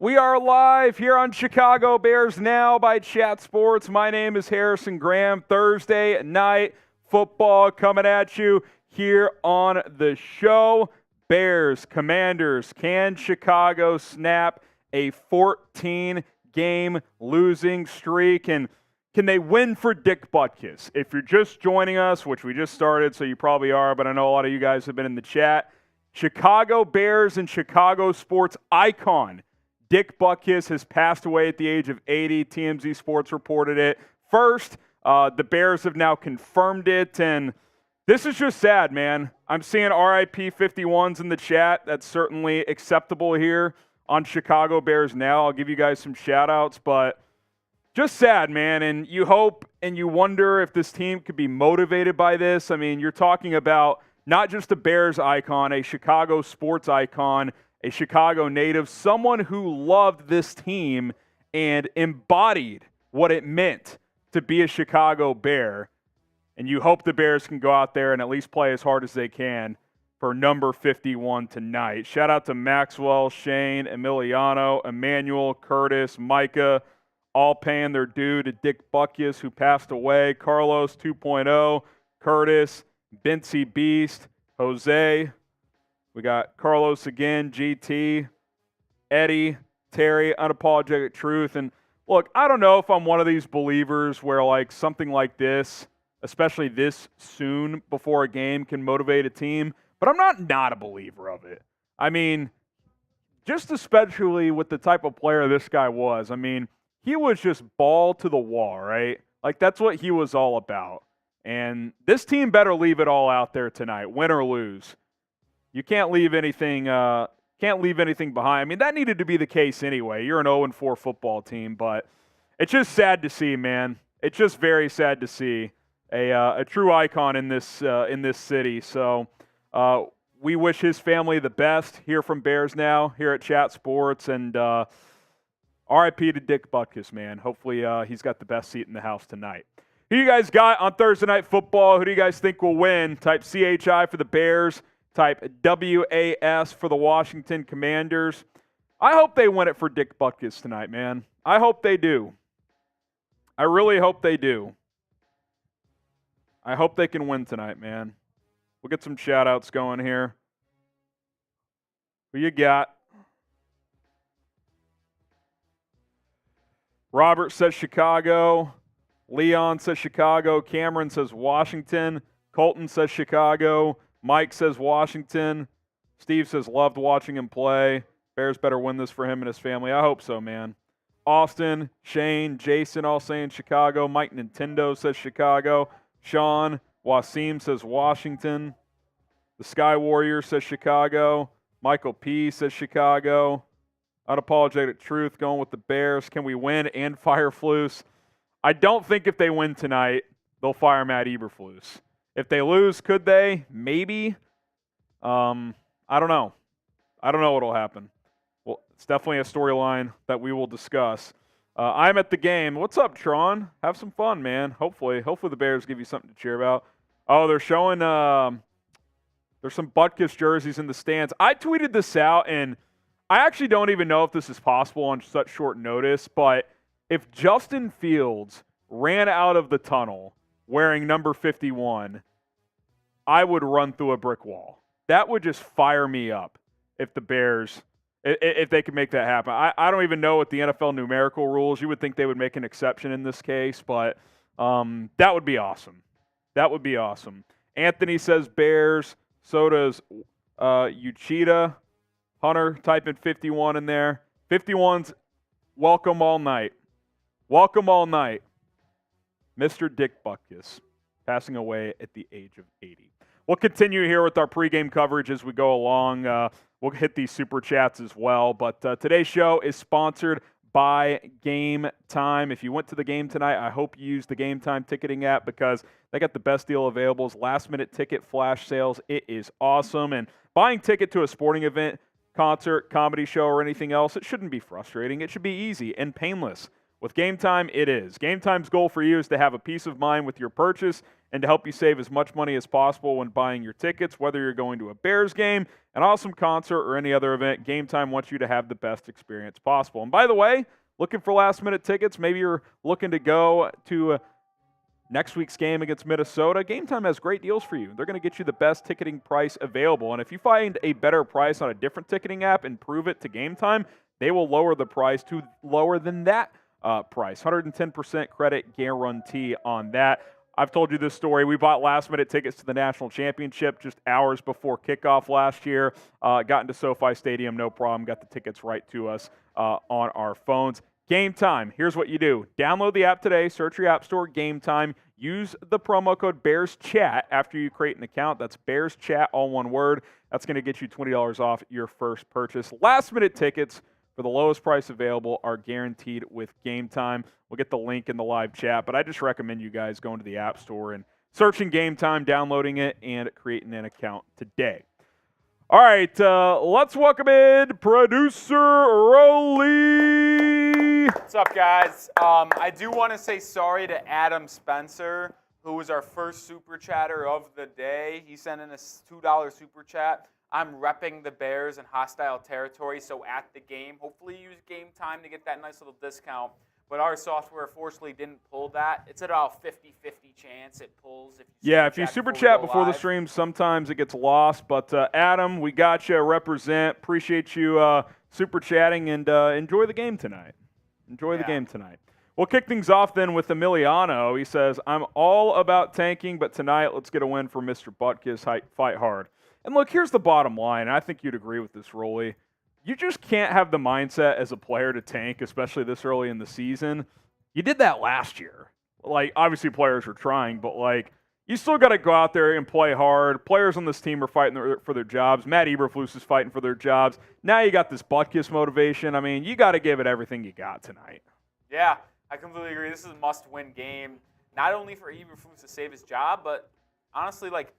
We are live here on Chicago Bears Now by Chat Sports. My name is Harrison Graham. Thursday night football coming at you here on the show. Bears, Commanders, can Chicago snap a 14-game losing streak? And can they win for Dick Butkus? If you're just joining us, which we just started, so you probably are, but I know a lot of you guys have been in the chat, Chicago Bears and Chicago sports icon Dick Butkus has passed away at the age of 80. TMZ Sports reported it first. The Bears have now confirmed it, and this is just sad, man. I'm seeing RIP 51s in the chat. That's certainly acceptable here on Chicago Bears Now. I'll give you guys some shout-outs, but just sad, man. And you hope and you wonder if this team could be motivated by this. I mean, you're talking about not just a Bears icon, a Chicago sports icon, a Chicago native, someone who loved this team and embodied what it meant to be a Chicago Bear. And you hope the Bears can go out there and at least play as hard as they can for number 51 tonight. Shout out to Maxwell, Shane, Emiliano, Emmanuel, Curtis, Micah, all paying their due to Dick Butkus, who passed away. Carlos 2.0, Curtis, Bincy Beast, Jose. We got Carlos again, GT, Eddie, Terry, Unapologetic Truth. And look, I don't know if I'm one of these believers where like something like this, especially this soon before a game, can motivate a team, but I'm not a believer of it. I mean, just especially with the type of player this guy was. I mean, he was just ball to the wall, right? Like that's what he was all about. And this team better leave it all out there tonight, win or lose. You can't leave anything behind. I mean, that needed to be the case anyway. You're an 0-4 football team, but it's just sad to see, man. It's just very sad to see a true icon in this city. So we wish his family the best here from Bears Now, here at Chat Sports, and RIP to Dick Butkus, man. Hopefully he's got the best seat in the house tonight. Who you guys got on Thursday Night Football? Who do you guys think will win? Type CHI for the Bears. Type WAS for the Washington Commanders. I hope they win it for Dick Butkus tonight, man. I hope they do. I really hope they do. I hope they can win tonight, man. We'll get some shout-outs going here. Who you got? Robert says Chicago. Leon says Chicago. Cameron says Washington. Colton says Chicago. Mike says Washington. Steve says loved watching him play. Bears better win this for him and his family. I hope so, man. Austin, Shane, Jason all saying Chicago. Mike Nintendo says Chicago. Sean, Wasim says Washington. The Sky Warrior says Chicago. Michael P says Chicago. Unapologetic Truth going with the Bears. Can we win and fire Flus? I don't think if they win tonight, they'll fire Matt Eberflus. If they lose, could they? Maybe. I don't know. I don't know what will happen. Well, it's definitely a storyline that we will discuss. I'm at the game. What's up, Tron? Have some fun, man. Hopefully the Bears give you something to cheer about. Oh, they're showing there's some Butkus jerseys in the stands. I tweeted this out, and I actually don't even know if this is possible on such short notice, but if Justin Fields ran out of the tunnel wearing number 51, I would run through a brick wall. That would just fire me up if the Bears, if they could make that happen. I don't even know what the NFL numerical rules. You would think they would make an exception in this case, but that would be awesome. That would be awesome. Anthony says Bears. So does Uchida. Hunter typing 51 in there. 51's welcome all night. Welcome all night. Mr. Dick Butkus passing away at the age of 80. We'll continue here with our pregame coverage as we go along. We'll hit these super chats as well. But today's show is sponsored by Game Time. If you went to the game tonight, I hope you used the Game Time ticketing app because they got the best deal available. It's last-minute ticket flash sales. It is awesome. And buying ticket to a sporting event, concert, comedy show, or anything else, it shouldn't be frustrating. It should be easy and painless With Game Time, it is. Game Time's goal for you is to have a peace of mind with your purchase and to help you save as much money as possible when buying your tickets, whether you're going to a Bears game, an awesome concert, or any other event. Game Time wants you to have the best experience possible. And by the way, looking for last-minute tickets, maybe you're looking to go to next week's game against Minnesota, Game Time has great deals for you. They're going to get you the best ticketing price available. And if you find a better price on a different ticketing app and prove it to Game Time, they will lower the price to lower than that price. 110% credit guarantee on that. I've told you this story. We bought last-minute tickets to the national championship just hours before kickoff last year. Got into SoFi Stadium, no problem. Got the tickets right to us on our phones. Game Time. Here's what you do. Download the app today. Search your app store, Game Time. Use the promo code BearsChat after you create an account. That's BearsChat, all one word. That's going to get you $20 off your first purchase. Last-minute tickets for the lowest price available are guaranteed with Game Time. We'll get the link in the live chat, but I just recommend you guys going to the App Store and searching Game Time, downloading it, and creating an account today. All right, let's welcome in producer Rolly. What's up, guys? I do want to say sorry to Adam Spencer, who was our first super chatter of the day. He sent in a $2 super chat. I'm repping the Bears in hostile territory, so at the game, hopefully use Game Time to get that nice little discount. But our software, fortunately, didn't pull that. It's at about 50-50 chance it pulls. If you super chat before the stream, sometimes it gets lost. But Adam, we got you. Represent. Appreciate you super chatting, and enjoy the game tonight. Enjoy the game tonight. We'll kick things off then with Emiliano. He says, I'm all about tanking, but tonight let's get a win for Mr. Butkus. Fight hard. And look, here's the bottom line. I think you'd agree with this, Rolly. You just can't have the mindset as a player to tank, especially this early in the season. You did that last year. Like, obviously players were trying, but, like, you still got to go out there and play hard. Players on this team are fighting for their jobs. Matt Eberflus is fighting for their jobs. Now you got this Butkus motivation. I mean, you got to give it everything you got tonight. Yeah, I completely agree. This is a must-win game, not only for Eberflus to save his job, but honestly, like,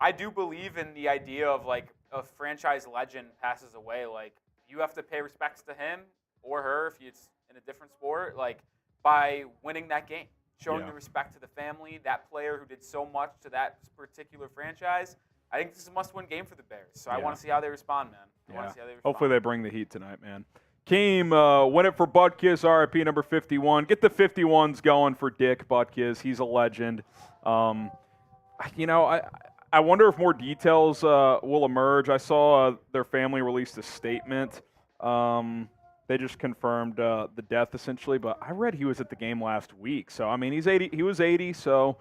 I do believe in the idea of, like, a franchise legend passes away. Like, you have to pay respects to him or her if it's in a different sport, like, by winning that game, showing the respect to the family, that player who did so much to that particular franchise. I think this is a must-win game for the Bears. So I want to see how they respond, man. I want to see how they respond. Hopefully they bring the heat tonight, man. Keem, win it for Butkus, RIP number 51. Get the 51s going for Dick Butkus. He's a legend. I wonder if more details will emerge. I saw their family released a statement. They just confirmed the death, essentially. But I read he was at the game last week. So, I mean, he's 80. He was 80. So,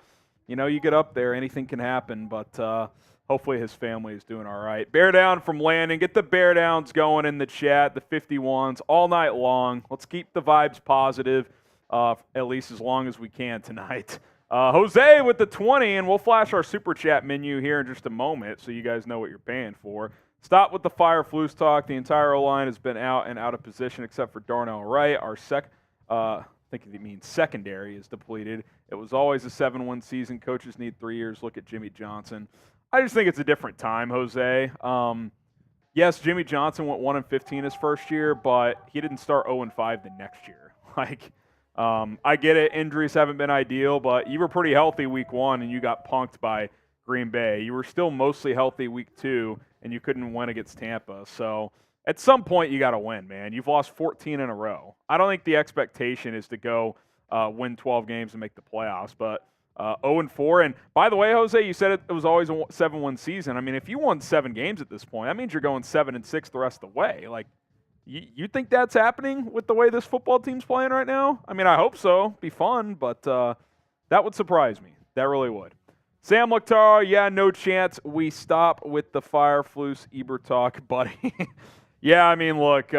you get up there, anything can happen. But hopefully his family is doing all right. Bear down from Landon. Get the bear downs going in the chat, the 51s, all night long. Let's keep the vibes positive, at least as long as we can tonight. Jose with the 20, and we'll flash our super chat menu here in just a moment so you guys know what you're paying for. Stop with the fire flus talk. The entire O-line has been out of position except for Darnell Wright. Our I think it means secondary is depleted. It was always a 7-1 season. Coaches need 3 years. Look at Jimmy Johnson. I just think it's a different time, Jose. Yes, Jimmy Johnson went 1-15 his first year, but he didn't start 0-5 the next year. I get it. Injuries haven't been ideal, but you were pretty healthy week 1, and you got punked by Green Bay. You were still mostly healthy week 2, and you couldn't win against Tampa. So at some point, you got to win, man. You've lost 14 in a row. I don't think the expectation is to go win 12 games and make the playoffs, but 0-4. And by the way, Jose, you said it was always a 7-1 season. I mean, if you won 7 games at this point, that means you're going 7-6 the rest of the way. Like, you think that's happening with the way this football team's playing right now? I mean, I hope so. Be fun, but that would surprise me. That really would. Sam Lakhtar, no chance we stop with the fire flus Eber talk, buddy. Yeah, I mean, look,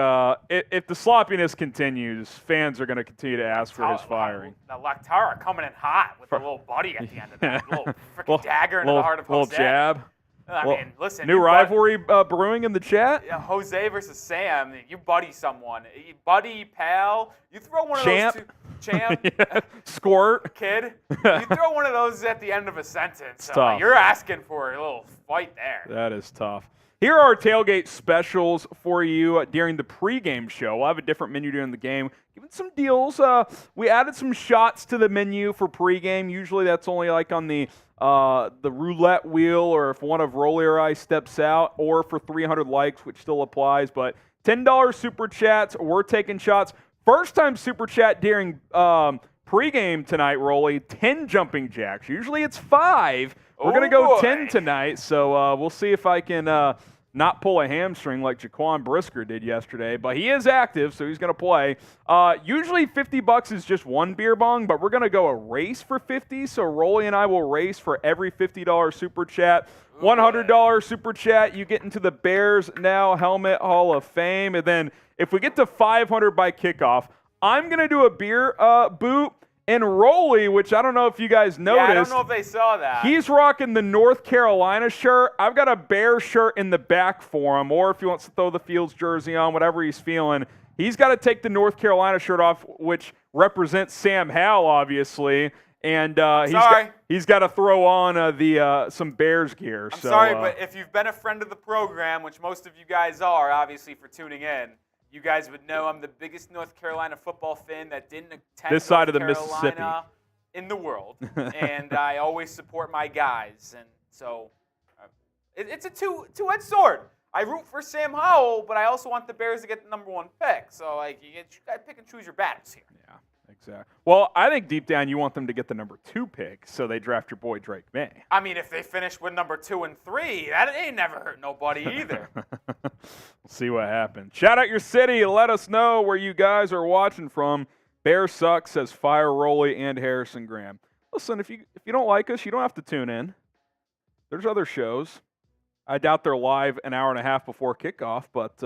if the sloppiness continues, fans are going to continue to ask for his firing. The Lakhtar coming in hot with a little buddy at the end of that. Little freaking dagger into the heart of Jose. Little jab. I mean, listen. New rivalry brewing in the chat? Yeah, Jose versus Sam. You buddy someone. You buddy, pal. You throw one of those two. Champ. Yeah. Squirt. Kid. You throw one of those at the end of a sentence. Tough. You're asking for a little fight there. That is tough. Here are our tailgate specials for you during the pregame show. We'll have a different menu during the game. Giving some deals. We added some shots to the menu for pregame. Usually that's only like on the roulette wheel, or if one of Rolly or I steps out, or for 300 likes, which still applies. But $10 super chats, we're taking shots. First time super chat during pregame tonight, Rolly, 10 jumping jacks. Usually it's 5. We're going to go 10 tonight, so we'll see if I can not pull a hamstring like Jaquan Brisker did yesterday. But he is active, so he's going to play. Usually $50 is just one beer bong, but we're going to go a race for 50. So Rolly and I will race for every $50 super chat. $100 super chat, you get into the Bears Now Helmet Hall of Fame. And then if we get to 500 by kickoff, I'm going to do a beer boot. And Rolly, which I don't know if you guys noticed. Yeah, I don't know if they saw that. He's rocking the North Carolina shirt. I've got a Bears shirt in the back for him, or if he wants to throw the Fields jersey on, whatever he's feeling. He's got to take the North Carolina shirt off, which represents Sam Howell, obviously. And he's got to throw on some Bears gear. I'm sorry, but if you've been a friend of the program, which most of you guys are, obviously, for tuning in, you guys would know I'm the biggest North Carolina football fan that didn't attend this side North of the Carolina Mississippi in the world, and I always support my guys, and so it's a two-edged sword. I root for Sam Howell, but I also want the Bears to get the number 1 pick. So like you got to pick and choose your battles here. Yeah, exactly. Well, I think deep down you want them to get the number 2 pick, so they draft your boy Drake May. I mean, if they finish with number 2 and 3, that ain't never hurt nobody either. We'll see what happens. Shout out your city. Let us know where you guys are watching from. Bear Sucks says fire Rolly and Harrison Graham. Listen, if you don't like us, you don't have to tune in. There's other shows. I doubt they're live an hour and a half before kickoff, but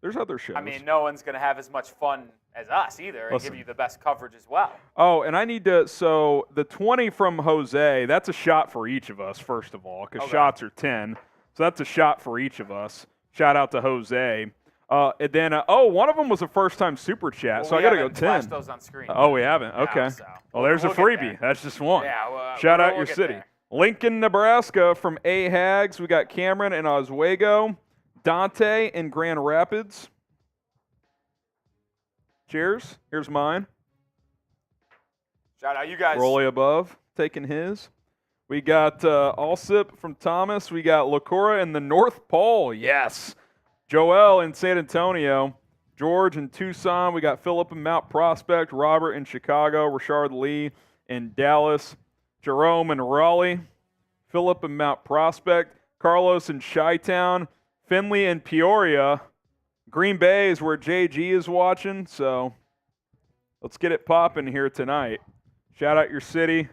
there's other shows. I mean, no one's going to have as much fun as us either and give you the best coverage as well. Oh, and I need to, so the 20 from Jose, that's a shot for each of us, first of all, because shots are 10. So that's a shot for each of us. Shout out to Jose. And then, one of them was a first-time super chat, so I got to go 10. Flashed those on screen. We haven't? Okay. So Well, there's a freebie. That's just one. Yeah, Shout out your get city. there. Lincoln, Nebraska from A-Hags. We got Cameron in Oswego. Dante in Grand Rapids. Cheers. Here's mine. Shout out you guys. Rolly above, taking his. We got Allsip from Thomas. We got Lacora in the North Pole. Yes. Joel in San Antonio. George in Tucson. We got Philip in Mount Prospect. Robert in Chicago. Rashard Lee in Dallas. Jerome in Raleigh. Philip in Mount Prospect. Carlos in Chi-Town. Finley in Peoria. Green Bay is where JG is watching, so let's get it popping here tonight. Shout out your city.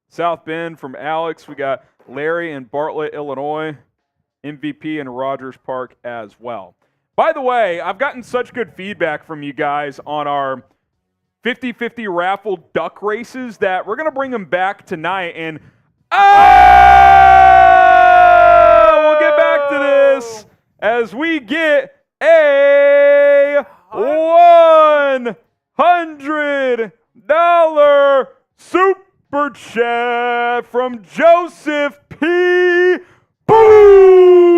South Bend from Alex. We got Larry in Bartlett, Illinois. MVP in Rogers Park as well. By the way, I've gotten such good feedback from you guys on our 50-50 raffle duck races that we're going to bring them back tonight. And we'll get back to this as we get a $100 super chat from Joseph P. Boom!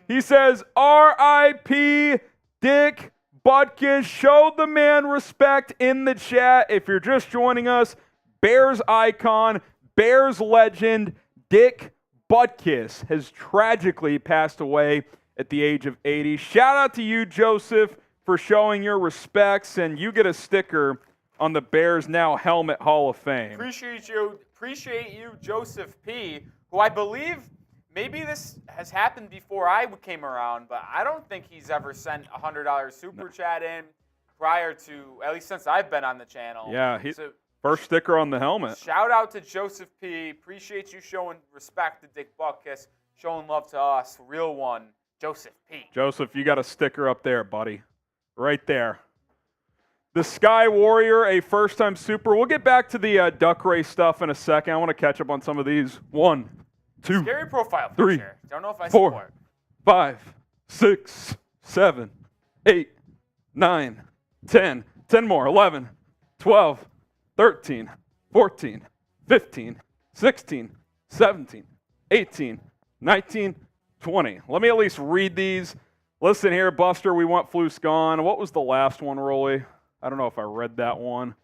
He says, R.I.P. Dick Butkus. Show the man respect in the chat. If you're just joining us, Bears icon, Bears legend, Dick Butkus has tragically passed away at the age of 80. Shout out to you, Joseph, for showing your respects, and you get a sticker on the Bears Now Helmet Hall of Fame. Appreciate you, Joseph P., who I believe maybe this has happened before I came around, but I don't think he's ever sent a $100 super chat in prior to, at least since I've been on the channel. Yeah, first sticker on the helmet. Shout out to Joseph P. Appreciate you showing respect to Dick Butkus, showing love to us. Real one, Joseph P. Joseph, you got a sticker up there, buddy. Right there. The Sky Warrior, a first-time super. We'll get back to the duck race stuff in a second. I want to catch up on some of these. 1, 2, scary profile 3, picture. Don't know if I 4, support. 5, 6, 7, 8, 9, 10. 10 more. 11, 12, 13, 14, 15, 16, 17, 18, 19, 20. Let me at least read these. Listen here, Buster, we want Flus gone. What was the last one, Rolly? I don't know if I read that one.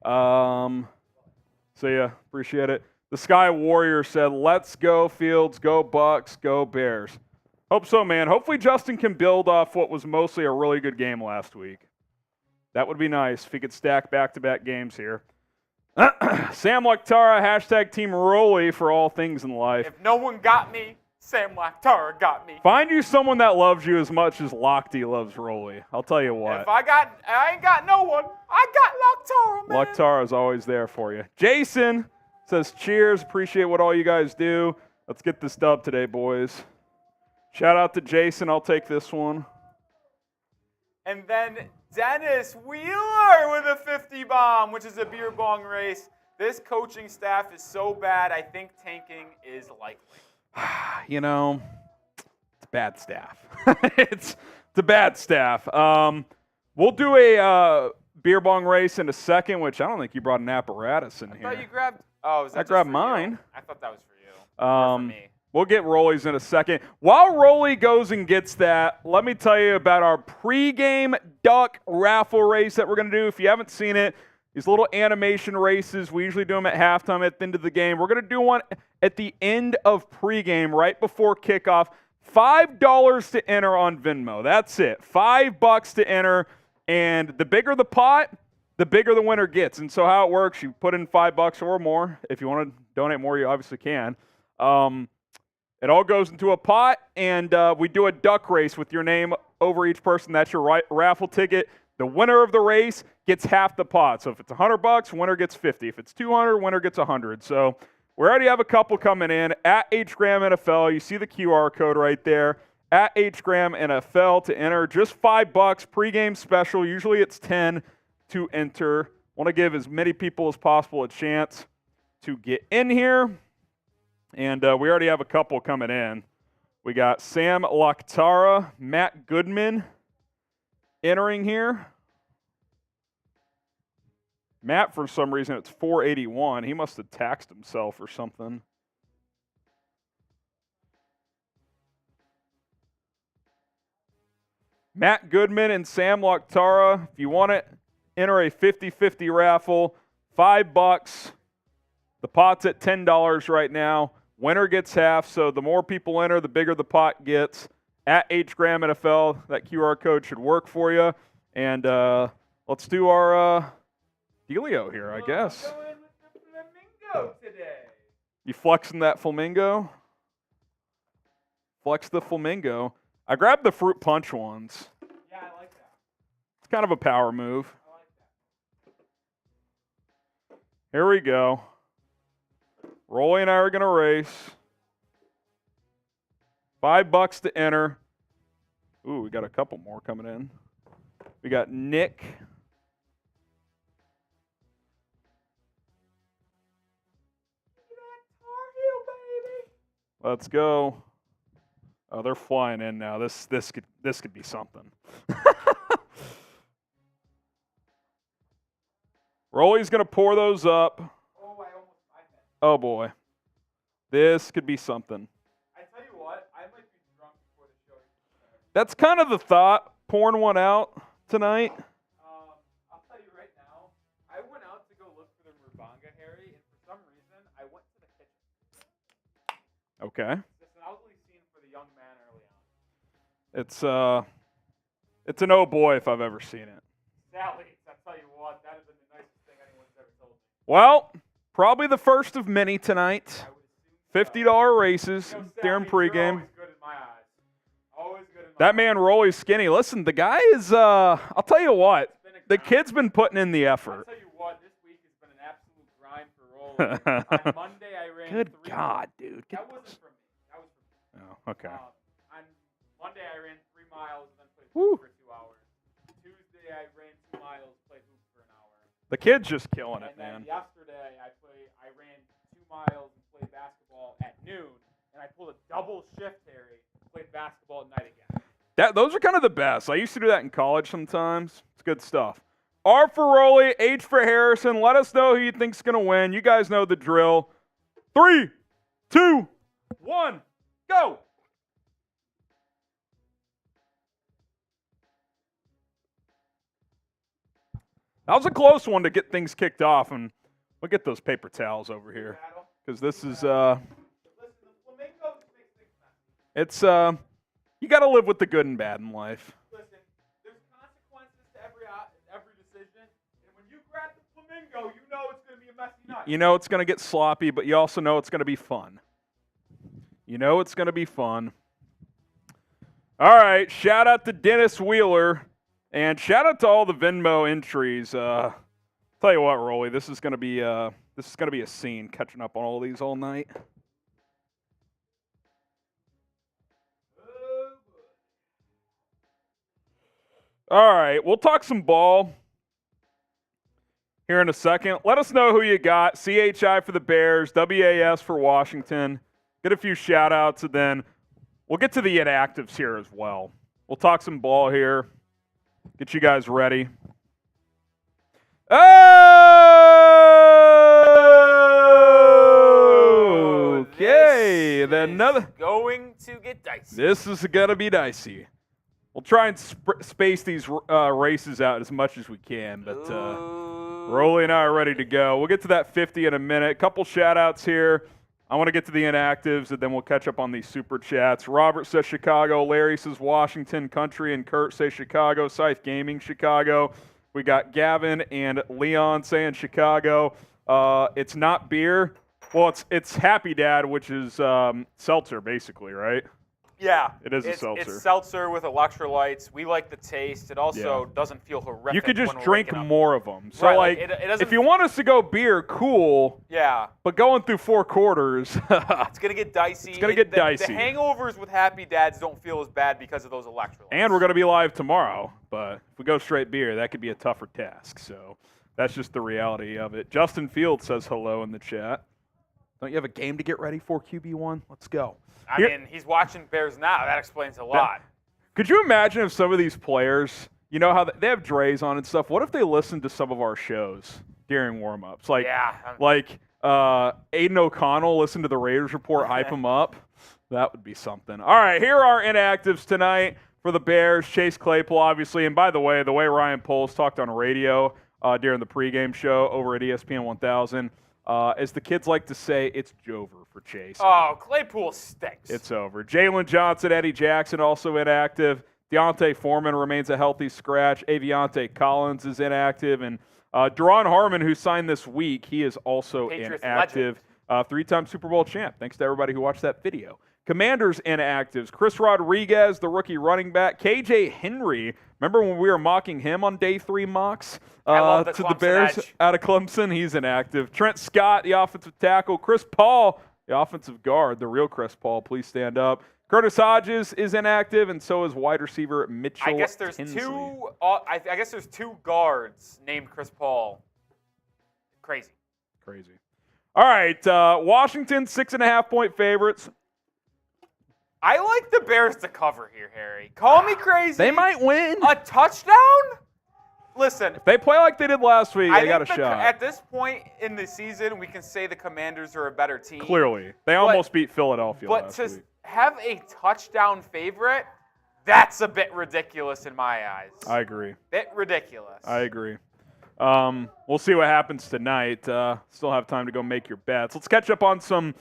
So, yeah, appreciate it. The Sky Warrior said, let's go Fields, go Bucks, go Bears. Hope so, man. Hopefully Justin can build off what was mostly a really good game last week. That would be nice if he could stack back-to-back games here. Sam Laktara, hashtag Team Rolly for all things in life. If no one got me, Sam Laktara got me. Find you someone that loves you as much as Lochte loves Rolly. I'll tell you what. If I ain't got no one. I got Laktara, man. Laktara is always there for you. Jason says, cheers. Appreciate what all you guys do. Let's get this dub today, boys. Shout out to Jason. I'll take this one. And then Dennis Wheeler with a 50 bomb, which is a beer bong race. This coaching staff is so bad, I think tanking is likely. You know, it's bad staff. it's a bad staff. We'll do a beer bong race in a second, which I don't think you brought an apparatus in here. I thought you grabbed. Oh, was that I just grabbed for mine. You? I thought that was for you. Or for me. We'll get Rolly's in a second. While Rolly goes and gets that, let me tell you about our pregame duck raffle race that we're going to do. If you haven't seen it, these little animation races, we usually do them at halftime at the end of the game. We're going to do one at the end of pregame, right before kickoff. $5 to enter on Venmo. That's it. $5 to enter. And the bigger the pot, the bigger the winner gets. And so how it works, you put in $5 or more. If you want to donate more, you obviously can. It all goes into a pot, and we do a duck race with your name over each person. That's your raffle ticket. The winner of the race gets half the pot. So if it's $100, winner gets 50. If it's 200, winner gets 100. So we already have a couple coming in. At HGram NFL, you see the QR code right there. At HGram NFL to enter. Just $5 pregame special. Usually it's 10 to enter. Want to give as many people as possible a chance to get in here. And we already have a couple coming in. We got Sam Laktara, Matt Goodman entering here. Matt, for some reason, it's 481. He must have taxed himself or something. Matt Goodman and Sam Laktara, if you want to enter a 50-50 raffle, $5. The pot's at $10 right now. Winner gets half, so the more people enter, the bigger the pot gets. At HGram NFL, that QR code should work for you. And let's do our dealio here, I guess. I'm going with the flamingo today. You flexing that flamingo? Flex the flamingo. I grabbed the fruit punch ones. Yeah, I like that. It's kind of a power move. I like that. Here we go. Rolly and I are going to race. $5 to enter. Ooh, we got a couple more coming in. We got Nick. Let's go. Oh, they're flying in now. This could be something. Rolly's going to pour those up. Oh, boy. This could be something. I tell you what, I might be drunk before the show. That's kind of the thought, pouring one out tonight. I'll tell you right now, I went out to go look for the Rubanga, Harry, and for some reason, I went to the kitchen. Okay. It's an ugly scene for the young man early on. It's an oh boy if I've ever seen it. Sally, I tell you what, that has been the nicest thing anyone's ever told me. Well, probably the first of many tonight. $50 races during pregame. Always good in my eyes. Always good in my That man Rolly's skinny. Listen, the guy is, I'll tell you what, the kid's been putting in the effort. I'll tell you what, this week has been an absolute grind for Rolly. On Monday, I ran Good 3 God, dude. That wasn't from me. That was from me. Oh, okay. On Monday, I ran 3 miles and then played Woo. hoops for 2 hours. Tuesday, I ran 2 miles, played hoops for an hour. The kid's just killing it, And then man. yesterday, I ran 2 miles and played basketball at noon, and I pulled a double shift, Harry, played basketball at night again. Those are kind of the best. I used to do that in college sometimes. It's good stuff. R for Rolly, H for Harrison. Let us know who you think's going to win. You guys know the drill. 3, 2, 1, go. That was a close one to get things kicked off, and we'll get those paper towels over here because this is it's you got to live with the good and bad in life. Listen, there's consequences to every decision, and when you grab the flamingo, you know it's going to be a messy night. You know it's going to get sloppy, but you also know it's going to be fun. You know it's going to be fun. All right, shout out to Dennis Wheeler, and shout out to all the Venmo entries. Tell you what, Rolly, this is going to be a scene catching up on all these all night. All right, we'll talk some ball here in a second. Let us know who you got. CHI for the Bears, WAS for Washington. Get a few shout-outs, and then we'll get to the inactives here as well. We'll talk some ball here. Get you guys ready. Oh! Okay, then another. Going to get dicey. This is going to be dicey. We'll try and space these races out as much as we can, but Rolly and I are ready to go. We'll get to that 50 in a minute. A couple shout-outs here. I want to get to the inactives, and then we'll catch up on these super chats. Robert says Chicago. Larry says Washington Country, and Kurt says Chicago. Scythe Gaming, Chicago. We got Gavin and Leon saying Chicago. It's not beer. Well, it's Happy Dad, which is seltzer, basically, right? Yeah. It is a seltzer. It's seltzer with electrolytes. We like the taste. It also doesn't feel horrific. You could just when we're drink waking up. more of them. So, Right, like, it doesn't if you want us to go beer, cool. Yeah. But going through 4 quarters, It's going to get dicey. It's gonna get dicey. The hangovers with Happy Dads don't feel as bad because of those electrolytes. and we're going to be live tomorrow. But if we go straight beer, that could be a tougher task. So that's just the reality of it. Justin Field says hello in the chat. Don't you have a game to get ready for, QB1? Let's go. I mean, he's watching Bears now. That explains a lot. Could you imagine if some of these players, you know how they have Dre's on and stuff, what if they listened to some of our shows during warm-ups? Like Aiden O'Connell listened to the Raiders Report, hype him up. That would be something. All right, here are inactives tonight for the Bears. Chase Claypool, obviously. And by the way Ryan Poles talked on radio during the pregame show over at ESPN 1000, as the kids like to say, it's Jover for Chase. Oh, Claypool stinks. It's over. Jalen Johnson, Eddie Jackson also inactive. Deontay Foreman remains a healthy scratch. Aviante Collins is inactive. And Deron Harmon, who signed this week, he is also Patriots inactive. 3-time Super Bowl champ. Thanks to everybody who watched that video. Commanders inactives. Chris Rodriguez, the rookie running back. KJ Henry. Remember when we were mocking him on day 3 mocks I love to the Clemson Bears edge. out of Clemson? He's inactive. Trent Scott, the offensive tackle. Chris Paul, the offensive guard. The real Chris Paul, please stand up. Curtis Hodges is inactive, and so is wide receiver Mitchell I guess there's Tinsley. two. I guess there's 2 guards named Chris Paul. Crazy. All right, Washington 6.5-point favorites. I like the Bears to cover here, Harry. Call me crazy. They might win. A touchdown? Listen, If they play like they did last week, they got a shot. At this point in the season, we can say the Commanders are a better team. Clearly. They almost beat Philadelphia But last to week. have a touchdown favorite, that's a bit ridiculous in my eyes. I agree. Bit ridiculous. I agree. We'll see what happens tonight. Still have time to go make your bets. Let's catch up on some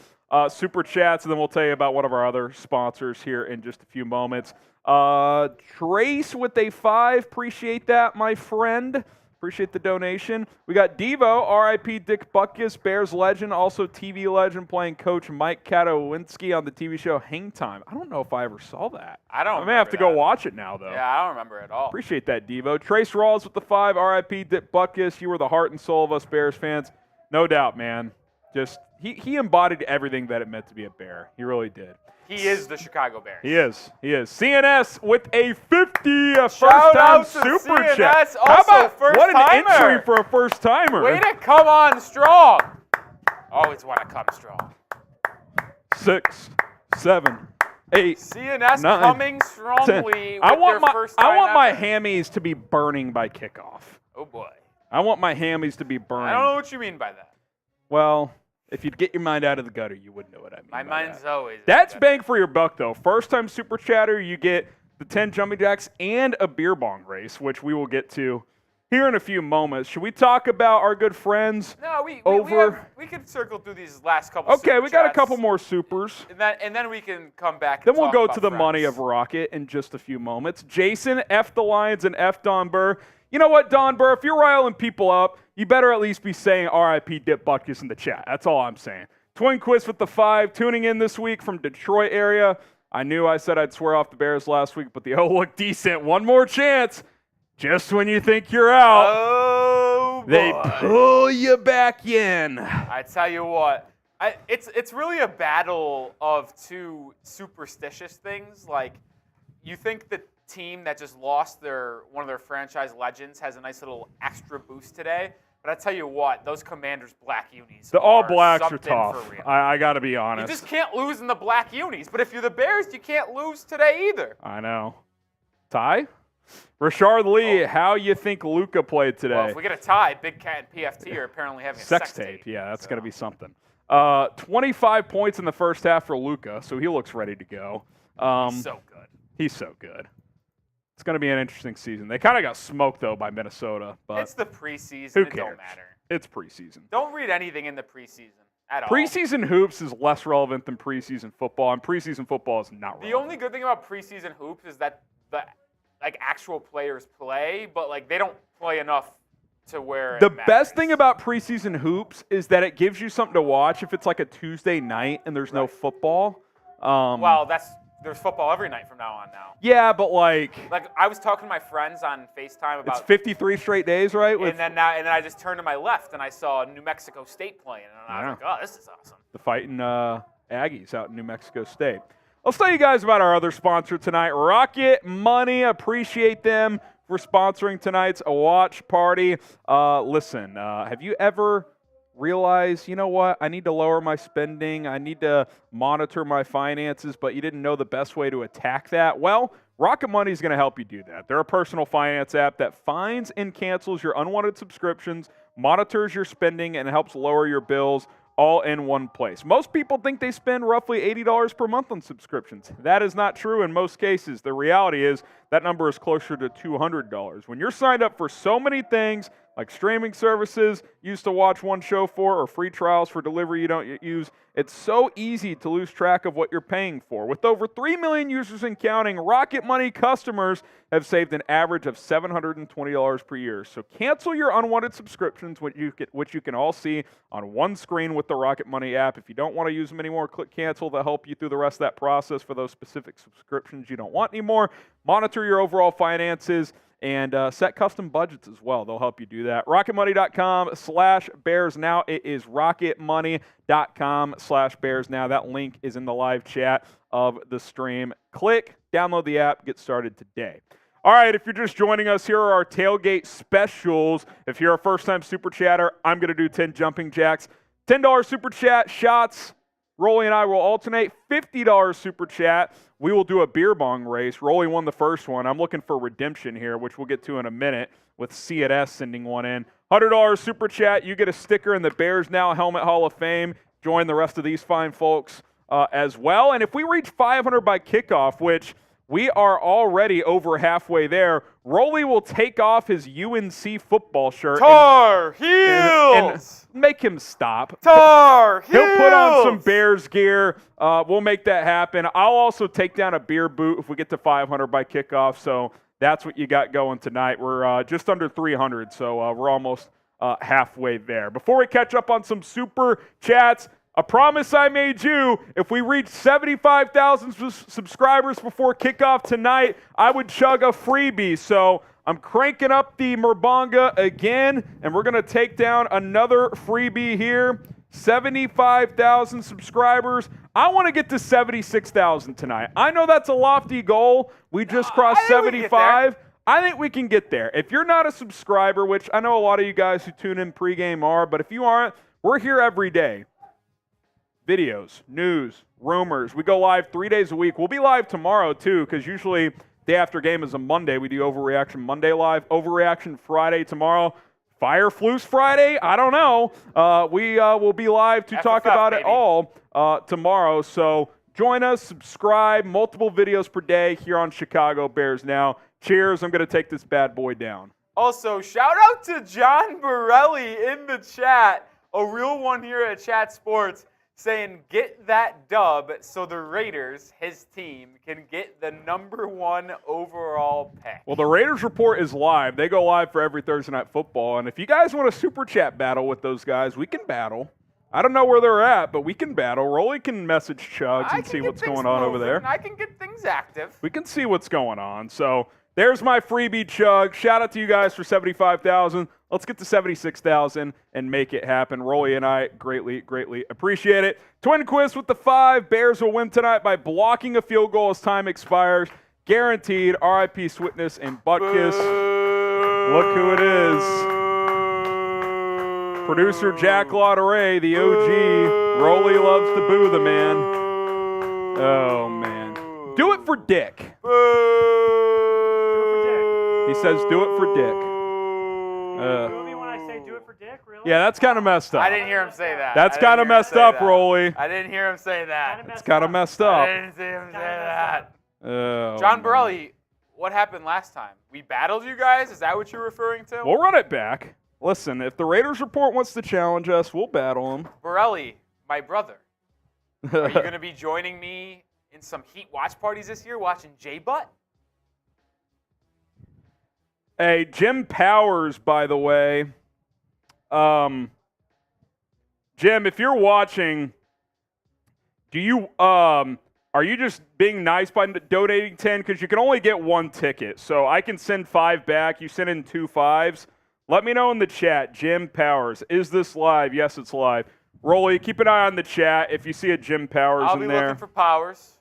super chats, and then we'll tell you about one of our other sponsors here in just a few moments. Trace with a 5. Appreciate that, my friend. Appreciate the donation. We got Devo, R.I.P. Dick Butkus, Bears legend, also TV legend, playing Coach Mike Katowinski on the TV show Hang Time. I don't know if I ever saw that. I may have to go watch it now, though. Yeah, I don't remember at all. Appreciate that, Devo. Trace Rawls with the 5, R.I.P. Dick Butkus. You were the heart and soul of us Bears fans. No doubt, man. Just he embodied everything that it meant to be a Bear. He really did. He is the Chicago Bears. He is. CNS with a 50, Shout first-time out to super CNS, chat. also How about what an first-timer. entry for a first-timer. Way to come on strong. Always want to come strong. 6, 7, 8, CNS 9, coming 10. strongly with their first I time want my ever. hammies to be burning by kickoff. Oh, boy. I want my hammies to be burning. I don't know what you mean by that. Well, if you'd get your mind out of the gutter, you would know what I mean. My by mind's that. always. That's bang for your buck, though. First-time super chatter, you get the 10 jumping jacks and a beer bong race, which we will get to here in a few moments. Should we talk about our good friends? No, we could circle through these last couple. Okay, we got a couple more supers. And then we can come back. Then And we'll talk go about to the friends. money of Rocket in just a few moments. Jason, F the Lions, and F Don Burr. You know what, Don Burr? If you're riling people up, you better at least be saying RIP Dip Butkus in the chat. That's all I'm saying. Twin Quiz with the 5, tuning in this week from Detroit area. I knew I said I'd swear off the Bears last week, but the O look decent. One more chance. Just when you think you're out, Oh, boy. they pull you back in. I tell you what, it's really a battle of two superstitious things. Like, you think the team that just lost one of their franchise legends has a nice little extra boost today, but I tell you what, those Commanders black unis. The All Blacks are something tough. for real. I got to be honest. You just can't lose in the black unis. But if you're the Bears, you can't lose today either. I know. Ty? Rashard Lee, how you think Luka played today? Well, if we get a tie, Big Cat and PFT are apparently having a sex tape. Yeah, that's going to be something. 25 points in the first half for Luka, so he looks ready to go. He's so good. He's so good. It's going to be an interesting season. They kind of got smoked, though, by Minnesota. But it's the preseason. Who It cares? don't matter. It's preseason. Don't read anything in the preseason at all. Preseason hoops is less relevant than preseason football, and preseason football is not relevant. The only good thing about preseason hoops is that the actual players play, but they don't play enough to where the it matters. best thing about preseason hoops is that it gives you something to watch if it's like a Tuesday night and there's no football. Well, there's football every night from now on now. Yeah, but Like I was talking to my friends on FaceTime about it's 53 straight days, right? and then I just turned to my left and I saw New Mexico State playing, and I was like, oh, this is awesome. The fighting Aggies out in New Mexico State. Let's tell you guys about our other sponsor tonight, Rocket Money. Appreciate them for sponsoring tonight's watch party. Listen, have you ever realized, you know what, I need to lower my spending, I need to monitor my finances, but you didn't know the best way to attack that? Well, Rocket Money is going to help you do that. They're a personal finance app that finds and cancels your unwanted subscriptions, monitors your spending, and helps lower your bills all in one place. Most people think they spend roughly $80 per month on subscriptions. That is not true in most cases. The reality is that number is closer to $200. When you're signed up for so many things, like streaming services you used to watch one show for, or free trials for delivery you don't use, it's so easy to lose track of what you're paying for. With over 3 million users and counting, Rocket Money customers have saved an average of $720 per year. So cancel your unwanted subscriptions, which you can all see on one screen with the Rocket Money app. If you don't want to use them anymore, click cancel. They'll help you through the rest of that process for those specific subscriptions you don't want anymore. Monitor your overall finances and set custom budgets as well. They'll help you do that. RocketMoney.com/BearsNow. It is RocketMoney.com/BearsNow. That link is in the live chat of the stream. Click, download the app, get started today. All right, if you're just joining us, here are our tailgate specials. If you're a first-time super chatter, I'm going to do 10 jumping jacks. $10 super chat shots. Rolly and I will alternate. $50 super chat. We will do a beer bong race. Rolly won the first one. I'm looking for redemption here, which we'll get to in a minute, with C&S sending one in. $100 super chat. You get a sticker in the Bears Now Helmet Hall of Fame. Join the rest of these fine folks as well. And if we reach 500 by kickoff, which we are already over halfway there, Rolly will take off his UNC football shirt. Tar Heels! And make him stop. Tar Heels! He'll put on some Bears gear. We'll make that happen. I'll also take down a beer boot if we get to 500 by kickoff. So that's what you got going tonight. We're just under 300, so we're almost halfway there. Before we catch up on some super chats, a promise I made you, if we reach 75,000 subscribers before kickoff tonight, I would chug a freebie. So I'm cranking up the Merbonga again, and we're going to take down another freebie here. 75,000 subscribers. I want to get to 76,000 tonight. I know that's a lofty goal. We just crossed 75. I think we can get there. If you're not a subscriber, which I know a lot of you guys who tune in pregame are, but if you aren't, we're here every day. Videos, news, rumors. We go live 3 days a week. We'll be live tomorrow, too, because usually day after game is a Monday. We do Overreaction Monday live, Overreaction Friday tomorrow. Fireflus Friday? I don't know. We will be live to talk about it all tomorrow. So join us, subscribe, multiple videos per day here on Chicago Bears Now. Cheers. I'm going to take this bad boy down. Also, shout out to John Borelli in the chat, a real one here at Chat Sports, saying get that dub so the Raiders, his team, can get the #1 overall pick. Well, the Raiders Report is live. They go live for every Thursday Night Football. And if you guys want a super chat battle with those guys, we can battle. I don't know where they're at, but we can battle. Rolly can message Chugs and see what's going on over there. I can get things active. We can see what's going on. So there's my freebie, Chug. Shout out to you guys for 75,000. Let's get to 76,000 and make it happen. Rolly and I greatly, greatly appreciate it. Twin Quiz with the 5. Bears will win tonight by blocking a field goal as time expires. Guaranteed. R.I.P. Switness and Butkus. Look who it is. Producer Jack Lauderay, the OG. Rolly loves to boo the man. Oh, man. Do it for Dick. He says do it for Dick. When I say do it for Dick, really? Yeah, that's kind of messed up. I didn't hear him say that. That's kind of messed up, Rolly. I didn't hear him say that. It's kind of messed up. I didn't see him say that. Oh, John man. Borelli, what happened last time? We battled you guys? Is that what you're referring to? We'll run it back. Listen, if the Raiders Report wants to challenge us, we'll battle them. Borelli, my brother, are you going to be joining me in some Heat watch parties this year watching J-Butt? Hey, Jim Powers, by the way. Jim, if you're watching, do you are you just being nice by donating 10? Because you can only get 1 ticket. So I can send 5 back. You send in 2 5s. Let me know in the chat, Jim Powers. Is this live? Yes, it's live. Rolly, keep an eye on the chat if you see a Jim Powers in there. I'll be looking for Powers.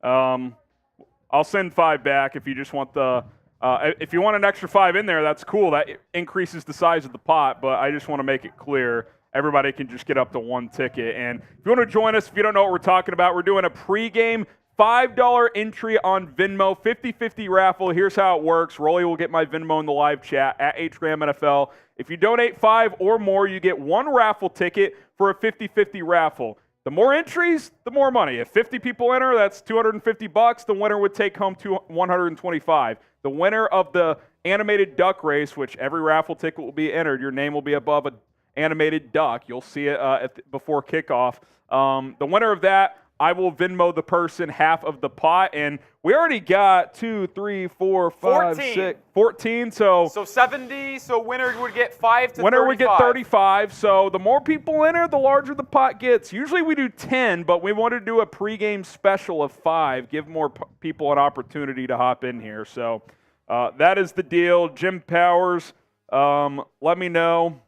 I'll send 5 back if you just want the if you want an extra 5 in there, that's cool. That increases the size of the pot, but I just want to make it clear everybody can just get up to 1 ticket. And if you want to join us, if you don't know what we're talking about, we're doing a pregame $5 entry on Venmo, 50-50 raffle. Here's how it works. Rolly will get my Venmo in the live chat at HGramNFL. If you donate 5 or more, you get 1 raffle ticket for a 50-50 raffle. The more entries, the more money. If 50 people enter, that's $250. The winner would take home $125. The winner of the animated duck race, which every raffle ticket will be entered, your name will be above an animated duck. You'll see it before kickoff. The winner of that, I will Venmo the person half of the pot, and we already got 2, 3, 4, 5, 6, 14. So 70. So winner would get 5 to winner 35. would get 35. So the more people enter, the larger the pot gets. Usually we do 10, but we wanted to do a pregame special of 5, give more people an opportunity to hop in here. So that is the deal. Jim Powers, let me know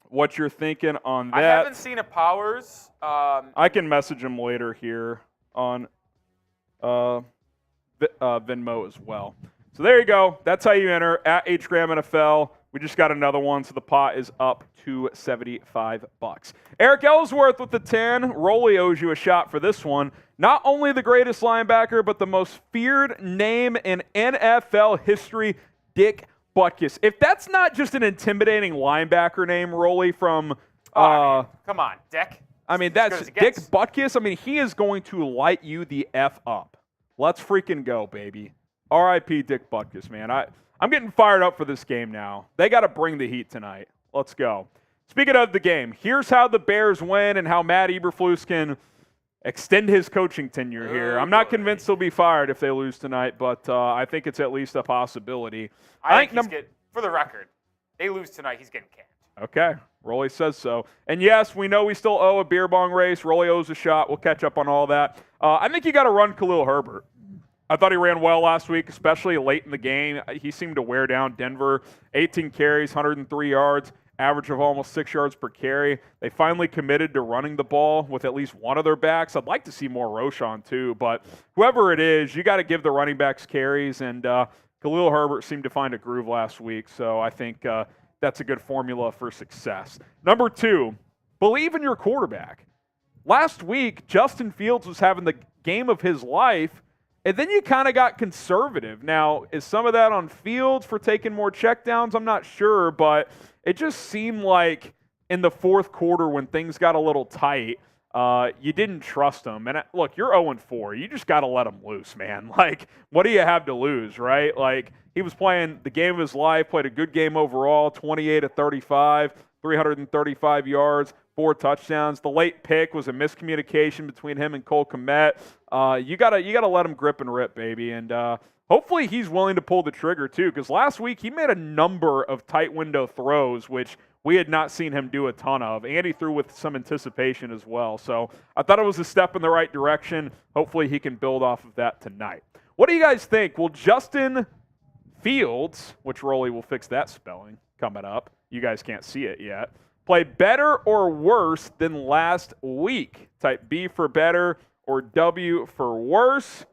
what you're thinking on that. I haven't seen a Powers. I can message him later here on Venmo as well. So there you go. That's how you enter at HGramNFL. We just got another one, so the pot is up to $75. Eric Ellsworth with the 10. Rolly owes you a shot for this one. Not only the greatest linebacker, but the most feared name in NFL history, Dick Butkus. If that's not just an intimidating linebacker name, Rolly, from come on, Dick. I mean, that's Dick Butkus. I mean, he is going to light you the F up. Let's freaking go, baby. R.I.P. Dick Butkus, man. I'm getting fired up for this game now. They got to bring the heat tonight. Let's go. Speaking of the game, here's how the Bears win and how Matt Eberflus can extend his coaching tenure here. I'm not convinced he'll be fired if they lose tonight, but I think it's at least a possibility. I think for the record, they lose tonight, he's getting canned. Okay. Rolly says so. And yes, we know we still owe a beer bong race. Rolly owes a shot. We'll catch up on all that. I think you got to run Khalil Herbert. I thought he ran well last week, especially late in the game. He seemed to wear down Denver. 18 carries, 103 yards, average of almost 6 yards per carry. They finally committed to running the ball with at least one of their backs. I'd like to see more Roschon too, but whoever it is, you got to give the running backs carries, and Khalil Herbert seemed to find a groove last week, so I think that's a good formula for success. Number 2, believe in your quarterback. Last week, Justin Fields was having the game of his life, and then you kind of got conservative. Now, is some of that on Fields for taking more checkdowns? I'm not sure, but it just seemed like in the fourth quarter when things got a little tight, you didn't trust him. And look, you're 0-4. You just got to let him loose, man. Like, what do you have to lose, right? Like, he was playing the game of his life, played a good game overall, 28-35, 335 yards, 4 touchdowns. The late pick was a miscommunication between him and Cole Kmet. You gotta let him grip and rip, baby. And hopefully he's willing to pull the trigger too, because last week he made a number of tight window throws, which we had not seen him do a ton of. And he threw with some anticipation as well. So I thought it was a step in the right direction. Hopefully he can build off of that tonight. What do you guys think? Will Justin Fields, which Rolly will fix that spelling coming up, you guys can't see it yet, play better or worse than last week? Type B for better or W for worse.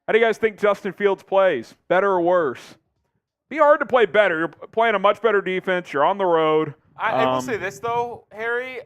How do you guys think Justin Fields plays? Better or worse? Be hard to play better. You're playing a much better defense. You're on the road. I will say this, though, Harry.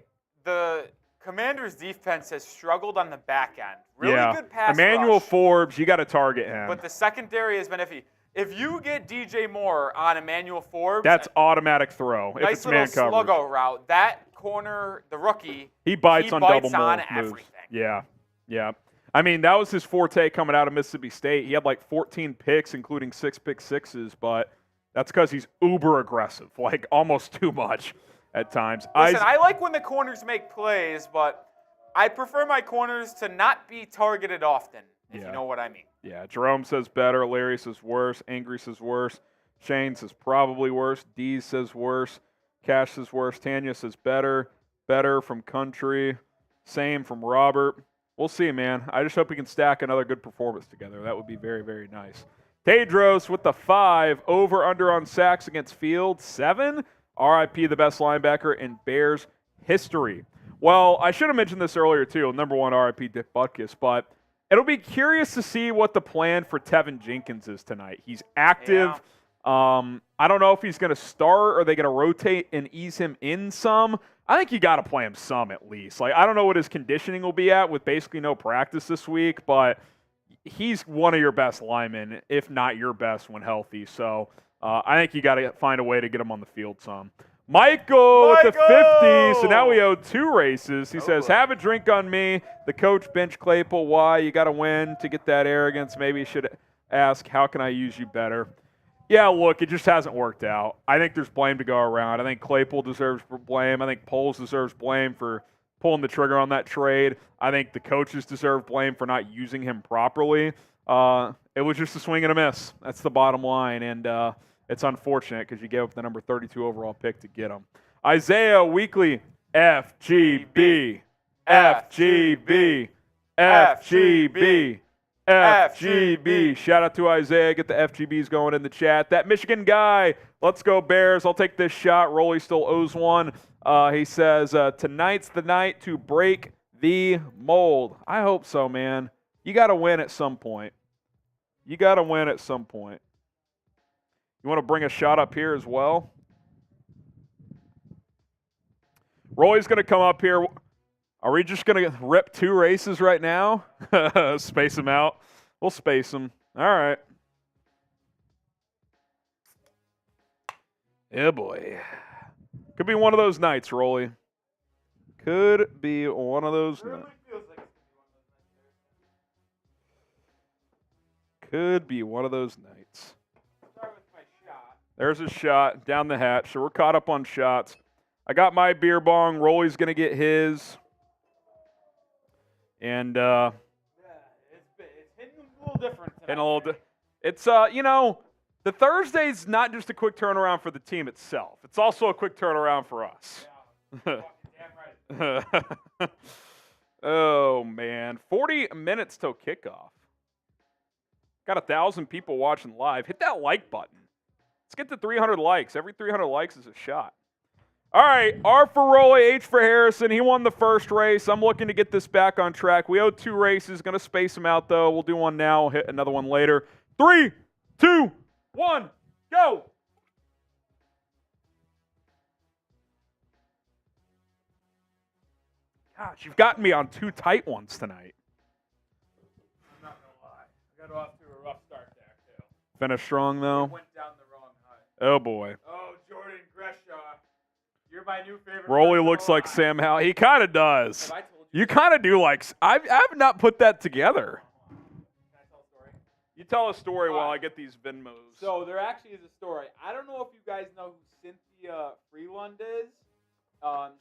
The Commanders' defense has struggled on the back end. Really good pass Emmanuel rush. Forbes, you got to target him. But the secondary has been iffy. If you get DJ Moore on Emmanuel Forbes, that's automatic throw. Nice if it's man coverage. sluggo route. That corner, the rookie, he bites on double moves. Everything. Yeah. I mean, that was his forte coming out of Mississippi State. He had like 14 picks, including 6 pick sixes, but that's because he's uber aggressive, like almost too much at times. Listen, I like when the corners make plays, but I prefer my corners to not be targeted often, if you know what I mean. Yeah, Jerome says better. Larry says worse. Angry says worse. Shane says probably worse. Dee says worse. Cash says worse. Tanya says better. Better from Country. Same from Robert. We'll see, man. I just hope we can stack another good performance together. That would be very, very nice. Tedros with the 5. Over-under on sacks against Fields. 7. RIP, the best linebacker in Bears history. Well, I should have mentioned this earlier, too. Number 1, RIP Dick Butkus. But it'll be curious to see what the plan for Tevin Jenkins is tonight. He's active. Yeah. I don't know if he's going to start or are they going to rotate and ease him in some. I think you got to play him some at least. Like, I don't know what his conditioning will be at with basically no practice this week, but he's one of your best linemen, if not your best when healthy. So I think you got to find a way to get him on the field some. Michael with the 50. So now we owe 2 races. He says, have a drink on me. The coach bench Claypool. Why? You got to win to get that arrogance. Maybe you should ask, how can I use you better? Yeah, look, it just hasn't worked out. I think there's blame to go around. I think Claypool deserves blame. I think Poles deserves blame for pulling the trigger on that trade. I think the coaches deserve blame for not using him properly. It was just a swing and a miss. That's the bottom line, and it's unfortunate because you gave up the number 32 overall pick to get him. Isaiah Weekly, FGB, FGB, FGB. FGB. Shout out to Isaiah. Get the FGBs going in the chat. That Michigan guy, let's go Bears. I'll take this shot. Rolly still owes one. He says, tonight's the night to break the mold. I hope so, man. You got to win at some point. You got to win at some point. You want to bring a shot up here as well? Rolly's going to come up here. Are we just going to rip 2 races right now? Space them out. We'll space them. All right. Yeah, boy. Could be one of those nights, Rolly. Could be one of those nights. Could be one of those nights. Start with my shot. There's a shot down the hatch. So we're caught up on shots. I got my beer bong. Rolly's going to get his. And yeah, it's hitting a little different tonight. It's the Thursday's not just a quick turnaround for the team itself. It's also a quick turnaround for us. Yeah, damn right. Oh man, 40 minutes till kickoff. Got 1,000 people watching live. Hit that like button. Let's get to 300 likes. Every 300 likes is a shot. All right, R for Rolly, H for Harrison. He won the first race. I'm looking to get this back on track. We owe 2 races. Going to space them out, though. We'll do one now. We'll hit another one later. 3, 2, 1, go. Gosh, you've gotten me on 2 tight ones tonight. I'm not going to lie. I got off to a rough start there, too. Finished strong, though. Went down the wrong high. Oh, boy. Oh, Jordan Greshaw. You're my new favorite. Rolly looks like Sam Howell. He kind of does. Have I told You kind of do like. I've not put that together. Can I tell a story? You tell a story All while right. I get these Venmos. So there actually is a story. I don't know if you guys know who Cynthia Freeland is.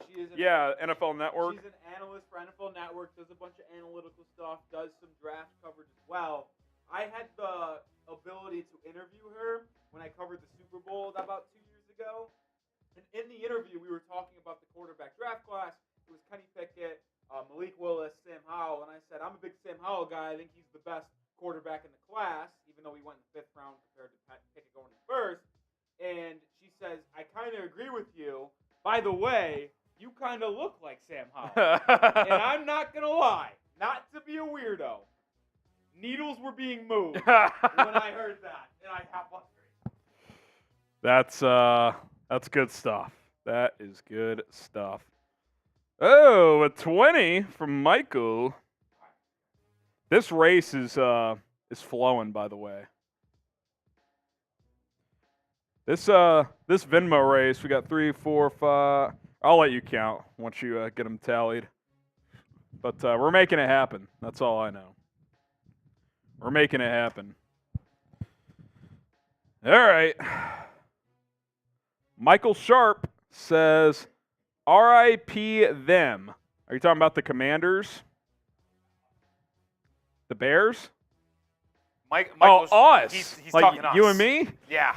She is NFL Network. She's an analyst for NFL Network. Does a bunch of analytical stuff. Does some draft coverage as well. I had the ability to interview her when I covered the Super Bowl about 2 years ago. And in the interview, we were talking about the quarterback draft class. It was Kenny Pickett, Malik Willis, Sam Howell. And I said, I'm a big Sam Howell guy. I think he's the best quarterback in the class, even though he went in the 5th round compared to Pickett going in the 1st. And she says, I kind of agree with you. By the way, you kind of look like Sam Howell. And I'm not going to lie, not to be a weirdo, needles were being moved when I heard that. And I got frustrated. That's good stuff. That is good stuff. Oh, a 20 from Michael. This race is flowing, by the way. This Venmo race, we got 3, 4, 5. I'll let you count once you get them tallied. But we're making it happen. That's all I know. We're making it happen. All right. Michael Sharp says, R.I.P. them. Are you talking about the Commanders? The Bears? Michael's, us. He's like talking us. you and me? Yeah.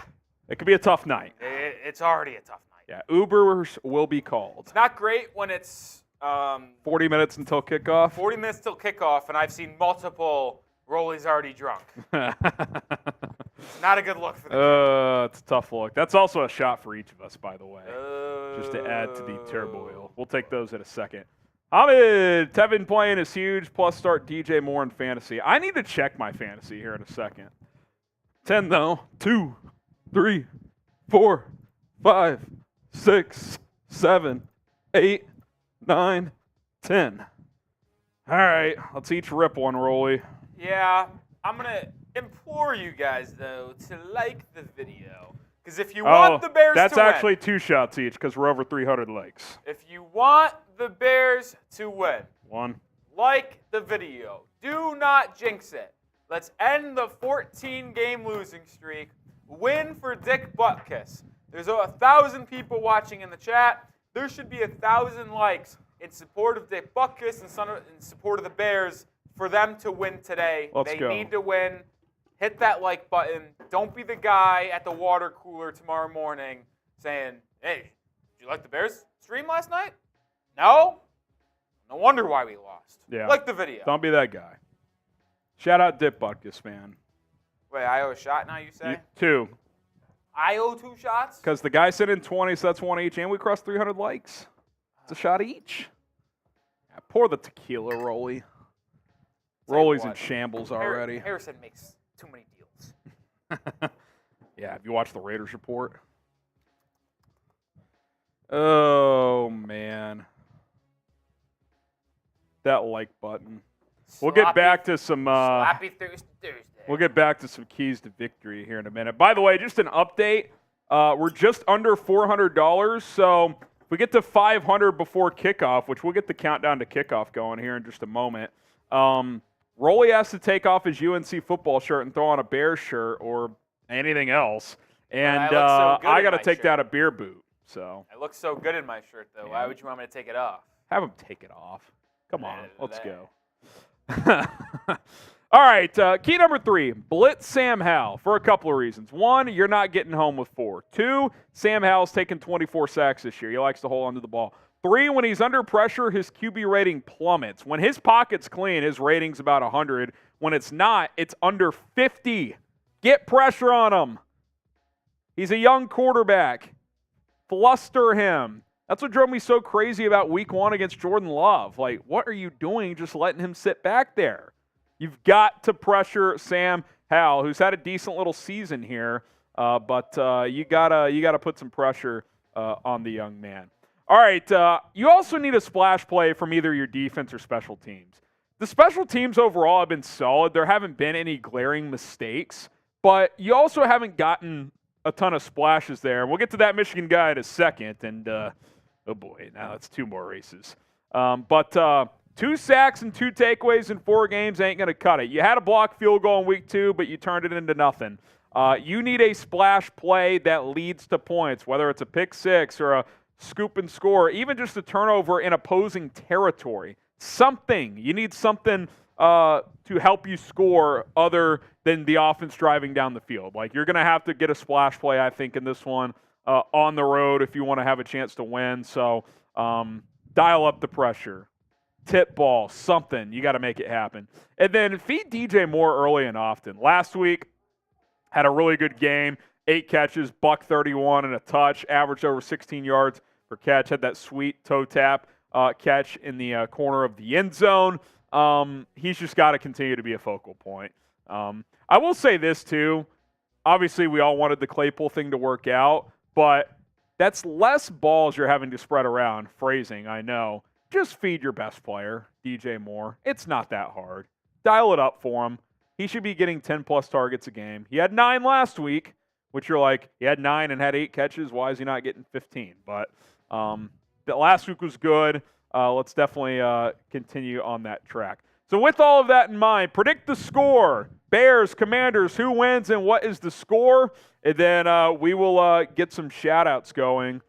It could be a tough night. It's already a tough night. Yeah, Ubers will be called. It's not great when it's 40 minutes until kickoff. 40 minutes till kickoff, and I've seen multiple Rollies already drunk. It's not a good look for the It's a tough look. That's also a shot for each of us, by the way, just to add to the turmoil. We'll take those in a second. Hamid, Tevin playing is huge, plus start DJ Moore in fantasy. I need to check my fantasy here in a second. 10, though. 2, 3, 4, 5, 6, 7, 8, 9, 10. All right, let's each rip one, Rolly. Yeah, I'm going to implore you guys, though, to like the video. Because if you want the Bears that's to win. actually 2 shots each because we're over 300 likes. If you want the Bears to win. 1. Like the video. Do not jinx it. Let's end the 14-game losing streak. Win for Dick Butkus. There's 1,000 people watching in the chat. There should be 1,000 likes in support of Dick Butkus and in support of the Bears for them to win today. Let's go. They need to win. Hit that like button. Don't be the guy at the water cooler tomorrow morning saying, hey, did you like the Bears stream last night? No? No wonder why we lost. Yeah. Like the video. Don't be that guy. Shout out Dick Butkus, man. Wait, I owe a shot now, you say? 2. I owe 2 shots? Because the guy sent in 20, so that's 1 each, and we crossed 300 likes. It's a shot each. Yeah, pour the tequila, Rolly. Rolly's in shambles already. Harrison makes too many deals. Yeah, have you watched the Raiders report? Oh, man. That like button. We'll get back to some Slappy Thursday. We'll get back to some keys to victory here in a minute. By the way, just an update. We're just under $400, so if we get to 500 before kickoff, which we'll get the countdown to kickoff going here in just a moment, Rolly has to take off his UNC football shirt and throw on a Bears shirt or anything else, and I look so good I in got to my take shirt. down a beer boot. So I look so good in my shirt, though. Yeah. Why would you want me to take it off? have him take it off. Come on, let's go. All right, key number 3, blitz Sam Howell for a couple of reasons. 1, you're not getting home with 4. 2, Sam Howell's taken 24 sacks this year. He likes to hold onto the ball. 3, when he's under pressure, his QB rating plummets. When his pocket's clean, his rating's about 100. When it's not, it's under 50. Get pressure on him. He's a young quarterback. Fluster him. That's what drove me so crazy about week 1 against Jordan Love. Like, what are you doing just letting him sit back there? You've got to pressure Sam Howell, who's had a decent little season here, but you gotta put some pressure on the young man. All right, you also need a splash play from either your defense or special teams. The special teams overall have been solid. There haven't been any glaring mistakes, but you also haven't gotten a ton of splashes there. We'll get to that Michigan guy in a second, and oh boy, now that's 2 more races. But 2 sacks and 2 takeaways in 4 games ain't going to cut it. You had a blocked field goal in week 2, but you turned it into nothing. You need a splash play that leads to points, whether it's a pick 6 or a scoop and score, even just a turnover in opposing territory. Something. You need something to help you score other than the offense driving down the field. Like, you're going to have to get a splash play, I think, in this one on the road if you want to have a chance to win. So dial up the pressure. Tip ball, something. You got to make it happen. And then feed DJ Moore early and often. Last week, had a really good game. 8 catches, $131 and a touch, averaged over 16 yards per catch. Had that sweet toe tap catch in the corner of the end zone. He's just got to continue to be a focal point. I will say this, too. Obviously, we all wanted the Claypool thing to work out, but that's less balls you're having to spread around. Phrasing, I know. Just feed your best player, DJ Moore. It's not that hard. Dial it up for him. He should be getting 10-plus targets a game. He had 9 last week, which you're like, he had 9 and had 8 catches. Why is he not getting 15? But the last week was good. Let's definitely continue on that track. So with all of that in mind, predict the score. Bears, Commanders, who wins and what is the score? And then we will get some shout-outs going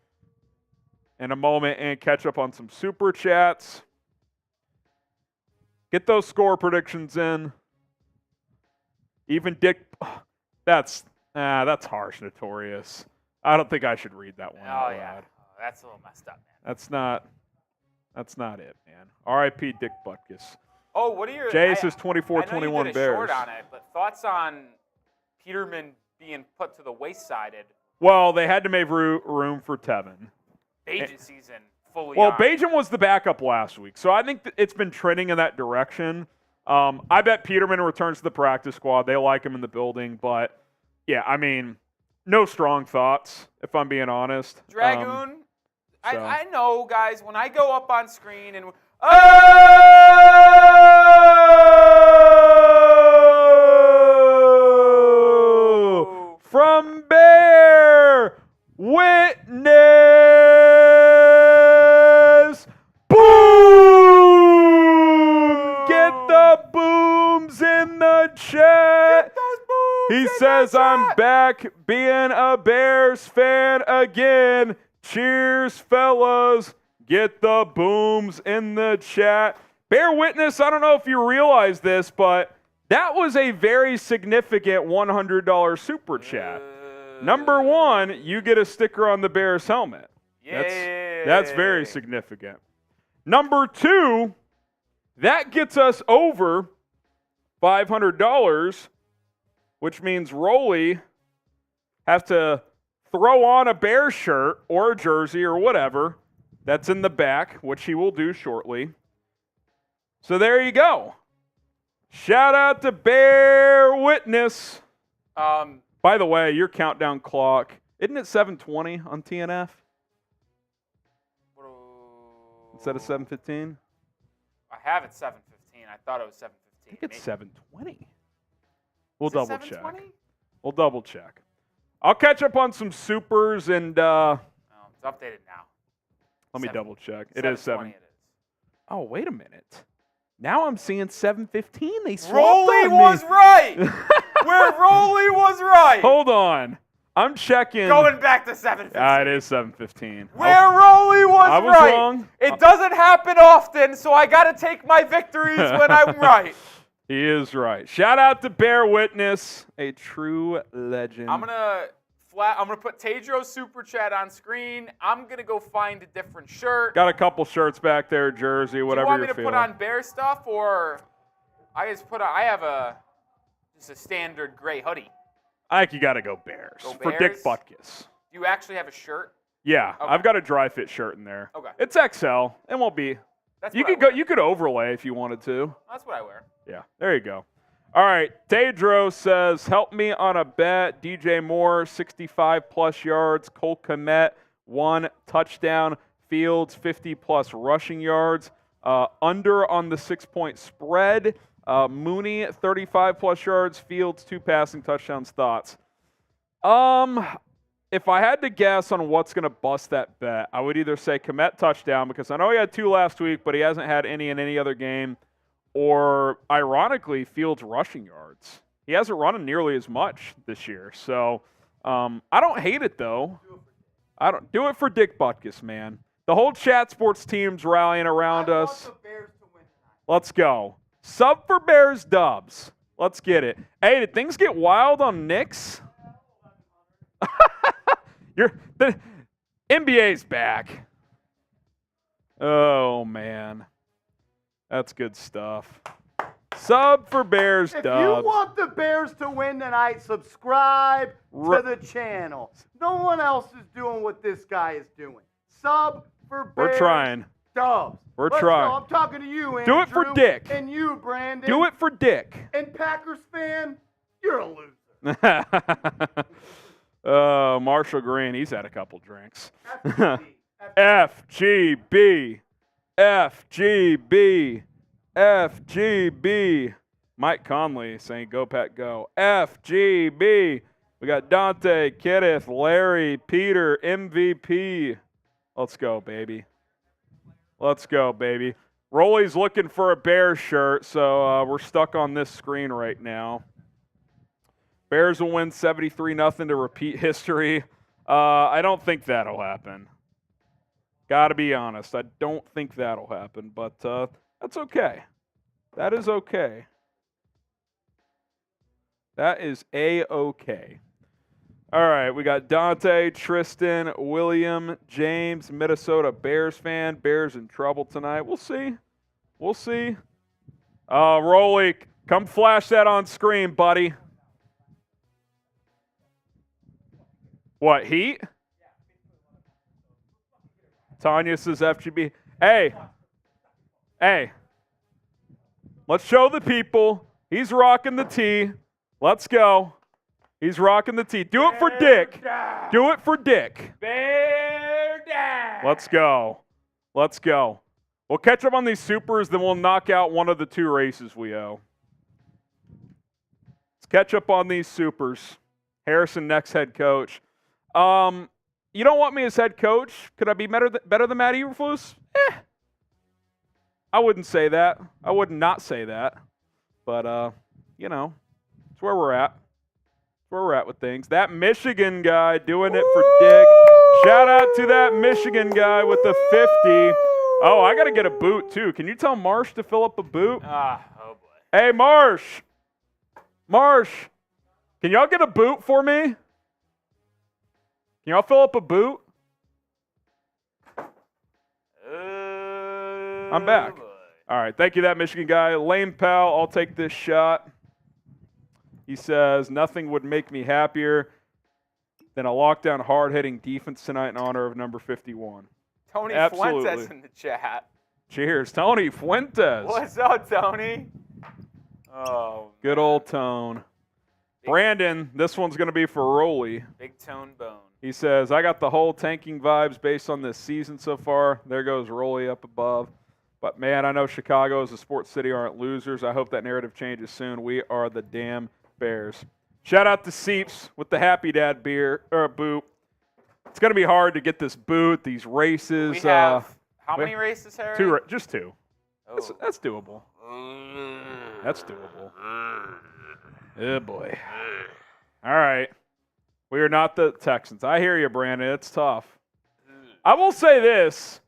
in a moment and catch up on some super chats. Get those score predictions in. Even Dick, that's harsh, Notorious. I don't think I should read that one. Oh, yeah. That's a little messed up, man. That's not it, man. R.I.P. Dick Butkus. Oh, what are your... Jay says 24-21 Bears. I know you did a Bears. short on it, but thoughts on Peterman being put to the wayside? Well, they had to make room for Tevin. Bajan season fully Well, on. Bajan was the backup last week, so I think it's been trending in that direction. I bet Peterman returns to the practice squad. They like him in the building, but, yeah, I mean, no strong thoughts, if I'm being honest. Dragoon, I know, guys, when I go up on screen and... Oh! From Bear Witness! Boom! Get the booms in the chat! He says, I'm back being a Bears fan again. Cheers, fellas. Get the booms in the chat. Bear Witness, I don't know if you realize this, but that was a very significant $100 super chat. Number 1, you get a sticker on the Bears helmet. That's very significant. Number 2, that gets us over $500, which means Rolly has to throw on a Bears shirt or a jersey or whatever that's in the back, which he will do shortly. So there you go. Shout out to Bear Witness. By the way, your countdown clock, isn't it 7:20 on TNF? Instead of 7:15? I have it 7:15. I thought it was 7:15. I think it's 7:20. We'll Is it double check. 7:20? We'll double check. I'll catch up on some supers and Oh, it's updated now. let me double check. It is 7. 7:20 it is. Oh, wait a minute. Now I'm seeing 7:15. They swapped Rolly on me. was right. Where Rolly was right. Hold on. I'm checking. Going back to 7:15. It is 7:15. Where Rolly was I was right. wrong. It doesn't happen often, so I got to take my victories when I'm right. He is right. Shout out to Bear Witness, a true legend. I'm gonna put Tedro's super chat on screen. I'm gonna go find a different shirt. Got a couple shirts back there, jersey, whatever Do you want me you're to feeling. put on Bear stuff, or I have just a standard gray hoodie? I think you got to go Bears. Go For Dick Bears? Butkus. Do you actually have a shirt? Yeah, Okay. I've got a dry fit shirt in there. Okay. It's XL. It won't be. That's You what I could go. wear. You could overlay if you wanted to. That's what I wear. Yeah, there you go. All right, Tedro says, help me on a bet. DJ Moore, 65-plus yards. Cole Kmet, 1 touchdown. Fields, 50-plus rushing yards. Under on the 6-point spread. Mooney, 35-plus yards. Fields, 2 passing touchdowns. Thoughts? if I had to guess on what's going to bust that bet, I would either say Kmet touchdown, because I know he had 2 last week, but he hasn't had any in any other game, or ironically, Fields rushing yards. He hasn't run nearly as much this year. So I don't hate it, though. I don't do it for Dick Butkus, man. The whole Chat Sports team's rallying around us. Let's go. Sub for Bears dubs. Let's get it. Hey, did things get wild on Knicks? The NBA's back. Oh, man. That's good stuff. Sub for Bears dubs. If you want the Bears to win tonight, subscribe to the channel. No one else is doing what this guy is doing. Sub for Bears. We're trying. Dubs. Let's trying. Go. I'm talking to you, Andrew. Do it for Dick. And you, Brandon. Do it for Dick. And Packers fan, you're a loser. Marshall Green, he's had a couple drinks. FGB. FGB. Mike Conley saying, go, Pat, go. FGB. We got Dante, Kenneth, Larry, Peter, MVP. Let's go, baby. Let's go, baby. Rolly's looking for a Bears shirt, so we're stuck on this screen right now. Bears will win 73-0 to repeat history. I don't think that'll happen. Got to be honest. I don't think that'll happen, but that's okay. That is okay. That is A-okay. All right, we got Dante, Tristan, William, James, Minnesota Bears fan. Bears in trouble tonight. We'll see. We'll see. Rolly, come flash that on screen, buddy. What, Heat? Tanya says FGB. Hey, let's show the people. He's rocking the tee. Let's go. He's rocking the tee. Do it for Dick. Do it for Dick. Bear down. Let's go. Let's go. We'll catch up on these supers, then we'll knock out one of the 2 races we owe. Let's catch up on these supers. Harrison, next head coach. You don't want me as head coach? Could I be better than Matt Eberflus? I wouldn't say that. I would not say that. But, you know, it's where we're at. It's where we're at with things. That Michigan guy doing it for Dick. Shout out to that Michigan guy with the 50. Oh, I got to get a boot, too. Can you tell Marsh to fill up a boot? Oh, boy. Hey, Marsh. Marsh, can y'all get a boot for me? Can y'all fill up a boot? I'm back. All right, thank you, that Michigan guy. Lame pal, I'll take this shot. He says, nothing would make me happier than a lockdown, hard-hitting defense tonight in honor of number 51. Tony Absolutely. Fuentes in the chat. Cheers, Tony Fuentes. What's up, Tony? Oh, Good old Tone. Brandon, this one's going to be for Rolly. Big Tone Bone. He says, I got the whole tanking vibes based on this season so far. There goes Rolly up above. But, man, I know Chicago as a sports city aren't losers. I hope that narrative changes soon. We are the damn Bears. Shout out to Seeps with the Happy Dad boot. It's going to be hard to get this boot, these races. We have how many races, Harry? Just 2. Oh. That's doable. That's doable. Oh, boy. All right. We are not the Texans. I hear you, Brandon. It's tough. I will say this.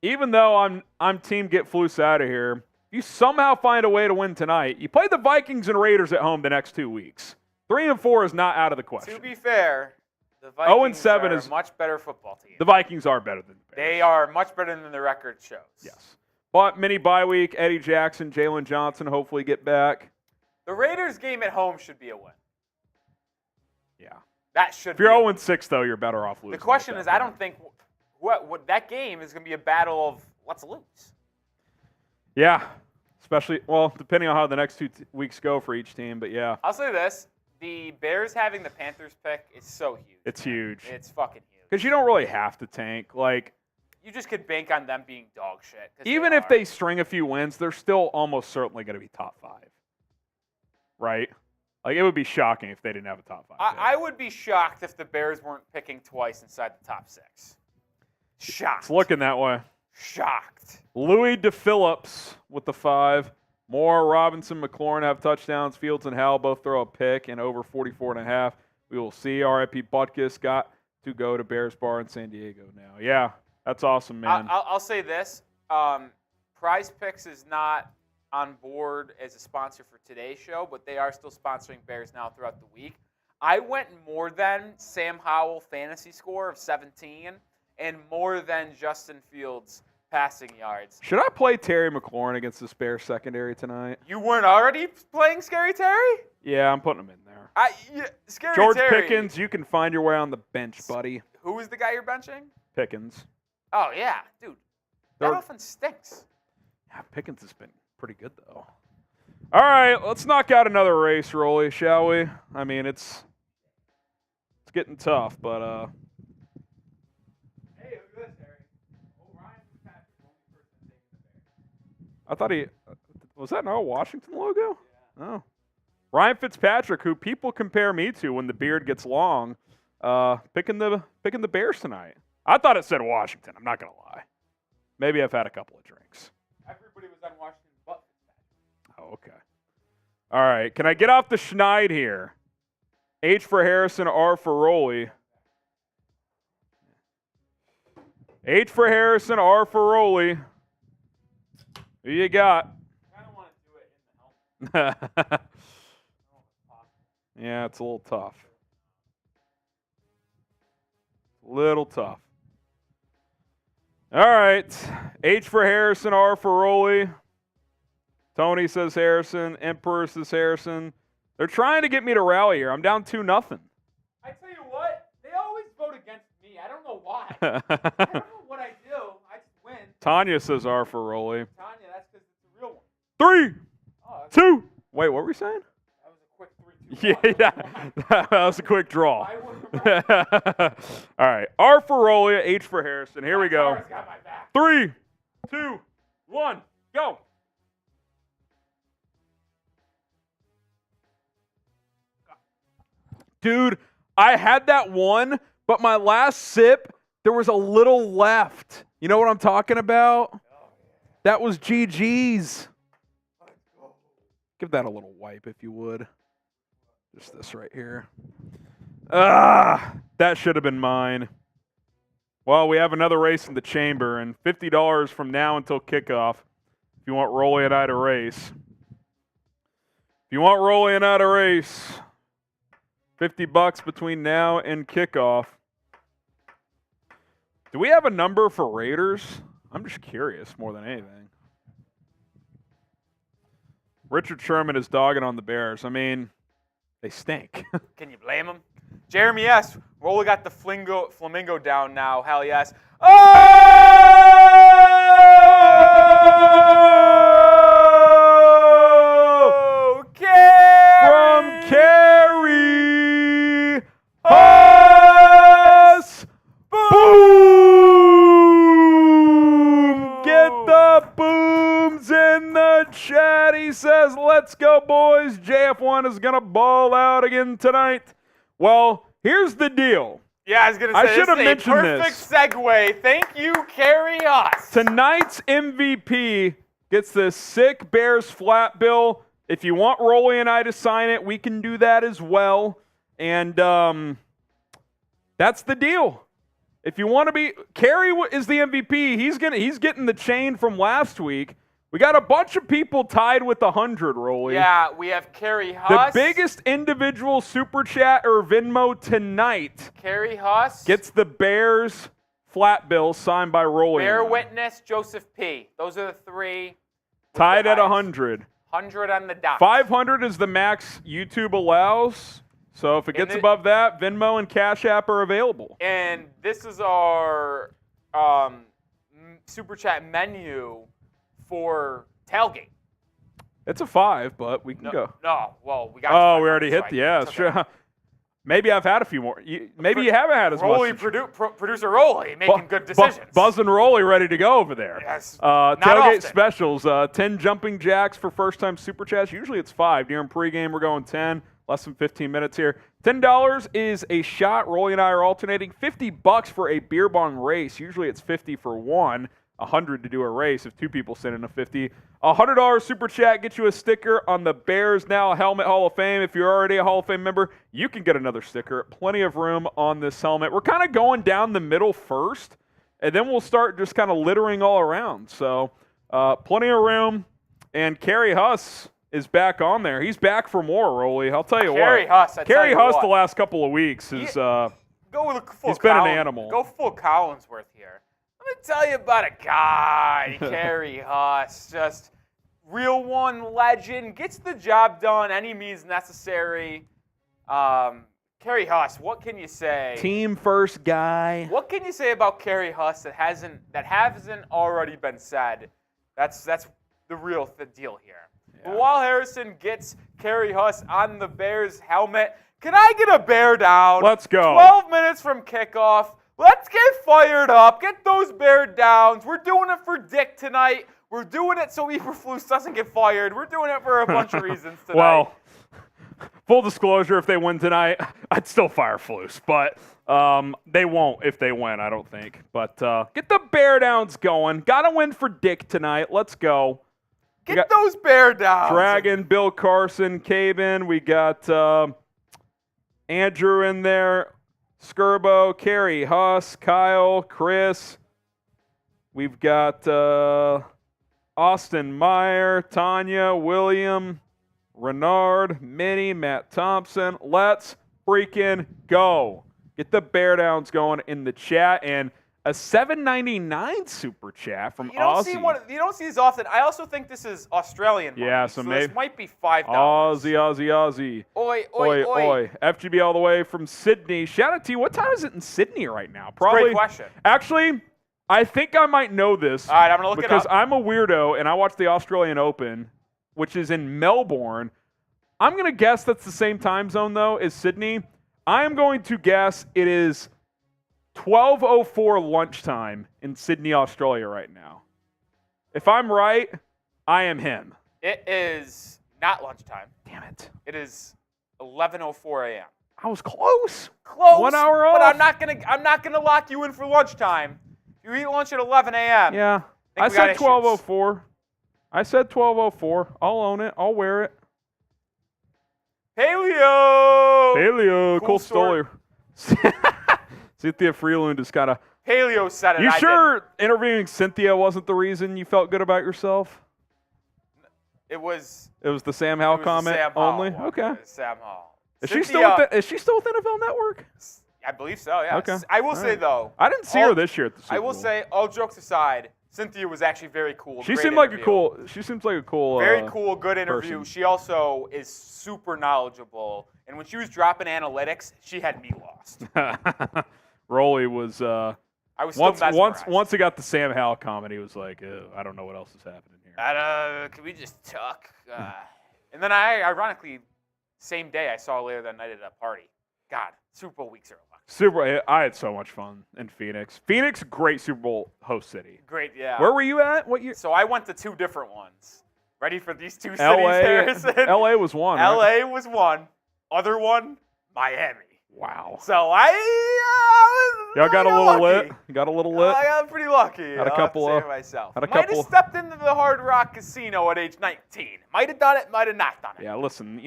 Even though I'm team get Flus out of here, if you somehow find a way to win tonight, you play the Vikings and Raiders at home the next 2 weeks. 3-4 is not out of the question. To be fair, the Vikings 0-7 are is a much better football team. The Vikings are better than the Bears. They are much better than the record shows. Yes. But mini bye week, Eddie Jackson, Jalen Johnson hopefully get back. The Raiders game at home should be a win. Yeah. That should If you're be 0-6, though, you're better off losing. The question like is, that. I don't think what that game is going to be a battle of let's lose. Yeah. Especially, well, depending on how the next 2 weeks go for each team, but yeah. I'll say this. The Bears having the Panthers pick is so huge. It's huge. It's fucking huge. Because you don't really have to tank. Like, you just could bank on them being dog shit. even if they string a few wins, they're still almost certainly going to be top 5. Right? Like, it would be shocking if they didn't have a top 5 pick. I would be shocked if the Bears weren't picking twice inside the top 6. Shocked. It's looking that way. Shocked. Louis DePhillips with the 5. Moore, Robinson, McLaurin have touchdowns. Fields and Howell both throw a pick and over 44.5. We will see. RIP Butkus got to go to Bears Bar in San Diego now. Yeah, that's awesome, man. I'll say this. Prize Picks is not on board as a sponsor for today's show, but they are still sponsoring Bears now throughout the week. I went more than Sam Howell fantasy score of 17 and more than Justin Fields passing yards. Should I play Terry McLaurin against this Bears secondary tonight? You weren't already playing Scary Terry? Yeah, I'm putting him in there. Scary George Terry. Pickens, you can find your way on the bench, buddy. Who is the guy you're benching? Pickens. Oh, yeah. Dude, that They're- offense stinks. Yeah, Pickens has been pretty good, though. All right, let's knock out another race, Rolly, shall we? I mean, it's getting tough, but Hey, look at this, Terry. Ryan Fitzpatrick, only person taking the Bears. I thought was that an all Washington logo? Yeah. Oh. Ryan Fitzpatrick, who people compare me to when the beard gets long, picking the Bears tonight. I thought it said Washington. I'm not gonna lie. Maybe I've had a couple of drinks. Everybody was on Washington but Fitzpatrick. Oh, okay. All right. Can I get off the schneid here? H for Harrison, R for Rolly. H for Harrison, R for Rolly. Who you got? I don't want to do it in the helmet. Yeah, it's a little tough. Little tough. All right. H for Harrison, R for Rolly. Tony says Harrison. Emperor says Harrison. They're trying to get me to rally here. I'm down 2-0. I tell you what, they always vote against me. I don't know why. I don't know what I do. I just win. Tanya says R for Rolly. Tanya, that's because it's a real one. 3, Oh, 2. Wait, what were we saying? that was a quick 3-2. Yeah, that was a quick draw. I wouldn't have All right. R for Rolly, H for Harrison. Here we go. Tara's got my back. 3, 2, 1, go. Dude, I had that one, but my last sip, there was a little left. You know what I'm talking about? That was GG's. Give that a little wipe if you would. Just this right here. That should have been mine. Well, we have another race in the chamber, and $50 from now until kickoff if you want Rolly and I to race. If you want Rolly and I to race, $50 between now and kickoff. Do we have a number for Raiders? I'm just curious more than anything. Richard Sherman is dogging on the Bears. I mean, they stink. Can you blame him? Jeremy S. Rolly got the flamingo down now. Hell yes. Oh! Carey! From Carey Huss! Boom! Get the booms in the chat. He says, let's go, boys. JF1 is going to ball out again tonight. Well, here's the deal. Yeah, I was going to say, I should have mentioned perfect segue. Thank you, Carey Huss. Tonight's MVP gets this sick Bears flat bill. If you want Rolly and I to sign it, we can do that as well. And that's the deal. If you want to be, Carey is the MVP. He's getting the chain from last week. We got a bunch of people tied with 100, Rolly. Yeah, we have Carey The Huss. biggest individual super chat or Venmo tonight Carey Huss. gets the Bears flat bill signed by Rolly. Bear Witness, Joseph P. Those are the three. Tied the at highest. 100. 100 on the dot. 500 is the max YouTube allows. So if it gets above that, Venmo and Cash App are available. And this is our super chat menu for tailgate. It's a 5, but we can go. No, well, we got. Oh, we already hit right. the yeah, It's sure. okay. Maybe I've had a few more. Maybe you haven't had as Rolly, much. producer Rolly, making good decisions. Buzz and Rolly ready to go over there. Yes. Tailgate often. specials, 10 jumping jacks for first-time super chats. Usually it's 5. During pregame, we're going 10. less than 15 minutes here. $10 is a shot. Rolly and I are alternating. $50 for a beer bong race. Usually it's 50 for one, 100 to do a race if two people send in a 50. $100 super chat gets you a sticker on the Bears Now Helmet Hall of Fame. If you're already a Hall of Fame member, you can get another sticker. Plenty of room on this helmet. We're kind of going down the middle first, and then we'll start just kind of littering all around. So plenty of room. And Kerry Huss is back on there. He's back for more, Rolly. I'll tell you Kerry what. Huss, Kerry Huss the last couple of weeks is go with full he's been an animal. Go full Collinsworth here. Let me tell you about a guy, Kerry Huss, just real one legend, gets the job done any means necessary. Kerry Huss, what can you say? Team first guy. What can you say about Kerry Huss that hasn't already been said? That's the real deal here. Yeah. But while Harrison gets Kerry Huss on the Bears helmet, can I get a bear down? Let's go. 12 minutes from kickoff. Let's get fired up. Get those bear downs. We're doing it for Dick tonight. We're doing it so Eberflus doesn't get fired. We're doing it for a bunch of reasons tonight. Well, full disclosure, if they win tonight, I'd still fire Flus. But they won't if they win, I don't think. But get the bear downs going. Got to win for Dick tonight. Let's go. Get those bear downs. Dragon, Bill Carson, Caben. We got Andrew in there. Skirbo, Kerry, Huss, Kyle, Chris. We've got Austin Meyer, Tanya, William, Renard, Minnie, Matt Thompson. Let's freaking go. Get the bear downs going in the chat. And a $7.99 super chat from Aussie. You don't see this often. I also think this is Australian money. Yeah, so maybe this might be $5. Aussie. Oi. FGB all the way from Sydney. Shout out to you. What time is it in Sydney right now? Probably. Great question. Actually, I think I might know this. All right, I'm going to look it up. Because I'm a weirdo, and I watch the Australian Open, which is in Melbourne. I'm going to guess that's the same time zone, though, as Sydney. I am going to guess it is 12:04 lunchtime in Sydney, Australia right now. If I'm right, I am him. It is not lunchtime. Damn it. It is 11:04 a.m. I was close. Close. 1 hour off. But I'm not gonna lock you in for lunchtime. You eat lunch at 11 a.m. Yeah. I said 12:04. I said 12:04. I'll own it. I'll wear it. Paleo. Cool story. Cynthia Freeland is kind of. Paleo said it. You sure interviewing Cynthia wasn't the reason you felt good about yourself? It was. It was the Sam Howell comment Sam Howell only. Okay. Sam Howell. Is she still with NFL Network? I believe so. Yeah. Okay. I will say though. I didn't see her this year at the Super Bowl. I will say, all jokes aside, Cynthia was actually very cool. She seems like a cool. Very cool, good interview. person. She also is super knowledgeable, and when she was dropping analytics, she had me lost. Rolly was. I was still once he got the Sam Howell comment, he was like, I don't know what else is happening here. Can we just talk? And then ironically, same day I saw her later that night at a party. God, Super Bowl weeks are lucky. I had so much fun in Phoenix. Phoenix, great Super Bowl host city. Great, yeah. Where were you at? What year? So I went to two different ones. Ready for these two cities, LA. Harrison? LA was one. Right? LA was one. Other one, Miami. Wow. So Y'all got a little lucky. lit. You got a little lit. I got pretty lucky. Had a couple I'll of. say it myself. Had a might couple. have stepped into the Hard Rock Casino at age 19. Might have done it. Might have not done it. Yeah. Listen.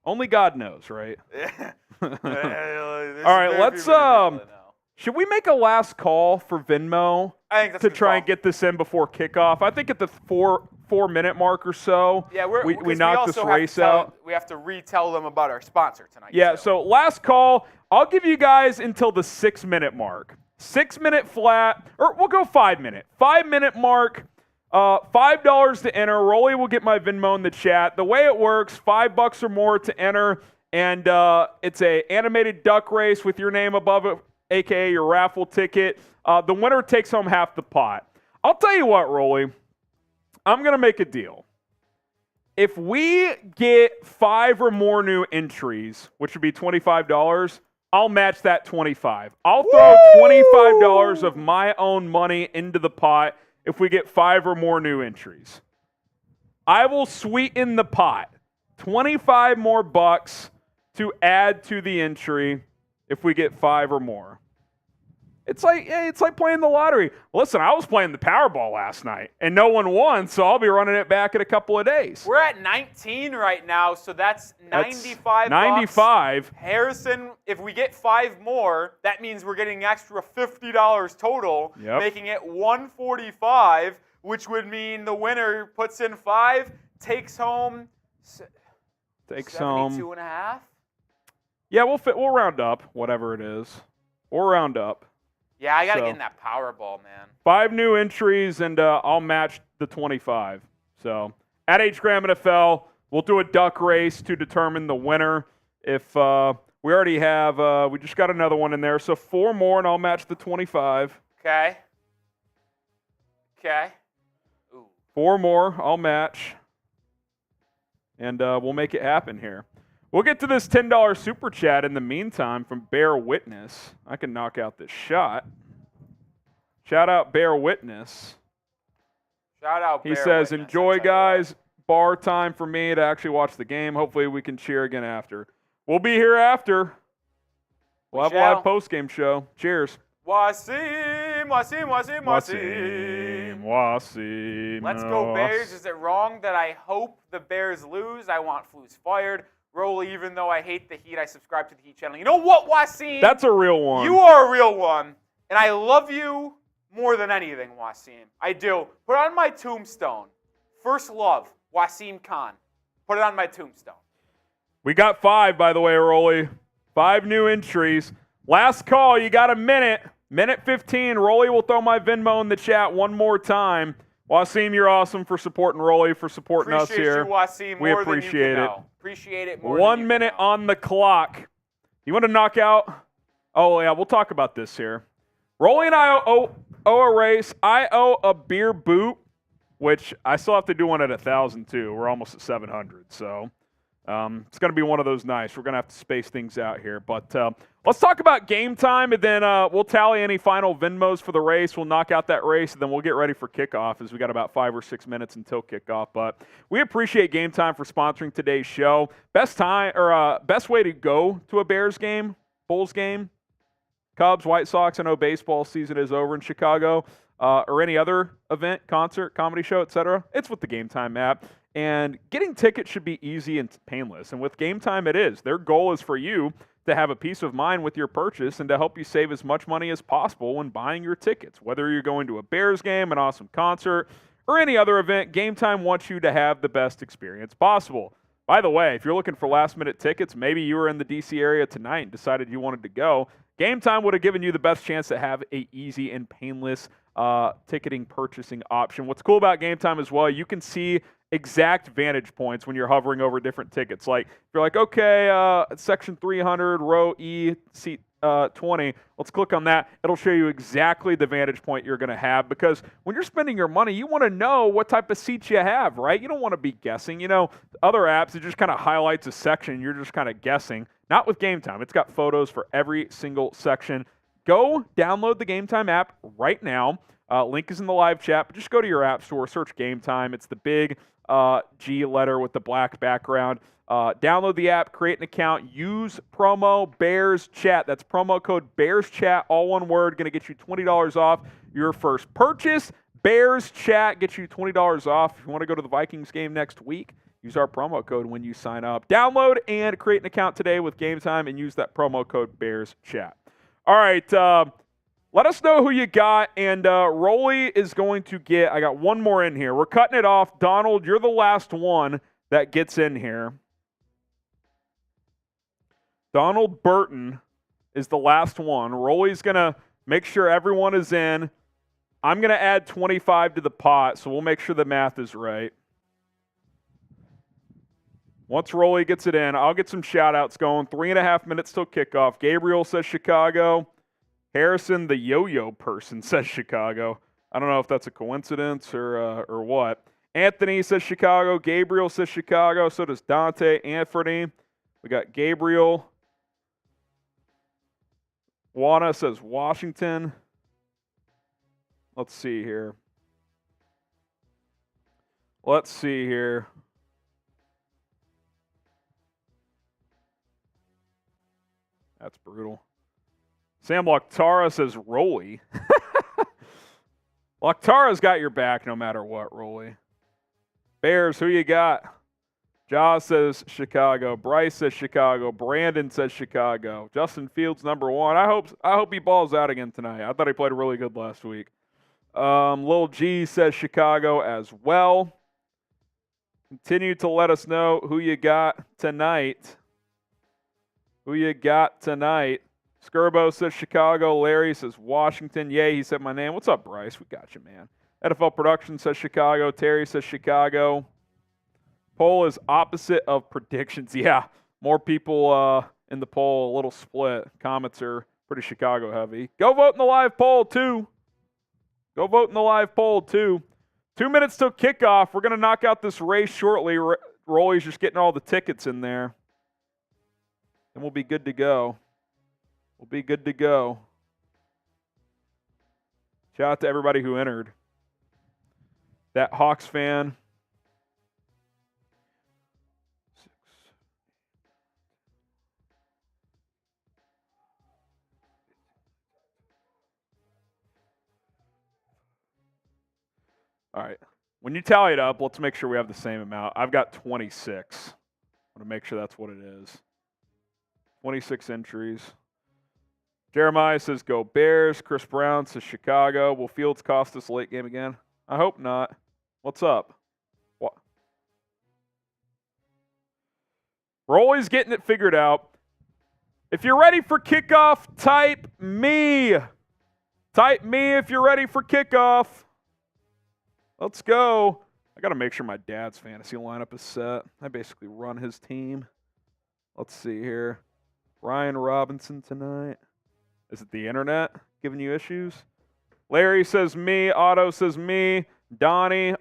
Only God knows, right? All right. Let's. Should we make a last call for Venmo I think that's to a good try call. and get this in before kickoff? I think at the four-minute mark or so. Yeah, we knock this race out. We have to retell them about our sponsor tonight. Yeah, so last call. I'll give you guys until the 6-minute mark. 6-minute flat, or we'll go 5-minute. 5-minute mark, $5 to enter. Rolly will get my Venmo in the chat. The way it works, $5 or more to enter, and it's a animated duck race with your name above it, a.k.a. your raffle ticket. The winner takes home half the pot. I'll tell you what, Rolly. I'm going to make a deal. If we get 5 or more new entries, which would be $25, I'll match that $25. I'll throw $25 of my own money into the pot if we get 5 or more new entries. I will sweeten the pot 25 more bucks to add to the entry if we get 5 or more. It's like playing the lottery. Listen, I was playing the Powerball last night, and no one won, so I'll be running it back in a couple of days. We're at 19 right now, so that's 95 95. bucks. Harrison, if we get 5 more, that means we're getting an extra $50 total, making it 145, which would mean the winner puts in 5, takes home 72 and a half. Yeah, we'll round up, whatever it is. We'll round up. Yeah, I got to get in that Powerball, man. 5 new entries, and I'll match the 25. So at HGram NFL, we'll do a duck race to determine the winner. If we already have, we just got another one in there. So 4 more, and I'll match the 25. Okay. Ooh. 4 more, I'll match. And we'll make it happen here. We'll get to this $10 super chat in the meantime from Bear Witness. I can knock out this shot. Shout out Bear Witness. Shout out Bear He says, Witness, enjoy, guys. Bar time for me to actually watch the game. Hopefully we can cheer again after. We'll be here after. We'll have a live post-game show. Cheers. Wasim. Let's go Bears. Is it wrong that I hope the Bears lose? I want Flus fired. Rolly, even though I hate the Heat, I subscribe to the Heat channel. You know what, Wasim? That's a real one. You are a real one. And I love you more than anything, Wasim. I do. Put it on my tombstone. First love, Wasim Khan. Put it on my tombstone. We got 5, by the way, Rolly. 5 new entries. Last call, you got a minute. Minute 15. Rolly will throw my Venmo in the chat one more time. Wasim, you're awesome for supporting Rolly, for supporting us here. Wasim, we appreciate it. Appreciate it more. 1 minute on the clock. You want to knock out? Oh, yeah, we'll talk about this here. Rolly and I owe a race. I owe a beer boot, which I still have to do one at 1,000 too. We're almost at 700, so it's going to be one of those nights. We're going to have to space things out here. But let's talk about game time, and then we'll tally any final Venmos for the race. We'll knock out that race, and then we'll get ready for kickoff as we got about 5 or 6 minutes until kickoff. But we appreciate Game Time for sponsoring today's show. Best way to go to a Bears game, Bulls game, Cubs, White Sox. I know baseball season is over in Chicago, or any other event, concert, comedy show, etc. It's with the Game Time app. And getting tickets should be easy and painless. And with Game Time, it is. Their goal is for you to have a peace of mind with your purchase and to help you save as much money as possible when buying your tickets. Whether you're going to a Bears game, an awesome concert, or any other event, Game Time wants you to have the best experience possible. By the way, if you're looking for last-minute tickets, maybe you were in the D.C. area tonight and decided you wanted to go, Game Time would have given you the best chance to have a easy and painless ticketing purchasing option. What's cool about Game Time as well, you can see exact vantage points when you're hovering over different tickets. Like, if you're like, okay, section 300, row E, seat 20, let's click on that. It'll show you exactly the vantage point you're going to have, because when you're spending your money, you want to know what type of seats you have, right? You don't want to be guessing. You know, other apps, it just kind of highlights a section. You're just kind of guessing. Not with Game Time. It's got photos for every single section. Go download the Game Time app right now. Link is in the live chat, but just go to your app store, search Game Time. It's the big G letter with the black background. Download the app, create an account, use promo Bears Chat. That's promo code Bears Chat, all one word. Going to get you $20 off your first purchase. Bears Chat gets you $20 off. If you want to go to the Vikings game next week, use our promo code when you sign up. Download and create an account today with Game Time and use that promo code Bears Chat. All right, let us know who you got, and Rolly is going to get, I got one more in here. We're cutting it off. Donald, you're the last one that gets in here. Donald Burton is the last one. Rolly's going to make sure everyone is in. I'm going to add 25 to the pot, so we'll make sure the math is right. Once Rolly gets it in, I'll get some shout-outs going. 3.5 minutes till kickoff. Gabriel says Chicago. Harrison, the yo-yo person, says Chicago. I don't know if that's a coincidence or what. Anthony says Chicago. Gabriel says Chicago. So does Dante. Anthony. We got Gabriel. Juana says Washington. Let's see here. That's brutal. Sam Loctara says Rolly. Loctara's got your back no matter what, Rolly. Bears, who you got? Jaws says Chicago. Bryce says Chicago. Brandon says Chicago. Justin Fields, #1. I hope he balls out again tonight. I thought he played really good last week. Lil G says Chicago as well. Continue to let us know who you got tonight. Who you got tonight? Skirbo says Chicago. Larry says Washington. Yay, he said my name. What's up, Bryce? We got you, man. NFL Production says Chicago. Terry says Chicago. Poll is opposite of predictions. Yeah, more people in the poll, a little split. Comments are pretty Chicago heavy. Go vote in the live poll, too. Go vote in the live poll, too. 2 minutes till kickoff. We're going to knock out this race shortly. Rolly's just getting all the tickets in there. And we'll be good to go. We'll be good to go. Shout out to everybody who entered. That Hawks fan. All right. When you tally it up, let's make sure we have the same amount. I've got 26. I want to make sure that's what it is. 26 entries. Jeremiah says go Bears. Chris Brown says Chicago. Will Fields cost us a late game again? I hope not. What's up? What? We're always getting it figured out. If you're ready for kickoff, type me. Type me if you're ready for kickoff. Let's go. I got to make sure my dad's fantasy lineup is set. I basically run his team. Let's see here. Ryan Robinson tonight. Is it the internet giving you issues? Larry says me. Otto says me. Donnie,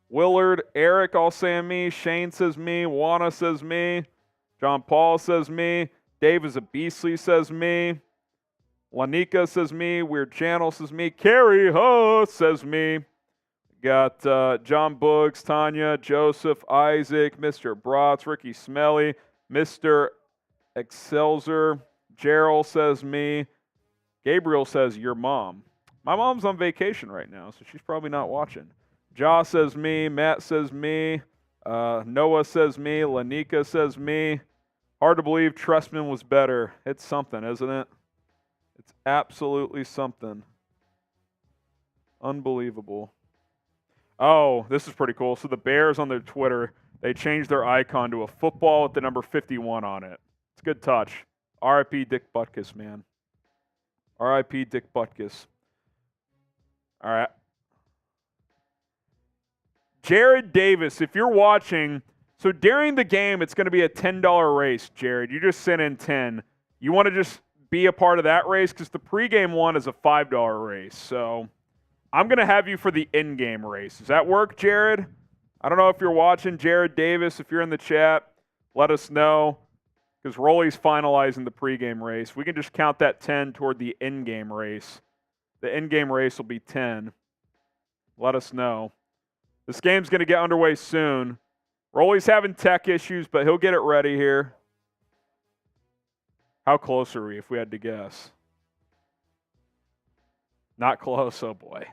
Willard, Eric all saying me. Shane says me. Juana says me. John Paul says me. Dave is a beastly says me. Lanika says me. Weird Channel says me. Carrie says me. Got John Boogs, Tanya, Joseph, Isaac, Mr. Brotz, Ricky Smelly, Mr. Excelsior, Gerald says me. Gabriel says your mom. My mom's on vacation right now, so she's probably not watching. Josh says me. Matt says me. Noah says me. Lanika says me. Hard to believe Trestman was better. It's something, isn't it? It's absolutely something. Unbelievable. Oh, this is pretty cool. So the Bears on their Twitter, they changed their icon to a football with the number 51 on it. It's a good touch. R.I.P. Dick Butkus, man. R.I.P. Dick Butkus. All right. Jared Davis, if you're watching, so during the game, it's going to be a $10 race, Jared. You just sent in 10. You want to just be a part of that race? Because the pregame one is a $5 race. So I'm going to have you for the in-game race. Does that work, Jared? I don't know if you're watching. Jared Davis, if you're in the chat, let us know. Because Rolly's finalizing the pregame race. We can just count that 10 toward the in-game race. The in-game race will be 10. Let us know. This game's going to get underway soon. Rolly's having tech issues, but he'll get it ready here. How close are we, if we had to guess? Not close, oh boy.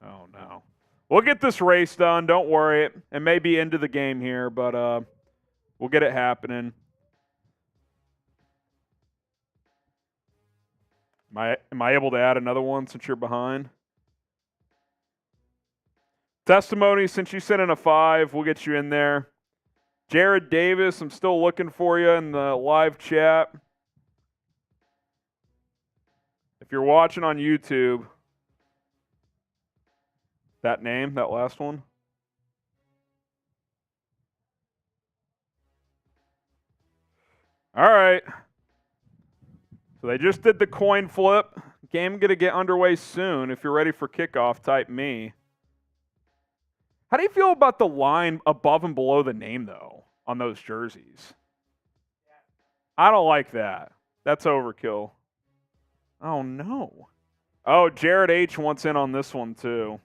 Oh no. We'll get this race done, don't worry. It may be into the game here, but we'll get it happening. Am I able to add another one since you're behind? Testimony, since you sent in a 5, we'll get you in there. Jared Davis, I'm still looking for you in the live chat. If you're watching on YouTube, that name, that last one. All right. So they just did the coin flip. Game going to get underway soon. If you're ready for kickoff, type me. How do you feel about the line above and below the name, though, on those jerseys? I don't like that. That's overkill. Oh, no. Oh, Jared H. wants in on this one, too.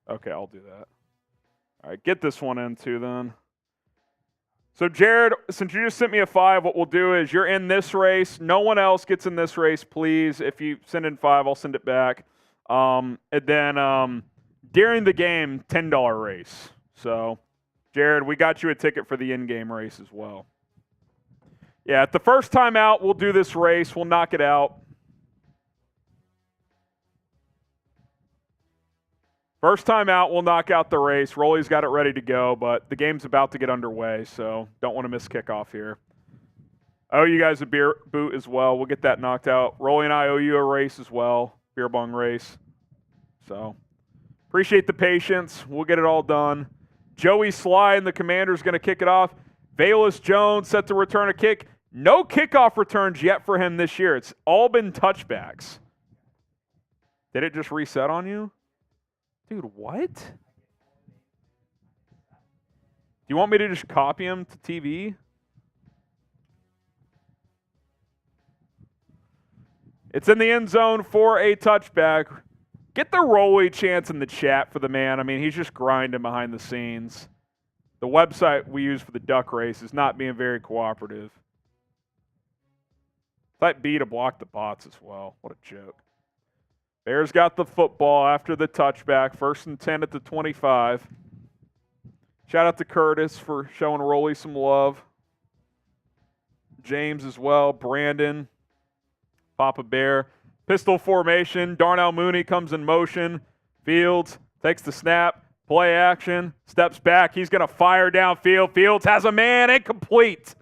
Okay, I'll do that. All right, get this one in, too, then. So, Jared, since you just sent me a 5, what we'll do is you're in this race. No one else gets in this race, please. If you send in 5, I'll send it back. And then during the game, $10 race. So, Jared, we got you a ticket for the in-game race as well. Yeah, at the first time out, we'll do this race. We'll knock it out. First time out, we'll knock out the race. Rolly's got it ready to go, but the game's about to get underway, so don't want to miss kickoff here. I owe you guys a beer boot as well. We'll get that knocked out. Rolly and I owe you a race as well, beer bong race. So appreciate the patience. We'll get it all done. Joey Sly and the Commander's going to kick it off. Valus Jones set to return a kick. No kickoff returns yet for him this year. It's all been touchbacks. Did it just reset on you? Dude, what? Do you want me to just copy him to TV? It's in the end zone for a touchback. Get the Rolly chance in the chat for the man. I mean, he's just grinding behind the scenes. The website we use for the duck race is not being very cooperative. Type B to block the bots as well. What a joke. Bears got the football after the touchback. 1st and 10 at the 25. Shout out to Curtis for showing Rolly some love. James as well. Brandon. Papa Bear. Pistol formation. Darnell Mooney comes in motion. Fields takes the snap. Play action. Steps back. He's going to fire downfield. Fields has a man. Incomplete.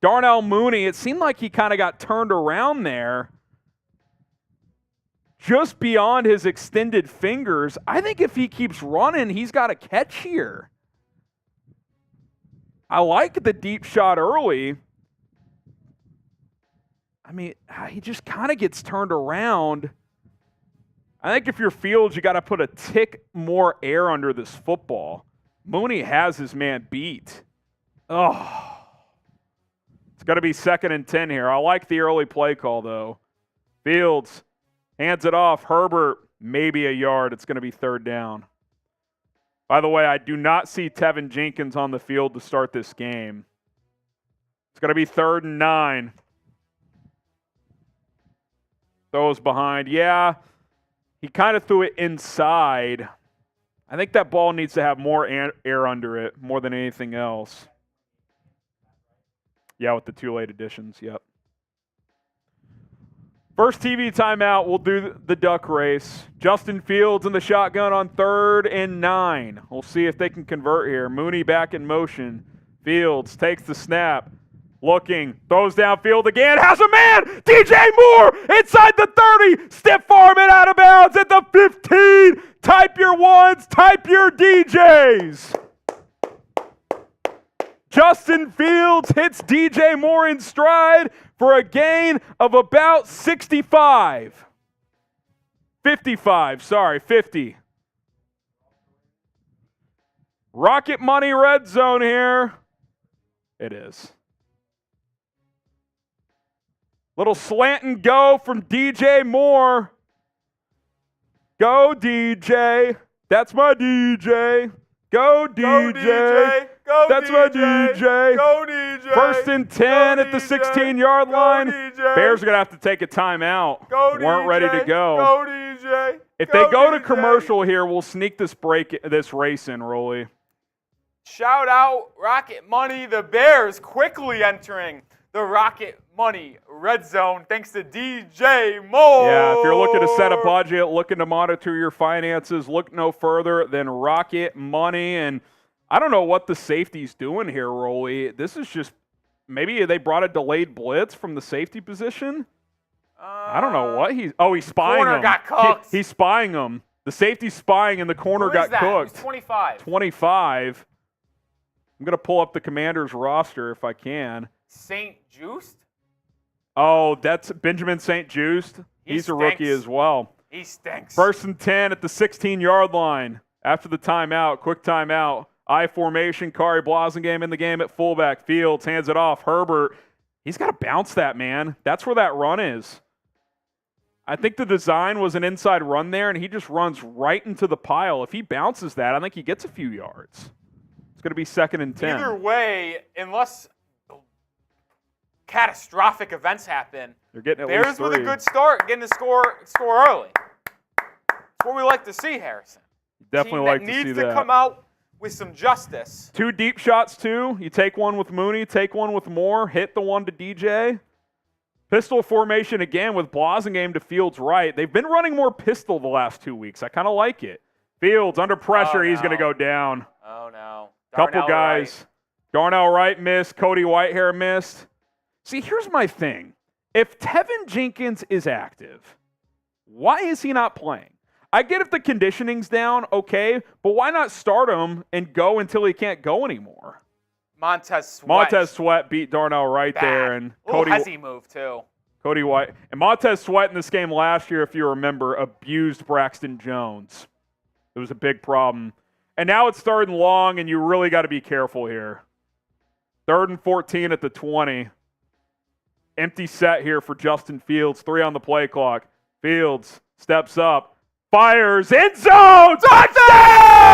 Darnell Mooney, it seemed like he kind of got turned around there. Just beyond his extended fingers. I think if he keeps running, he's got a catch here. I like the deep shot early. I mean, he just kind of gets turned around. I think if you're Fields, you got to put a tick more air under this football. Mooney has his man beat. Oh. It's got to be 2nd and 10 here. I like the early play call, though. Fields hands it off. Herbert, maybe a yard. It's going to be 3rd down. By the way, I do not see Tevin Jenkins on the field to start this game. It's going to be 3rd and 9. Throws behind. Yeah, he kind of threw it inside. I think that ball needs to have more air under it more than anything else. Yeah, with the 2 late additions, yep. First TV timeout, we'll do the duck race. Justin Fields in the shotgun on 3rd and 9. We'll see if they can convert here. Mooney back in motion. Fields takes the snap. Looking, throws downfield again, has a man! DJ Moore inside the 30. Stiff arm it out of bounds at the 15. Type your ones, type your DJs. Justin Fields hits DJ Moore in stride for a gain of about 65. 55, sorry, 50. Rocket Money red zone here. It is. Little slant and go from DJ Moore. Go, DJ. That's my DJ. Go, DJ. Go, DJ. Go, That's DJ. my DJ. Go, DJ. 1st and 10 at the 16-yard line. DJ. Bears are going to have to take a timeout. Go, Weren't DJ. ready to go. Go, DJ. If they go to DJ. commercial here, we'll sneak this race in, Rolly. Shout out Rocket Money. The Bears quickly entering the Rocket Money red zone thanks to DJ Moore. Yeah, if you're looking to set a budget, looking to monitor your finances, look no further than Rocket Money. And I don't know what the safety's doing here, Rolly. This is just, maybe they brought a delayed blitz from the safety position. I don't know what he's spying corner him. got cooked. He's spying him. The safety's spying and the corner Who got is that? cooked. Who's 25. 25. I'm going to pull up the Commander's roster if I can. St. Just? Oh, that's Benjamin St. Just. He He's a rookie stinks. as well. He stinks. 1st and 10 at the 16-yard line. After the timeout, quick timeout. I formation, Kari Blasingame in the game at fullback. Fields hands it off. Herbert, he's got to bounce that, man. That's where that run is. I think the design was an inside run there, and he just runs right into the pile. If he bounces that, I think he gets a few yards. It's going to be 2nd and 10. Either way, unless catastrophic events happen, They're getting at Bears least 3. with a good start, getting to score early. That's what we like to see, Harrison. Definitely Team like that to see needs that. to come out with some justice. 2 deep shots, too. You take one with Mooney, take one with Moore, hit the one to DJ. Pistol formation again with Blasingame to Fields right. They've been running more pistol the last 2 weeks. I kind of like it. Fields under pressure. He's going to go down. Oh, no. Couple Darnell guys. Wright. Darnell Wright missed. Cody Whitehair missed. See, here's my thing. If Tevin Jenkins is active, why is he not playing? I get if the conditioning's down, okay, but why not start him and go until he can't go anymore? Montez Sweat. Montez Sweat beat Darnell Wright Bad. there, and Cody Hezzy move too. Cody White and Montez Sweat in this game last year, if you remember, abused Braxton Jones. It was a big problem, and now it's 3rd and long, and you really got to be careful here. 3rd and 14 at the 20. Empty set here for Justin Fields. 3 on the play clock. Fields steps up, fires, end zone,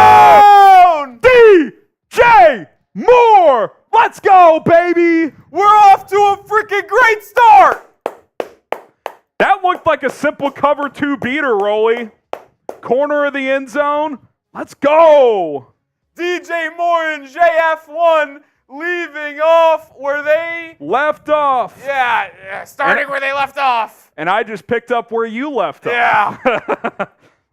touchdown! DJ Moore! Let's go, baby! We're off to a freaking great start! That looked like a simple cover 2 beater, Rolly. Corner of the end zone. Let's go! DJ Moore and JF1 leaving off where they Left off. starting where they left off. And I just picked up where you left off. Yeah.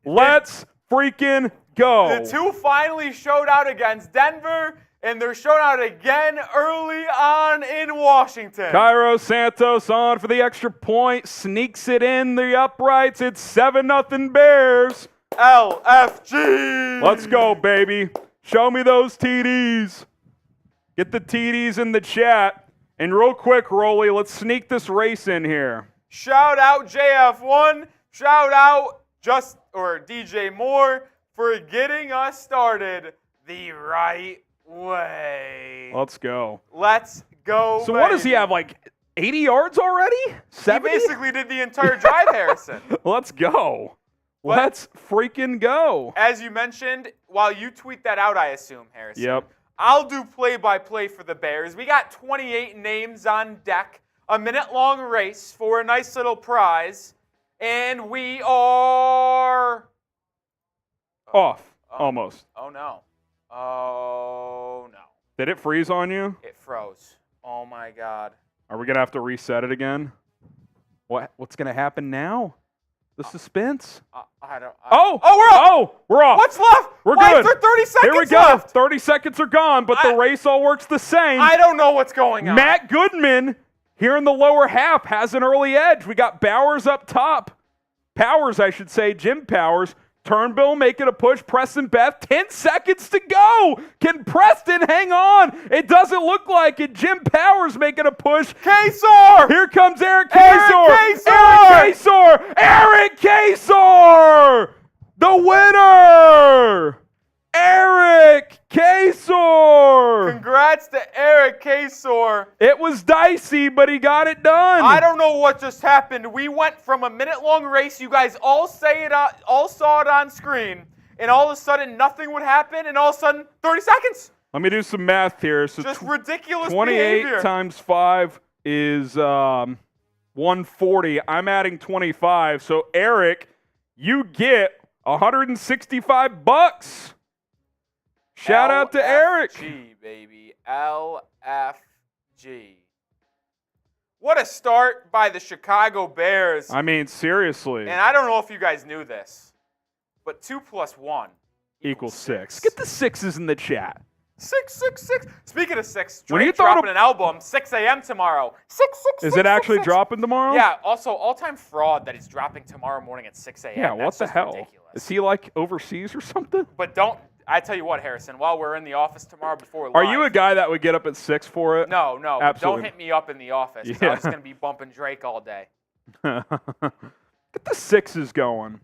Let's freaking go. The 2 finally showed out against Denver, and they're shown out again early on in Washington. Cairo Santos on for the extra point. Sneaks it in the uprights. It's 7-0 Bears. LFG. Let's go, baby. Show me those TDs. Get the TDs in the chat. And real quick, Rolly, let's sneak this race in here. Shout out JF1. Shout out DJ Moore for getting us started the right way. Let's go. Let's go. So what does he have, like 80 yards already? 70? He basically did the entire drive, Harrison. Let's go. Let's freaking go. As you mentioned, while you tweet that out, I assume, Harrison. Yep. I'll do play-by-play for the Bears. We got 28 names on deck, a minute-long race for a nice little prize, and we are Off. Almost. Oh no. Oh no. Did it freeze on you? It froze. Oh my God. Are we going to have to reset it again? What's going to happen now? The suspense? I don't. Oh, we're up. Oh, we're off. What's left? We're Why good. is there 30 seconds Here we go. left? 30 seconds are gone, but the race all works the same. I don't know what's going on. Matt Goodman here in the lower half has an early edge. We got Bowers up top. Powers, I should say, Jim Powers. Turnbull making a push. Preston Beth, 10 seconds to go. Can Preston hang on? It doesn't look like it. Jim Powers making a push. Kasor! Here comes Eric Eric Kasor. Kasor! Eric Kasor! The winner! Eric Kasor! Congrats to Eric Kasor. It was dicey, but he got it done. I don't know what just happened. We went from a minute-long race. You guys all saw it on screen, and all of a sudden nothing would happen, and all of a sudden 30 seconds. Let me do some math here. So Just ridiculous 28 behavior. times 5 is 140. I'm adding 25. So Eric, you get $165. Shout out to Eric. LFG, baby. LFG. What a start by the Chicago Bears. I mean, seriously. And I don't know if you guys knew this, but 2 + 1 Equals 6. Get the sixes in the chat. 6, 6, 6. Speaking of 6, When you Drake thought dropping an album, 6 a.m. tomorrow. 6, 6, Is 6, it actually 6, 6. dropping tomorrow? Yeah, also all-time fraud that he's dropping tomorrow morning at 6 a.m. Yeah, what That's the just hell? ridiculous. Is he like overseas or something? But I tell you what, Harrison, while we're in the office tomorrow before Are live, you a guy that would get up at 6 for it? No, Absolutely. don't hit me up in the office. 'Cause Yeah. I'm just going to be bumping Drake all day. Get the sixes going.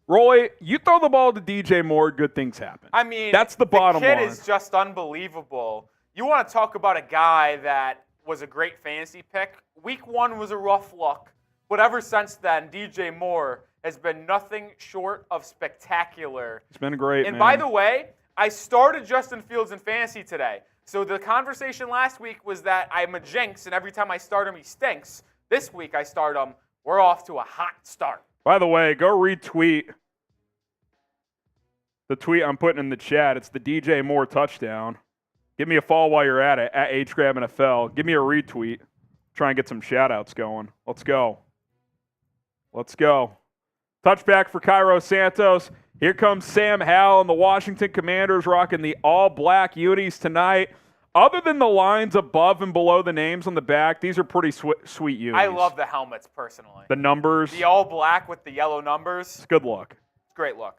Roy, you throw the ball to DJ Moore, good things happen. I mean, That's the bottom kid line. is just unbelievable. You want to talk about a guy that was a great fantasy pick? Week 1 was a rough look, but ever since then, DJ Moore has been nothing short of spectacular. It's been great, And man. by the way, I started Justin Fields in fantasy today. So the conversation last week was that I'm a jinx, and every time I start him, he stinks. This week I start him. We're off to a hot start. By the way, go retweet the tweet I'm putting in the chat. It's the DJ Moore touchdown. Give me a follow while you're at it, at HGrabNFL. Give me a retweet. Try and get some shout-outs going. Let's go. Let's go. Touchback for Cairo Santos. Here comes Sam Howell and the Washington Commanders rocking the all-black unis tonight. Other than the lines above and below the names on the back, these are pretty sweet unis. I love the helmets, personally. The numbers. The all black with the yellow numbers. It's good look. It's a great look.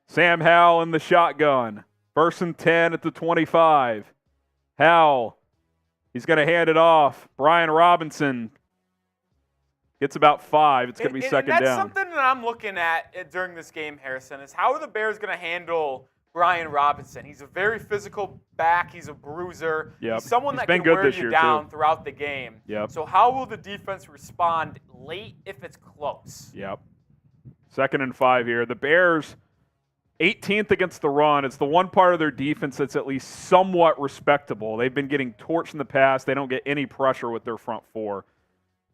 Sam Howell in the shotgun. 1st and 10 at the 25. Howell. He's going to hand it off. Brian Robinson gets about 5. It's going to be second that's down. Something that I'm looking at during this game, Harrison, is how are the Bears going to handle Brian Robinson? He's a very physical back. He's a bruiser. Yep. He's someone He's that been can good wear this you year, down too. throughout the game. Yep. So how will the defense respond late if it's close? Yep. 2nd and 5 here. The Bears, 18th against the run. It's the one part of their defense that's at least somewhat respectable. They've been getting torched in the past. They don't get any pressure with their front four.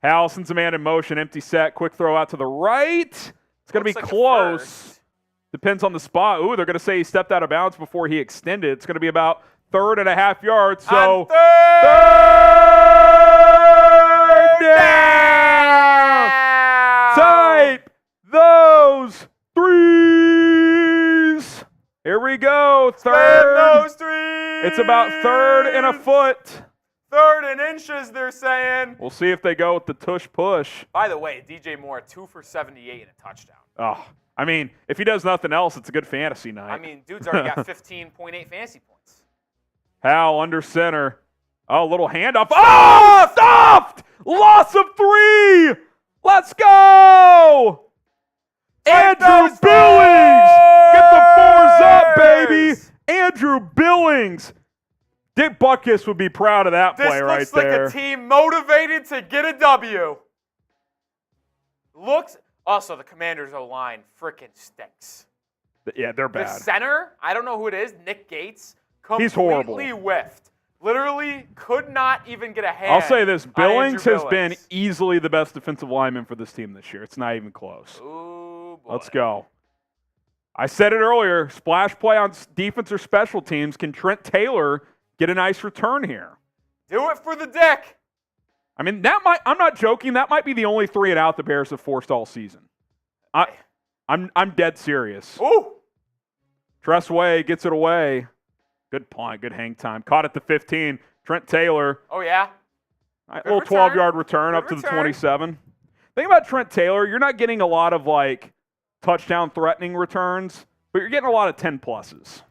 Howell sends a man in motion. Empty set. Quick throw out to the right. It's going to be Looks like a close. first. Depends on the spot. Ooh, they're going to say he stepped out of bounds before he extended. It's going to be about 3.5 yards. So On third down. Type those threes. Here we go. Third. Those threes. It's about 3rd and a foot. 3rd and inches, they're saying. We'll see if they go with the tush push. By the way, DJ Moore, 2 for 78 and a touchdown. Oh, I mean, if he does nothing else, it's a good fantasy night. I mean, dude's already got 15.8 fantasy points. Howell under center. Oh, little handoff. Oh, stuffed! Loss of 3! Let's go! Andrew Billings! Get the 4s up, baby! Andrew Billings! Dick Butkus would be proud of that play right there. This looks like a team motivated to get a W. Also, the Commanders' O-line freaking stinks. Yeah, they're The bad. center, I don't know who it is, Nick Gates, He's horrible. completely whiffed. Literally could not even get a hand. I'll say this. on Billings Andrew has been Billings. easily the best defensive lineman for this team this year. It's not even close. Ooh, boy. Let's go. I said it earlier. Splash play on defense or special teams. Can Trent Taylor get a nice return here? Do it for the Dick. I mean, I'm not joking. That might be the only 3 and out the Bears have forced all season. I'm dead serious. Ooh. Tressway gets it away. Good punt, good hang time. Caught at the 15. Trent Taylor, Oh, yeah. a little return. 12-yard return Good up to the return. 27. Thing about Trent Taylor, you're not getting a lot of like touchdown threatening returns, but you're getting a lot of 10 pluses.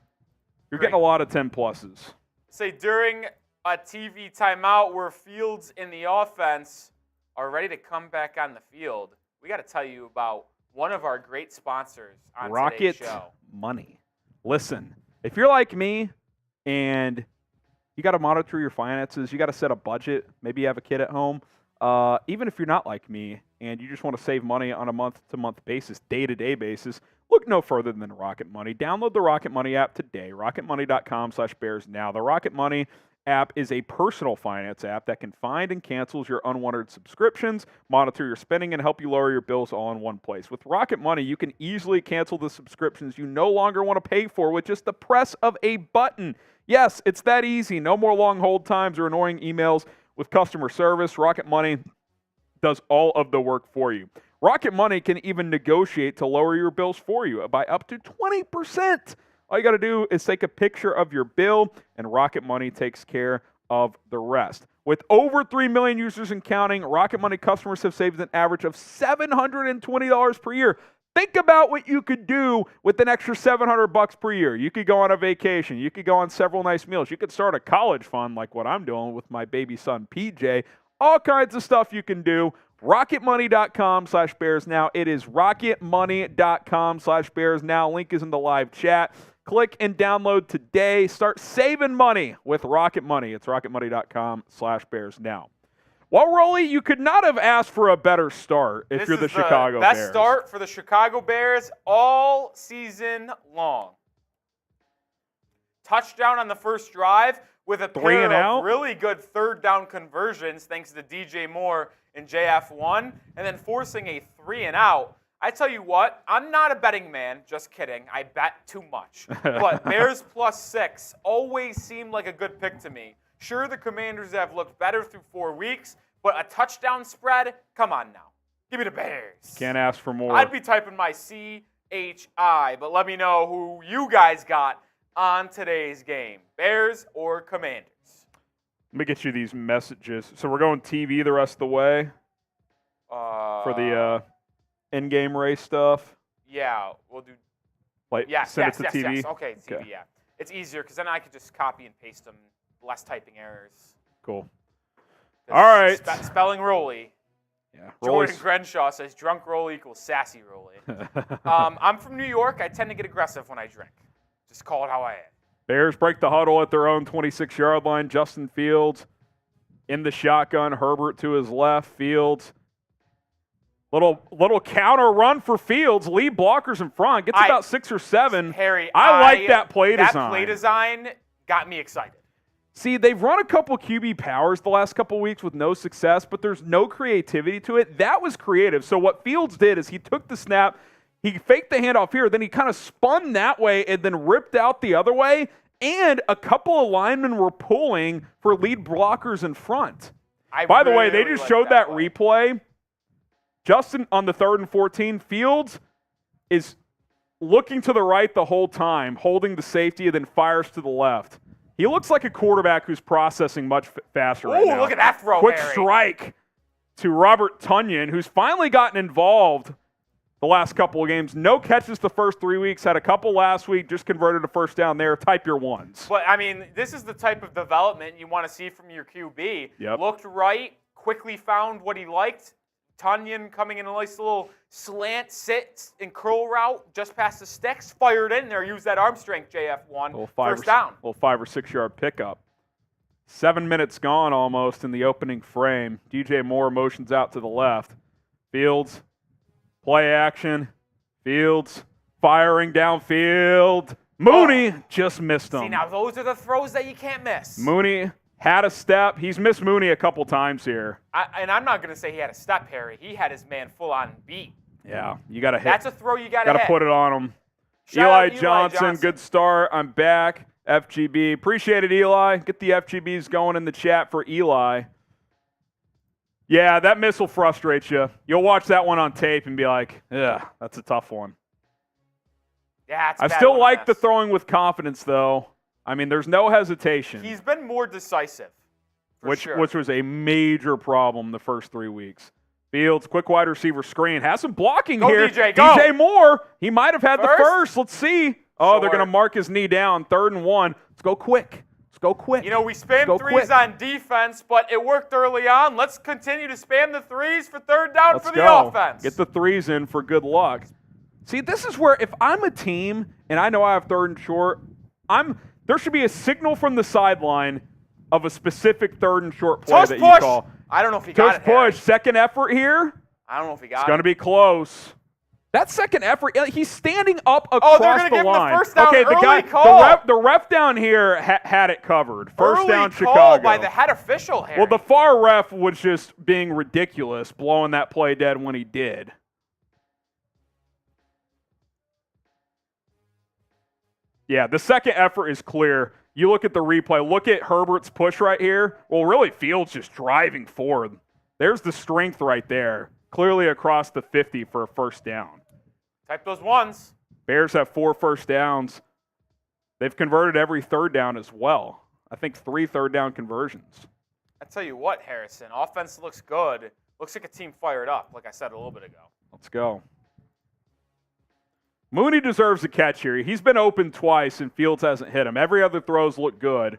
You're getting a lot of 10 pluses. Say during a TV timeout where Fields in the offense are ready to come back on the field, we got to tell you about one of our great sponsors on Rocket today's show. Money. Listen, if you're like me and you got to monitor your finances, you got to set a budget, maybe you have a kid at home, even if you're not like me and you just want to save money on a month-to-month basis, day-to-day basis, look no further than Rocket Money. Download the Rocket Money app today, rocketmoney.com/Bears now. The Rocket Money app is a personal finance app that can find and cancels your unwanted subscriptions, monitor your spending, and help you lower your bills all in one place. With Rocket Money, you can easily cancel the subscriptions you no longer want to pay for with just the press of a button. Yes, it's that easy. No more long hold times or annoying emails. With customer service, Rocket Money does all of the work for you. Rocket Money can even negotiate to lower your bills for you by up to 20%. All you got to do is take a picture of your bill, and Rocket Money takes care of the rest. With over 3 million users and counting, Rocket Money customers have saved an average of $720 per year. Think about what you could do with an extra $700 per year. You could go on a vacation. You could go on several nice meals. You could start a college fund like what I'm doing with my baby son, PJ. All kinds of stuff you can do. RocketMoney.com/Bears now. It is RocketMoney.com/Bears now. Link is in the live chat. Click and download today. Start saving money with Rocket Money. It's RocketMoney.com/Bears now. Well, Rolly, you could not have asked for a better start if you're the Chicago Bears. Best start for the Chicago Bears all season long. touchdown on the first drive with a Three pair and of out? really good third down conversions thanks to DJ Moore and JF1, and then forcing a 3 and out. I tell you what, I'm not a betting man. Just kidding. I bet too much. But Bears +6 always seemed like a good pick to me. Sure, the Commanders have looked better through 4 weeks, but a touchdown spread? Come on now. Give me the Bears. Can't ask for more. I'd be typing my CHI, but let me know who you guys got on today's game. Bears or Commanders? Let me get you these messages. So we're going TV the rest of the way for the in-game race stuff. Yeah, we'll do. Like, Yes, send yes, it yes, to TV. yes. Okay, TV, yeah. It's easier because then I could just copy and paste them. Less typing errors. Cool. All right. Spelling Rolly. Yeah. Jordan Crenshaw says drunk Rolly equals sassy Rolly. I'm from New York. I tend to get aggressive when I drink. Just call it how I am. Bears break the huddle at their own 26-yard line. Justin Fields in the shotgun. Herbert to his left. Fields. Little counter run for Fields. Lead blockers in front. Gets about 6 or 7. Harry, I like that play design. That play design got me excited. See, they've run a couple QB powers the last couple weeks with no success, but there's no creativity to it. That was creative. So what Fields did is he took the snap, he faked the handoff here, then he kind of spun that way and then ripped out the other way, and a couple of linemen were pulling for lead blockers in front. By the way, they just showed that replay. Justin on the 3rd and 14, Fields is looking to the right the whole time, holding the safety, and then fires to the left. He looks like a quarterback who's processing much faster right now. Oh, look at that throw, Quick Harry. strike to Robert Tonyan, who's finally gotten involved the last couple of games. No catches the first 3 weeks, had a couple last week, just converted a first down there. Type your ones. But, I mean, this is the type of development you want to see from your QB. Yep. Looked right, quickly found what he liked. Tunyon coming in a nice little slant, sit, and curl route just past the sticks. Fired in there. Use that arm strength, JF1. First down. Little 5 or 6 yard pickup. 7 minutes gone almost in the opening frame. DJ Moore motions out to the left. Fields, play action. Fields, firing downfield. Mooney just missed him. See, now those are the throws that you can't miss. Mooney had a step. He's missed Mooney a couple times here. And I'm not going to say he had a step, Harry. He had his man full on beat. Yeah, you got to hit. That's a throw you got to hit. Got to put it on him. Shout out Eli Johnson, good start. I'm back. FGB. Appreciate it, Eli. Get the FGBs going in the chat for Eli. Yeah, that missile frustrates you. You'll watch that one on tape and be like, yeah, that's a tough one. Yeah, it's I still like the throwing with confidence, though. I mean, there's no hesitation. He's been more decisive. Which was a major problem the first 3 weeks. Fields, quick wide receiver screen. Has some blocking here. DJ, go. DJ Moore. He might have had the first. Let's see. Oh, they're going to mark his knee down. 3rd and 1. Let's go quick. Let's go quick. You know, we spammed threes on defense, but it worked early on. Let's continue to spam the threes for 3rd down for the offense. Get the threes in for good luck. See, this is where if I'm a team and I know I have 3rd and short, there should be a signal from the sideline of a specific 3rd and short play Tush that push. you call. I don't know if he got it. Tush push. Second effort here. I don't know if he got it. It's going to be close. That second effort, he's standing up across they're going to give him the first down. Okay, Early call. the ref down here had it covered. First Early down, call Chicago. by the head official, Harry. Well, the far ref was just being ridiculous, blowing that play dead when he did. Yeah, the second effort is clear. You look at the replay. Look at Herbert's push right here. Well, really, Fields just driving forward. There's the strength right there. Clearly across the 50 for a first down. Type those ones. Bears have 4 first downs. They've converted every 3rd down as well. I think 3 3rd down conversions. I tell you what, Harrison, offense looks good. Looks like a team fired up, like I said a little bit ago. Let's go. Mooney deserves a catch here. He's been open twice, and Fields hasn't hit him. Every other throws look good.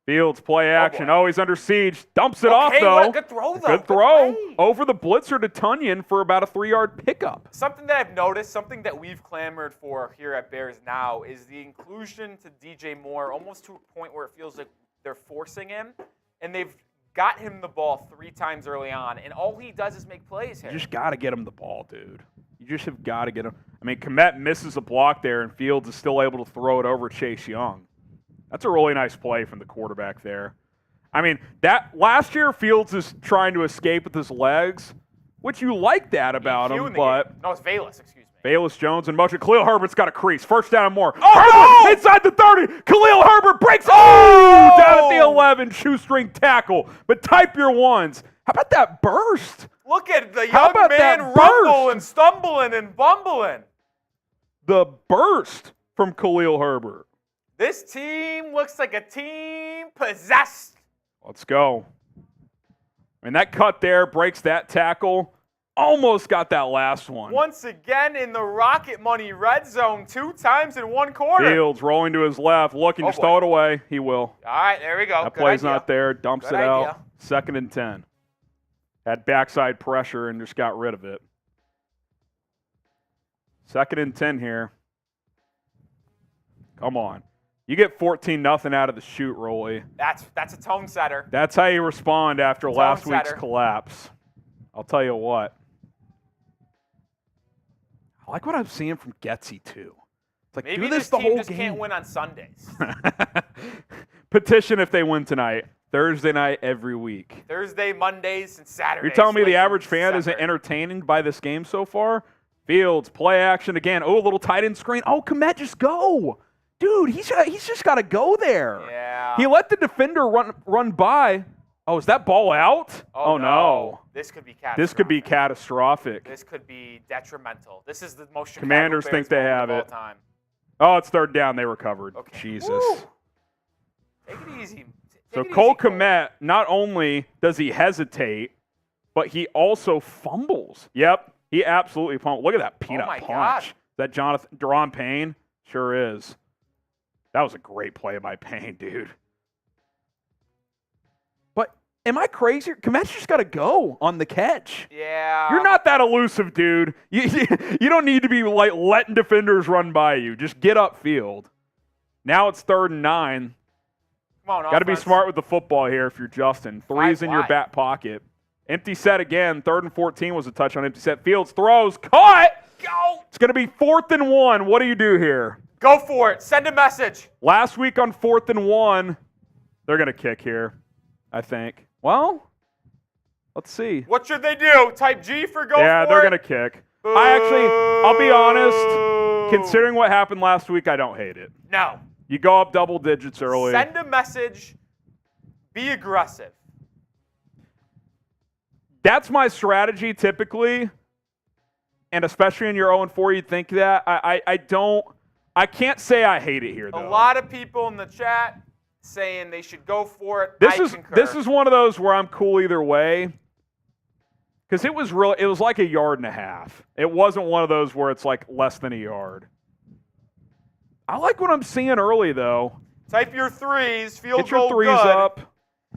Fields, play action. Oh, he's under siege. Dumps it off, though. What a good throw, though. Good throw. Over the blitzer to Tunyon for about a 3-yard pickup. Something that I've noticed, something that we've clamored for here at Bears Now, is the inclusion to DJ Moore almost to a point where it feels like they're forcing him, and they've got him the ball 3 times early on, and all he does is make plays here. You just got to get him the ball, dude. You just have got to get him. I mean, Kmet misses a block there, and Fields is still able to throw it over Chase Young. That's a really nice play from the quarterback there. I mean, that last year Fields is trying to escape with his legs, which you like that about him, but no, it's Valus, excuse me. Valus Jones in motion. Khalil Herbert's got a crease. First down and more. Oh, Herbert inside the 30. Khalil Herbert breaks. Oh, down at the 11. Shoestring tackle. But type your ones. How about that burst? Look at the young man rumbling, stumbling, and bumbling. The burst from Khalil Herbert. This team looks like a team possessed. Let's go. And that cut there breaks that tackle. Almost got that last one. Once again in the Rocket Money red zone, 2 times in 1 quarter. Fields rolling to his left, looking, just throw it away. He will. All right, there we go. That play's not there. Dumps it out. 2nd and 10. Had backside pressure and just got rid of it. 2nd and 10 here. Come on. You get 14-0 out of the shoot, Rolly. That's a tone setter. That's how you respond after last week's collapse. I'll tell you what. I like what I'm seeing from Getsy, too. It's like, maybe do this this the team whole just game. Can't win on Sundays. Petition if they win tonight. Thursday night every week. Thursday, Mondays, and Saturdays. You're telling me the average fan isn't entertained by this game so far? Fields, play action again. Oh, a little tight end screen. Oh, Kmet, just go. Dude, he's just got to go there. Yeah. He let the defender run by. Oh, is that ball out? Oh, no. This could be catastrophic. This could be catastrophic. This could be detrimental. This is the most Commanders think they have it. Time. Oh, it's 3rd down. They recovered. Okay. Jesus. Woo. Take it easy. So Cole Kmet, not only does he hesitate, but he also fumbles. Yep, he absolutely fumbles. Look at that peanut punch. God. Is that Deron Payne? Sure is. That was a great play by Payne, dude. But am I crazy? Kmet's just got to go on the catch. Yeah. You're not that elusive, dude. You don't need to be like letting defenders run by you. Just get upfield. Now it's 3rd and 9. Come on, got to be smart with the football here if you're Justin. 3's in your back pocket. Empty set again. 3rd and 14 was a touch on empty set. Fields throws. Caught! Go! It's going to be 4th and 1. What do you do here? Go for it. Send a message. Last week on 4th and 1, they're going to kick here, I think. Well, let's see. What should they do? Type G for go for it? Yeah, they're going to kick. I'll be honest, considering what happened last week, I don't hate it. No. You go up double digits early. Send a message. Be aggressive. That's my strategy typically, and especially in your 0-4, you'd think that. I can't say I hate it here, though. A lot of people in the chat saying they should go for it. This is one of those where I'm cool either way, because it was like 1.5 yards. It wasn't one of those where it's like less than 1 yard. I like what I'm seeing early, though. Type your 3s. Field Get your goal 3s good. up.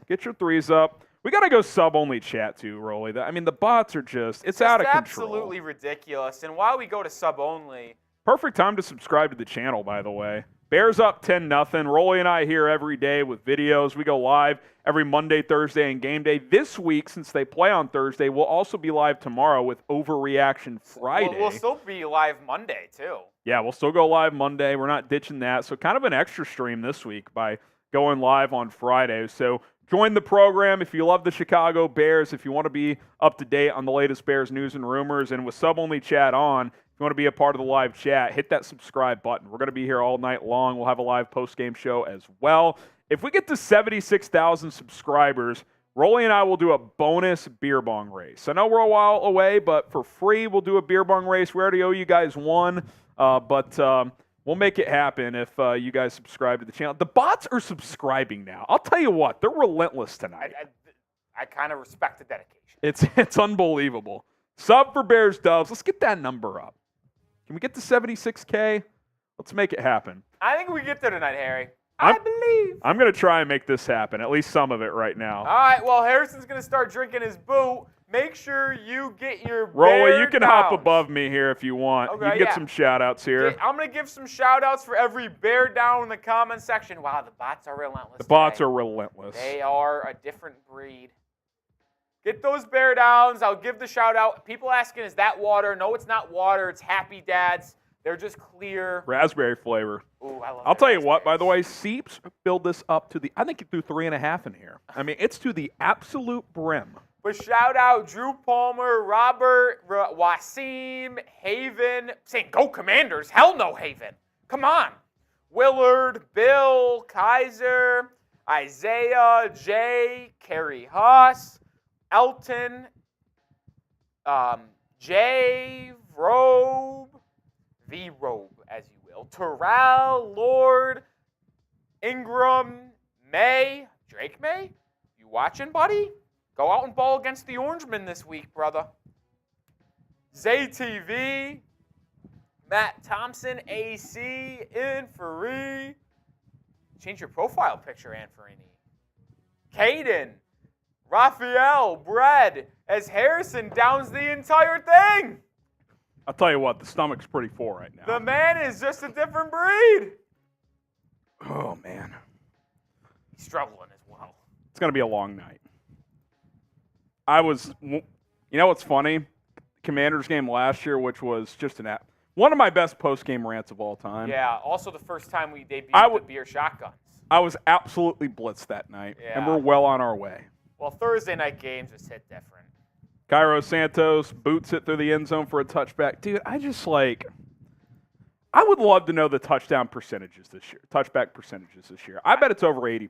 Get your 3s up. We got to go sub-only chat, too, Rolly. I mean, the bots are it's out of control. Absolutely ridiculous. And while we go to sub-only. Perfect time to subscribe to the channel, by the way. Bears up 10-0. Rolly and I here every day with videos. We go live every Monday, Thursday, and game day. This week, since they play on Thursday, we'll also be live tomorrow with Overreaction Friday. We'll still be live Monday, too. Yeah, we'll still go live Monday. We're not ditching that. So kind of an extra stream this week by going live on Friday. So join the program if you love the Chicago Bears, if you want to be up to date on the latest Bears news and rumors. And with sub-only chat on, if you want to be a part of the live chat, hit that subscribe button. We're going to be here all night long. We'll have a live post-game show as well. If we get to 76,000 subscribers, Rolly and I will do a bonus beer bong race. I know we're a while away, but for free, we'll do a beer bong race. We already owe you guys one, but we'll make it happen if you guys subscribe to the channel. The bots are subscribing now. I'll tell you what, they're relentless tonight. I kind of respect the dedication. It's unbelievable. Sub for Bears Doves. Let's get that number up. Can we get to 76K? Let's make it happen. I think we get there tonight, Harry. I believe. I'm going to try and make this happen, at least some of it right now. All right, well, Harrison's going to start drinking his boot. Make sure you get your Rolly, you can downs. hop above me here if you want. Okay, you can get some shout-outs here. I'm going to give some shout-outs for every bear down in the comment section. Wow, the bots are relentless. The bots are relentless. They are a different breed. Get those bear downs. I'll give the shout out. People asking, is that water? No, it's not water. It's Happy Dads. They're just clear. Raspberry flavor. Ooh, I love I'll the tell you what, by raspberries. the way, Seeps filled this up to the, I think he threw 3.5 in here. I mean, it's to the absolute brim. But shout out Drew Palmer, Robert, Wasim, Haven, saying go Commanders. Hell no, Haven. Come on. Willard, Bill, Kaiser, Isaiah, Jay, Kerry Huss, Elton, Jay, Robe, the Robe, as you will, Terrell, Lord, Ingram, May, Drake May. You watching, buddy? Go out and ball against the Orangemen this week, brother. ZayTV, Matt Thompson, AC, Inferi. Change your profile picture, Anferini. Caden, Raphael, Bread, as Harrison downs the entire thing. I'll tell you what, the stomach's pretty full right now. The man is just a different breed. Oh, man. He's struggling as well. It's going to be a long night. You know what's funny? Commanders game last year, which was just one of my best post-game rants of all time. Yeah, also the first time we debuted the beer shotguns. I was absolutely blitzed that night, and we're well on our way. Well, Thursday night games just hit different. Cairo Santos boots it through the end zone for a touchback. Dude, I would love to know the touchback percentages this year. I bet it's over 80%.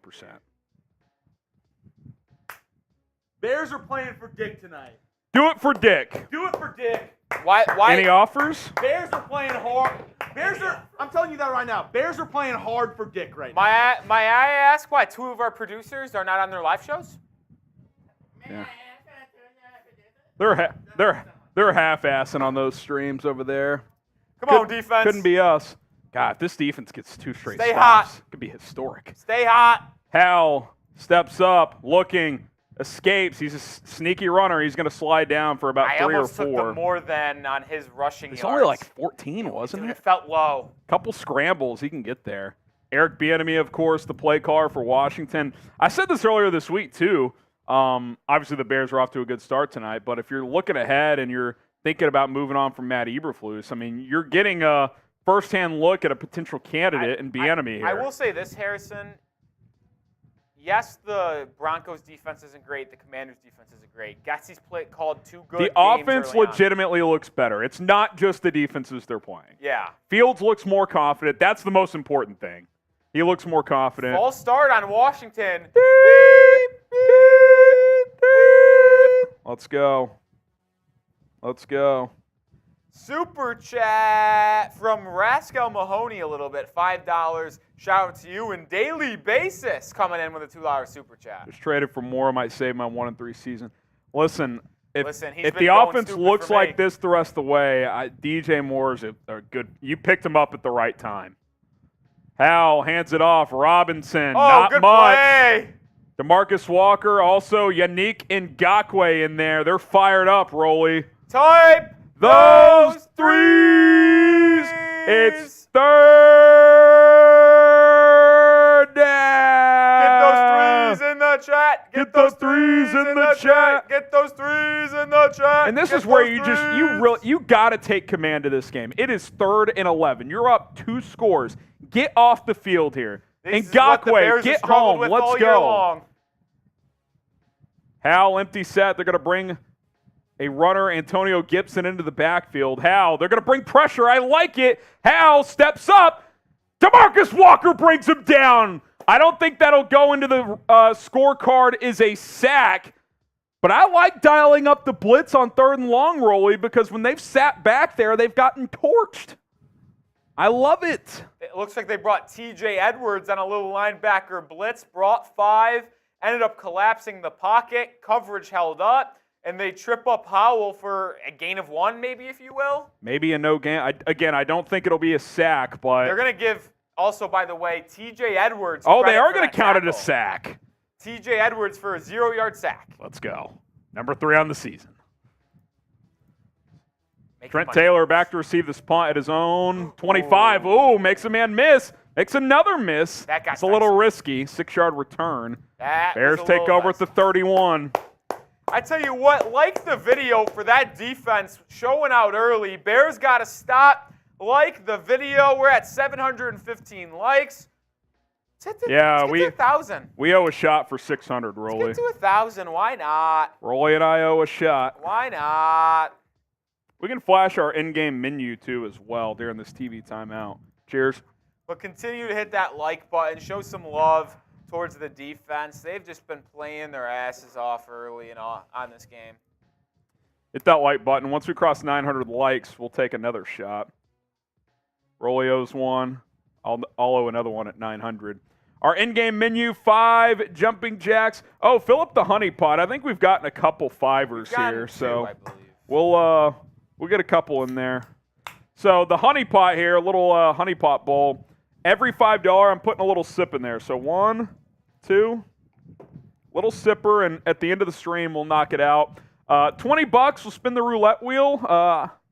Bears are playing for Dick tonight. Do it for Dick. Do it for Dick. Why? Any offers? Bears are playing hard. I'm telling you that right now. Bears are playing hard for Dick right now. May I ask why two of our producers are not on their live shows? Yeah. They're half-assing on those streams over there. Come on, defense. Couldn't be us. God, if this defense gets 2 straight Stay stops, hot. it could be historic. Stay hot. Hal steps up, looking, escapes. He's a sneaky runner. He's going to slide down for about 3 or 4. I almost took the more than on his rushing It's yards. only like 14, wasn't Dude, it? it felt low. Couple scrambles, he can get there. Eric Bieniemy, of course, the play caller for Washington. I said this earlier this week, too. Obviously, the Bears are off to a good start tonight, but if you're looking ahead and you're thinking about moving on from Matt Eberflus, I mean, you're getting a first-hand look at a potential candidate in Bieniemy here. I will say this, Harrison. Yes, the Broncos defense isn't great. The Commanders defense isn't great. Getsy's called 2 good The games offense early on. legitimately looks better. It's not just the defenses they're playing. Yeah. Fields looks more confident. That's the most important thing. He looks more confident. False start on Washington. Let's go. Super chat from Rascal Mahoney a little bit, $5. Shout out to you and Daily Basis coming in with a $2 super chat. Just traded for more. Might save my 1-3 season. Listen, if he's the been going offense stupid looks for me. like this the rest of the way, DJ Moore's a good. You picked him up at the right time. Hal hands it off. Robinson, not good much. play. DeMarcus Walker, also Yannick Ngakoue in there. They're fired up, Rolly. Type Those threes! It's third down! Get those threes in the chat. Get those threes in the chat. Get those threes in the chat. And this Get is where those you got to take command of this game. It is 3rd and 11. You're up 2 scores. Get off the field here. This is what the Ngakoue, Bears have get struggled home. with Let's all year go. long. Hal, empty set. They're going to bring a runner, Antonio Gibson, into the backfield. Hal, they're going to bring pressure. I like it. Hal steps up. DeMarcus Walker brings him down. I don't think that'll go into the scorecard as a sack, but I like dialing up the blitz on 3rd and long, Rolly, because when they've sat back there, they've gotten torched. I love it. It looks like they brought TJ Edwards on a little linebacker blitz, brought 5, ended up collapsing the pocket, coverage held up, and they trip up Howell for a gain of 1, maybe, if you will. Maybe a no gain. Again, I don't think it'll be a sack, but They're going to give, also, by the way, TJ Edwards. oh, they credit are for going that to count it a tackle. sack. TJ Edwards for a 0-yard sack. Let's go. Number 3 on the season. Make Trent money. Taylor back to receive this punt at his own 25. Ooh, makes a man miss. Makes another miss. That got It's a little dicey. risky. 6-yard return. That Bears was a take little over at the dicey. 31. I tell you what, like the video for that defense showing out early. Bears got to stop. Like the video. We're at 715 likes. Let's get to 1,000. We owe a shot for 600, Rolly. Let's get to 1,000. Why not? Rolly and I owe a shot. Why not? We can flash our in-game menu, too, as well during this TV timeout. Cheers. But continue to hit that like button. Show some love towards the defense. They've just been playing their asses off early and on this game. Hit that like button. Once we cross 900 likes, we'll take another shot. Rolly owes one. I'll owe another one at 900. Our in-game menu, 5 jumping jacks. Oh, fill up the honey pot. I think we've gotten a couple fivers here. So I believe. We'll get a couple in there. So the honey pot here, a little honey pot bowl. Every $5, I'm putting a little sip in there. So 1, 2, little sipper, and at the end of the stream, we'll knock it out. $20, we'll spin the roulette wheel.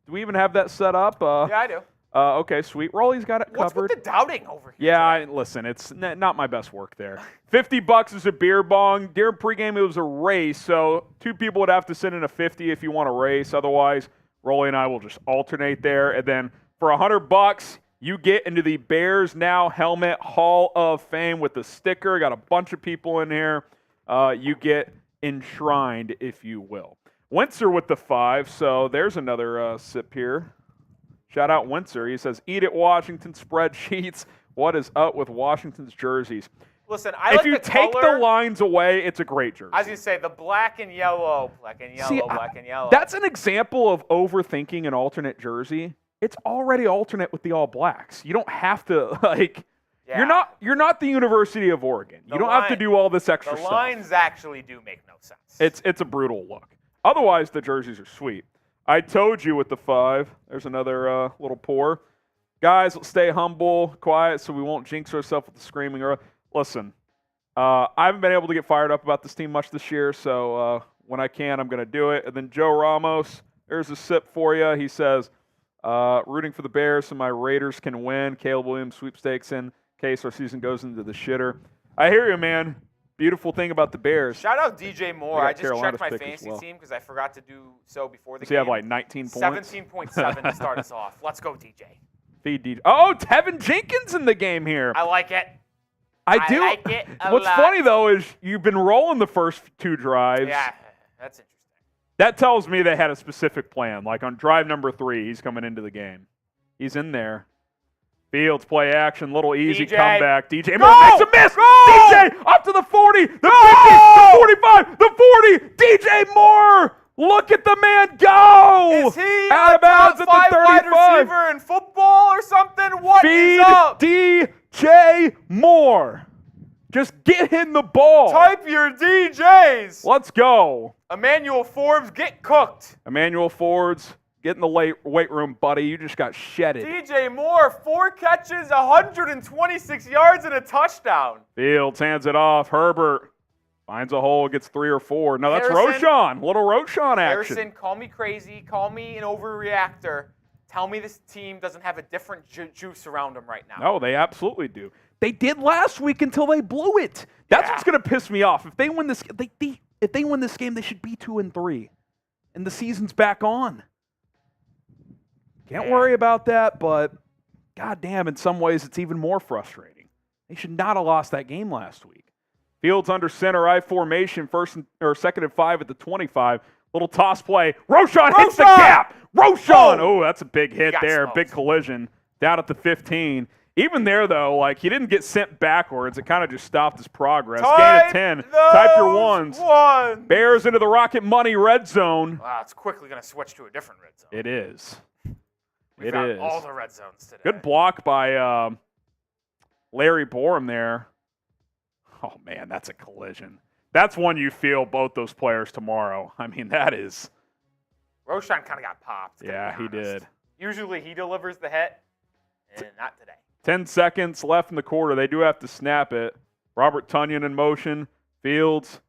Do we even have that set up? Yeah, I do. Okay, sweet. Rolly's got it covered. What's with the doubting over here? Yeah, listen, it's not my best work there. $50 is a beer bong. During pregame, it was a race, so 2 people would have to send in a 50 if you want to race. Otherwise, Rolly and I will just alternate there. And then for $100, you get into the Bears Now Helmet Hall of Fame with the sticker. Got a bunch of people in here. You get enshrined, if you will. Windsor with the 5, so there's another sip here. Shout out Windsor. He says, eat it, Washington spreadsheets. What is up with Washington's jerseys? Listen, I if like you the take color. the lines away, it's a great jersey. I was going to say, the black and yellow, black and yellow, See, black and yellow. That's an example of overthinking an alternate jersey. It's already alternate with the All Blacks. You don't have to, Yeah. You're not the University of Oregon. You don't have to do all this extra The stuff. lines actually do make no sense. It's a brutal look. Otherwise, the jerseys are sweet. I told you with the 5. There's another little pour. Guys, let's stay humble, quiet, so we won't jinx ourselves with the screaming. Listen, I haven't been able to get fired up about this team much this year, so when I can, I'm going to do it. And then Joe Ramos, there's a sip for you. He says, rooting for the Bears so my Raiders can win. Caleb Williams sweepstakes in case our season goes into the shitter. I hear you, man. Beautiful thing about the Bears. Shout out DJ Moore. I just Carolina's checked my pick as fantasy well. team because I forgot to do so before the Does game. he have like 19 points? 17.7 to start us off. Let's go, DJ. Feed DJ. Oh, Tevin Jenkins in the game here. I like it. I do. like it a What's lot. funny, though, is you've been rolling the first 2 drives. Yeah, that's interesting. That tells me they had a specific plan. Like on drive number 3, he's coming into the game. He's in there. Fields play action, little easy DJ. comeback. DJ Go! Moore makes a miss. Go! DJ up to the 40, the 50, the 45, the 40. DJ Moore, look at the man go. Is he out a of bounds top at the 5 wide 35? receiver in football or something? What is Feed up? DJ Moore. Just get him the ball. Type your DJs. Let's go. Emmanuel Forbes, get cooked. Emmanuel Forbes, get in the weight room, buddy. You just got shedded. DJ Moore, 4 catches, 126 yards, and a touchdown. Fields hands it off. Herbert finds a hole, gets 3 or 4. No, that's Harrison. Roshan. Little Roshan action. Harrison, call me crazy, call me an overreactor. Tell me this team doesn't have a different juice around them right now. No, they absolutely do. They did last week until they blew it. That's what's going to piss me off. If they win this, if they win this game, they should be 2-3, and the season's back on. Can't worry about that, but goddamn, in some ways, it's even more frustrating. They should not have lost that game last week. Fields under center, I formation, second and 5 at the 25. Little toss play. Roshan hits the gap. Roshan. Oh, that's a big hit there. Smoked. Big collision down at the 15. Even there, though, like he didn't get sent backwards. It kind of just stopped his progress. Gain of 10. Type your ones. Bears into the Rocket Money red zone. Wow, it's quickly going to switch to a different got red zone. It is. We've got all the red zones today. Good block by Larry Borum there. Oh, man, that's a collision. That's one you feel both those players tomorrow. I mean, that is. Roshan kind of got popped. Yeah, he did. Usually he delivers the hit, and not today. 10 seconds left in the quarter. They do have to snap it. Robert Tonyan in motion. Fields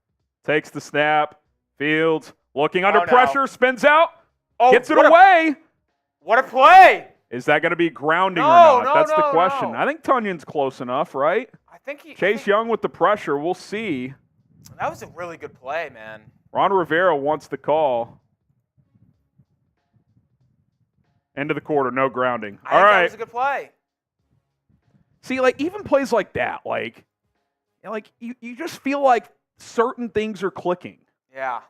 takes the snap. Fields looking under pressure, spins out, gets it away. What a play! Is that going to be grounding or not? No, That's the no, question. no. I think Tonyan's close enough, right? I think he. Chase Young with the pressure. We'll see. That was a really good play, man. Ron Rivera wants the call. End of the quarter, no grounding. I All think right. that was a good play. See, like, even plays like that, like you just feel like certain things are clicking. Yeah.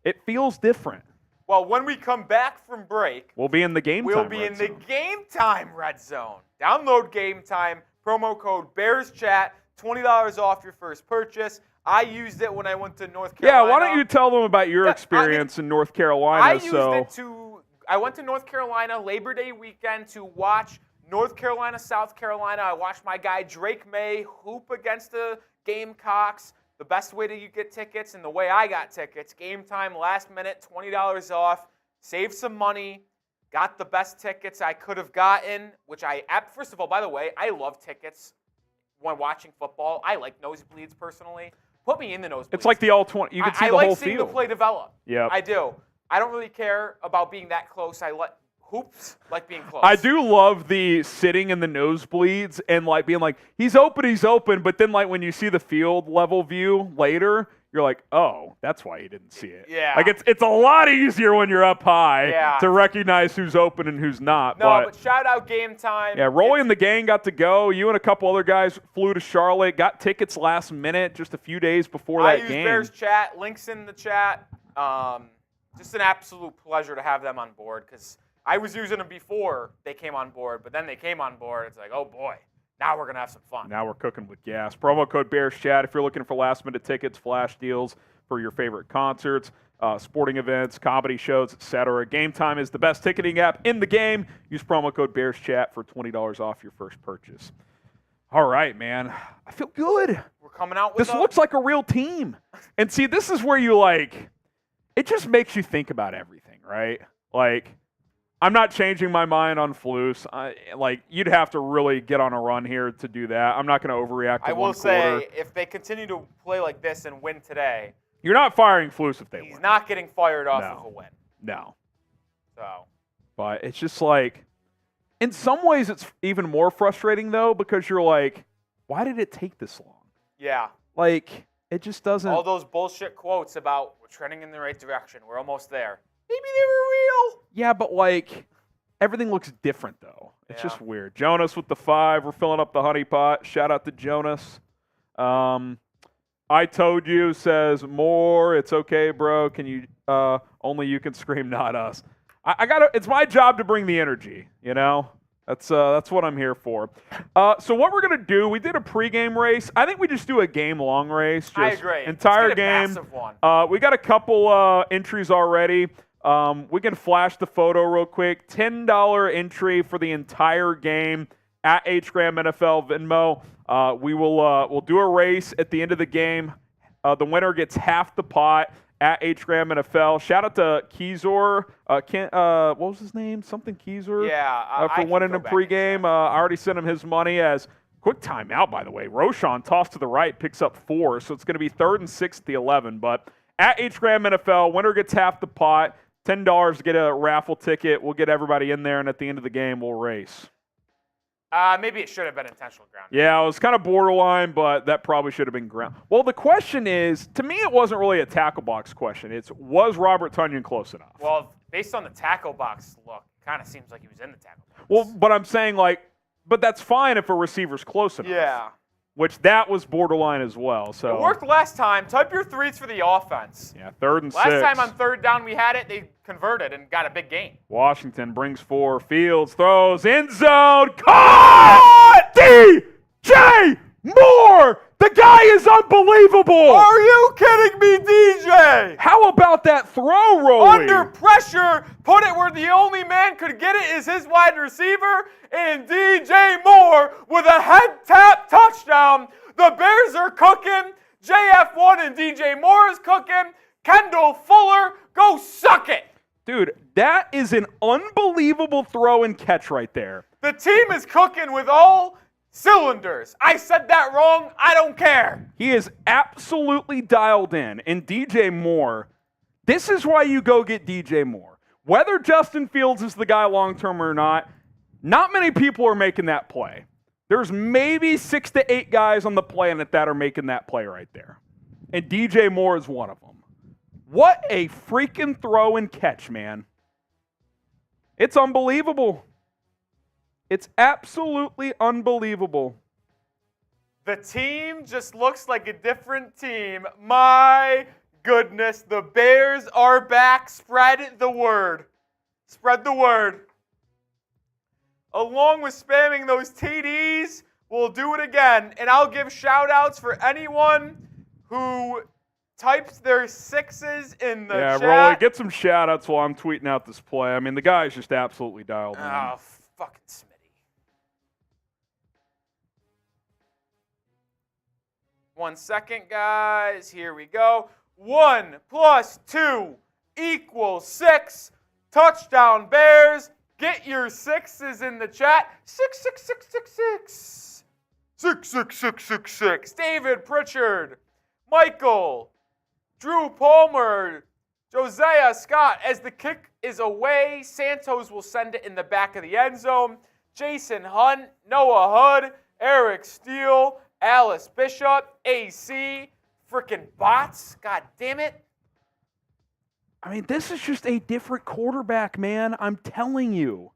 It feels different. Well, when we come back from break, We'll be in the game we'll time be red in the zone. Game Time Red Zone. Download Game Time, promo code BearsChat, $20 off your first purchase. I used it when I went to North Carolina. Yeah, why don't you tell them about your experience in North Carolina? I went to North Carolina Labor Day weekend to watch North Carolina, South Carolina. I watched my guy Drake May hoop against the Gamecocks. The best way to get tickets and the way I got tickets, Game Time, last minute, $20 off. Saved some money. Got the best tickets I could have gotten, first of all, by the way, I love tickets when watching football. I like nosebleeds personally. Put me in the nosebleeds. It's like the all 20. You can see the whole I like seeing field. the play develop. Yeah, I do. I don't really care about being that close. I like hoops, like being close. I do love the sitting in the nosebleeds and like being like, he's open, but then like when you see the field level view later, you're like, oh, that's why you didn't see it. Yeah. Like it's a lot easier when you're up high to recognize who's open and who's not. No, but shout out Game Time. Yeah, Rolly and the gang got to go. You and a couple other guys flew to Charlotte, got tickets last minute, just a few days before that game. I used Bears Chat, links in the chat. Just an absolute pleasure to have them on board because I was using them before they came on board, but then they came on board. It's like, oh boy, now we're going to have some fun. Now we're cooking with gas. Promo code BearsChat if you're looking for last-minute tickets, flash deals for your favorite concerts, sporting events, comedy shows, etc. Game Time is the best ticketing app in the game. Use promo code BearsChat for $20 off your first purchase. All right, man. I feel good. We're coming out with this looks like a real team. And see, this is where you like, it just makes you think about everything, right? Like, I'm not changing my mind on Flus. Like, you'd have to really get on a run here to do that. I'm not going to overreact to I one will quarter. say, if they continue to play like this and win today, You're not firing Flus if they win. he's not getting fired off of a win. No. So, But it's just like, in some ways it's even more frustrating, though, because you're like, why did it take this long? yeah. Like, it just doesn't. All those bullshit quotes about we're trending in the right direction. We're almost there. Maybe they were real. Yeah, but like, everything looks different, though. It's just weird. Jonas with the 5. We're filling up the honey pot. Shout out to Jonas. I told you says more. It's okay, bro. Can you? Only you can scream, not us. I gotta. It's my job to bring the energy. You know. That's what I'm here for. So what we're gonna do? We did a pregame race. I think we just do a game-long race. Just I agree. Entire Let's get a game. massive one. We got a couple entries already. We can flash the photo real quick. $10 entry for the entire game at HGram NFL Venmo. We'll do a race at the end of the game. The winner gets half the pot at HGram NFL. Shout out to Keysor. What was his name? Something Keysor? Yeah. For winning a pregame. I already sent him his money as quick timeout, by the way. Roshan toss to the right, picks up 4. So it's going to be 3rd and 6 at the 11. But at HGram NFL, winner gets half the pot. $10 to get a raffle ticket. We'll get everybody in there, and at the end of the game, we'll race. Maybe it should have been intentional ground. Yeah, it was kind of borderline, but that probably should have been ground. Well, the question is, to me, it wasn't really a tackle box question. Was Robert Tonyan close enough? Well, based on the tackle box look, kind of seems like he was in the tackle box. Well, but I'm saying, like, but that's fine if a receiver's close enough. Yeah. Which that was borderline as well. So It worked last time. Type your threes for the offense. Yeah, 3rd and 6. Last time on 3rd down we had it, they converted and got a big gain. Washington brings 4. Fields throws end zone. Caught! DJ Moore! The guy is unbelievable! Are you kidding me, DJ? How about that throw, Rolly? Under pressure, put it where the only man could get it is his wide receiver, and DJ Moore with a head tap touchdown. The Bears are cooking. JF1 and DJ Moore is cooking. Kendall Fuller, go suck it. Dude, that is an unbelievable throw and catch right there. The team is cooking with all cylinders. I said that wrong. I don't care. He is absolutely dialed in. And DJ Moore, this is why you go get DJ Moore. Whether Justin Fields is the guy long-term or not many people are making that play. There's maybe 6 to 8 guys on the planet that are making that play right there. And DJ Moore is one of them. What a freaking throw and catch, man. It's unbelievable. It's absolutely unbelievable. The team just looks like a different team. My goodness, the Bears are back. Spread the word. Spread the word. Along with spamming those TDs, we'll do it again. And I'll give shout-outs for anyone who types their sixes in the chat. Yeah, Rolly, get some shout-outs while I'm tweeting out this play. I mean, the guy's just absolutely dialed in. Oh, fucking Smitty. 1 second, guys. Here we go. 1 + 2 = 6. Touchdown, Bears. Get your sixes in the chat. 6, 6, 6, 6, 6. 6, 6, 6, 6, 6. David Pritchard. Michael. Drew Palmer. Josiah Scott. As the kick is away, Santos will send it in the back of the end zone. Jason Hunt. Noah Hood. Eric Steele. Alice Bishop. AC. Frickin' bots. God damn it. I mean, this is just a different quarterback, man. I'm telling you.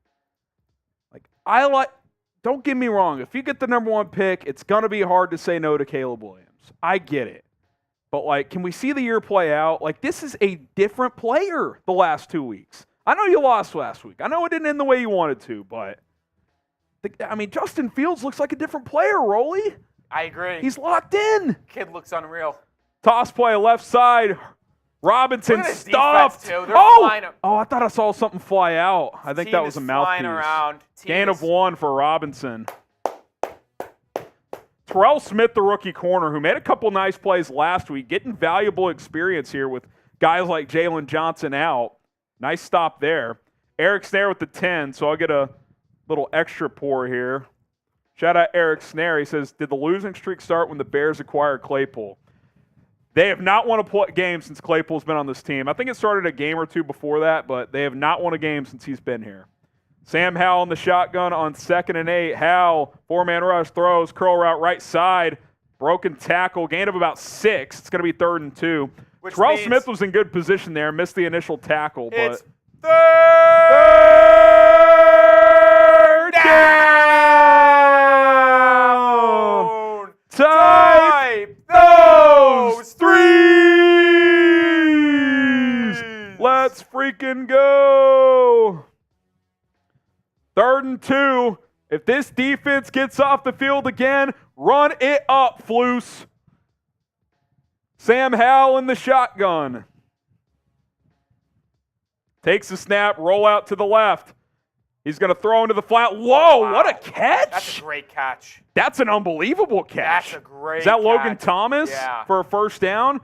Don't get me wrong. If you get the number 1 pick, it's going to be hard to say no to Caleb Williams. I get it. But, can we see the year play out? This is a different player the last 2 weeks. I know you lost last week. I know it didn't end the way you wanted to, but, Justin Fields looks like a different player, Rolly. I agree. He's locked in. Kid looks unreal. Toss play left side. Robinson Look at his stuffed. defense, too. They're flying up. I thought I saw something fly out. I think that was a mouthpiece. Around. Gain of 1 for Robinson. Terrell Smith, the rookie corner, who made a couple nice plays last week, getting valuable experience here with guys like Jalen Johnson out. Nice stop there. Eric Snare with the 10, so I'll get a little extra pour here. Shout out Eric Snare. He says, did the losing streak start when the Bears acquired Claypool? They have not won a game since Claypool's been on this team. I think it started a game or two before that, but they have not won a game since he's been here. Sam Howell in the shotgun on 2nd and 8. Howell, 4-man rush, throws, curl route right side. Broken tackle, gain of about 6. It's going to be 3rd and 2. Terrell Smith was in good position there, missed the initial tackle. It's but third down. Type those threes. Let's freaking go. 3rd and 2. If this defense gets off the field again, run it up, Flus. Sam Howell in the shotgun. Takes the snap, roll out to the left. He's going to throw into the flat. Whoa, wow. What a catch. That's a great catch. That's an unbelievable catch. That's a great Is that catch. Logan Thomas for a first down?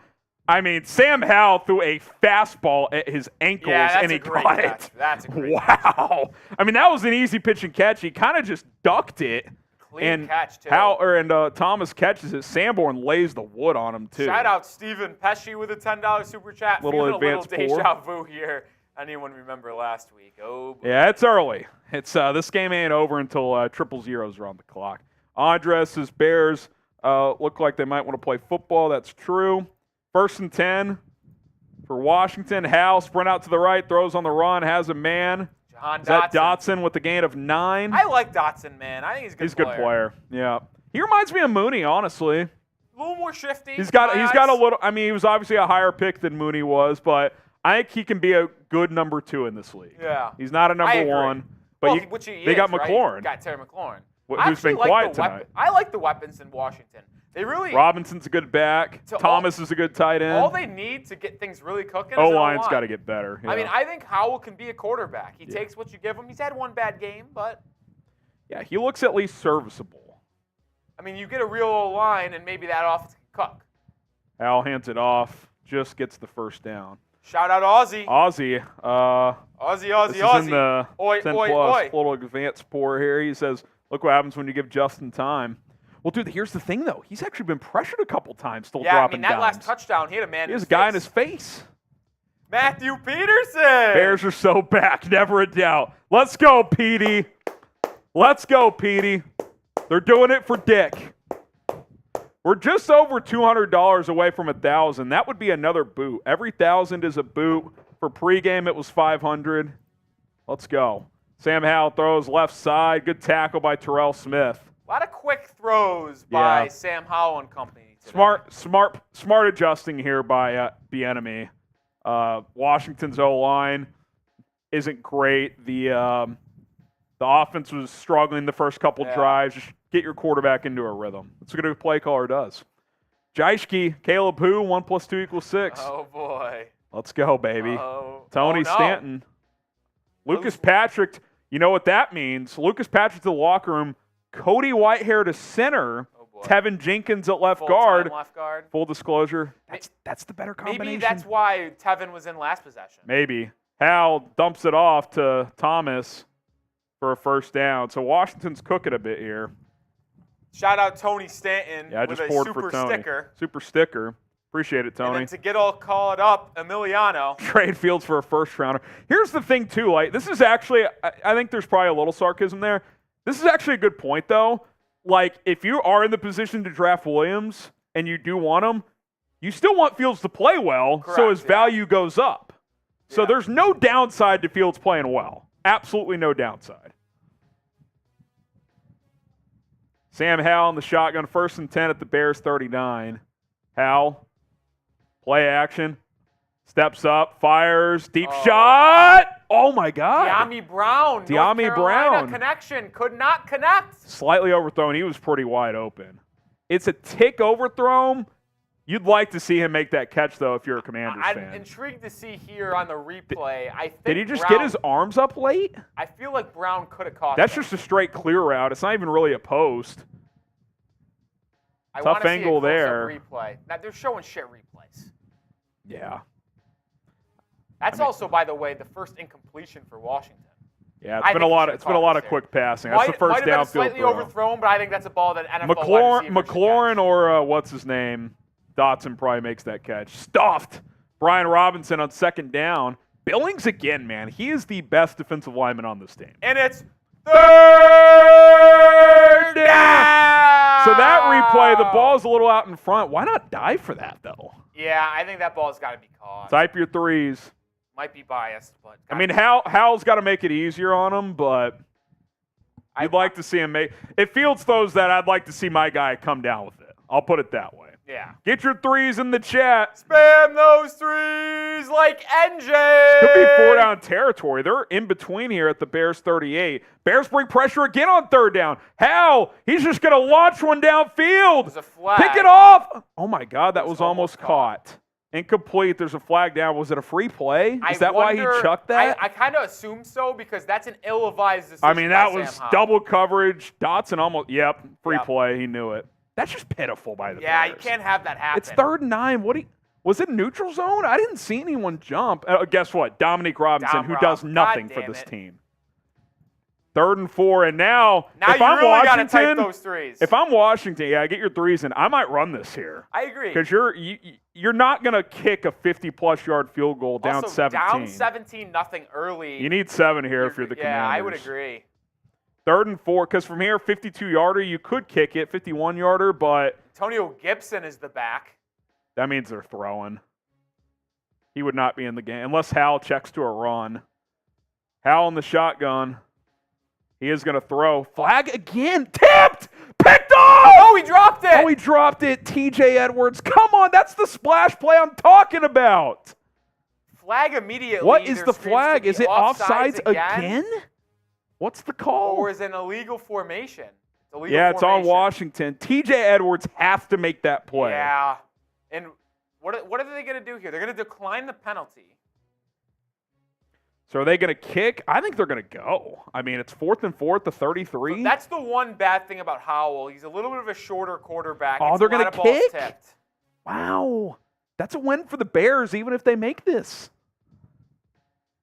Sam Howell threw a fastball at his ankles, and he caught it. That's a great wow. catch. That was an easy pitch and catch. He kind of just ducked it. Clean catch, too. Thomas catches it. Sanborn lays the wood on him, too. Shout out Stephen Pesci with a $10 super chat. Feeling a little deja vu here. Anyone remember last week? Oh, boy. Yeah, it's early. It's this game ain't over until 000s are on the clock. Andres' Bears look like they might want to play football. That's true. 1st and 10 for Washington. Howell sprint out to the right, throws on the run, has a man. Jahan Is that Dotson with the gain of 9? I like Dotson, man. I think he's a good player. He's a good player. Yeah. He reminds me of Mooney, honestly. A little more shifty. He's got a little. He was obviously a higher pick than Mooney was, but I think he can be a good number 2 in this league. Yeah. He's not a number 1, but they got McLaurin. Right? Got Terry McLaurin. Who's been quiet tonight. I like the weapons in Washington. They really. Robinson's a good back. Thomas is a good tight end. All they need to get things really cooking is O-line's got to get better. Yeah. I think Howell can be a quarterback. He takes what you give him. He's had one bad game, but. Yeah, he looks at least serviceable. You get a real O-line, and maybe that offense can cook. Al hands it off, just gets the first down. Shout out Aussie. Aussie. Aussie. This is in the 10 plus little advanced pour here. He says, look what happens when you give Justin time. Well, dude, here's the thing, though. He's actually been pressured a couple times, still dropping that dimes. last touchdown hit a man. He has a guy in his face. Matthew Peterson. Bears are so back, never a doubt. Let's go, Petey. Let's go, Petey. They're doing it for Dick. We're just over $200 away from 1,000. That would be another boot. Every 1,000 is a boot. For pregame, it was 500. Let's go. Sam Howell throws left side. Good tackle by Terrell Smith. A lot of quick throws by Sam Howell and company today. Smart adjusting here by Bieniemy. Washington's O-line isn't great. The offense was struggling the first couple drives. Just get your quarterback into a rhythm. That's what a good play caller does. Jaischke, Caleb who? 1 + 2 = 6. Oh, boy. Let's go, baby. Tony no. Stanton. Lucas Patrick, you know what that means. Lucas Patrick to the locker room. Cody Whitehair to center. Tevin Jenkins at left guard. Full disclosure, that's the better combination. Maybe that's why Tevin was in last possession. Maybe. Hal dumps it off to Thomas for a first down. So Washington's cooking a bit here. Shout out Tony Stanton with a super sticker. Super sticker. Appreciate it, Tony. And then to get all caught up, Emiliano. Trade Fields for a first rounder. Here's the thing, too. Like, this is actually, I think there's probably a little sarcasm there. This is actually a good point, though. Like, if you are in the position to draft Williams and you do want him, you still want Fields to play well, so his value goes up. So there's no downside to Fields playing well. Absolutely no downside. Sam Howell in the shotgun, 1st and 10 at the Bears 39. Howell, play action, steps up, fires, deep shot. Oh, my God. De'Ami Brown. De'Ami North Carolina Brown. Connection. Could not connect. Slightly overthrown. He was pretty wide open. It's a tick overthrown. You'd like to see him make that catch, though, if you're a Commanders fan. I'm intrigued to see here on the replay. Did he just get his arms up late? I feel like Brown could have caught That's him. just a straight clear route. It's not even really a post. Tough angle there. Replay. Now, they're showing shit replays. Yeah. That's also, by the way, the first incompletion for Washington. Yeah, it's been a lot of quick passing. That's the first downfield throw. Slightly overthrown, but I think that's a ball that NFL McLaurin or what's his name? Dotson probably makes that catch. Stuffed. Brian Robinson on 2nd down. Billings again, man. He is the best defensive lineman on this team. And it's 3rd down. So that replay, the ball's a little out in front. Why not dive for that, though? Yeah, I think that ball's got to be caught. Type your threes. Might be biased, but I mean, Howell's got to make it easier on him, but you'd like to see him make. If Fields throws that, I'd like to see my guy come down with it. I'll put it that way. Yeah. Get your threes in the chat. Spam those threes like NJ. Could be 4-down territory. They're in between here at the Bears 38. Bears bring pressure again on 3rd down. Hal, he's just going to launch one downfield. There's a flag. Pick it off. Oh, my God, that was almost caught. Incomplete. There's a flag down. Was it a free play? Is that why he chucked that? I kind of assume so because that's an ill-advised decision. I mean, that was double coverage. Dotson almost, free play. He knew it. That's just pitiful by the Bears. Yeah, you can't have that happen. It's 3rd and 9. Was it neutral zone? I didn't see anyone jump. Guess what? Dominique Robinson, who does nothing for this team. 3rd and 4, and now if you I'm really Washington, gotta type those threes. If I'm Washington, get your threes in. I might run this here. I agree. Because you're not going to kick a 50-plus yard field goal down 17. Down 17-0 early. You need 7 here if you're the Commanders. Yeah, I would agree. 3rd and 4, because from here, 52-yarder, you could kick it, 51-yarder, but Antonio Gibson is the back. That means they're throwing. He would not be in the game unless Hal checks to a run. Hal in the shotgun. He is going to throw. Flag again. Tipped! Picked off! Oh, he dropped it! Oh, he dropped it. TJ Edwards. Come on, that's the splash play I'm talking about. Flag immediately. What is the flag? Is it offsides again? What's the call? Or is it an illegal formation? It's on Washington. TJ Edwards has to make that play. Yeah. And what are they going to do here? They're going to decline the penalty. So are they going to kick? I think they're going to go. I mean, it's 4th and 4 at the 33. So that's the one bad thing about Howell. He's a little bit of a shorter quarterback. Oh, they're going to kick? Tipped. Wow. That's a win for the Bears, even if they make this.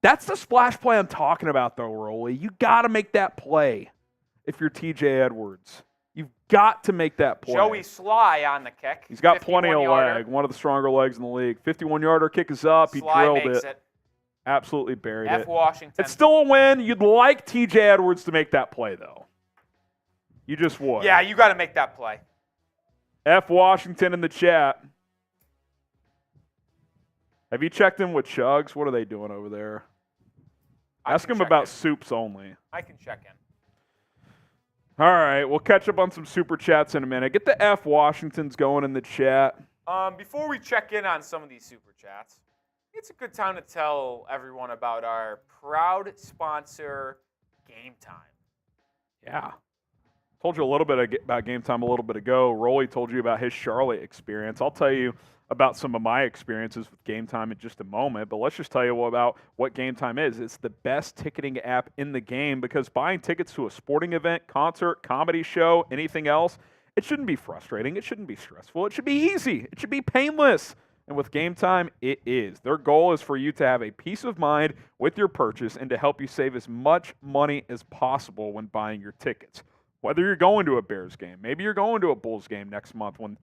That's the splash play I'm talking about, though, Rolly. You got to make that play if you're TJ Edwards. You've got to make that play. Joey Sly on the kick. He's got plenty of leg. One of the stronger legs in the league. 51-yarder kick is up. He drilled it. Absolutely buried it. Washington. It's still a win. You'd like TJ Edwards to make that play, though. You just would. Yeah, you got to make that play. F. Washington in the chat. Have you checked in with Chugs? What are they doing over there? Ask them about soups only. I can check in. All right, we'll catch up on some super chats in a minute. Get the F. Washingtons going in the chat. Before we check in on some of these super chats, it's a good time to tell everyone about our proud sponsor, Game Time. Yeah. Told you a little bit about Game Time a little bit ago. Rolly told you about his Charlotte experience. I'll tell you about some of my experiences with Game Time in just a moment, but let's just tell you about what Game Time is. It's the best ticketing app in the game because buying tickets to a sporting event, concert, comedy show, anything else, it shouldn't be frustrating. It shouldn't be stressful. It should be easy. It should be painless. And with Game Time, it is. Their goal is for you to have a peace of mind with your purchase and to help you save as much money as possible when buying your tickets. Whether you're going to a Bears game, maybe you're going to a Bulls game next month when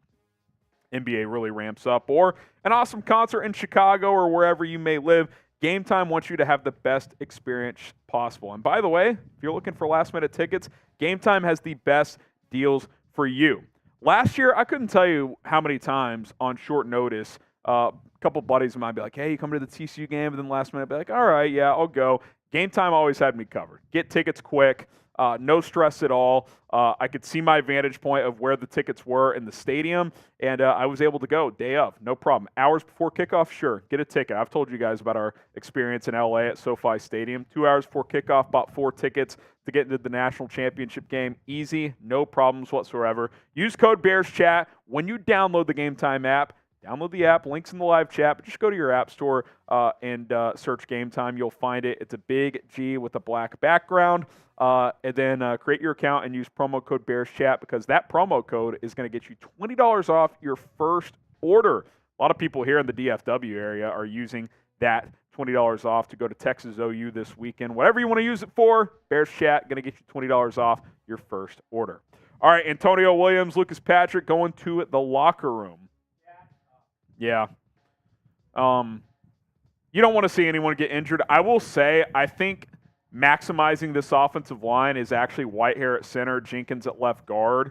NBA really ramps up, or an awesome concert in Chicago or wherever you may live, Game Time wants you to have the best experience possible. And by the way, if you're looking for last-minute tickets, Game Time has the best deals for you. Last year, I couldn't tell you how many times on short notice, a couple buddies of mine be like, hey, you coming to the TCU game? And then last minute, be like, all right, yeah, I'll go. Game Time always had me covered. Get tickets quick. No stress at all. I could see my vantage point of where the tickets were in the stadium, and I was able to go day of, no problem. Hours before kickoff, sure, get a ticket. I've told you guys about our experience in LA at SoFi Stadium. 2 hours before kickoff, bought 4 tickets to get into the national championship game. Easy, no problems whatsoever. Use code BearsChat when you download the Game Time app. Download the app, links in the live chat, but just go to your app store and search Game Time. You'll find it. It's a big G with a black background. And then create your account and use promo code BearsChat because that promo code is going to get you $20 off your first order. A lot of people here in the DFW area are using that $20 off to go to Texas OU this weekend. Whatever you want to use it for, BearsChat going to get you $20 off your first order. All right, Antonio Williams, Lucas Patrick going to the locker room. Yeah. You don't want to see anyone get injured. I will say, I think maximizing this offensive line is actually Whitehair at center, Jenkins at left guard,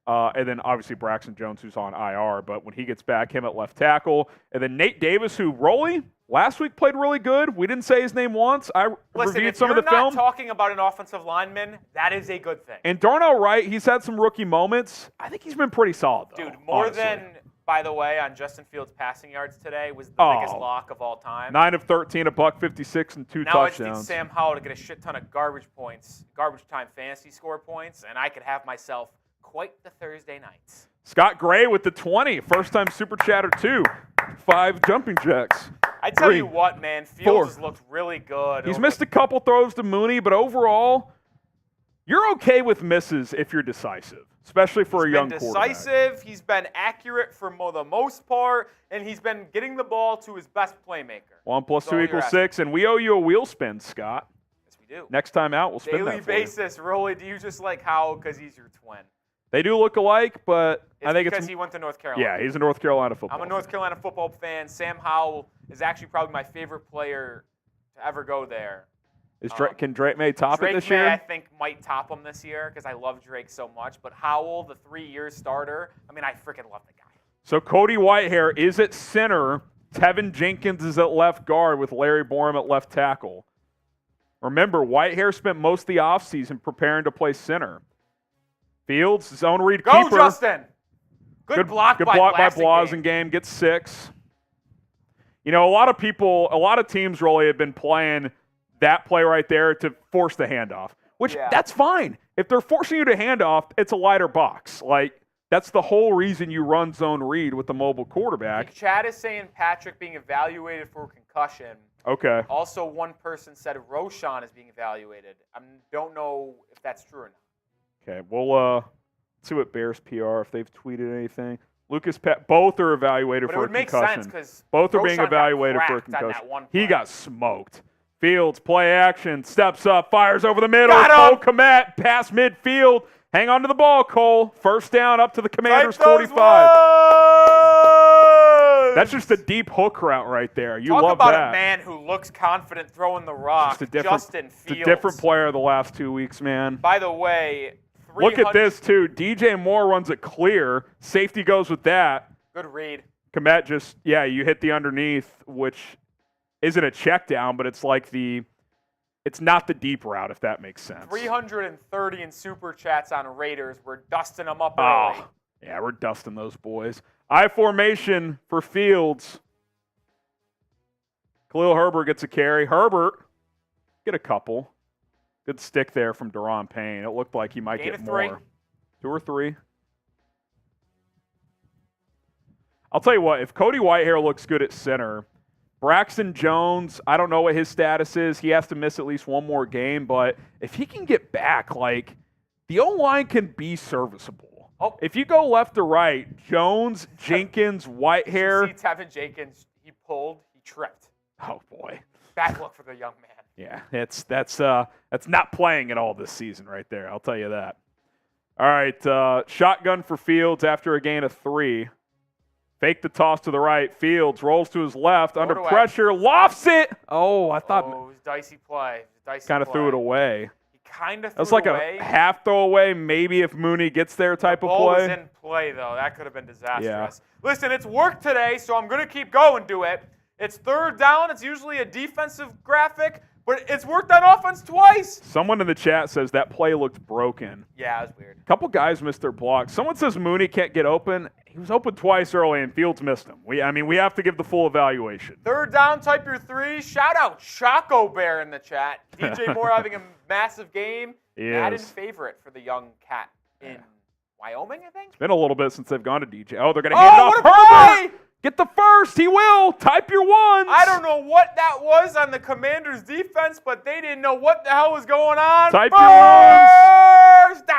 and then obviously Braxton Jones, who's on IR. But when he gets back, him at left tackle. And then Nate Davis, who Rolly last week played really good. We didn't say his name once. I reviewed some of the film. If you're not talking about an offensive lineman, that is a good thing. And Darnell Wright, he's had some rookie moments. I think he's been pretty solid, though. Dude, more honestly. than, by the way, on Justin Fields' passing yards today was the biggest lock of all time. 9 of 13, $156 and 2 now touchdowns. Now I just need Sam Howell to get a shit ton of garbage time fantasy score points, and I could have myself quite the Thursday nights. Scott Gray with the 20, first-time Super Chatter 2, 5 jumping jacks. I tell you what, man, Fields has looked really good. He's missed a couple throws to Mooney, but overall, you're okay with misses if you're decisive, especially for a young quarterback. He's been decisive, he's been accurate for the most part, and he's been getting the ball to his best playmaker. 1 + 2 = 6, and we owe you a wheel spin, Scott. Yes, we do. Next time out, we'll spin that Daily basis, Rolly, do you just like Howell because he's your twin? They do look alike, but I think because he went to North Carolina. Yeah, he's a North Carolina football I'm a North Carolina football fan. Sam Howell is actually probably my favorite player to ever go there. Can Drake May top it this year? Drake May, I think, might top him this year because I love Drake so much. But Howell, the 3-year starter, I mean, I freaking love the guy. So Cody Whitehair is at center. Tevin Jenkins is at left guard with Larry Borum at left tackle. Remember, Whitehair spent most of the offseason preparing to play center. Fields, zone read keeper. Go, Justin! Good block by Blasingame. Gets 6. You know, a lot of teams, Rolly, have been playing that play right there to force the handoff, which that's fine. If they're forcing you to hand off, it's a lighter box. Like, that's the whole reason you run zone read with the mobile quarterback. Chad is saying Patrick being evaluated for concussion. Okay. Also, one person said Roshan is being evaluated. I don't know if that's true or not. Okay, we'll see what Bears PR, if they've tweeted anything. Lucas, both are evaluated for a concussion. But it would make sense because both are being evaluated for a concussion. He got smoked. Fields, play action, steps up, fires over the middle. Cole Kmet, pass midfield. Hang on to the ball, Cole. First down up to the Commanders' 45. That's just a deep hook route right there. You love that. Talk about a man who looks confident throwing the rock. Justin Fields. It's a different player the last 2 weeks, man. By the way, Look at this, too. DJ Moore runs it clear. Safety goes with that. Good read. Komet just, you hit the underneath, which isn't a check down, but it's like it's not the deep route, if that makes sense. 330 in super chats on Raiders. We're dusting them up early. Oh, yeah, we're dusting those boys. I formation for Fields. Khalil Herbert gets a carry. Herbert, get a couple. Good stick there from Daron Payne. It looked like he might get more. 3. 2 or 3. I'll tell you what, if Cody Whitehair looks good at center, Braxton Jones, I don't know what his status is. He has to miss at least one more game, but if he can get back, like, the O-line can be serviceable. Oh. If you go left to right, Jones, Jenkins, Whitehair. Did you see Tevin Jenkins? He pulled, he tripped. Oh, boy. Bad luck for the young man. Yeah, that's not playing at all this season right there, I'll tell you that. All right, shotgun for Fields after a gain of 3. Fake the toss to the right. Fields rolls to his left. Under pressure. Lofts it. Oh, I thought. Oh, it was dicey play. Kind of threw it away. He kind of threw That's like it away. a half throwaway, maybe if Mooney gets there type of play. The ball was in play, though. That could have been disastrous. Yeah. Listen, it's work today, so I'm going to keep going to it. It's third down. It's usually a defensive graphic, but it's worked on offense twice. Someone in the chat says that play looked broken. Yeah, it was weird. A couple guys missed their blocks. Someone says Mooney can't get open. He was open twice early, and Fields missed him. We have to give the full evaluation. Third down, type your 3. Shout out Choco Bear in the chat. DJ Moore having a massive game. Madden favorite for the young cat in Wyoming, I think. It's been a little bit since they've gone to DJ. Oh, they're going to hand it off. Herbert! Get the first. He will. Type your 1s. I don't know what that was on the Commanders' defense, but they didn't know what the hell was going on. Type your 1s. First down.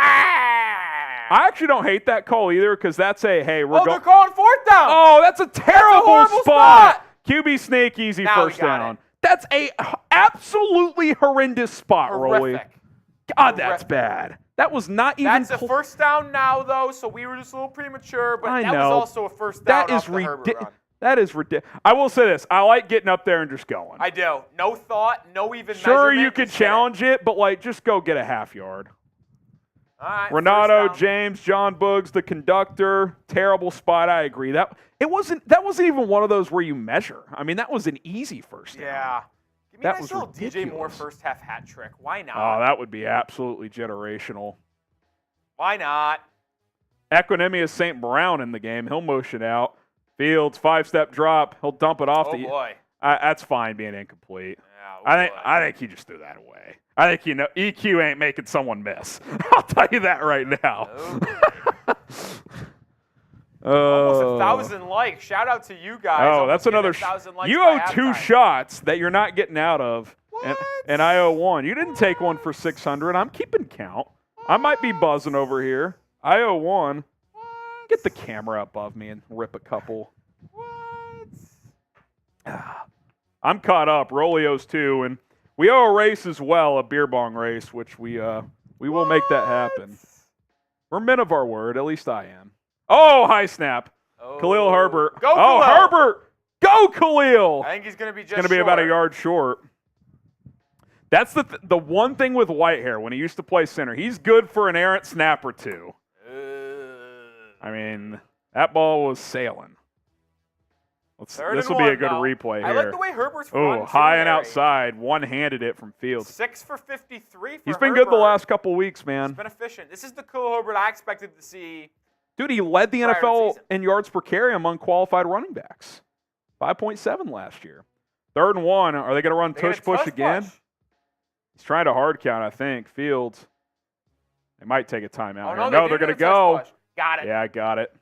I actually don't hate that call either because that's a, hey, we're going. They're calling 4th down. Oh, that's a terrible spot. QB sneak, easy now first down. That's a absolutely horrendous spot, Rolly. God, that's bad. That was not even. That's a first down now, though, so we were just a little premature, but that was also a first down. That is ridiculous. That is ridiculous. I will say this. I like getting up there and just going. I do. No thought, no even Sure, you could challenge it, but, like, just go get a half yard. All right, Renato, James, John Boogs, the conductor. Terrible spot. I agree. That wasn't even one of those where you measure. I mean, that was an easy first down. Yeah. Give me a nice little DJ Moore first half hat trick. Why not? Oh, that would be absolutely generational. Why not? Equanimous St. Brown in the game. He'll motion out. Fields, 5-step drop. He'll dump it off. Oh, boy. That's fine being incomplete. Yeah, I think he just threw that away. I think EQ ain't making someone miss. I'll tell you that right now. Almost 1,000 likes. Shout out to you guys. Oh, that's another. You owe 2 shots that you're not getting out of. What? And I owe 1. You didn't take one for 600. I'm keeping count. I might be buzzing over here. I owe 1. What? Get the camera above me and rip a couple. What? I'm caught up. Rolly owes 2, and we owe a race as well, a beer bong race, which we will make that happen. We're men of our word. At least I am. Oh, high snap. Oh. Khalil Herbert. Go, Khalil. Herbert. Go, Khalil. I think he's going to be just Going to be about a yard short. That's the one thing with Whitehair when he used to play center. He's good for an errant snap or 2. I mean, that ball was sailing. This will be a good replay here. I like the way Herbert's run. Oh, high and outside. One-handed it from Fields. 6 for 53 for He's been good the last couple of weeks, man. He's been efficient. This is the Khalil Herbert I expected to see. Dude, he led the NFL in yards per carry among qualified running backs. 5.7 last year. 3rd and 1. Are they going to run tush-push again? He's trying to hard count, I think. Fields. They might take a timeout here. No, they're going to go. Got it. Yeah, I got it.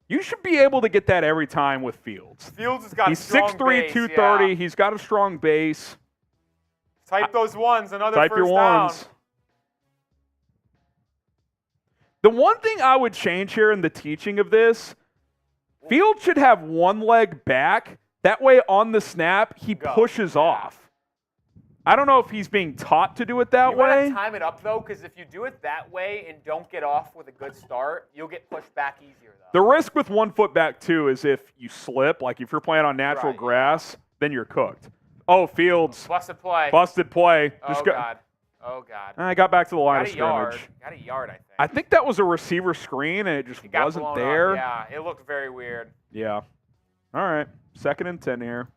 You should be able to get that every time with Fields. Fields has got He's a strong 6'3", base, 230. Yeah. He's got a strong base. Type those 1s. Another Type first your down. 1s. The one thing I would change here in the teaching of this, Fields should have one leg back. That way on the snap, he pushes off. I don't know if he's being taught to do it that way. You want to time it up, though, because if you do it that way and don't get off with a good start, you'll get pushed back easier, though. The risk with 1 foot back, too, is if you slip, like if you're playing on natural grass, then you're cooked. Oh, Fields. Busted play. Busted play. Oh, God. Oh, God. I got back to the line of Got a yard. scrimmage. Got a yard, I think. I think that was a receiver screen, and it just got wasn't blown there. Up. Yeah, it looked very weird. Yeah. All right. 2nd and 10 here.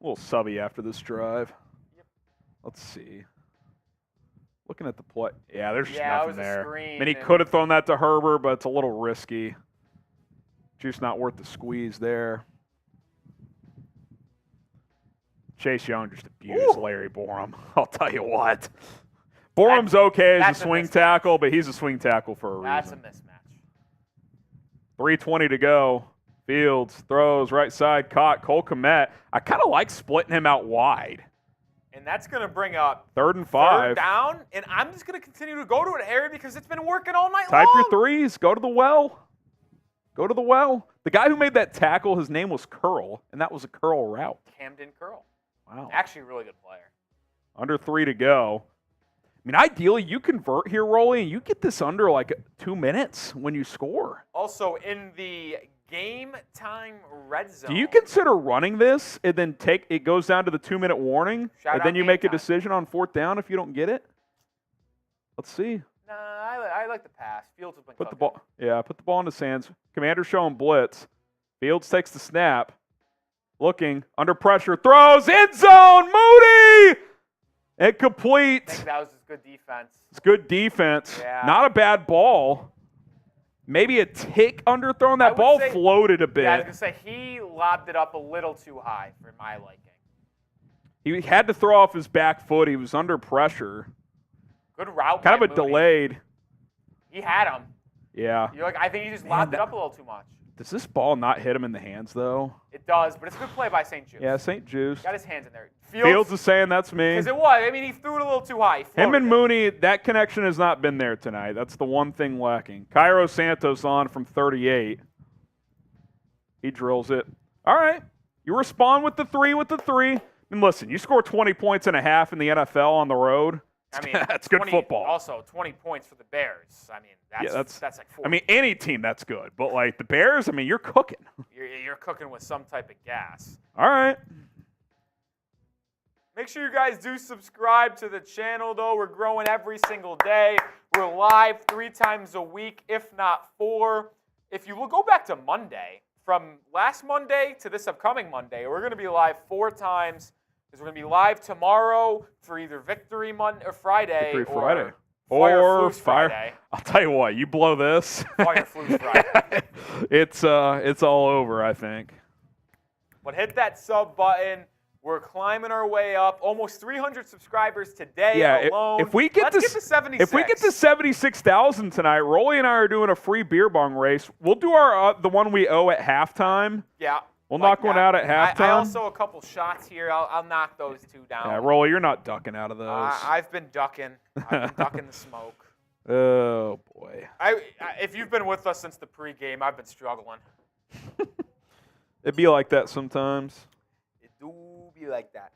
A little subby after this drive. Yep. Let's see. Looking at the play. Yeah, there's just it nothing was there. a screen. I mean, he could have thrown that to Herbert, but it's a little risky. Just not worth the squeeze there. Chase Young just abused Larry Borum. I'll tell you what. Borum's okay as a swing tackle, but he's a swing tackle for a reason. That's a mismatch. 3:20 to go. Fields throws right side, caught. Cole Kmet. I kind of like splitting him out wide. And that's going to bring up 3rd and 5. 3rd down. And I'm just going to continue to go to it, Harry, because it's been working all night Type long. your threes. Go to the well. Go to the well. The guy who made that tackle, his name was Curl, and that was a curl route. Camden Curl. Wow. Actually a really good player. Under 3 to go. I mean, ideally, you convert here, Rolly, and you get this under like 2 minutes when you score. Also, in the game time red zone. Do you consider running this and then it goes down to the 2-minute warning, Shout and out then you game make a time. decision on 4th down if you don't get it? Let's see. Nah, I like the pass. Fields has been Put the cooking. ball. Yeah, put the ball in his hands. Commander showing blitz. Fields takes the snap. Looking under pressure. Throws end zone. Moody. Incomplete. I think that was just good defense. It's good defense. Yeah. Not a bad ball. Maybe a tick underthrown. I That would ball say- floated a bit. Yeah, I was going to say, he lobbed it up a little too high for my liking. He had to throw off his back foot. He was under pressure. Good route. Kind by of a Moody. delayed. He had him. Yeah. You're like, I think he just lobbed it up a little too much. Does this ball not hit him in the hands, though? It does, but it's a good play by St. Jude. Yeah, St. Juice. Got his hands in there. Fields is saying that's me. Because it was. I mean, he threw it a little too high. He Him floated and it. Mooney, that connection has not been there tonight. That's the one thing lacking. Cairo Santos on from 38. He drills it. All right. You respond with the three. And listen, you score 20 points and a half in the NFL on the road. I mean, that's good 20 football. Also, 20 points for the Bears. I mean, that's like 40. I mean, any team that's good. But, like, the Bears, I mean, you're cooking. You're cooking with some type of gas. All right. Make sure you guys do subscribe to the channel, though. We're growing every single day. We're live 3 times a week, if not 4. If you will go back to Monday, from last Monday to this upcoming Monday, we're going to be live 4 times. Because we're going to be live tomorrow for either Victory Monday or Friday. Victory Friday. Fire Or Flu's Fire. Friday. I'll tell you what, you blow this. Fire Flu's Friday. It's all over, I think. But hit that sub button. We're climbing our way up. Almost 300 subscribers today alone. If we get Let's get to 76. If we get to 76,000 tonight, Rolly and I are doing a free beer bong race. We'll do our the one we owe at halftime. Yeah. We'll knock one out at halftime. I also a couple shots here. I'll knock those 2 down. Yeah, Rolly, you're not ducking out of those. I've been ducking. I've been ducking the smoke. Oh boy. If you've been with us since the pregame, I've been struggling. It'd be like that sometimes. It do be like that.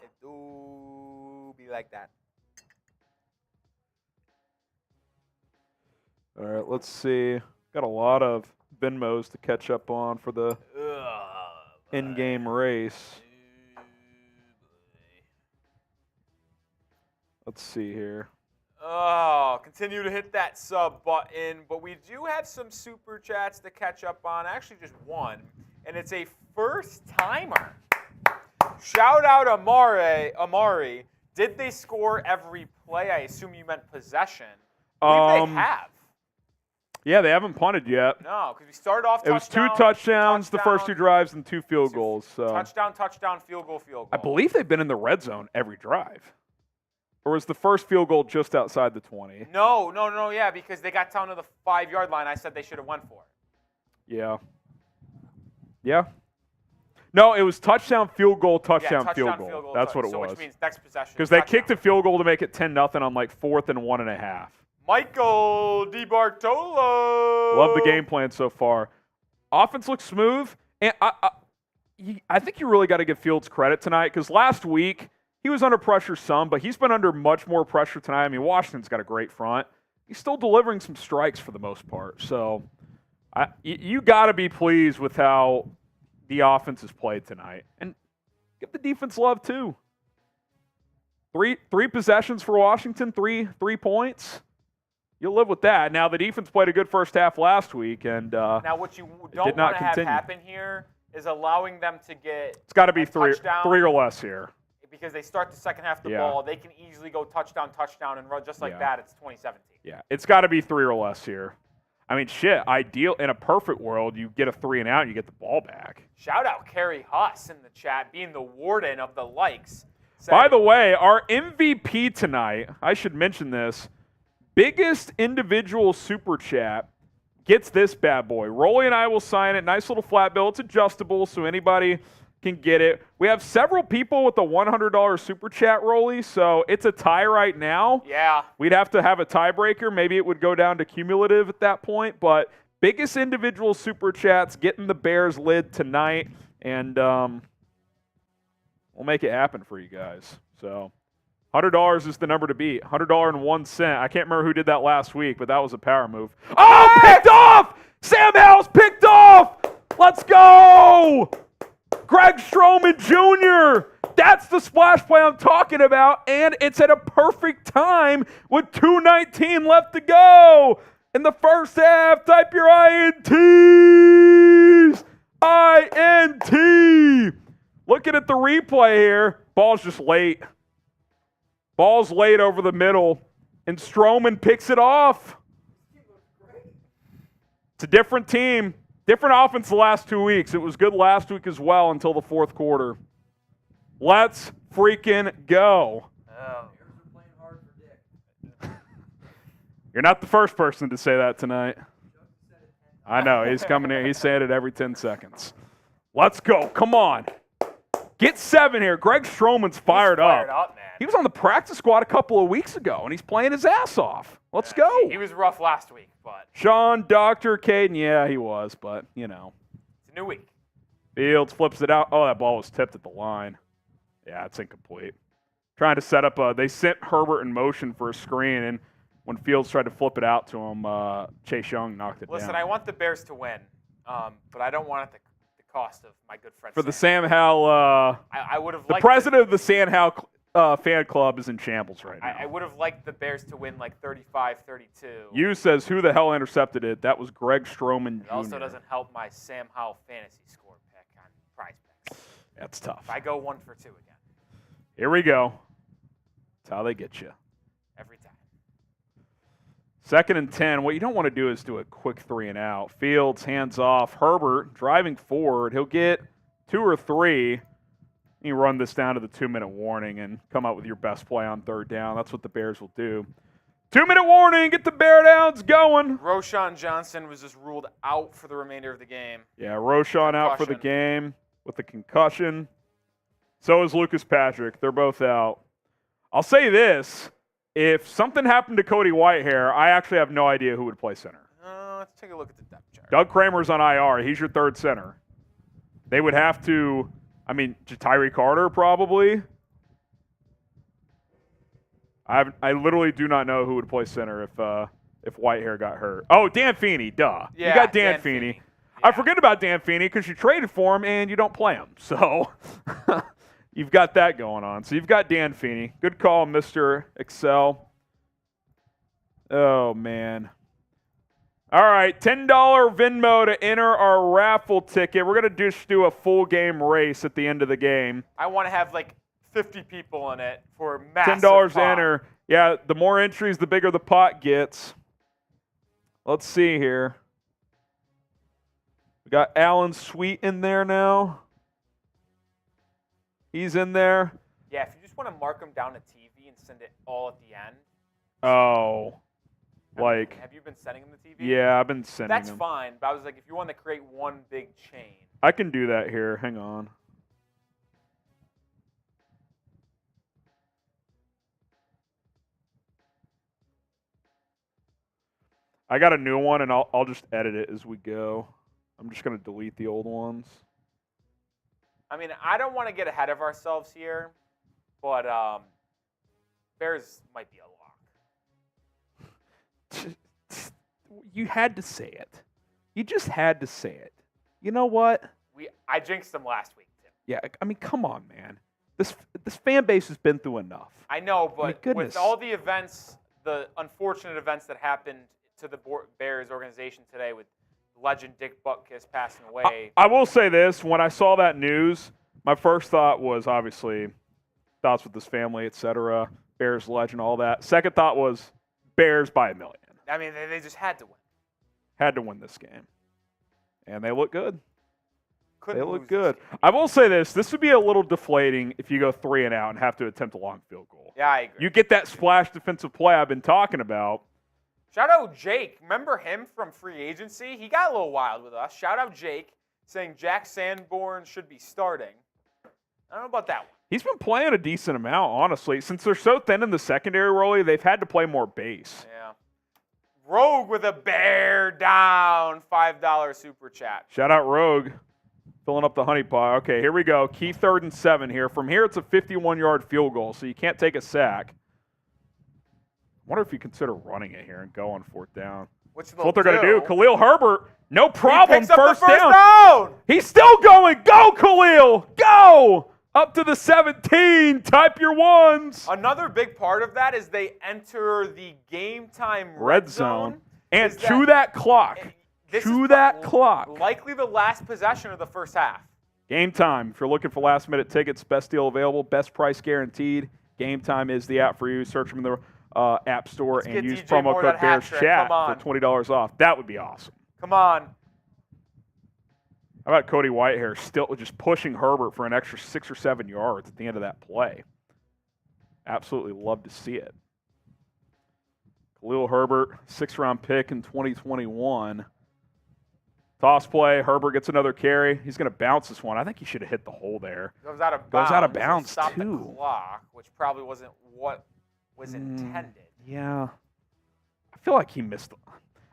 It do be like that. All right, let's see. Got a lot of Venmos to catch up on for the in-game race. Let's see here. Oh, continue to hit that sub button. But we do have some super chats to catch up on. Actually, just one. And it's a first-timer. Shout out Amari. Did they score every play? I assume you meant possession. I believe they have. Yeah, they haven't punted yet. No, because we started off It was 2 touchdowns, the first 2 drives, and 2 field goals. So touchdown, field goal. I believe they've been in the red zone every drive. Or was the first field goal just outside the 20? No, yeah, because they got down to the 5-yard line. I said they should have went for it. Yeah. No, it was touchdown, field goal, touchdown, touchdown, field goal. That's what it was. Which means next possession. Because they kicked a field goal to make it 10-0 on like 4th and 1.5. Michael DiBartolo. Love the game plan so far. Offense looks smooth. And I think you really got to give Fields credit tonight because last week he was under pressure some, but he's been under much more pressure tonight. I mean, Washington's got a great front. He's still delivering some strikes for the most part. So you got to be pleased with how the offense is played tonight. And give the defense love too. Three possessions for Washington, three points. You'll live with that. Now, the defense played a good first half last week, and now what you don't want to have happen here is allowing them to get it's got to be three or less here. Because they start the second half of the ball, they can easily go touchdown, and run just like that. It's 2017. Yeah, it's got to be 3 or less here. I mean, shit, ideal in a perfect world, you get a 3 and out, and you get the ball back. Shout out Kerry Huss in the chat, being the warden of the likes. By the way, our MVP tonight, I should mention this, biggest individual super chat gets this bad boy. Rolly and I will sign it. Nice little flat bill. It's adjustable, so anybody can get it. We have several people with a $100 super chat, Rolly, so it's a tie right now. Yeah. We'd have to have a tiebreaker. Maybe it would go down to cumulative at that point, but biggest individual super chats getting the Bears lid tonight, and we'll make it happen for you guys. So $100 is the number to beat. $100.01. I can't remember who did that last week, but that was a power move. Oh, picked off! Sam Howell's picked off! Let's go! Greg Stroman Jr. That's the splash play I'm talking about, and it's at a perfect time with 2:19 left to go in the first half. Type your INTs! INT! Looking at the replay here, ball's just late. Ball's late over the middle, and Stroman picks it off. It's a different team. Different offense the last 2 weeks. It was good last week as well until the fourth quarter. Let's freaking go. You're not the first person to say that tonight. I know. He's coming in. He's saying it every 10 seconds. Let's go. Come on. Get 7 here. Greg Stroman's fired up. Man. He was on the practice squad a couple of weeks ago, and he's playing his ass off. Let's go. He was rough last week, but. Sean, Dr. Caden, yeah, he was, but, you know. It's a new week. Fields flips it out. Oh, that ball was tipped at the line. Yeah, it's incomplete. Trying to set up they sent Herbert in motion for a screen, and when Fields tried to flip it out to him, Chase Young knocked it down. Listen, I want the Bears to win, but I don't want it at the cost of my good friend For the Sam Howell, I would have the liked president of the Sam Howell fan club is in shambles right now. I would have liked the Bears to win like 35-32. You says, who the hell intercepted it? That was Greg Stroman Jr. It also doesn't help my Sam Howell fantasy score pick on Prize Picks. That's tough. If I go 1 for 2 again. Here we go. That's how they get you. Every time. 2nd and 10. What you don't want to do is do a quick 3 and out. Fields, hands off. Herbert driving forward. He'll get 2 or 3. You run this down to the 2-minute warning and come up with your best play on 3rd down. That's what the Bears will do. 2-minute warning. Get the Bear Downs going. Roshan Johnson was just ruled out for the remainder of the game. Yeah, Roshan out for the game with a concussion. So is Lucas Patrick. They're both out. I'll say this. If something happened to Cody Whitehair, I actually have no idea who would play center. Let's take a look at the depth chart. Doug Kramer's on IR. He's your 3rd center. They would have to, Tyree Carter probably. I literally do not know who would play center if Whitehair got hurt. Oh, Dan Feeney, duh. Yeah, you got Dan Feeney. Yeah. I forget about Dan Feeney because you traded for him and you don't play him. So you've got that going on. So you've got Dan Feeney. Good call, Mr. Excel. Oh, man. All right, $10 Venmo to enter our raffle ticket. We're going to just do a full game race at the end of the game. I want to have like 50 people in it for a massive $10 to pot. enter. Yeah, the more entries, the bigger the pot gets. Let's see here. We got Alan Sweet in there now. He's in there. Yeah, if you just want to mark them down to TV and send it all at the end. Oh. Have you been sending them to TV? Yeah, I've been sending them. That's fine, but I was like, if you want to create one big chain. I can do that here. Hang on. I got a new one, and I'll just edit it as we go. I'm just going to delete the old ones. I don't want to get ahead of ourselves here, but Bears might be a lock. You had to say it. You just had to say it. You know what? I jinxed them last week, Tim. Yeah, come on, man. This fan base has been through enough. I know, but goodness. with all the events, the unfortunate events that happened to the Bears organization today with legend Dick Butkus passing away. I will say this. When I saw that news, my first thought was obviously thoughts with his family, etc. Bears legend, all that. Second thought was Bears by 1 million. I mean, they just had to win. Had to win this game. And they look good. Couldn't They look lose good. this game. I will say this. This would be a little deflating if you go 3 and out and have to attempt a long field goal. Yeah, I agree. You get that splash defensive play I've been talking about. Shout out Jake. Remember him from free agency? He got a little wild with us. Shout out Jake saying Jack Sanborn should be starting. I don't know about that one. He's been playing a decent amount, honestly. Since they're so thin in the secondary, Rolly, they've had to play more base. Yeah. Rogue with a bear down. $5 super chat. Shout out Rogue. Filling up the honey pot. Okay, here we go. Key 3rd and 7 here. From here, it's a 51-yard field goal, so you can't take a sack. I wonder if you consider running it here and go on 4th down. That's That's what they're going to do. Khalil Herbert, no problem. He picks up the first down. down. He's still going. Go, Khalil. Go. Up to the 17. Type your ones. Another big part of that is they enter the game time Red zone. And Is chew that clock. This Chew is that clock. Likely the last possession of the first half. Game time. If you're looking for last-minute tickets, best deal available, best price guaranteed. Game time is the app for you. Search them in the App Store Let's and get use DJ promo Moore code that hat trick. BearsChat Come on. for $20 off. That would be awesome. Come on. How about Cody Whitehair still just pushing Herbert for an extra 6 or 7 yards at the end of that play? Absolutely love to see it. Khalil Herbert, 6th-round pick in 2021. Toss play. Herbert gets another carry. He's going to bounce this one. I think he should have hit the hole there. Goes out of Goes bounds. out of bounds, Stop too. the clock, which probably wasn't what was intended. Yeah. I feel like he missed.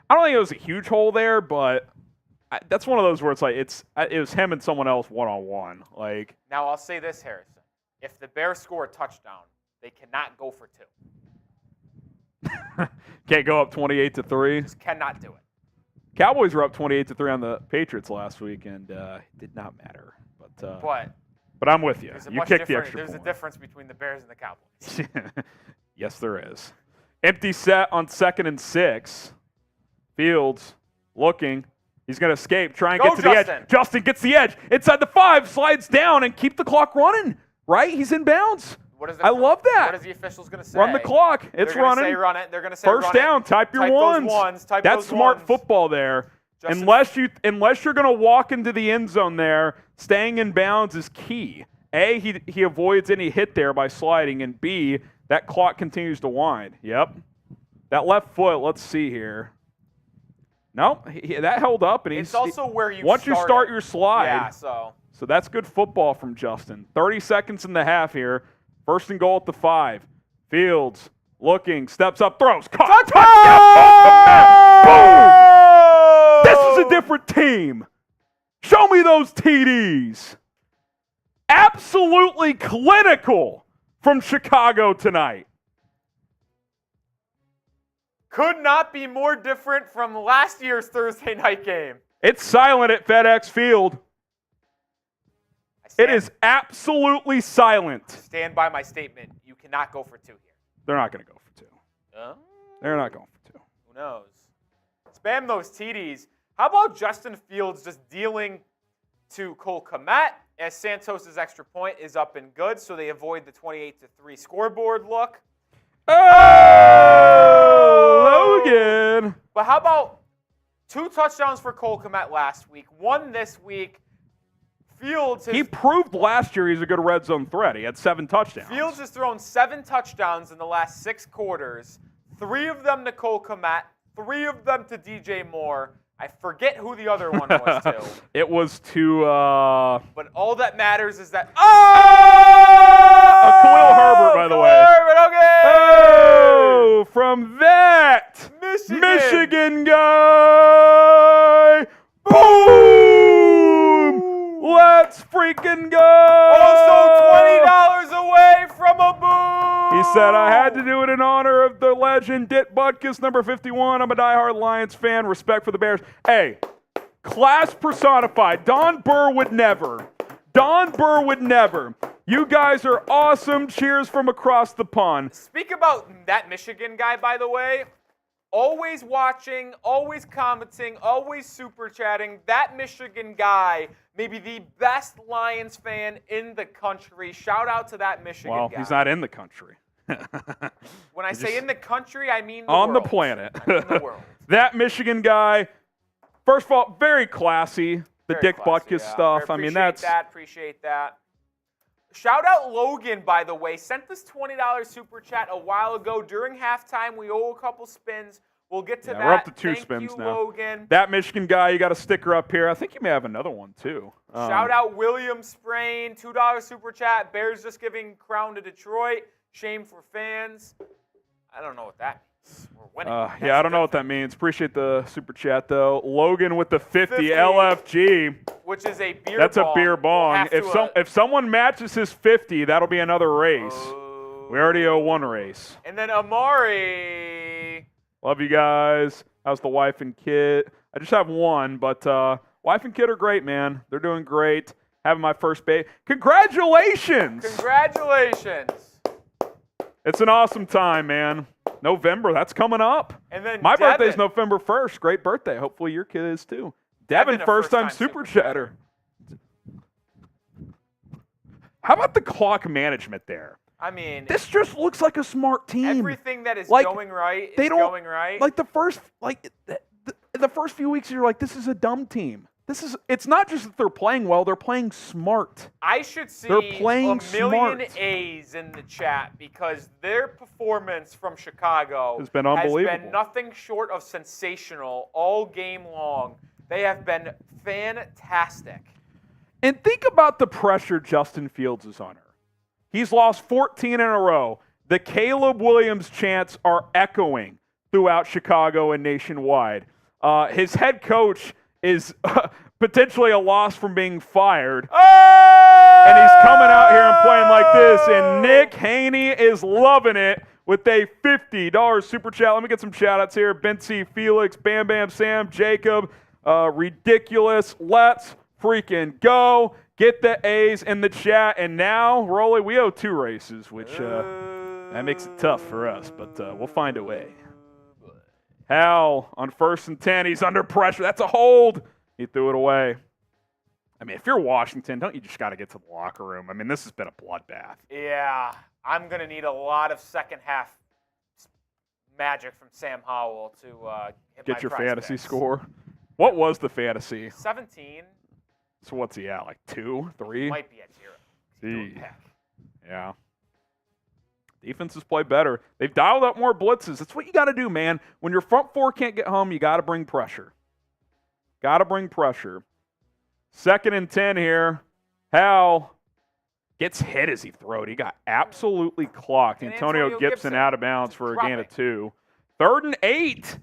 I don't think it was a huge hole there, but that's one of those where it's like it was him and someone else one-on-one. Like, Now, I'll say this, Harrison. If the Bears score a touchdown, they cannot go for 2. can't go up 28-3. Just cannot do it. Cowboys were up 28-3 on the Patriots last week, and it did not matter. But I'm with you. You kicked the extra There's point. a difference between the Bears and the Cowboys. Yes, there is. Empty set on 2nd and 6. Fields looking. He's going to escape. Try and Go, get to the Justin. edge. Justin gets the edge. Inside the 5. Slides down and keep the clock running. Right? He's in bounds. I love that. What is the officials going to say? Run the clock. It's They're gonna running. Say run it. They're going to say First run down. it. Type your Type ones. Those ones. Type That's those smart ones. football there. Justin. Unless you're going to walk into the end zone there, staying in bounds is key. A, he avoids any hit there by sliding, and B, that clock continues to wind. Yep. That left foot, let's see here. No, that held up. And It's also where you once you start your slide. Yeah, so that's good football from Justin. 30 seconds in the half here. 1st and goal at the 5. Fields looking, steps up, throws. Caught. Boom! This is a different team. Show me those TDs. Absolutely clinical from Chicago tonight. could not be more different from last year's Thursday night game. It's silent at FedEx Field. It is absolutely silent. Stand by my statement. You cannot go for 2 here. They're not going to go for 2. Oh. They're not going for 2. Who knows? Spam those TDs. How about Justin Fields just dealing to Cole Kmet as Santos' extra point is up and good, so they avoid the 28-3 scoreboard look. Oh, Logan. But how about 2 touchdowns for Cole Kmet last week, 1 this week? Fields has, He proved last year he's a good red zone threat. He had 7 touchdowns. Fields has thrown 7 touchdowns in the last 6 quarters, 3 of them to Cole Kmet, 3 of them to DJ Moore. I forget who the other one was to. It was to But all that matters is that Khalil Herbert, by the way. Herbert, okay. Oh, from that Michigan guy. Boom! Let's freaking go! Also $20 away from a boom! He said, I had to do it in honor of the legend, Dick Butkus, number 51. I'm a diehard Lions fan. Respect for the Bears. Hey, class personified. Don Burr would never. You guys are awesome. Cheers from across the pond. Speak about that Michigan guy, by the way. Always watching, always commenting, always super chatting. That Michigan guy, maybe the best Lions fan in the country. Shout out to that Michigan guy. Well, he's not in the country. When I say in the country, I mean the on world. the planet. I mean the world. That Michigan guy, first of all, very classy. The Very Dick classy, Butkus stuff. I mean, that's appreciate that. Shout out Logan, by the way. Sent this $20 super chat a while ago during halftime. We owe a couple spins. We'll get to that. We're up to 2 Thank spins you, now. Logan. That Michigan guy, you got a sticker up here. I think you may have another one too. Shout out William Sprain, $2 super chat. Bears just giving crown to Detroit. Shame for fans. I don't know what that means. We're winning. Yeah, I don't know what that means. Appreciate the super chat though. Logan with the 50 LFG. Which is a beer That's bong. a beer bong. If someone matches his 50, that'll be another race. We already owe 1 race. And then Amari. Love you guys. How's the wife and kid? I just have one, but wife and kid are great, man. They're doing great. Having my first baby. Congratulations! Congratulations. It's an awesome time, man. November, that's coming up. And then My Devin. birthday's November 1st. Great birthday. Hopefully your kid is too. Devin, a first-time first-time super super chatter. How about the clock management there? I mean, This just looks like a smart team. everything that is Like, going right they is don't- going right. Like the first few weeks, you're like, this is a dumb team. It's not just that they're playing well, they're playing smart. I should see They're playing a million smart. A's in the chat because their performance from Chicago Has been unbelievable. nothing short of sensational all game long. They have been fantastic. And think about the pressure Justin Fields is under. He's lost 14 in a row. The Caleb Williams chants are echoing throughout Chicago and nationwide. His head coach is potentially a loss from being fired. And he's coming out here and playing like this. And Nick Haney is loving it with a $50 super chat. Let me get some shout-outs here. Bency, Felix, Bam Bam Sam, Jacob, Ridiculous. Let's freaking go. Get the A's in the chat. And now, Rolly, we owe 2 races, which that makes it tough for us, but we'll find a way. Hal on 1st and 10. He's under pressure. That's a hold. He threw it away. I mean, if you're Washington, don't you just got to get to the locker room? I mean, this has been a bloodbath. Yeah, I'm going to need a lot of second half magic from Sam Howell to hit Get my your prize fantasy picks. score. What was the fantasy? 17. So what's he at, like 2, 3? Might be at 0. Gee. Yeah. Defenses play better. They've dialed up more blitzes. That's what you got to do, man. When your front 4 can't get home, you got to bring pressure. Got to bring pressure. 2nd and 10 here. Hal gets hit as he throws. He got absolutely clocked. And Antonio Gibson out of bounds for a gain of 2. 3rd and 8. If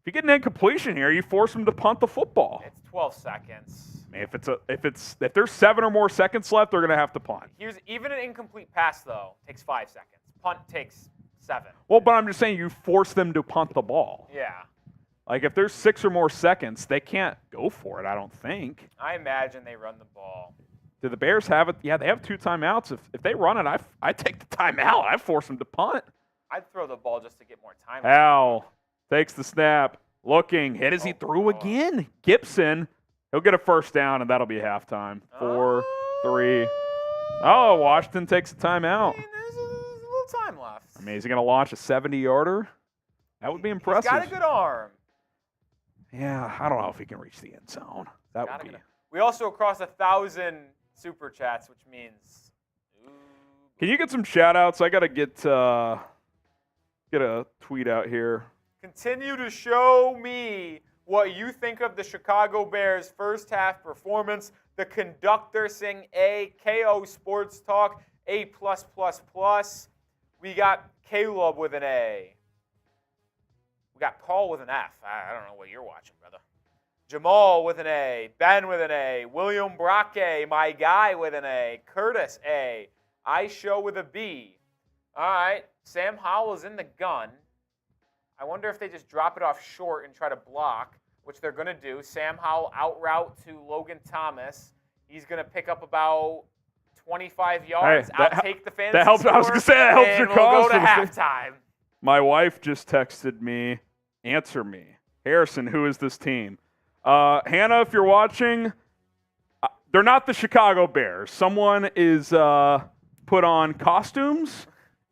you get an incompletion here, you force him to punt the football. It's 12 seconds. Man, if there's 7 or more seconds left, they're going to have to punt. Here's even an incomplete pass though takes 5 seconds. Punt takes 7. Well, but I'm just saying you force them to punt the ball. Yeah. Like if there's 6 or more seconds, they can't go for it, I don't think. I imagine they run the ball. Do the Bears have it? Yeah, they have 2 timeouts. If they run it, I take the timeout. I force them to punt. I'd throw the ball just to get more time. Hal takes the snap. Looking. Hit as he threw again. Gibson. He'll get a first down, and that'll be halftime. 4, 3. Oh, Washington takes a timeout. I mean, there's a little time left. I mean, is he going to launch a 70-yarder? That would be impressive. He's got a good arm. Yeah, I don't know if he can reach the end zone. That would be. We also crossed 1,000 super chats, which means. Can you get some shout-outs? I got to get a tweet out here. Continue to show me what you think of the Chicago Bears' first half performance. The conductor saying A, KO Sports Talk, A+++. We got Caleb with an A. We got Paul with an F. I don't know what you're watching, brother. Jamal with an A. Ben with an A. William Brake, my guy, with an A. Curtis, A. I show with a B. All right. Sam Howell's in the gun. I wonder if they just drop it off short and try to block, which they're going to do. Sam Howell out route to Logan Thomas. He's going to pick up about 25 yards. Hey, I'll take the fantasy that helps. I was score, going to say that helps and your we'll cause. go to for the- halftime. My wife just texted me, answer me. Harrison, who is this team? Hannah, if you're watching, they're not the Chicago Bears. Someone is put on costumes,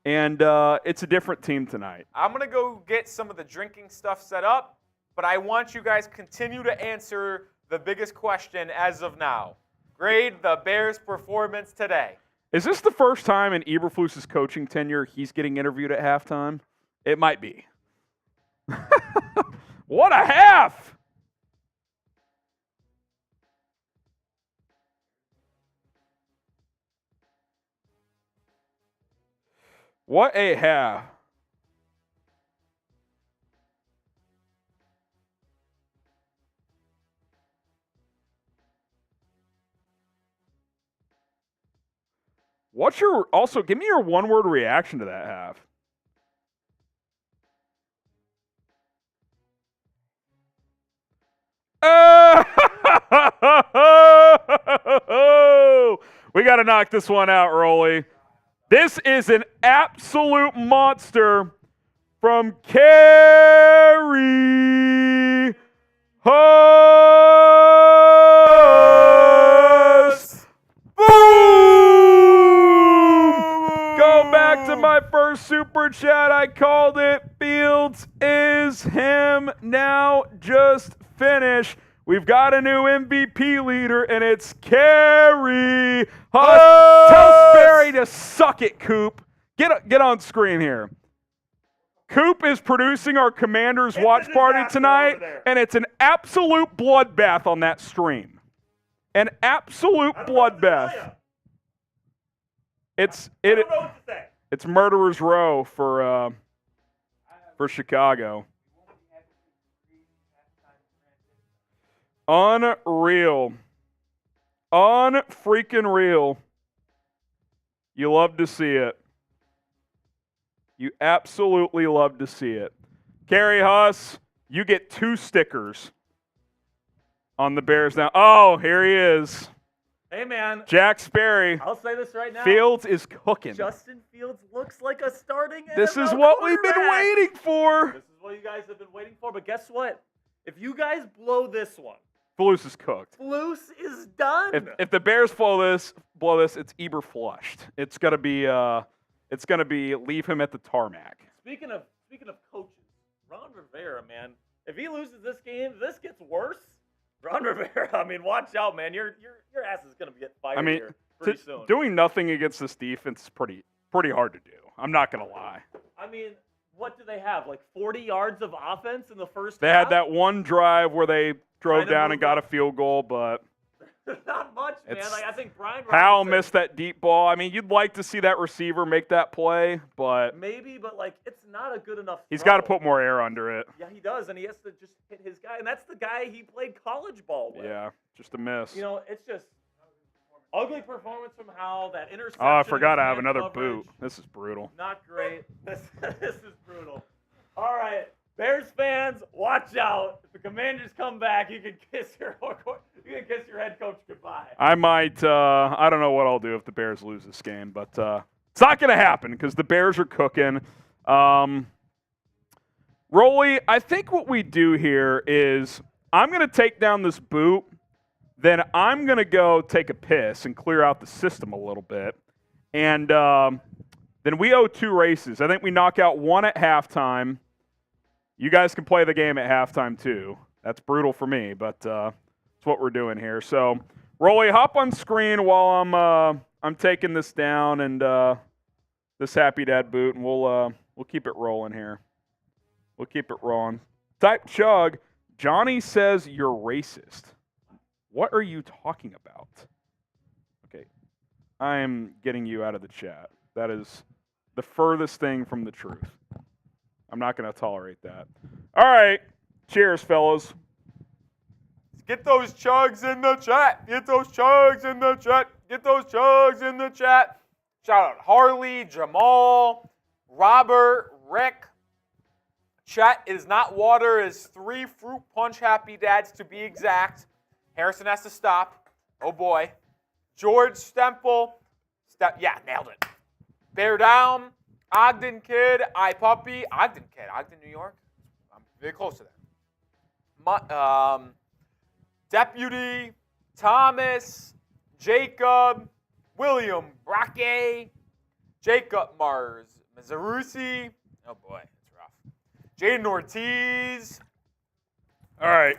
and it's a different team tonight. I'm going to go get some of the drinking stuff set up, but I want you guys continue to answer the biggest question as of now. Grade the Bears' performance today. Is this the first time in Eberflus's coaching tenure he's getting interviewed at halftime? It might be. What a half! What a half. Give me your one-word reaction to that half. We got to knock this one out, Rolly. This is an absolute monster from Carrie Huss. Boom! Go back to my first super chat. I called it. Fields is him. Now just finish. We've got a new MVP leader, and it's Carrie Huss. Tell Sperry to suck it, Coop. Get on screen here. Coop is producing our Commanders watch party tonight, and it's an absolute bloodbath on that stream. An absolute bloodbath. It's Murderer's Row for Chicago. Unreal. Unfreaking real. You love to see it. You absolutely love to see it. Carrie Huss, you get 2 stickers on the Bears now. Oh, here he is. Hey, man. Jack Sperry. I'll say this right now. Fields is cooking. Justin Fields looks like a starting NFL This is what we've been quarterback. waiting for. This is what you guys have been waiting for. But guess what? If you guys blow this one, Flus is cooked. Flus is done. If the Bears blow this, it's Eberflushed. It's gonna be leave him at the tarmac. Speaking of coaches, Ron Rivera, man. If he loses this game, this gets worse. Ron Rivera, I mean, watch out, man. Your ass is gonna get fired here pretty soon. Doing nothing against this defense is pretty hard to do. I'm not gonna lie. I mean, what do they have? Like 40 yards of offense in the first They half? had that one drive where they drove Trying to down move and got a up. field goal, but Not much, man. Like, I think Brian Powell Robinson- missed that deep ball. I mean, you'd like to see that receiver make that play, but Maybe, but like it's not a good enough. he's throw. got to put more air under it. Yeah, he does, and he has to just hit his guy, and that's the guy he played college ball with. Yeah, just a miss. You know, it's just ugly performance from Howell. That interception. Oh, I forgot I have man another coverage, boot. This is brutal. Not great. This is brutal. All right, Bears fans, watch out. If the Commanders come back, you can kiss your head coach goodbye. I might. I don't know what I'll do if the Bears lose this game, but it's not going to happen because the Bears are cooking. Rolly, I think what we do here is I'm going to take down this boot, then I'm going to go take a piss and clear out the system a little bit, and then we owe 2 races. I think we knock out 1 at halftime. You guys can play the game at halftime too. That's brutal for me, but it's what we're doing here. So, Rolly, hop on screen while I'm taking this down and this Happy Dad boot, and we'll keep it rolling here. We'll keep it rolling. Type Chug. Johnny says you're racist. What are you talking about? Okay, I am getting you out of the chat. That is the furthest thing from the truth. I'm not going to tolerate that. All right. Cheers, fellas. Get those chugs in the chat. Get those chugs in the chat. Get those chugs in the chat. Shout out Harley, Jamal, Robert, Rick. Chat is not water. It is 3 fruit punch Happy Dads to be exact. Harrison has to stop. Oh boy. George Stemple. Yeah, nailed it. Bear down. Ogden Kid, iPuppy. Ogden Kid, Ogden, New York. I'm very close to that. Deputy, Thomas, Jacob, William, Brocke, Jacob Mars, Mazzarusi. Oh boy, that's rough. Jaden Ortiz. All right.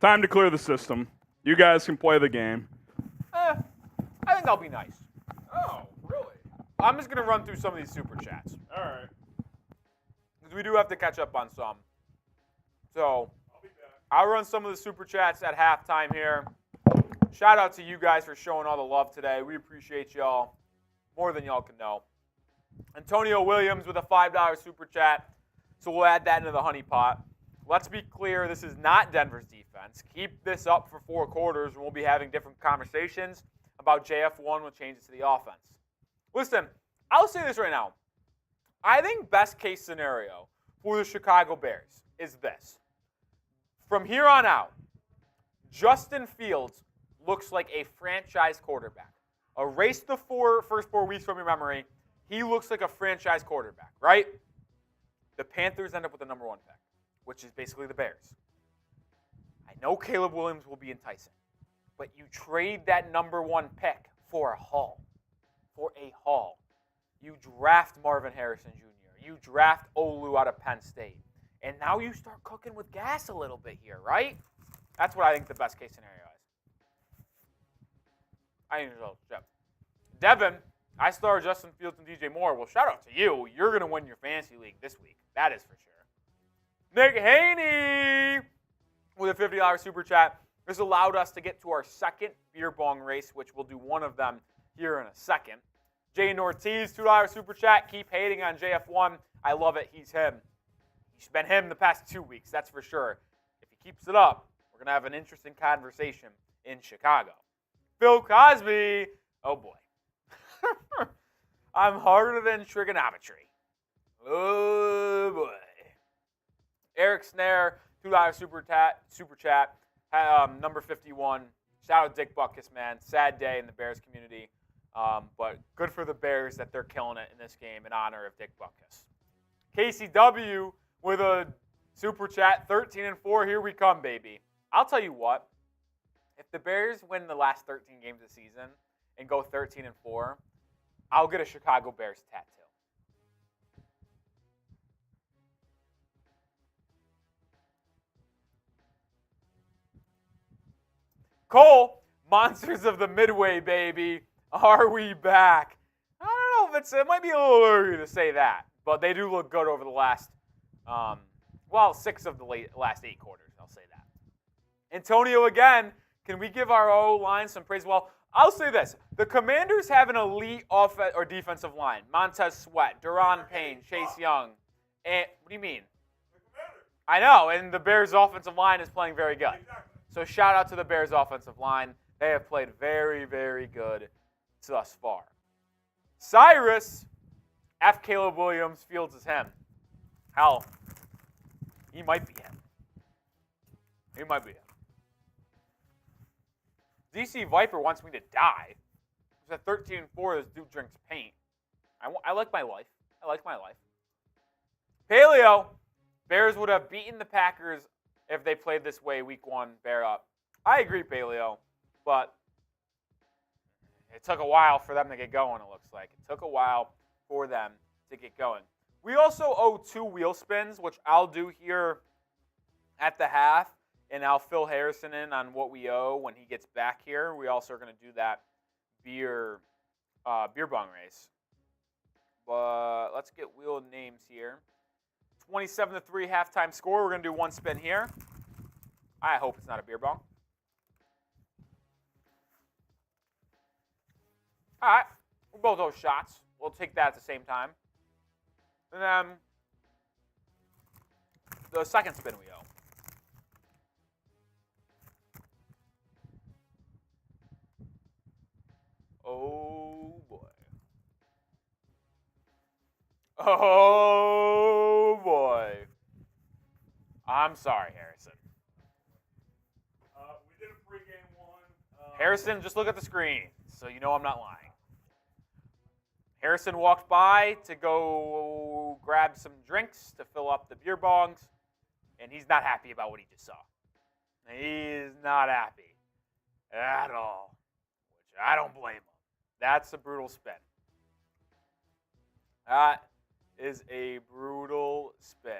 Time to clear the system. You guys can play the game. I think I'll be nice. Oh, really? I'm just going to run through some of these super chats. All right. Because we do have to catch up on some. So, I'll be back. I'll run some of the super chats at halftime here. Shout out to you guys for showing all the love today. We appreciate y'all more than y'all can know. Antonio Williams with a $5 super chat. So we'll add that into the honey pot. Let's be clear, this is not Denver's defense. Keep this up for 4 quarters, and we'll be having different conversations about JF1 with changes to the offense. Listen, I'll say this right now. I think best case scenario for the Chicago Bears is this. From here on out, Justin Fields looks like a franchise quarterback. Erase the first 4 weeks from your memory. He looks like a franchise quarterback, right? The Panthers end up with the number 1 pick, which is basically the Bears. I know Caleb Williams will be enticing, but you trade that number 1 pick for a haul. You draft Marvin Harrison Jr. You draft Olu out of Penn State. And now you start cooking with gas a little bit here, right? That's what I think the best case scenario is. Devin, I star Justin Fields and DJ Moore. Well, shout out to you. You're going to win your fantasy league this week. That is for sure. Nick Haney with a $50 super chat. This allowed us to get to our second beer bong race, which we'll do one of them here in a second. Jaden Ortiz, $2 super chat. Keep hating on JF1. I love it. He's him. He's been him the past 2 weeks, that's for sure. If he keeps it up, we're going to have an interesting conversation in Chicago. Phil Cosby. Oh, boy. I'm harder than trigonometry. Oh, boy. Eric Snare, $2 super chat. Number 51. Shout out Dick Butkus, man. Sad day in the Bears community. But good for the Bears that they're killing it in this game in honor of Dick Butkus. KCW with a super chat, 13-4. Here we come, baby. I'll tell you what. If the Bears win the last 13 games of the season and go 13-4, I'll get a Chicago Bears tattoo. Cole, Monsters of the Midway, baby. Are we back? I don't know if it might be a little early to say that, but they do look good over the last, 6 of the last 8 quarters. I'll say that. Antonio again. Can we give our O-line some praise? Well, I'll say this. The Commanders have an elite or defensive line. Montez Sweat, Duron Payne, Chase Young. And what do you mean? I know, and the Bears' offensive line is playing very good. So shout out to the Bears' offensive line. They have played very, very good thus far. Cyrus, F. Caleb Williams, Fields is him. Hell, he might be him. He might be him. DC Viper wants me to die. It's at 13-4. This dude drinks paint. I like my life. I like my life. Paleo, Bears would have beaten the Packers if they played this way week 1, bear up. I agree, Paleo, but it took a while for them to get going, it looks like. It took a while for them to get going. We also owe 2 wheel spins, which I'll do here at the half. And I'll fill Harrison in on what we owe when he gets back here. We also are going to do that beer bong race. But let's get wheel names here. 27-3 halftime score. We're going to do 1 spin here. I hope it's not a beer bong. All right. We'll both owe shots. We'll take that at the same time. And then the second spin we owe. Oh, boy. Oh, boy. I'm sorry, Harrison. We did a pregame one. Harrison, just look at the screen so you know I'm not lying. Harrison walked by to go grab some drinks to fill up the beer bongs, and he's not happy about what he just saw. He is not happy at all, which I don't blame him. That's a brutal spin. That is a brutal spin.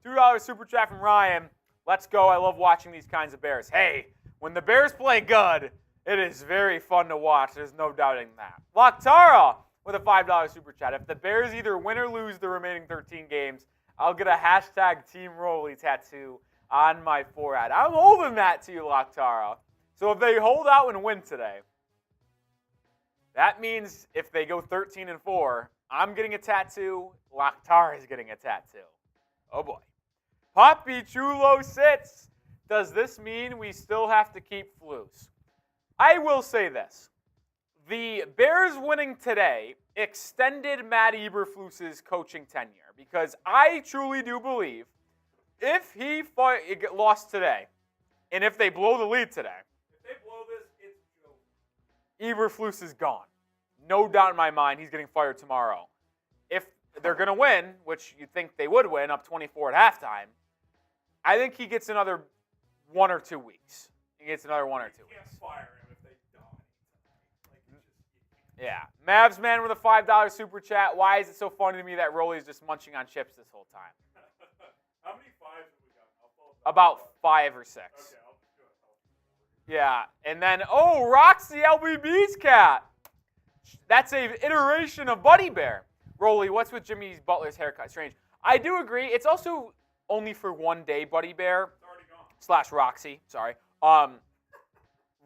$2 super chat from Ryan. Let's go. I love watching these kinds of Bears. Hey, when the Bears play good, it is very fun to watch. There's no doubting that. Laktara with a $5 super chat. If the Bears either win or lose the remaining 13 games, I'll get a hashtag Team Rolly tattoo on my forehead. I'm holding that to you, Laktara. So if they hold out and win today, that means if they go 13-4, I'm getting a tattoo. Laktara is getting a tattoo. Oh boy. Poppy Chulo sits. Does this mean we still have to keep Flus? I will say this. The Bears winning today extended Matt Eberflus's coaching tenure because I truly do believe if he lost today and if they blow the lead today, if they blow this, it's Eberflus is gone. No doubt in my mind he's getting fired tomorrow. If they're going to win, which you'd think they would win, up 24 at halftime, I think he gets another 1 or 2 weeks. He gets another 1 or 2 weeks. Fire him if they dominate. Yeah. Mavs man with a $5 super chat. Why is it so funny to me that Rolly is just munching on chips this whole time? How many fives have we got? About 5 or 6. Okay, I'll do it. Yeah. And then, Roxy LBB's cat. That's a iteration of Buddy Bear. Rolly, what's with Jimmy Butler's haircut? Strange. I do agree. It's also only for one day, Buddy Bear. It's already gone. / Roxy. Sorry.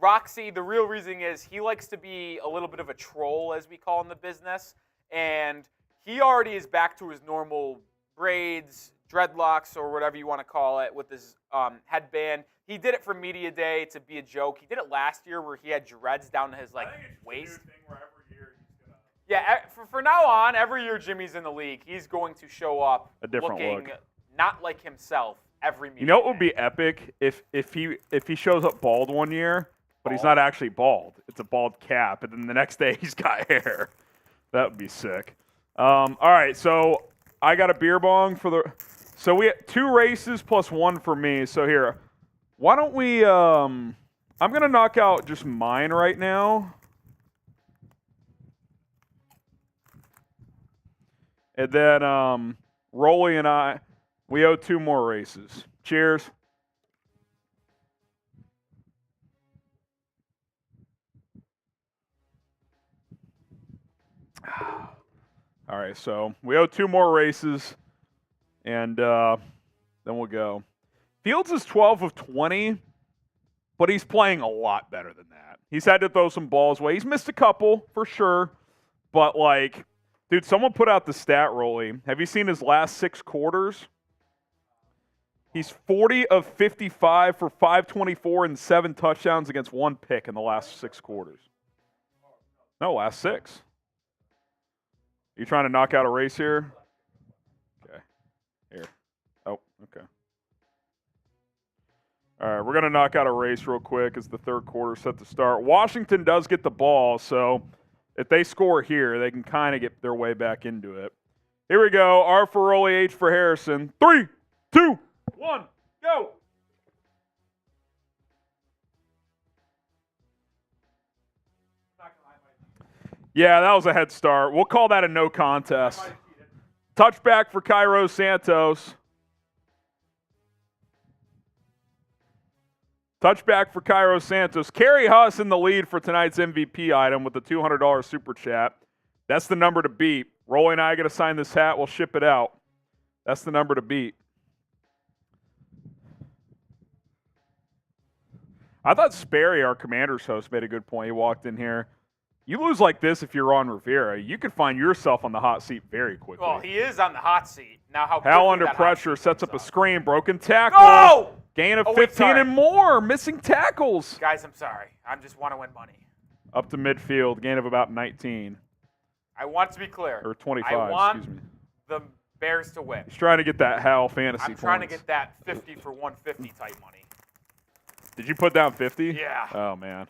Roxy, the real reason is he likes to be a little bit of a troll, as we call in the business. And he already is back to his normal braids, dreadlocks, or whatever you want to call it, with his headband. He did it for Media Day to be a joke. He did it last year where he had dreads down to his I think it's waist. a new thing where every year he's gonna. Yeah, for now on, every year Jimmy's in the league, he's going to show up A different looking look. not like himself every media. You know what would day. be epic if he shows up bald one year, but he's not actually bald. It's a bald cap, and then the next day he's got hair. That would be sick. All right, so I got a beer bong for the. So we had 2 races plus 1 for me. So here, why don't we? I'm gonna knock out just mine right now, and then Rolly and I, we owe 2 more races. Cheers. All right, so we owe 2 more races, and then we'll go. Fields is 12 of 20, but he's playing a lot better than that. He's had to throw some balls away. He's missed a couple, for sure, but, like, dude, someone put out the stat, Rolly. Have you seen his last 6 quarters? He's 40 of 55 for 524 and 7 touchdowns against 1 pick in the last 6 quarters. No, last 6. You trying to knock out a race here? Okay. Here. Oh, okay. All right, we're going to knock out a race real quick as the 3rd quarter set to start. Washington does get the ball, so if they score here, they can kind of get their way back into it. Here we go. R for Rolly, H for Harrison. 3, 2, 1, go. Yeah, that was a head start. We'll call that a no contest. Touchback for Cairo Santos. Touchback for Cairo Santos. Kerry Huss in the lead for tonight's MVP item with the $200 super chat. That's the number to beat. Rolly and I got to sign this hat. We'll ship it out. That's the number to beat. I thought Sperry, our Commanders host, made a good point. He walked in here. You lose like this if you're Ron Rivera, you could find yourself on the hot seat very quickly. Well, he is on the hot seat. Now how Hal quickly under that hot pressure seat sets comes up a screen, broken tackle. Go! Gain of Oh, wait, 15 sorry. and more, missing tackles. Guys, I'm sorry. I just want to win money. Up to midfield, gain of about 19. I want to be clear. Or 25, I want excuse me. the Bears to win. He's trying to get that Hal fantasy I'm trying to points. get that 50 for 150 type money. Did you put down 50? Yeah. Oh, man.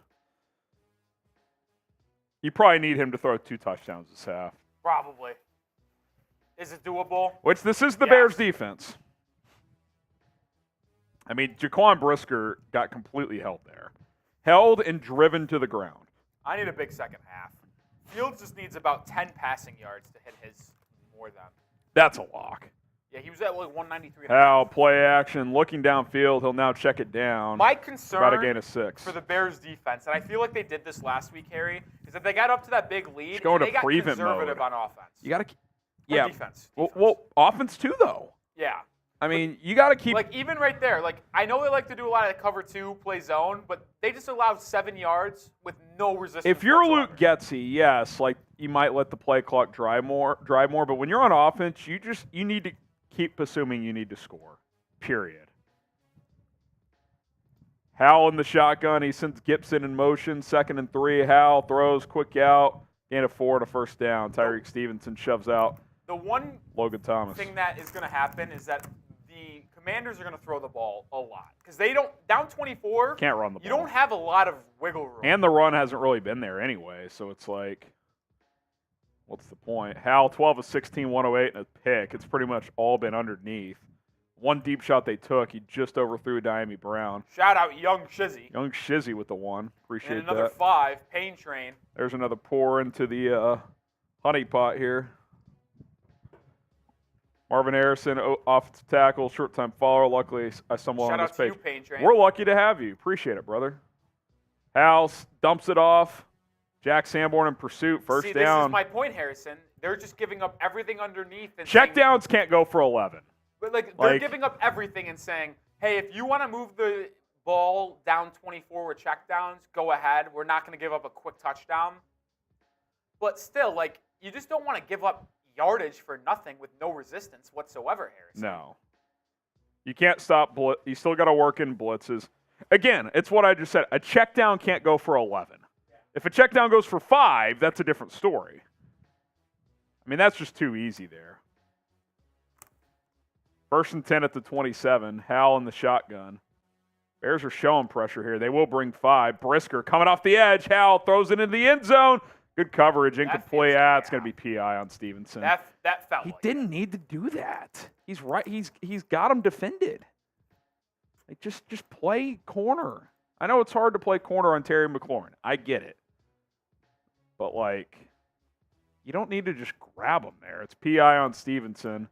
You probably need him to throw 2 touchdowns this half. Probably. Is it doable? Which this is the Yes. Bears defense. I mean, Jaquan Brisker got completely held there. Held and driven to the ground. I need a big second half. Fields just needs about 10 passing yards to hit his more than. That's a lock. Yeah, he was at like 193. How play action, looking downfield. He'll now check it down. My About a concern gain of 6. for the Bears defense, and I feel like they did this last week, Harry, is that they got up to that big lead, Just go into they got prevent conservative mode. on offense. You got to, Or yeah. defense. Well, offense too, though. Yeah. I mean, you got to keep. Like, even right there, like, I know they like to do a lot of cover 2, play zone, but they just allowed 7 yards with no resistance. If you're whatsoever. Luke Getsy, yes, like you might let the play clock drive more. But when you're on offense, you need to keep assuming you need to score. Period. Howell in the shotgun. He sends Gibson in motion. 2nd and 3. Howell throws quick out. Gain of 4 and a first down. Tyreek Stevenson shoves out The one Logan Thomas. thing that is going to happen is that the Commanders are going to throw the ball a lot because they don't down 24. Can't run the ball. You don't have a lot of wiggle room. And the run hasn't really been there anyway, so it's like, what's the point? Howell, 12 of 16, 108, and a pick. It's pretty much all been underneath. One deep shot they took, he just overthrew Diami Brown. Shout out Young Shizzy. Young Shizzy with the 1. Appreciate And another that. 5, Pain Train. There's another pour into the honey pot here. Marvin Harrison, offensive tackle, short-time follower. Luckily, I stumbled Shout on out this to you, page. Pain Train. We're lucky to have you. Appreciate it, brother. House dumps it off. Jack Sanborn in pursuit. First See, down. this is my point, Harrison. They're just giving up everything underneath. And Check saying, downs can't go for 11. But they're like- giving up everything and saying, hey, if you want to move the ball down 24 with check downs, go ahead. We're not going to give up a quick touchdown. But still, like, you just don't want to give up yardage for nothing with no resistance whatsoever, Harrison. No. You can't stop blitz. You still got to work in blitzes. Again, it's what I just said. A check down can't go for 11. If a check down goes for 5, that's a different story. I mean, that's just too easy there. 1st and 10 at the 27. Howell in the shotgun. Bears are showing pressure here. They will bring 5. Brisker coming off the edge. Howell throws it into the end zone. Good coverage. Incomplete. It's going to be PI on Stevenson. That felt He like didn't need to do that. He's right. He's got him defended. Like just play corner. I know it's hard to play corner on Terry McLaurin. I get it. But like, you don't need to just grab him there. It's PI on Stevenson.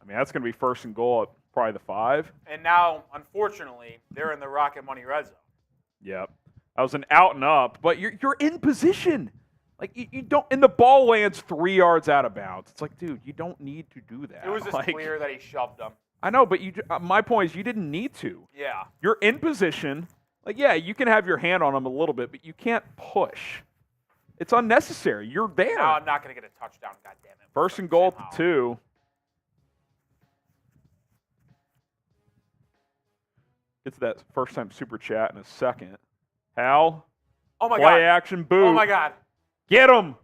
I mean, that's going to be 1st and goal at probably the 5. And now, unfortunately, they're in the Rocket Money red zone. Yep. That was an out and up, but you're in position. Like you don't, and the ball lands 3 yards out of bounds. It's like, dude, you don't need to do that. It was just like, clear that he shoved them. I know, but my point is you didn't need to. Yeah. You're in position. Like, yeah, you can have your hand on them a little bit, but you can't push. It's unnecessary. You're there. Now I'm not going to get a touchdown, goddammit. 1st and goal Somehow. at the 2. Get to that first time super chat in a second. Hal, Oh, my play God. action boot. Oh, my God. Get him.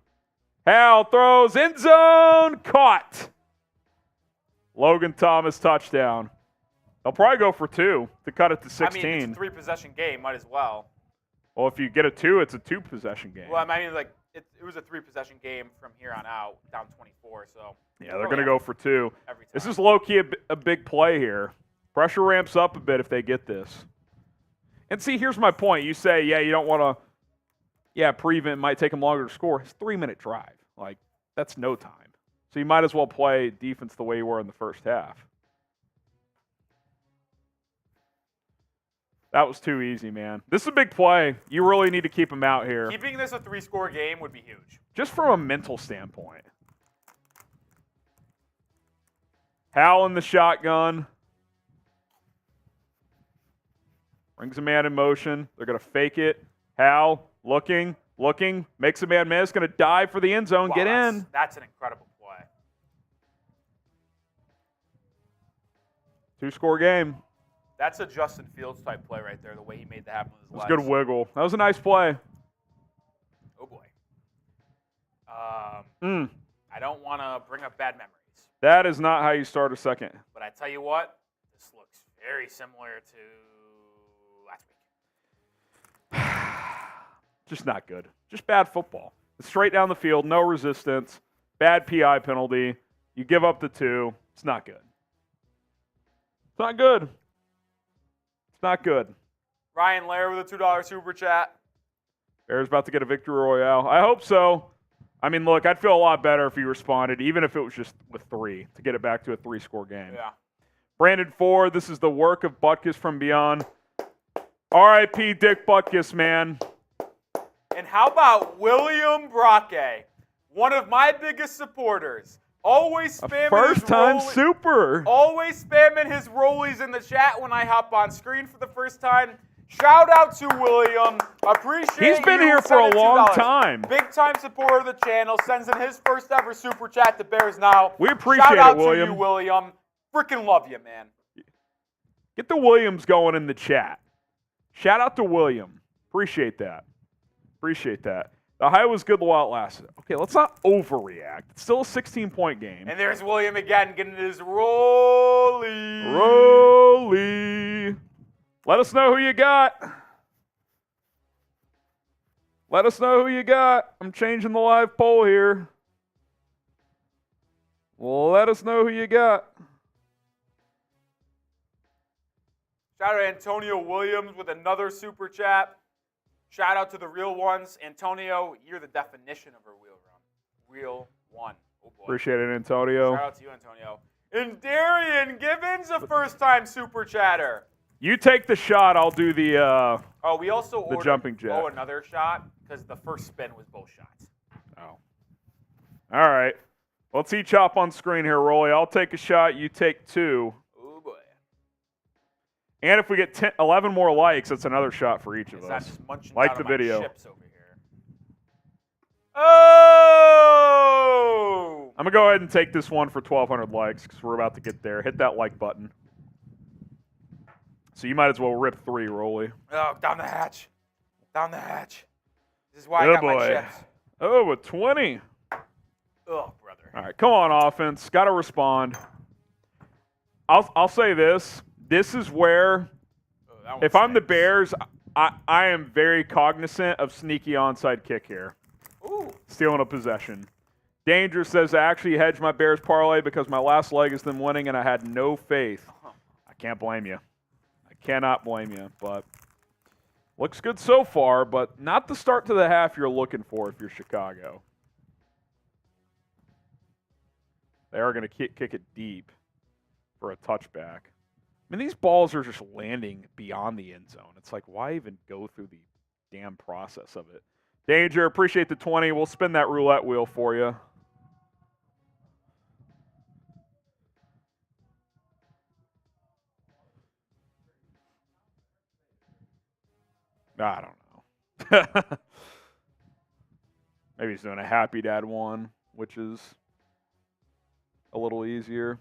Hal throws end zone. Caught. Logan Thomas touchdown. They'll probably go for 2 to cut it to 16. I mean, it's a 3-possession game. Might as well. Well, if you get a 2, it's a 2-possession game. Well, I mean, like, it was a 3-possession game from here on out, down 24. So Yeah, they're going to go for 2. every time. This is low-key a big play here. Pressure ramps up a bit if they get this. And see, here's my point. You say, yeah, you don't want to, prevent might take them longer to score. It's a 3-minute drive. Like, that's no time. So you might as well play defense the way you were in the first half. That was too easy, man. This is a big play. You really need to keep them out here. Keeping this a 3-score game would be huge. Just from a mental standpoint. Howell in the shotgun. Brings a man in motion. They're going to fake it. Howell looking, makes a man miss. Going to dive for the end zone. Wow, Get in. That's an incredible play. 2-score game. That's a Justin Fields type play right there, the way he made that happen with his It was legs. a good wiggle. That was a nice play. Oh, boy. I don't want to bring up bad memories, That is not how you start a second. but I tell you what, this looks very similar to last week. Just not good. Just bad football. It's straight down the field, no resistance, bad PI penalty. You give up the 2. It's not good. It's not good. It's not good. Ryan Lair with a $2 super chat. Bears about to get a victory royale. I hope so. I mean, look, I'd feel a lot better if he responded, even if it was just with 3, to get it back to a 3-score game. Yeah. Brandon Ford, this is the work of Butkus from beyond. R.I.P. Dick Butkus, man. And how about William Brocke, one of my biggest supporters, always spamming First-time super. Always spamming his rollies in the chat when I hop on screen for the first time. Shout out to William. Appreciate He's been you here for a sending long $2. time. Big time supporter of the channel. Sends in his first ever super chat to Bears Now. We appreciate Shout out it, William. to you, William. Freaking love you, man. Get the Williams going in the chat. Shout out to William. Appreciate that. Appreciate that. The high was good while it lasted. Okay, let's not overreact. It's still a 16-point game. And there's William again getting his rollie. Rolly. Let us know who you got. Let us know who you got. I'm changing the live poll here. Let us know who you got. Shout out to Antonio Williams with another super chat. Shout out to the real ones. Antonio, you're the definition of a real run. Real one. Oh boy. Appreciate it, Antonio. Shout out to you, Antonio. And Darian Gibbons, a first-time super chatter. You take the shot. I'll do the We also ordered jumping jet. Another shot because the first spin was both shots. Oh. All right. Let's each hop on screen here, Rolly. I'll take a shot. You take 2. Oh boy. And if we get 11 more likes, that's another shot for each of It's not us. just munching Like down the on my video. chips over here. Oh! I'm going to go ahead and take this one for 1,200 likes because we're about to get there. Hit that like button. So you might as well rip 3, Rolly. Oh, down the hatch. Down the hatch. This is why Good I got boy. my chips. Oh, a 20. Oh, brother. All right, come on, offense. Got to respond. I'll say this. This is where, if I'm the Bears, I am very cognizant of sneaky onside kick here. Ooh. Stealing a possession. Danger says, I actually hedged my Bears parlay because my last leg is them winning and I had no faith. I can't blame you. I cannot blame you, but looks good so far, but not the start to the half you're looking for if you're Chicago. They are going to kick it deep for a touchback. I mean, these balls are just landing beyond the end zone. It's like, why even go through the damn process of it? Danger, appreciate the 20. We'll spin that roulette wheel for you. I don't know. Maybe he's doing a Happy Dad one, which is a little easier.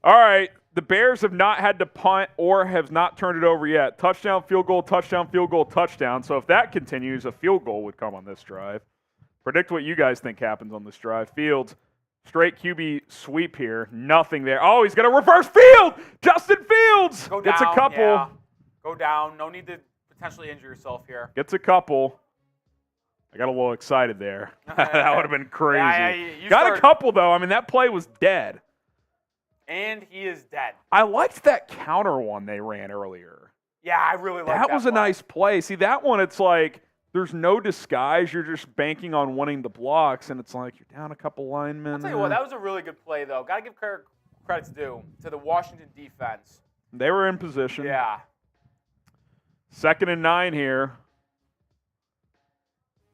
All right. The Bears have not had to punt or have not turned it over yet. Touchdown, field goal, touchdown, field goal, touchdown. So if that continues, a field goal would come on this drive. Predict what you guys think happens on this drive. Fields, straight QB sweep here. Nothing there. Oh, he's got a reverse field. Justin Fields gets a couple. Yeah. Go down. No need to potentially injure yourself here. Gets a couple. I got a little excited there. That would have been crazy. Got a couple, though. I mean, that play was dead. And he is dead. I liked that counter one they ran earlier. Yeah, I really liked that. That was a nice play. See, that one, it's like there's no disguise. You're just banking on winning the blocks, and it's like you're down a couple linemen. I'll tell you what, that was a really good play, though. Got to give credit's due to the Washington defense. They were in position. Yeah. 2nd and 9 here.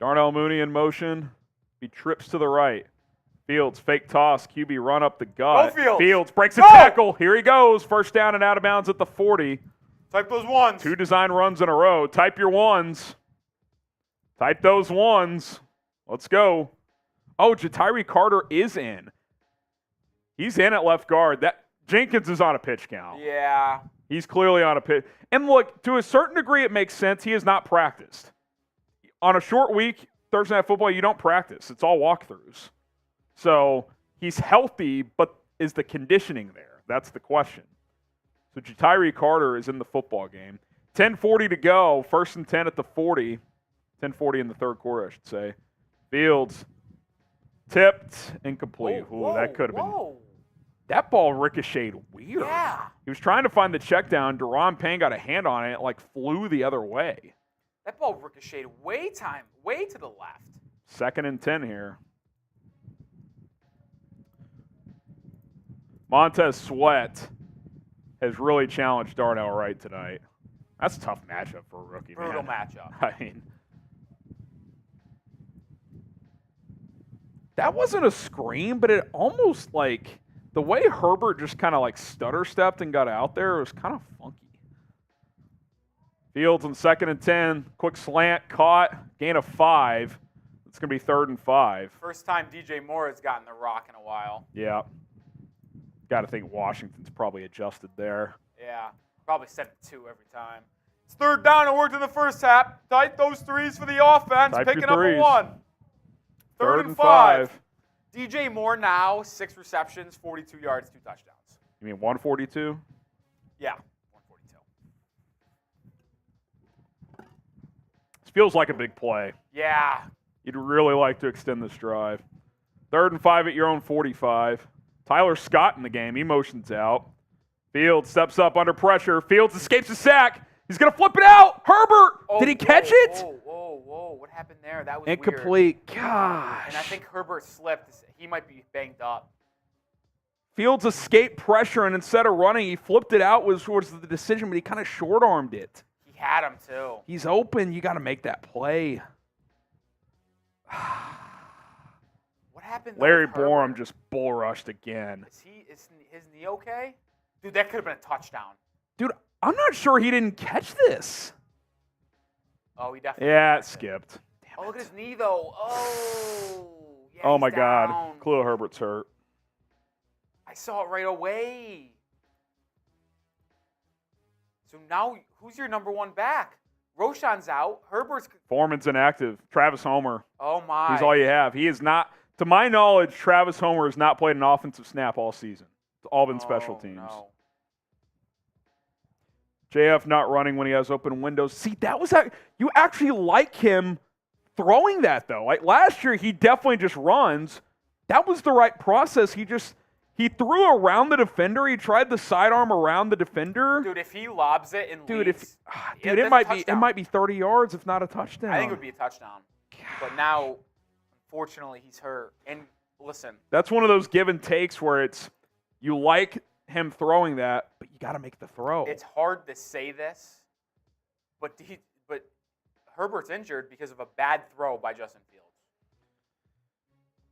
Darnell Mooney in motion. He trips to the right. Fields, fake toss, QB run up the gut. Go Fields. Fields breaks a tackle. Here he goes. First down and out of bounds at the 40. Type those ones. 2 design runs in a row. Type your ones. Type those ones. Let's go. Oh, Jatiri Carter is in. He's in at left guard. That Jenkins is on a pitch count. Yeah. He's clearly on a pitch. And look, to a certain degree, it makes sense. He has not practiced. On a short week, Thursday Night Football, you don't practice. It's all walkthroughs. So he's healthy, but is the conditioning there? That's the question. So Jatiri Carter is in the football game. 10:40 to go. 1st and 10 at the 40. 10:40 in the third quarter, I should say. Fields tipped, incomplete. Whoa, That could have been. whoa. That ball ricocheted weird. Yeah. He was trying to find the check down. Deron Payne got a hand on it. It like flew the other way. That ball ricocheted way to the left. 2nd and 10 here. Montez Sweat has really challenged Darnell Wright tonight. That's a tough matchup for a rookie, Brutal man. matchup. I mean, that wasn't a scream, but it almost like the way Herbert just kind of like stutter stepped and got out there, it was kind of funky. Fields on 2nd and 10, quick slant, caught, gain of 5. It's going to be 3rd and 5. First time DJ Moore has gotten the rock in a while. Yeah. Got to think Washington's probably adjusted there. Yeah. Probably 7-2 every time. It's 3rd down. It worked in the first half. Tight those threes for the offense. Type Picking your up a threes. 1. 3rd and 5. DJ Moore now, 6 receptions, 42 yards, 2 touchdowns. You mean 142? Yeah, 142. This feels like a big play. Yeah. You'd really like to extend this drive. 3rd and 5 at your own 45. Tyler Scott in the game. He motions out. Fields steps up under pressure. Fields escapes a sack. He's going to flip it out. Herbert! Oh, Did he catch it? Whoa. What happened there? That was Incomplete. weird. Gosh. And I think Herbert slipped. He might be banged up. Fields escaped pressure, and instead of running, he flipped it out was the decision, but he kind of short-armed it. He had him, too. He's open. You got to make that play. What happened? Larry with Herbert? Borum just bull rushed again. Is his knee okay? Dude, that could have been a touchdown. Dude, I'm not sure he didn't catch this. Oh, he definitely. Yeah, it missed skipped. Oh, look at his knee, though. Oh. Yeah, Oh, he's my God. down. Khalil Herbert's hurt. I saw it right away. So now, who's your number 1 back? Roshan's out. Herbert's. Foreman's inactive. Travis Homer. Oh, my. He's all you have. He is not, to my knowledge, Travis Homer has not played an offensive snap all season. It's all been special teams. No. JF not running when he has open windows. See, that was that. You actually like him throwing that, though. Like last year, he definitely just runs. That was the right process. He threw around the defender. He tried the sidearm around the defender. Dude, if he lobs it and leads, it might be 30 yards, if not a touchdown. I think it would be a touchdown. But now, unfortunately, he's hurt. And listen, that's one of those give and takes where it's you like him throwing that, but you got to make the throw. it's hard to say this, but Herbert's injured because of a bad throw by Justin Fields.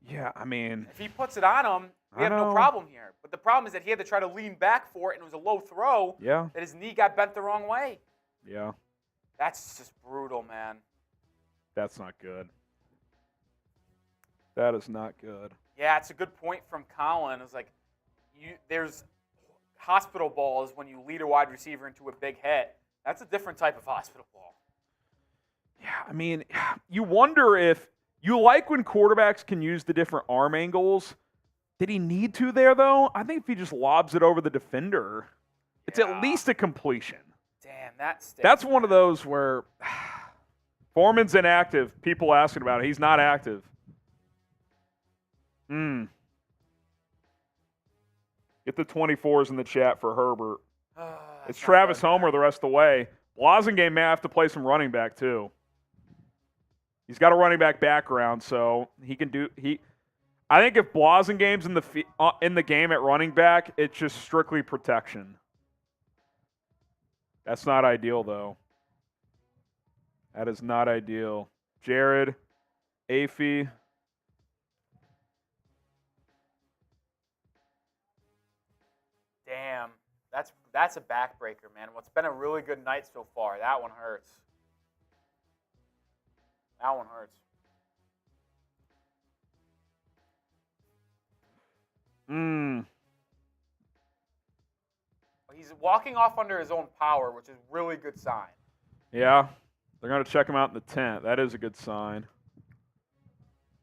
Yeah, I mean, If he puts it on him, we have no problem here. But the problem is that he had to try to lean back for it, and it was a low throw. Yeah. That his knee got bent the wrong way. Yeah. That's just brutal, man. That's not good. That is not good. Yeah, it's a good point from Colin. It's like there's hospital balls when you lead a wide receiver into a big hit. That's a different type of hospital ball. Yeah, I mean, you wonder if you like when quarterbacks can use the different arm angles. Did he need to there, though? I think if he just lobs it over the defender, it's at least a completion. Damn, that stinks. That's one of those where Foreman's inactive. People asking about it. He's not active. Get the 24s in the chat for Herbert. It's Travis Homer the rest of the way. Blasingame may have to play some running back, too. He's got a running back background, so he can do – I think if Blasingame's in the game at running back, it's just strictly protection. That's not ideal, though. That is not ideal. Jared, Afee. Damn, that's a backbreaker, man. What's been a really good night so far. That one hurts. That one hurts. He's walking off under his own power, which is a really good sign. Yeah, they're going to check him out in the tent. That is a good sign.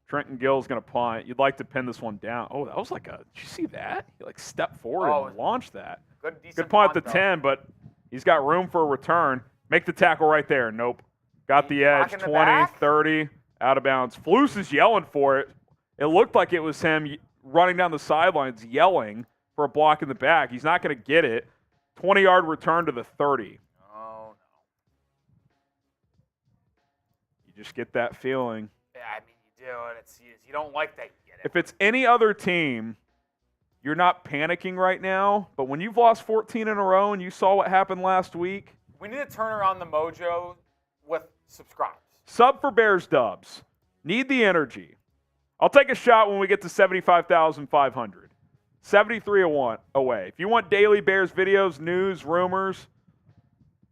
Trenton Gill's going to punt. You'd like to pin this one down. Oh, that was like a – did you see that? He like stepped forward and launched that. Good, decent good punt at the though. 10, but he's got room for a return. Make the tackle right there. Nope. Got the edge, Blocking the 20, back? 30, out of bounds. Flus is yelling for it. It looked like it was him running down the sidelines yelling for a block in the back. He's not going to get it. 20-yard return to the 30. Oh, no. You just get that feeling. Yeah, I mean, you do, and you don't like that, you get it. If it's any other team, you're not panicking right now. But when you've lost 14 in a row and you saw what happened last week. We need to turn around the mojo with subscribes. Sub for Bears dubs. Need the energy. I'll take a shot when we get to 75,500. 73 away. If you want daily Bears videos, news, rumors,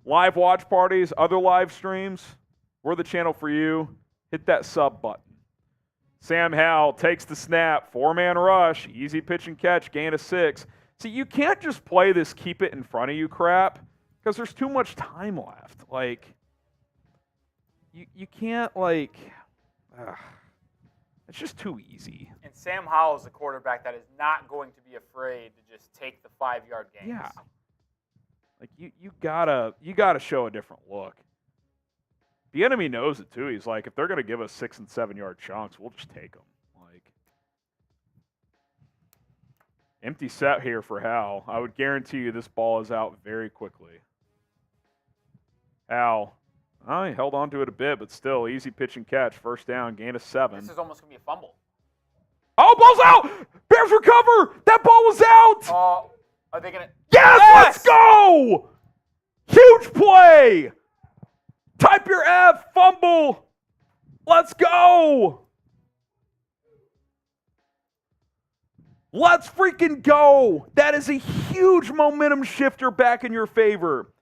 live watch parties, other live streams, we're the channel for you. Hit that sub button. Sam Howell takes the snap. 4-man rush. Easy pitch and catch. Gain of 6. See, you can't just play this keep it in front of you crap because there's too much time left. Like, you can't, like, it's just too easy. And Sam Howell is a quarterback that is not going to be afraid to just take the 5-yard gains. Yeah. Like, you gotta show a different look. The enemy knows it, too. He's like, if they're going to give us 6- and 7-yard chunks, we'll just take them. Like, empty set here for Hal. I would guarantee you this ball is out very quickly. Hal. Oh, he held on to it a bit, but still, easy pitch and catch. First down, gain of 7. This is almost going to be a fumble. Oh, ball's out! Bears recover! That ball was out! Oh, are they going to? Yes! Let's go! Huge play! Type your F, fumble. Let's go. Let's freaking go. That is a huge momentum shifter back in your favor.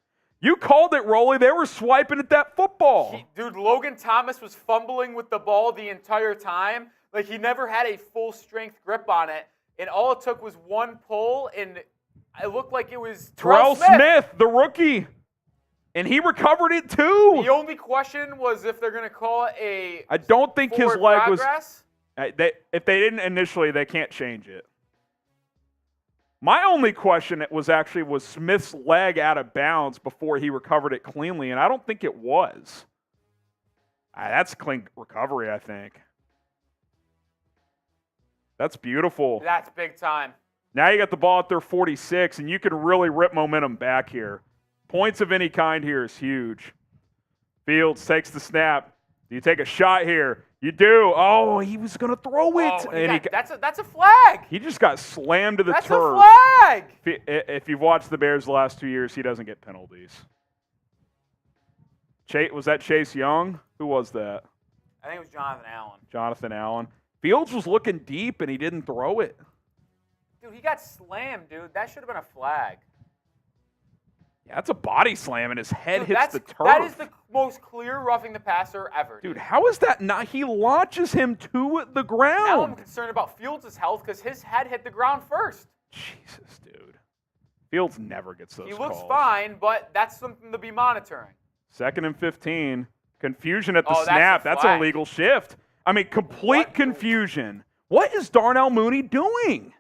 You called it, Rolly. They were swiping at that football. Dude, Logan Thomas was fumbling with the ball the entire time. Like, he never had a full-strength grip on it. And all it took was one pull, and it looked like it was Terrell Smith, the rookie. And he recovered it too. The only question was if they're going to call it I don't think his leg progress. was. If they didn't initially, they can't change it. My only question was Smith's leg out of bounds before he recovered it cleanly, and I don't think it was. That's a clean recovery, I think. That's beautiful. That's big time. Now you got the ball at their 46, and you can really rip momentum back here. Points of any kind here is huge. Fields takes the snap. Do you take a shot here? You do. Oh, he was going to throw it. Oh, that's a flag. He just got slammed to the turf. turf. That's a flag. If you've watched the Bears the last 2 years, he doesn't get penalties. Was that Chase Young? Who was that? I think it was Jonathan Allen. Jonathan Allen. Fields was looking deep, and he didn't throw it. Dude, he got slammed, dude. That should have been a flag. Yeah, that's a body slam, and his head hits the turf. That is the most clear roughing the passer ever. Dude, how is that not? He launches him to the ground. Now I'm concerned about Fields' health because his head hit the ground first. Jesus, dude. Fields never gets those calls. He looks fine, but that's something to be monitoring. 2nd and 15. Confusion at the Oh, snap. that's a That's flag. an illegal shift. I mean, complete confusion. What is Darnell Mooney doing?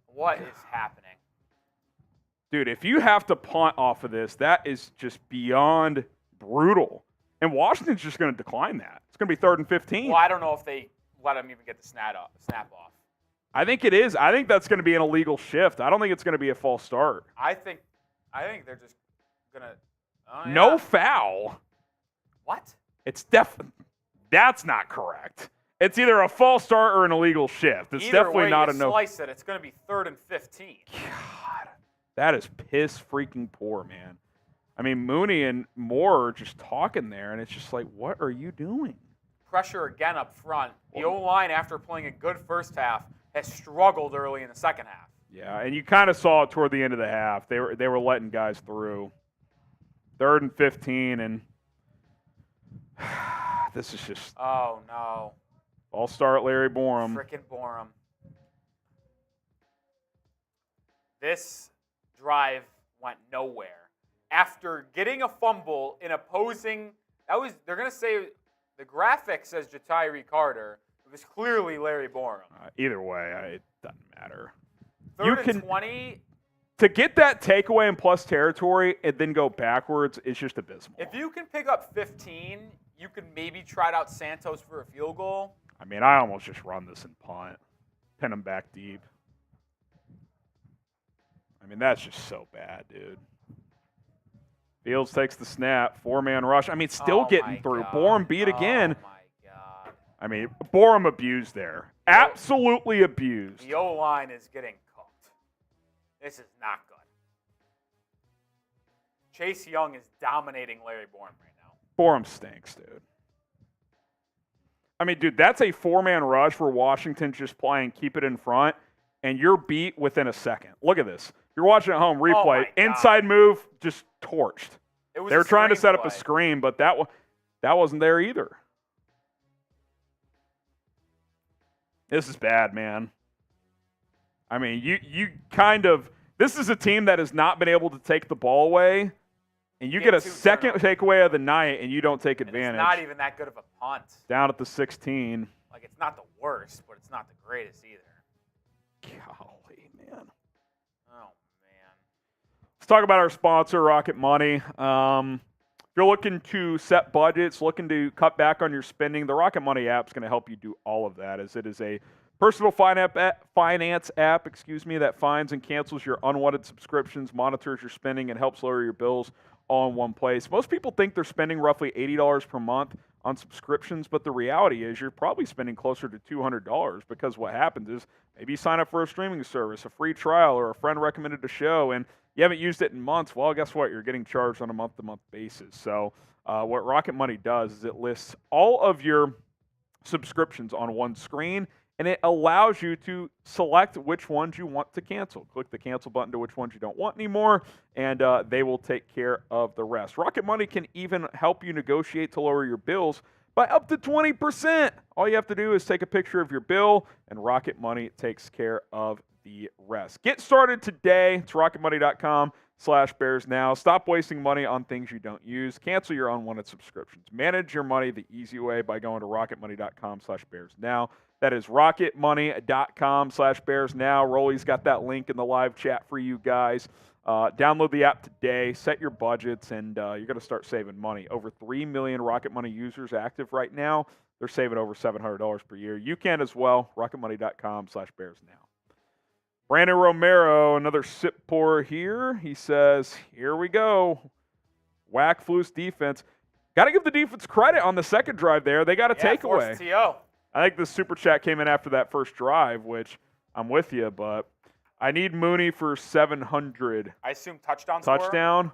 What is happening? Dude, if you have to punt off of this, that is just beyond brutal. And Washington's just going to decline that. It's going to be 3rd and 15. Well, I don't know if they let him even get the snap off. I think it is. I think that's going to be an illegal shift. I don't think it's going to be a false start. I think they're just going to. Oh, yeah. No foul. What? It's that's not correct. It's either a false start or an illegal shift. It's Either definitely way not you a no. Slice it. It's going to be 3rd and 15. God, that is piss freaking poor, man. I mean, Mooney and Moore are just talking there, and it's just like, what are you doing? Pressure again up front. The O-line, after playing a good first half, has struggled early in the second half. Yeah, and you kind of saw it toward the end of the half. They were letting guys through. 3rd and 15, and this is just. Oh no. False start, Larry Borum. Frickin' Borum. This drive went nowhere. After getting a fumble in opposing, they're going to say the graphic says Jatiri Carter. It was clearly Larry Borum. Either way, it doesn't matter. 3rd and 20, To get that takeaway in plus territory and then go backwards is just abysmal. If you can pick up 15, you could maybe trot out Santos for a field goal. I mean, I almost just run this and punt. Pin them back deep. I mean, that's just so bad, dude. Fields takes the snap. 4-man rush. I mean, still getting through. Borum beat again. Oh, my God. I mean, Borum abused there. Absolutely abused. The O-line is getting cooked. This is not good. Chase Young is dominating Larry Borum right now. Borum stinks, dude. I mean, dude, that's a 4-man rush for Washington just playing keep it in front, and you're beat within a second. Look at this. You're watching at home, replay. Inside move, just torched. They were trying to set up a screen, but that wasn't there either. This is bad, man. I mean, you kind of – this is a team that has not been able to take the ball away, and you get a second takeaway of the night, and you don't take advantage. It's not even that good of a punt. Down at the 16. Like, it's not the worst, but it's not the greatest either. Golly, man. Oh, man. Let's talk about our sponsor, Rocket Money. If you're looking to set budgets, looking to cut back on your spending, the Rocket Money app is going to help you do all of that, as it is a personal finance app, that finds and cancels your unwanted subscriptions, monitors your spending, and helps lower your bills all in one place. Most people think they're spending roughly $80 per month on subscriptions, but the reality is you're probably spending closer to $200, because what happens is maybe you sign up for a streaming service, a free trial, or a friend recommended a show, and you haven't used it in months. Well, guess what? You're getting charged on a month-to-month basis. So what Rocket Money does is it lists all of your subscriptions on one screen, and it allows you to select which ones you want to cancel. Click the cancel button to which ones you don't want anymore, and they will take care of the rest. Rocket Money can even help you negotiate to lower your bills by up to 20%. All you have to do is take a picture of your bill, and Rocket Money takes care of the rest. Get started today. It's rocketmoney.com/bearsnow. Stop wasting money on things you don't use. Cancel your unwanted subscriptions. Manage your money the easy way by going to rocketmoney.com/bearsnow. That is rocketmoney.com/bearsnow. Rolly's got that link in the live chat for you guys. Download the app today, set your budgets, and you're going to start saving money. Over 3 million Rocket Money users active right now. They're saving over $700 per year. You can as well. rocketmoney.com/bearsnow. Brandon Romero, another sip pour here. He says, here we go. Whack Flus defense. Got to give the defense credit on the second drive there. They got a takeaway. TO. I think the super chat came in after that first drive, which I'm with you, but I need Mooney for 700. I assume touchdown.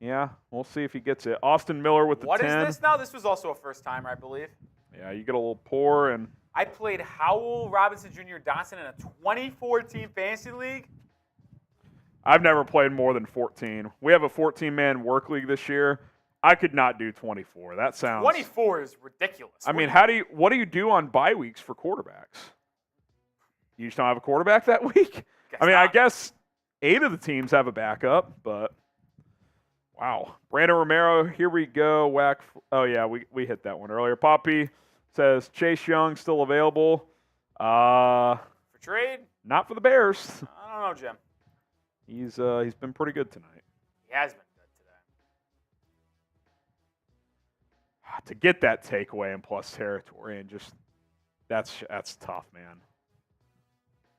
Yeah, we'll see if he gets it. Austin Miller with the 10. What is this now? This was also a first timer, I believe. Yeah, you get a little pour and I played Howell Robinson Jr. Johnson in a 2014 fantasy league. I've never played more than 14. We have a 14-man work league this year. I could not do 24. That sounds 24 is ridiculous. I mean, what do you do on bye weeks for quarterbacks? You just don't have a quarterback that week? I guess 8 of the teams have a backup, but wow. Brandon Romero, here we go. Whack. Oh yeah, we hit that one earlier. Poppy says Chase Young still available. For trade? Not for the Bears. I don't know, Jim. He's been pretty good tonight. He has been good today. To get that takeaway in plus territory and just that's tough, man.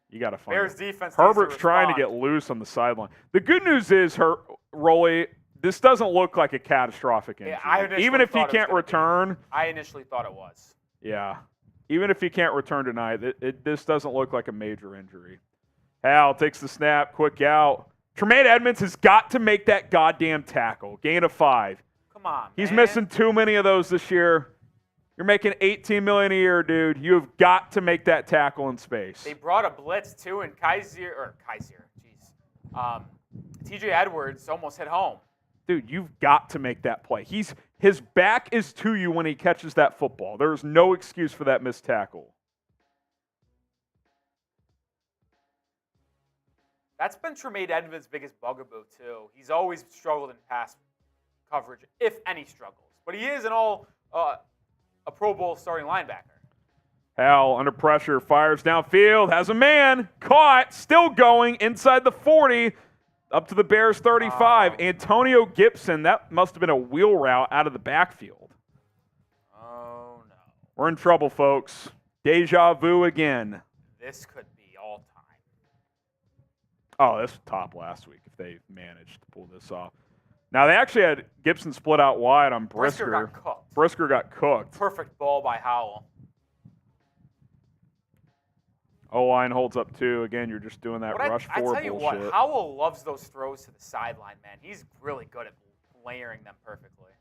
You got to find Bears defense. Herbert's trying to get loose on the sideline. The good news is, Rolly, this doesn't look like a catastrophic injury. Yeah, even if he can't return. I initially thought it was. Yeah. Even if he can't return tonight, this doesn't look like a major injury. Hal takes the snap, quick out. Tremaine Edmonds has got to make that goddamn tackle. Gain of 5. Come on, He's missing too many of those this year. You're making $18 million a year, dude. You've got to make that tackle in space. They brought a blitz too, and Kaiser, jeez. TJ Edwards almost hit home. Dude, you've got to make that play. His back is to you when he catches that football. There's no excuse for that missed tackle. That's been Tremaine Edmonds' biggest bugaboo too. He's always struggled in pass coverage, if any struggles. But he is a Pro Bowl starting linebacker. Hal, under pressure, fires downfield, has a man, caught, still going inside the 40. Up to the Bears 35. Antonio Gibson, that must have been a wheel route out of the backfield. Oh, no. We're in trouble, folks. Deja vu again. This could be all time. Oh, this was top last week if they managed to pull this off. Now, they actually had Gibson split out wide on Brisker. Got cooked. Brisker got cooked. Perfect ball by Howell. O-line holds up, too. Again, you're just doing that rush I four tell you bullshit. what, Howell loves those throws to the sideline, man. He's really good at layering them perfectly.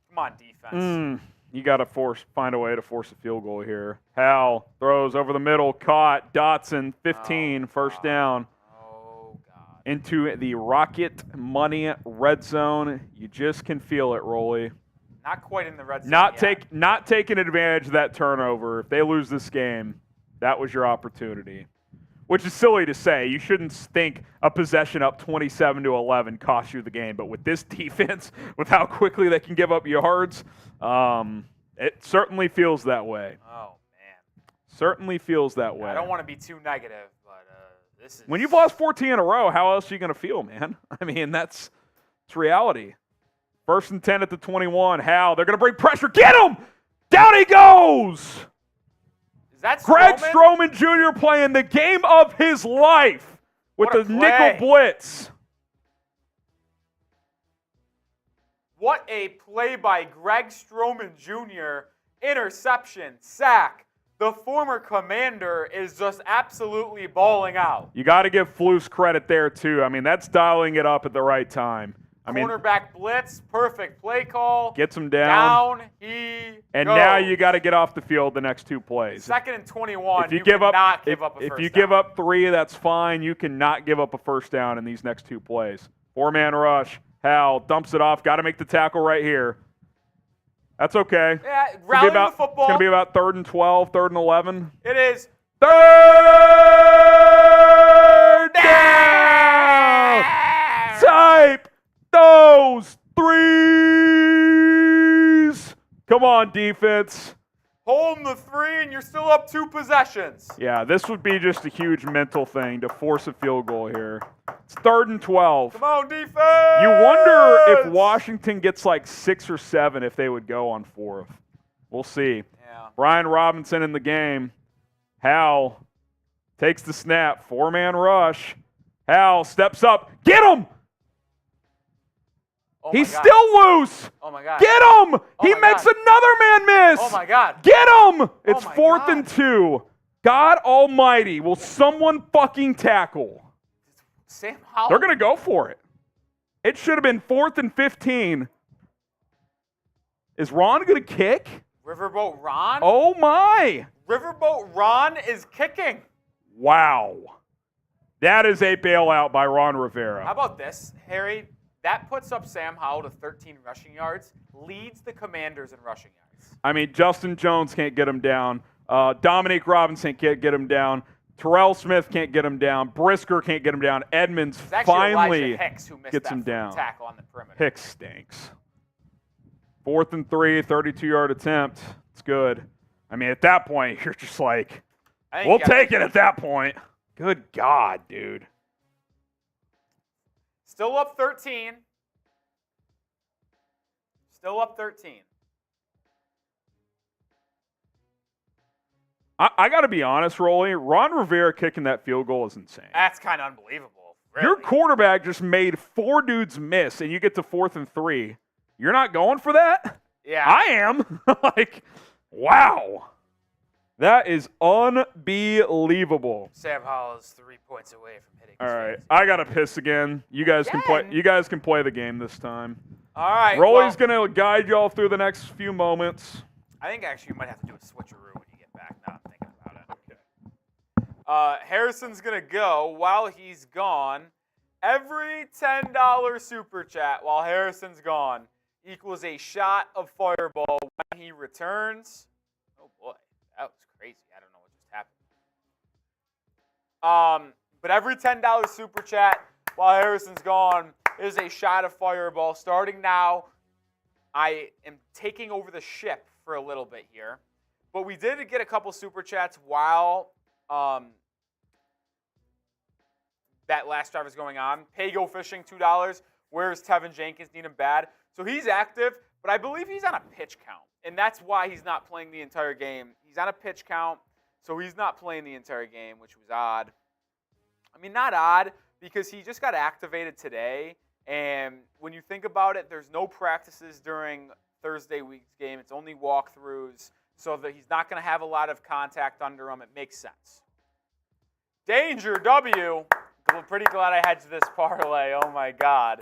Come on, defense. You got to find a way to force a field goal here. Hal throws over the middle, caught. Dotson, 15, first down. Oh, God. Into the Rocket Money red zone. You just can feel it, Rolly. Not quite in the red zone Not taking advantage of that turnover. If they lose this game, that was your opportunity. Which is silly to say. You shouldn't think a possession up 27-11 costs you the game. But with this defense, with how quickly they can give up yards, it certainly feels that way. Oh, man. Certainly feels that way. I don't want to be too negative, but this is... When you've lost 14 in a row, how else are you going to feel, man? I mean, it's reality. 1st and 10 at the 21. Hal, they're going to bring pressure. Get him! Down he goes! Is that Greg Stroman Jr. playing the game of his life with the nickel blitz. What a play by Greg Stroman Jr. Interception, sack. The former Commander is just absolutely balling out. You got to give Flus credit there, too. I mean, that's dialing it up at the right time. Cornerback blitz, perfect play call. Gets him down. Down he And goes. now you got to get off the field the next 2 plays. 2nd and 21. If you give up, not give up a if first you down. give up 3, that's fine. You cannot give up a first down in these next 2 plays. 4-man rush. Hal dumps it off. Got to make the tackle right here. That's okay. Yeah, rallying the football. It's going to be about 3rd and 12, 3rd and 11. It is. 3rd down! Type those threes! Come on, defense. Holding the 3, and you're still up 2 possessions. Yeah, this would be just a huge mental thing to force a field goal here. It's 3rd and 12. Come on, defense! You wonder if Washington gets like 6 or 7 if they would go on 4th. We'll see. Yeah. Brian Robinson in the game. Hal takes the snap. 4-man rush. Hal steps up. Get him! Oh He's my God. still loose. Oh, my God. Get him! He my makes God. another man miss. Oh, my God. Get him! It's my 4th God. and 2. God almighty, will someone fucking tackle? Sam Howell. They're going to go for it. It should have been 4th and 15. Is Ron going to kick? Riverboat Ron? Oh, my. Riverboat Ron is kicking. Wow. That is a bailout by Ron Rivera. How about this, Harry? That puts up Sam Howell to 13 rushing yards, leads the Commanders in rushing yards. I mean, Justin Jones can't get him down. Dominique Robinson can't get him down. Terrell Smith can't get him down. Brisker can't get him down. Edmonds finally Elijah Hicks who missed gets that him down. tackle on the perimeter. Hicks stinks. 4th and 3, 32-yard attempt. It's good. I mean, at that point, you're just like, we'll take it at that point. Good God, dude. Still up 13. Still up 13. I got to be honest, Rolly. Ron Rivera kicking that field goal is insane. That's kind of unbelievable. Really. Your quarterback just made 4 dudes miss, and you get to 4th and 3. You're not going for that? Yeah. I am. Like, wow. That is unbelievable. Sam Howell is 3 points away from hitting. All right, I gotta piss again. You guys can play. You guys can play the game this time. All right. Rolly's gonna guide y'all through the next few moments. I think actually you might have to do a switcheroo when you get back. Now I'm thinking about it. Okay. Harrison's gonna go. While he's gone, every $10 super chat while Harrison's gone equals a shot of Fireball when he returns. Oh boy, that was crazy. I don't know what just happened. But every $10 super chat while Harrison's gone is a shot of Fireball. Starting now, I am taking over the ship for a little bit here. But we did get a couple super chats while that last drive is going on. Pay go fishing, $2. Where's Tevin Jenkins? Need him bad. So he's active, but I believe he's on a pitch count, and that's why he's not playing the entire game. He's on a pitch count, so he's not playing the entire game, which was odd. I mean, not odd, because he just got activated today, and when you think about it, there's no practices during Thursday week's game. It's only walkthroughs, so that he's not going to have a lot of contact under him. It makes sense. Danger W. I'm pretty glad I hedged this parlay. Oh, my God.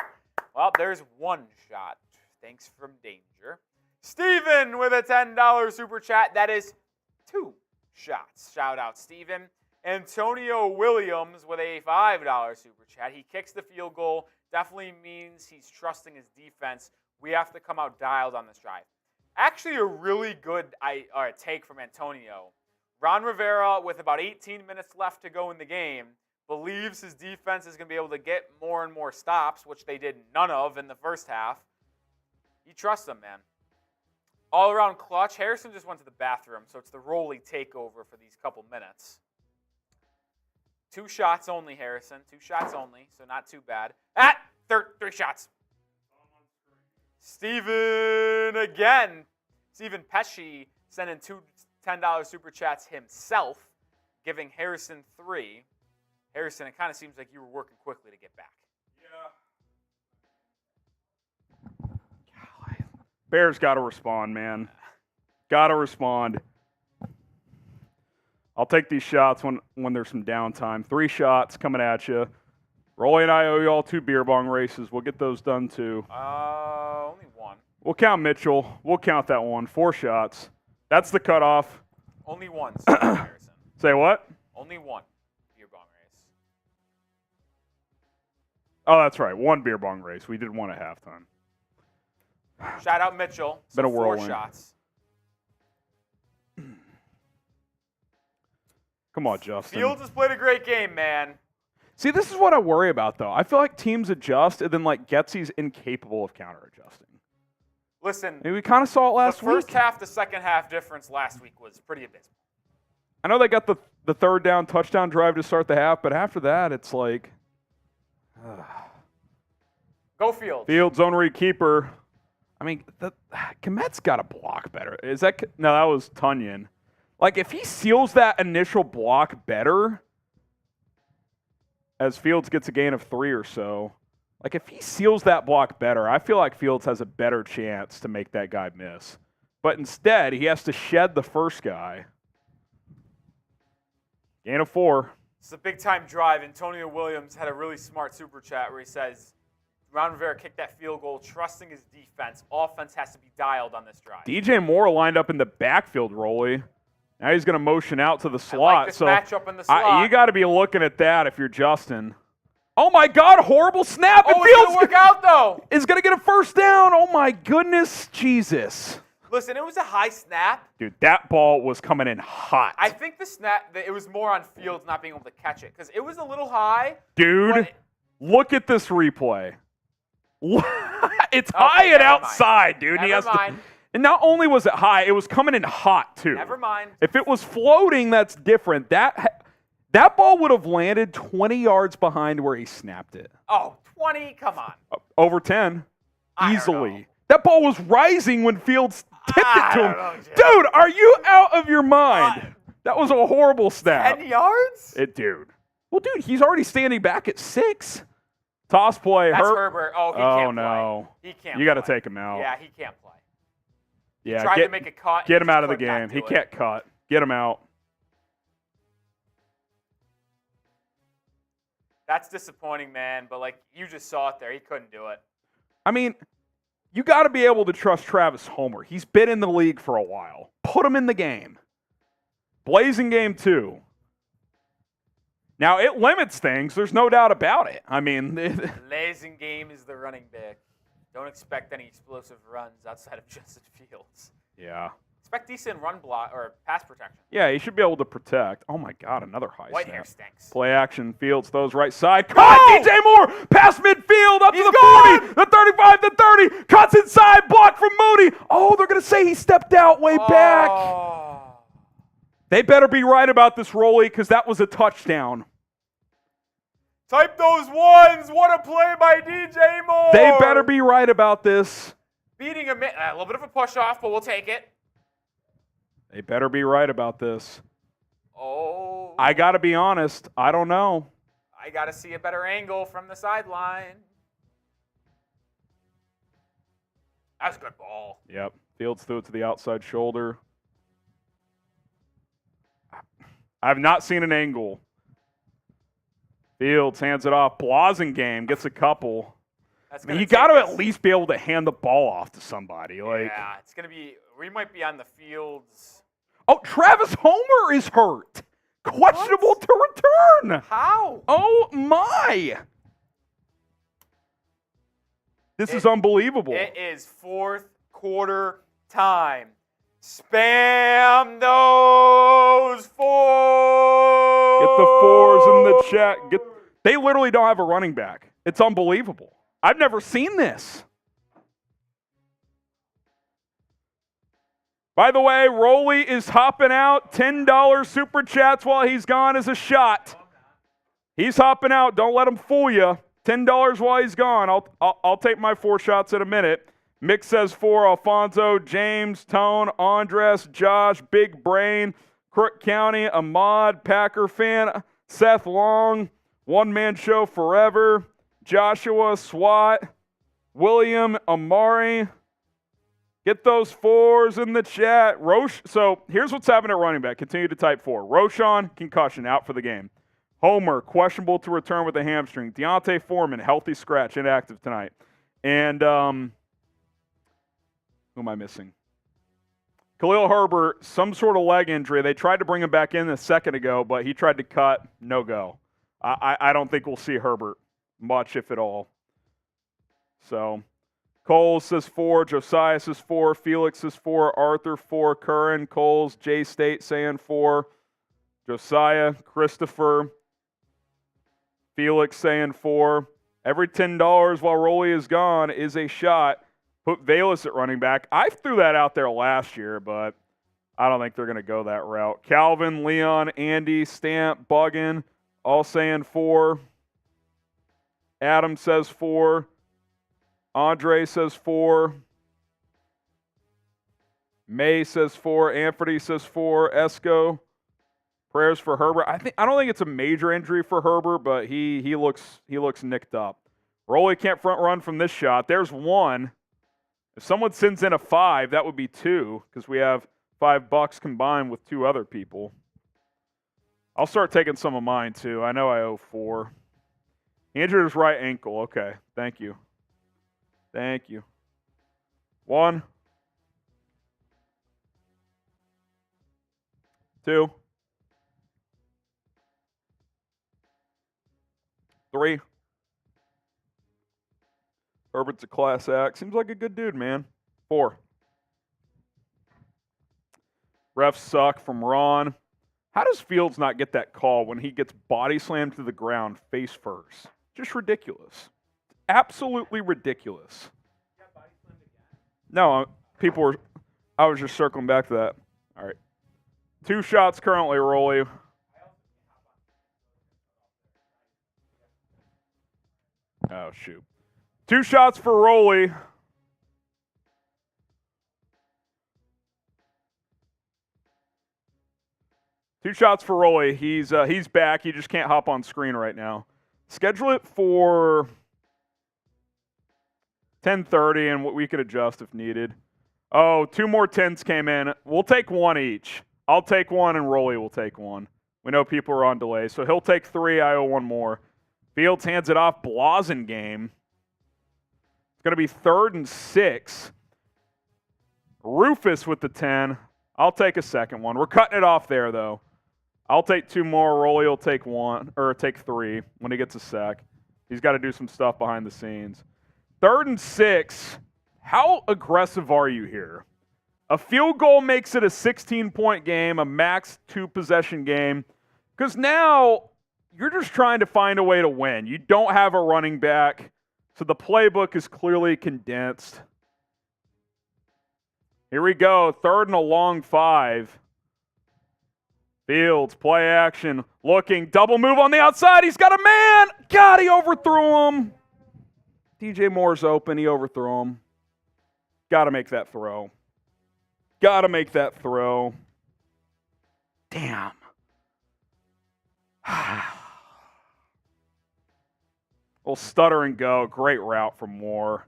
Well, there's one shot. Thanks from Danger. Steven with a $10 super chat. That is 2 shots. Shout out, Steven. Antonio Williams with a $5 super chat. He kicks the field goal. Definitely means he's trusting his defense. We have to come out dialed on this drive. Actually, a really good take from Antonio. Ron Rivera, with about 18 minutes left to go in the game, believes his defense is going to be able to get more and more stops, which they did none of in the first half. He trusts them, man. All-around clutch. Harrison just went to the bathroom, so it's the Rolly takeover for these couple minutes. 2 shots only, Harrison. 2 shots only, so not too bad. 3 shots. Steven again. Steven Pesci sending 2 $10 super chats himself, giving Harrison 3. Harrison, it kind of seems like you were working quickly to get back. Yeah. Bears got to respond, man. Got to respond. I'll take these shots when there's some downtime. 3 shots coming at you. Rolly and I owe you all 2 beer bong races. We'll get those done too. Only 1. We'll count Mitchell. We'll count that one. 4 shots. That's the cutoff. Only 1, Harrison. Say what? Only 1 beer bong race. Oh, that's right. 1 beer bong race. We did 1 at halftime. Shout out Mitchell. Been a 4 whirlwind. shots. Come on, Justin. Fields has played a great game, man. See, this is what I worry about, though. I feel like teams adjust, and then, Getsy's incapable of counter-adjusting. Listen, I mean, we kind of saw it last week. The first half to second half difference last week was pretty abysmal. I know they got the 3rd down touchdown drive to start the half, but after that, it's like... Go Fields. Fields, zone read keeper. I mean, Komet's got to block better. Is that... No, that was Tunyon. If he seals that initial block better, as Fields gets a gain of 3 or so, if he seals that block better, I feel like Fields has a better chance to make that guy miss. But instead, he has to shed the first guy. Gain of 4. It's a big-time drive. Antonio Williams had a really smart super chat where he says, Ron Rivera kicked that field goal, trusting his defense. Offense has to be dialed on this drive. DJ Moore lined up in the backfield, Rolly. Now he's going to motion out to the slot. I like this matchup in the slot. You got to be looking at that if you're Justin. Oh, my God, horrible snap. Oh, it's going to work out, though. Is going to get a first down. Oh, my goodness, Jesus. Listen, it was a high snap. Dude, that ball was coming in hot. I think the snap, it was more on Fields not being able to catch it because it was a little high. Dude, look at this replay. It's high and outside, dude. Never mind. And not only was it high, it was coming in hot, too. Never mind. If it was floating, that's different. That ball would have landed 20 yards behind where he snapped it. Oh, 20? Come on. Over 10. Easily. That ball was rising when Fields tipped it to him. Dude, are you out of your mind? That was a horrible snap. 10 yards? Dude. Well, dude, he's already standing back at 6. Toss play. That's Herbert. Oh, he can't play. No. He can't You got to take him out. Yeah, he can't play. Yeah, tried to make a cut. Get him out of the game. He can't cut. Get him out. That's disappointing, man. But you just saw it there. He couldn't do it. I mean, you got to be able to trust Travis Homer. He's been in the league for a while. Put him in the game. Blazing game 2. Now, it limits things. There's no doubt about it. I mean, Blazing game is the running back. Don't expect any explosive runs outside of Justin Fields. Yeah. Expect decent run block or pass protection. Yeah, he should be able to protect. Oh, my God, another high White snap. hair stinks. Play action. Fields throws right side. Caught! DJ Moore! Past midfield up to the 40. The 35, the 30. Cuts inside. Block from Mooney. Oh, they're going to say he stepped out way back. They better be right about this, Rolly, because that was a touchdown. Type those ones. What a play by DJ Moore. They better be right about this. Beating a little bit of a push off, but we'll take it. They better be right about this. Oh. I got to be honest. I don't know. I got to see a better angle from the sideline. That's a good ball. Yep. Fields threw it to the outside shoulder. I've not seen an angle. Fields hands it off. Blasingame gets a couple. That's You got to at least be able to hand the ball off to somebody. Yeah, it's going to be – we might be on the Fields. Oh, Travis Homer is hurt. Questionable to return. How? Oh, my. This is unbelievable. It is fourth quarter time. Spam those fours. Get the fours in the chat. They literally don't have a running back. It's unbelievable. I've never seen this. By the way, Rolly is hopping out. $10 super chats while he's gone as a shot. He's hopping out. Don't let him fool you. $10 while he's gone. I'll take my 4 shots in a minute. Mick says 4. Alfonso, James, Tone, Andres, Josh, Big Brain, Crook County, Ahmad, Packer fan, Seth Long, One Man Show Forever, Joshua, SWAT, William, Amari. Get those 4s in the chat. So here's what's happening at running back. Continue to type 4. Roshan, concussion, out for the game. Homer, questionable to return with a hamstring. Deontay Foreman, healthy scratch, inactive tonight. And who am I missing? Khalil Herbert, some sort of leg injury. They tried to bring him back in a second ago, but he tried to cut. No go. I don't think we'll see Herbert much, if at all. So Cole says 4. Josiah says 4. Felix says 4. Arthur 4. Curran, Coles, J State saying 4. Josiah, Christopher, Felix saying 4. Every $10 while Rolly is gone is a shot. Put Valus at running back. I threw that out there last year, but I don't think they're going to go that route. Calvin, Leon, Andy, Stamp, Buggin, all saying 4. Adam says 4. Andre says 4. May says 4. Anthony says 4. Esco. Prayers for Herbert. I don't think it's a major injury for Herbert, but he looks nicked up. Rolly can't front run from this shot. There's 1. If someone sends in a 5, that would be 2, because we have $5 combined with 2 other people. I'll start taking some of mine too. I know I owe 4. He injured his right ankle. Okay, thank you. Thank you. 1. 2. 3. Herbert's a class act. Seems like a good dude, man. 4. Refs suck from Ron. How does Fields not get that call when he gets body slammed to the ground face first? Just ridiculous. Absolutely ridiculous. No, I was just circling back to that. All right. 2 shots currently, Rolly. Oh, shoot. 2 shots for Rolly. Two shots for Rolly. He's back. He just can't hop on screen right now. Schedule it for 10:30, and we could adjust if needed. Oh, 2 more 10s came in. We'll take 1 each. I'll take 1, and Rolly will take 1. We know people are on delay, so he'll take 3. I owe 1 more. Fields hands it off. Blasingame. It's going to be 3rd and 6. Rufus with the 10. I'll take a second one. We're cutting it off there, though. I'll take 2 more. Rolly will take 1, or take 3 when he gets a sack. He's got to do some stuff behind the scenes. 3rd and 6. How aggressive are you here? A field goal makes it a 16-point game, a max 2-possession game, because now you're just trying to find a way to win. You don't have a running back, so the playbook is clearly condensed. Here we go, 3rd and a long 5. Fields, play action, looking, double move on the outside. He's got a man. God, he overthrew him. DJ Moore's open. He overthrew him. Got to make that throw. Got to make that throw. Damn. Little stutter and go. Great route from Moore.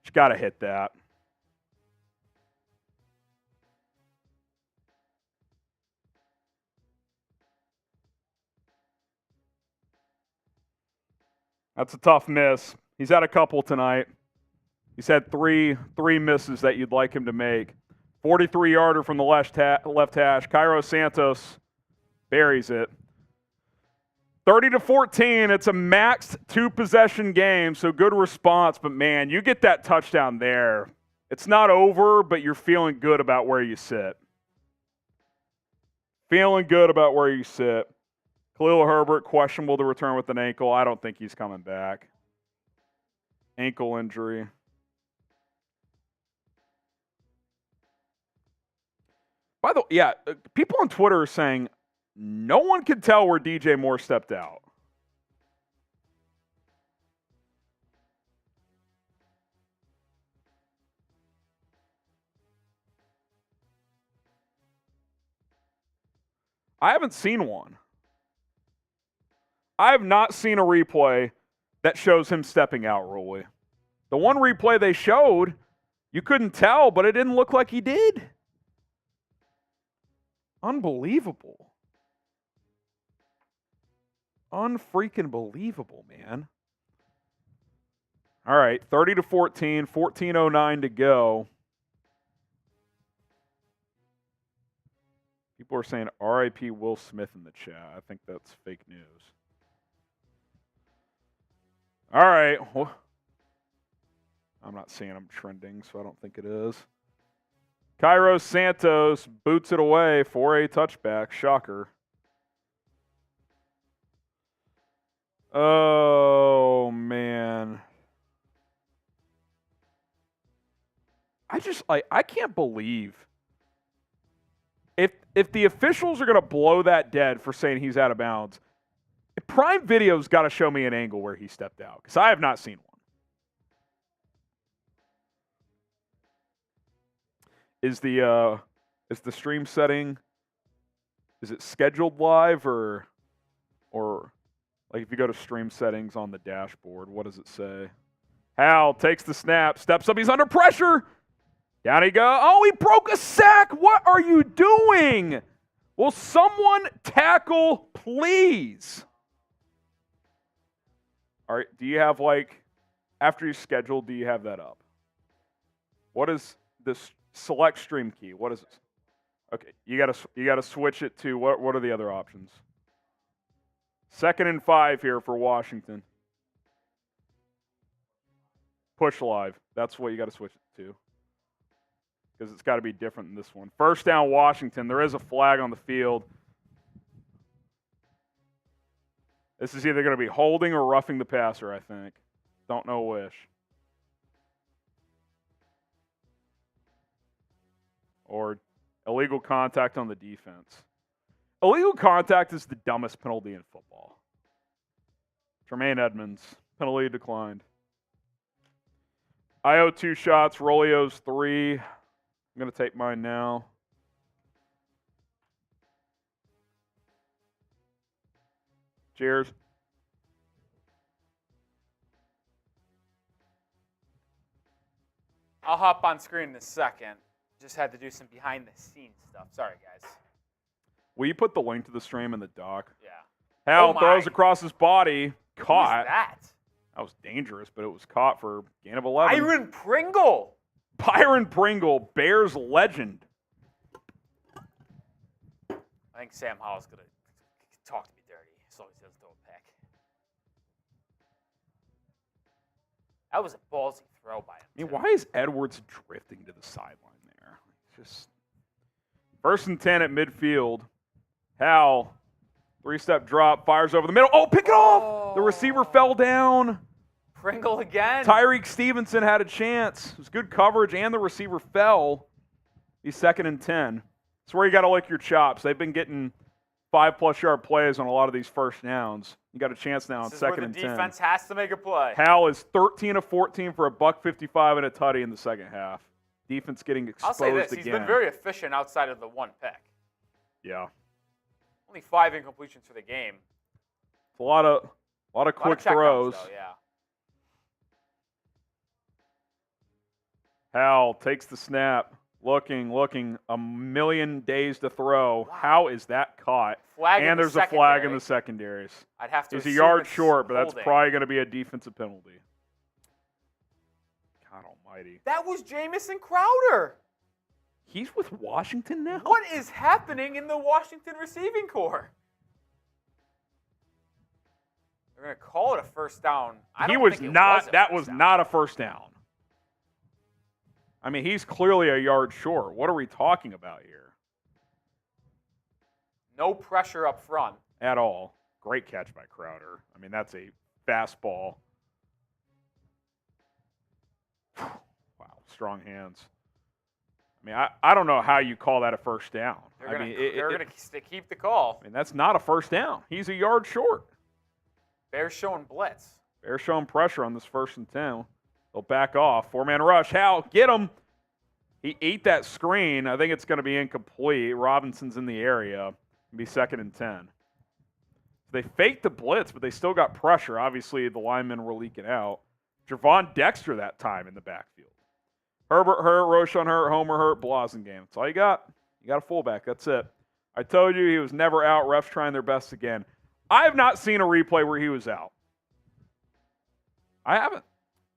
Just got to hit that. That's a tough miss. He's had a couple tonight. He's had three misses that you'd like him to make. 43-yarder from the left hash. Cairo Santos buries it. 30-14. It's a maxed 2-possession game, so good response. But, man, you get that touchdown there. It's not over, but you're feeling good about where you sit. Feeling good about where you sit. Khalil Herbert, questionable to return with an ankle. I don't think he's coming back. Ankle injury. By the way, yeah, people on Twitter are saying no one can tell where DJ Moore stepped out. I haven't seen one. I have not seen a replay that shows him stepping out, Rolly. The one replay they showed, you couldn't tell, but it didn't look like he did. Unbelievable. Unfreaking believable, man. All right, 30-14, 14:09 to go. People are saying RIP Will Smith in the chat. I think that's fake news. All right. Well, I'm not seeing him trending, so I don't think it is. Cairo Santos boots it away for a touchback. Shocker. Oh, man. I can't believe. If the officials are going to blow that dead for saying he's out of bounds, Prime Video's got to show me an angle where he stepped out, because I have not seen one. Is the stream setting, is it scheduled live or like if you go to stream settings on the dashboard, what does it say? Hal takes the snap, steps up, he's under pressure. Down he goes. Oh, he broke a sack. What are you doing? Will someone tackle, please? All right, do you have, like, after you schedule, do you have that up? What is this select stream key? What is it? Okay, you gotta switch it to what are the other options? 2nd and 5 here for Washington. Push live. That's what you gotta switch it to. Because it's got to be different than this one. 1st down, Washington. There is a flag on the field. This is either going to be holding or roughing the passer, I think. Don't know which. Or illegal contact on the defense. Illegal contact is the dumbest penalty in football. Tremaine Edmonds, penalty declined. I owe 2 shots, Rolio's 3. I'm going to take mine now. Cheers. I'll hop on screen in a second. Just had to do some behind-the-scenes stuff. Sorry, guys. Will you put the link to the stream in the doc? Yeah. Hal throws across his body. Caught. Who's that? That was dangerous, but it was caught for gain of 11. Byron Pringle. Byron Pringle, Bears legend. I think Sam Howell's going to talk to me dirty as long as he doesn't throw a pick. That was a ballsy throw by him. I mean, why is Edwards drifting to the sideline there? Just 1st and 10 at midfield. Howell, 3-step drop, fires over the middle. Oh, pick it off! The receiver fell down. Pringle again. Tyreek Stevenson had a chance. It was good coverage, and the receiver fell. He's 2nd and 10. That's where you got to lick your chops. They've been getting 5+ yard plays on a lot of these first downs. You got a chance now on second and 10. This is where the defense has to make a play. Hal is 13 of 14 for a $155 and a tutty in the second half. Defense getting exposed I'll say this: again. he's been very efficient outside of the one pick. Yeah. Only 5 incompletions for the game. It's a lot of quick check throws. downs, though, yeah. Hal takes the snap. Looking, a million days to throw. Wow. How is that caught? And there's a flag in the secondaries. I'd have to He's a yard short, but that's probably going to be a defensive penalty. God almighty. That was Jamison Crowder. He's with Washington now? What is happening in the Washington receiving corps? They're going to call it a first down. That was not a first down. I mean, he's clearly a yard short. What are we talking about here? No pressure up front. At all. Great catch by Crowder. I mean, that's a fastball. Wow, strong hands. I mean, I don't know how you call that a first down. They're going to keep the call. I mean, that's not a first down. He's a yard short. Bears showing blitz. Bears showing pressure on this 1st and 10. They'll back off. 4-man rush. Hal, get him. He ate that screen. I think it's going to be incomplete. Robinson's in the area. It'll be 2nd and 10. They faked the blitz, but they still got pressure. Obviously, the linemen were leaking out. Javon Dexter that time in the backfield. Herbert hurt, Roschon hurt, Homer hurt, Blasingame. That's all you got. You got a fullback. That's it. I told you he was never out. Refs trying their best again. I have not seen a replay where he was out. I haven't.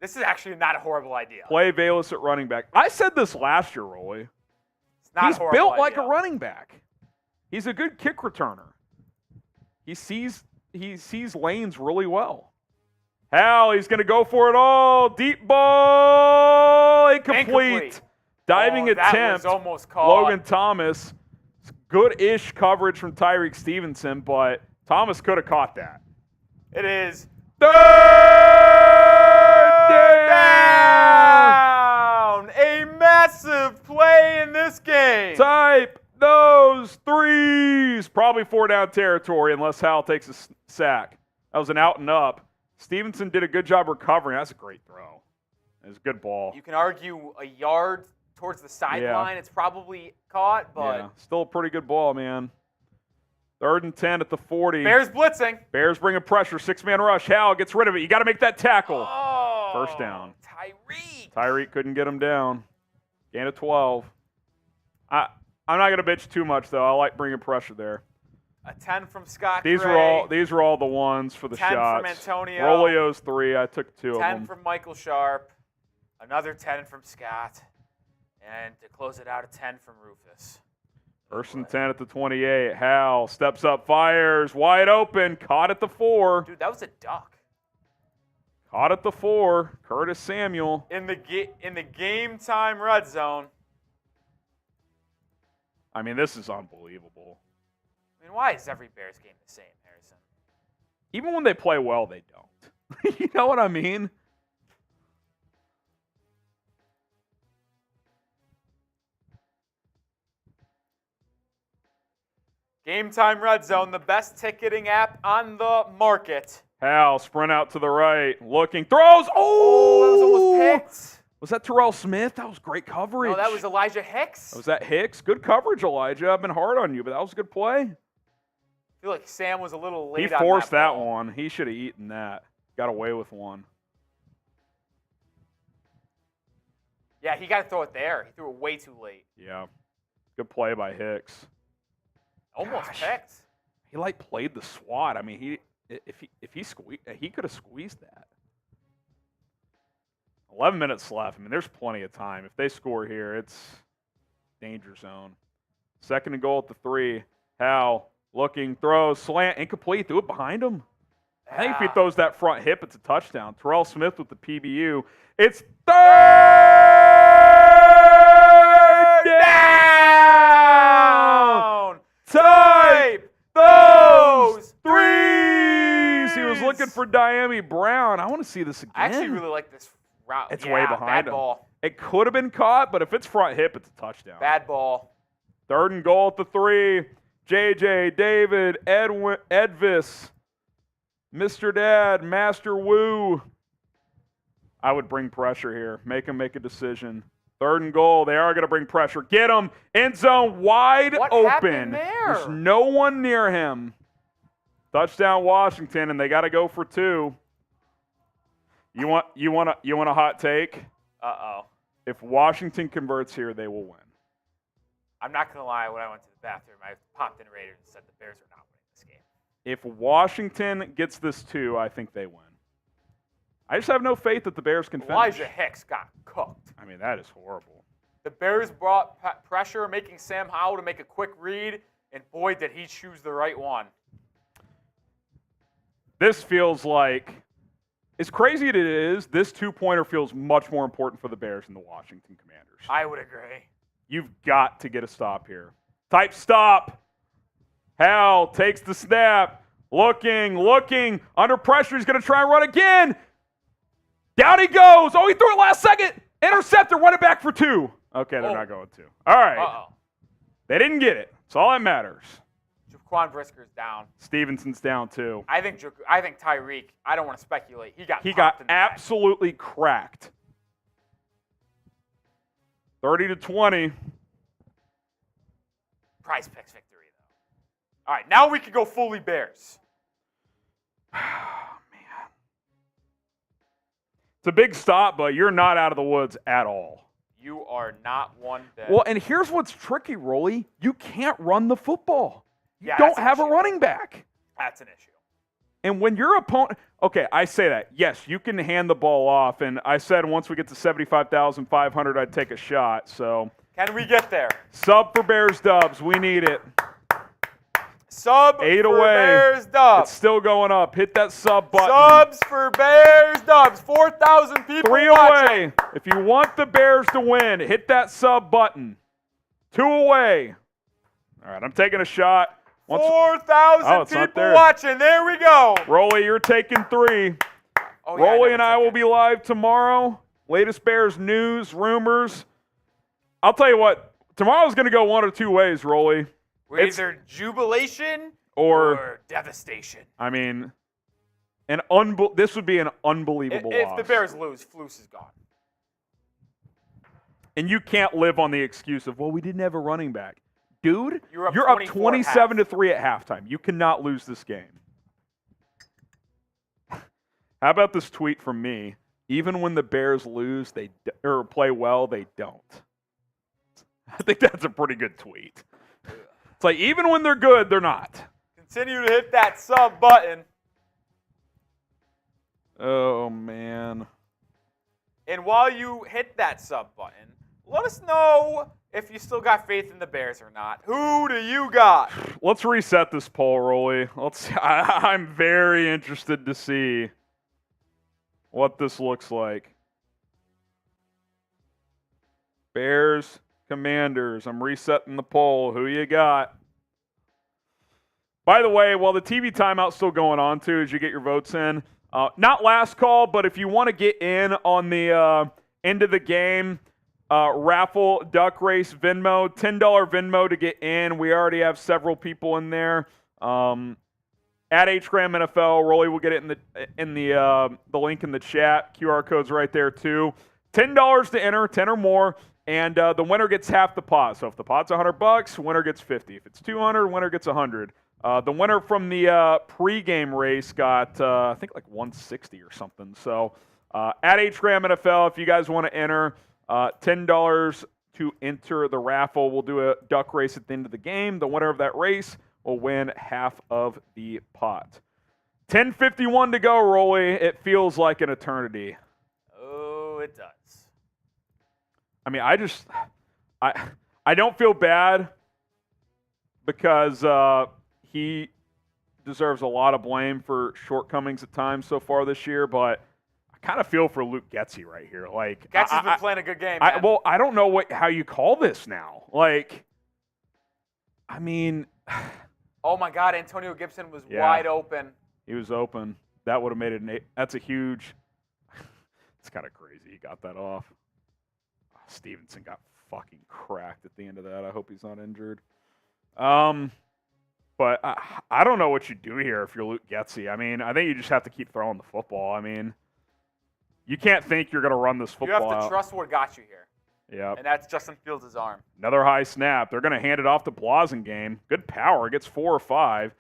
This is actually not a horrible idea. Play Bayless at running back. I said this last year, Rolly. It's not He's a horrible built idea. like a running back. He's a good kick returner. He sees lanes really well. Hal, he's going to go for it all. Deep ball. Incomplete. Diving attempt. That was almost caught. Logan Thomas. Good-ish coverage from Tyreek Stevenson, but Thomas could have caught that. It is. Third down! A massive play in this game. Type those threes. Probably 4-down territory unless Hal takes a sack. That was an out and up. Stevenson did a good job recovering. That's a great throw. It was a good ball. You can argue a yard towards the sideline. It's probably caught, but yeah, still a pretty good ball, man. 3rd and 10 at the 40. Bears blitzing. Bears bringing pressure. 6-man rush. Hal gets rid of it. You got to make that tackle. Oh, First down. Tyreek Couldn't get him down. Gain of 12. I'm not going to bitch too much, though. I like bringing pressure there. A 10 from Scott These Gray. were all the ones for the 10 shots. from Antonio. Rolio's 3. I took 2 of them. 10 from Michael Sharp. Another 10 from Scott. And to close it out, a 10 from Rufus. 1st and 10 at the 28. Hal steps up, fires, wide open, caught at the 4. Dude, that was a duck. Caught at the 4. Curtis Samuel. In the game time red zone. I mean, this is unbelievable. I mean, why is every Bears game the same, Harrison? Even when they play well, they don't. You know what I mean? Game Time Red Zone, the best ticketing app on the market. Hal, sprint out to the right, looking, throws. Oh, that was almost picked. Was that Terrell Smith? That was great coverage. No, that was Elijah Hicks. Was that Hicks? Good coverage, Elijah. I've been hard on you, but that was a good play. I feel like Sam was a little late He forced that one. He should have eaten that. Got away with one. Yeah, he got to throw it there. He threw it way too late. Yeah. Good play by Hicks. Almost picked. He played the SWAT. I mean, he could have squeezed that. 11 minutes left. I mean, there's plenty of time. If they score here, it's danger zone. 2nd and goal at the 3. Hal looking, throws, slant, incomplete. Threw it behind him. I think if he throws that front hip, it's a touchdown. Terrell Smith with the PBU. It's 3rd down. Type those threes. He was looking for Diami Brown. I want to see this again. I actually really like this route. It's way behind him. Bad ball. It could have been caught, but if it's front hip, it's a touchdown. Bad ball. 3rd and goal at the 3. JJ, David, Edvis, Mr. Dad, Master Woo. I would bring pressure here. Make him make a decision. 3rd and goal. They are going to bring pressure. Get him. End zone wide What open. happened there? There's no one near him. Touchdown Washington, and they got to go for 2. You want a hot take? Uh-oh. If Washington converts here, they will win. I'm not going to lie. When I went to the bathroom, I popped in Raiders and said the Bears are not winning this game. If Washington gets this 2, I think they win. I just have no faith that the Bears can finish. Elijah Hicks got cooked. I mean, that is horrible. The Bears brought pressure, making Sam Howell to make a quick read, and boy, did he choose the right one. This feels like, as crazy as it is, this 2-pointer feels much more important for the Bears than the Washington Commanders. I would agree. You've got to get a stop here. Type stop. Howell takes the snap. Looking. Under pressure. He's going to try and run again. Down he goes. Oh, he threw it last second. Interceptor. Run it back for 2. Okay, they're not going to. All right. Uh-oh. They didn't get it. That's all that matters. Jaquan Brisker's down. Stevenson's down too. I think Tyreek, I don't want to speculate. He got absolutely cracked. 30-20. Prize Picks victory, though. All right, now we can go fully Bears. It's a big stop, but you're not out of the woods at all. You are not one bit. Well, and here's what's tricky, Rolly. You can't run the football. You Yeah, don't that's an have a issue. running back. That's an issue. And when your opponent, okay, I say that. Yes, you can hand the ball off. And I said once we get to 75,500, I'd take a shot. So Can we get there? sub for Bears Dubs. We need it. Sub 8 for away. Bears Dubs. It's still going up. Hit that sub button. Subs for Bears Dubs. 4,000 people 3 watching. away. If you want the Bears to win, hit that sub button. 2 away. All right, I'm taking a shot. 4,000 it's not people there. watching. There we go. Rolly, you're taking 3. Oh, yeah, Rolly never and I took will it. be live tomorrow. Latest Bears news, rumors. I'll tell you what, tomorrow's going to go 1 or 2 ways, Rolly. We're It's- either jubilation Or, devastation. I mean, this would be an unbelievable If loss. the Bears lose, Flus is gone. And you can't live on the excuse of, well, we didn't have a running back. Dude, You're up you're up 24 at half. 27-3 at halftime. You cannot lose this game. How about this tweet from me? Even when the Bears lose, or play well, they don't. I think that's a pretty good tweet. It's like, even when they're good, they're not. Continue to hit that sub button. Oh, man. And while you hit that sub button, let us know if you still got faith in the Bears or not. Who do you got? Let's reset this poll, Rolly. I'm very interested to see what this looks like. Bears, Commanders. I'm resetting the poll. Who you got? By the way, while the TV timeout's still going on, too, as you get your votes in, not last call, but if you want to get in on the end of the game, raffle, duck race, Venmo, $10 Venmo to get in. We already have several people in there. At HGram NFL, Rolly will get it in the link in the chat. QR code's right there too. $10 to enter, 10 or more, and the winner gets half the pot. So if the pot's $100, winner gets 50. If it's 200, winner gets 100. The winner from the pregame race got I think like 160 or something. So at HGram NFL, if you guys want to enter. $10 to enter the raffle. We'll do a duck race at the end of the game. The winner of that race will win half of the pot. 10:51 to go, Rolly. It feels like an eternity. Oh, it does. I mean, I don't feel bad because he deserves a lot of blame for shortcomings at times so far this year, but kind of feel for Luke Getsy right here. Like, Getsy's been playing a good game, man. I don't know how you call this now. Like, I mean, oh my God, Antonio Gibson was wide open. He was open. That would have made it that's a huge. It's kind of crazy. He got that off. Oh, Stevenson got fucking cracked at the end of that. I hope he's not injured. But I don't know what you do here if you're Luke Getsy. I mean, I think you just have to keep throwing the football. I mean, you can't think you're going to run this football You have to out. trust what got you here. Yep. And that's Justin Fields' arm. Another high snap. They're going to hand it off to Blasingame. Good power. Gets 4 or 5.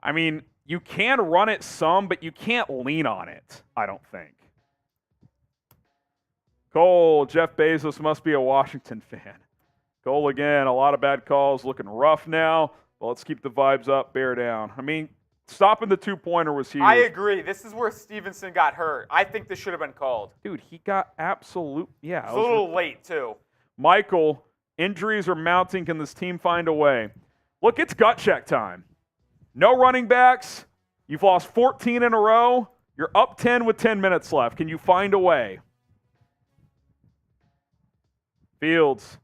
I mean, you can run it some, but you can't lean on it, I don't think. Cole, Jeff Bezos must be a Washington fan. Cole again, a lot of bad calls. Looking rough now. Well, let's keep the vibes up, bear down. I mean, stopping the 2-pointer was huge. I agree. This is where Stevenson got hurt. I think this should have been called. Dude, he got absolute. Yeah. It's a little late, too. Michael, injuries are mounting. Can this team find a way? Look, it's gut check time. No running backs. You've lost 14 in a row. You're up 10 with 10 minutes left. Can you find a way? Fields.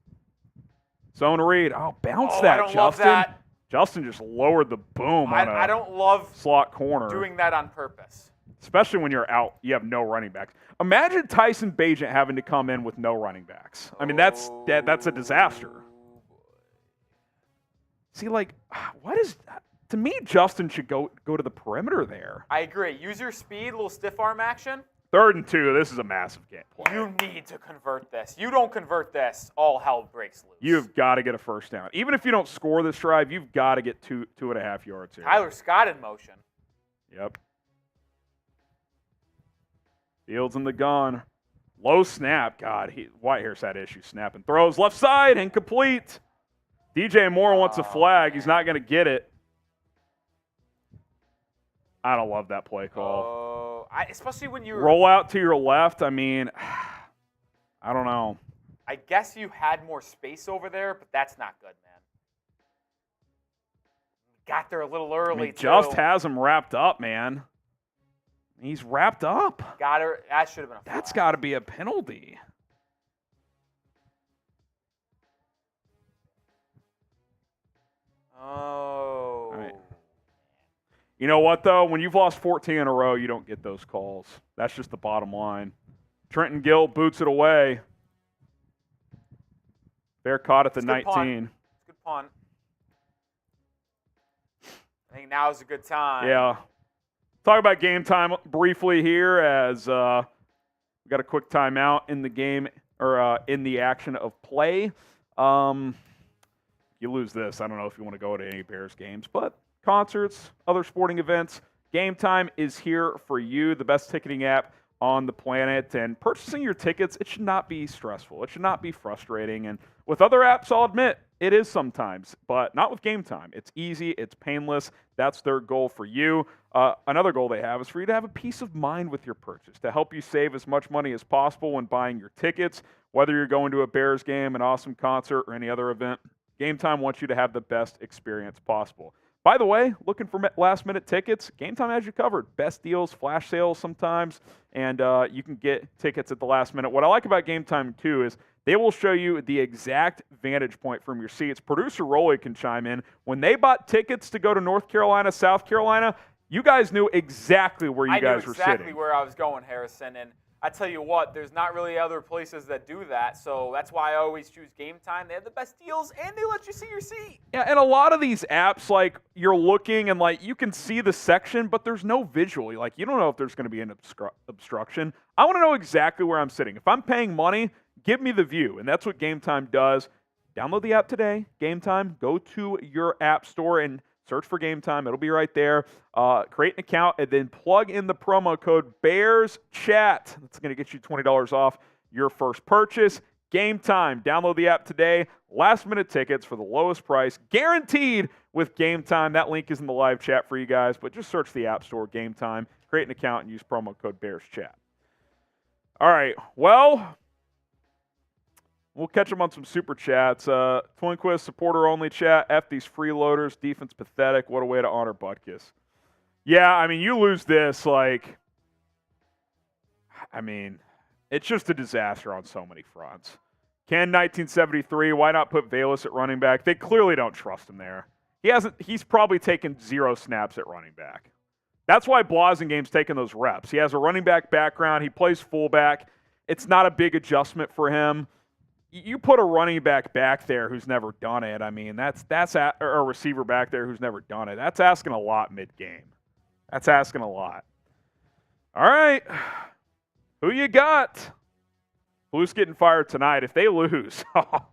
Zone read. Oh, bounce that, I don't Justin. love that. Justin just lowered the boom on I don't love slot corner. doing that on purpose. Especially when you're out, you have no running backs. Imagine Tyson Bagent having to come in with no running backs. I mean, that's a disaster. See, like, what is to me? Justin should go to the perimeter there. I agree. Use your speed, a little stiff arm action. 3rd and 2. This is a massive game play. You need to convert this. You don't convert this, all hell breaks loose. You've got to get a first down. Even if you don't score this drive, you've got to get 2.5 yards here. Tyler Scott in motion. Yep. Fields in the gun. Low snap. God, Whitehair's had issues snapping. Throws left side, incomplete. DJ Moore wants a flag. He's not going to get it. I don't love that play call. Especially when you roll out to your left. I mean, I don't know. I guess you had more space over there, but that's not good, man. Got there a little early, too. Just has him wrapped up, man. He's wrapped up. Got her. That should have been a flag. That's got to be a penalty. Oh. Right. You know what, though? When you've lost 14 in a row, you don't get those calls. That's just the bottom line. Trenton Gill boots it away. Bear caught at the 19. It's a good punt. I think now is a good time. Yeah. Talk about game time briefly here as we got a quick timeout in the game or in the action of play. You lose this. I don't know if you want to go to any Bears games, but concerts, other sporting events, Game Time is here for you, the best ticketing app on the planet. And purchasing your tickets, it should not be stressful. It should not be frustrating. And with other apps, I'll admit, it is sometimes, but not with Game Time. It's easy. It's painless. That's their goal for you. Another goal they have is for you to have a peace of mind with your purchase, to help you save as much money as possible when buying your tickets, whether you're going to a Bears game, an awesome concert, or any other event. Game Time wants you to have the best experience possible. By the way, looking for last-minute tickets, Game Time has you covered. Best deals, flash sales sometimes, and you can get tickets at the last minute. What I like about Game Time, too, is they will show you the exact vantage point from your seats. Producer Rolly can chime in. When they bought tickets to go to North Carolina, South Carolina, you guys knew exactly where you guys were sitting. I knew exactly where I was going, Harrison, and I tell you what, there's not really other places that do that, so that's why I always choose Game Time. They have the best deals, and they let you see your seat. Yeah, and a lot of these apps, like, you're looking and, like, you can see the section, but there's no visual. Like, you don't know if there's going to be an obstruction. I want to know exactly where I'm sitting. If I'm paying money, give me the view, and that's what Game Time does. Download the app today, Game Time. Go to your app store and search for Game Time. It'll be right there. Create an account and then plug in the promo code BEARSCHAT. That's going to get you $20 off your first purchase. Game Time. Download the app today. Last-minute tickets for the lowest price, guaranteed with Game Time. That link is in the live chat for you guys, but just search the App Store, Game Time, create an account, and use promo code BEARSCHAT. All right, well, we'll catch them on some super chats. Twin Quiz supporter-only chat. F these freeloaders. Defense pathetic. What a way to honor Butkus. Yeah, I mean, you lose this, like, I mean, it's just a disaster on so many fronts. Ken 1973, why not put Valus at running back? They clearly don't trust him there. He's probably taken 0 snaps at running back. That's why Blasingame's taking those reps. He has a running back background. He plays fullback. It's not a big adjustment for him. you put a running back there who's never done it. I mean, that's or a receiver back there who's never done it. That's asking a lot mid-game. That's asking a lot. All right. Who you got? Who's getting fired tonight? If they lose, oh,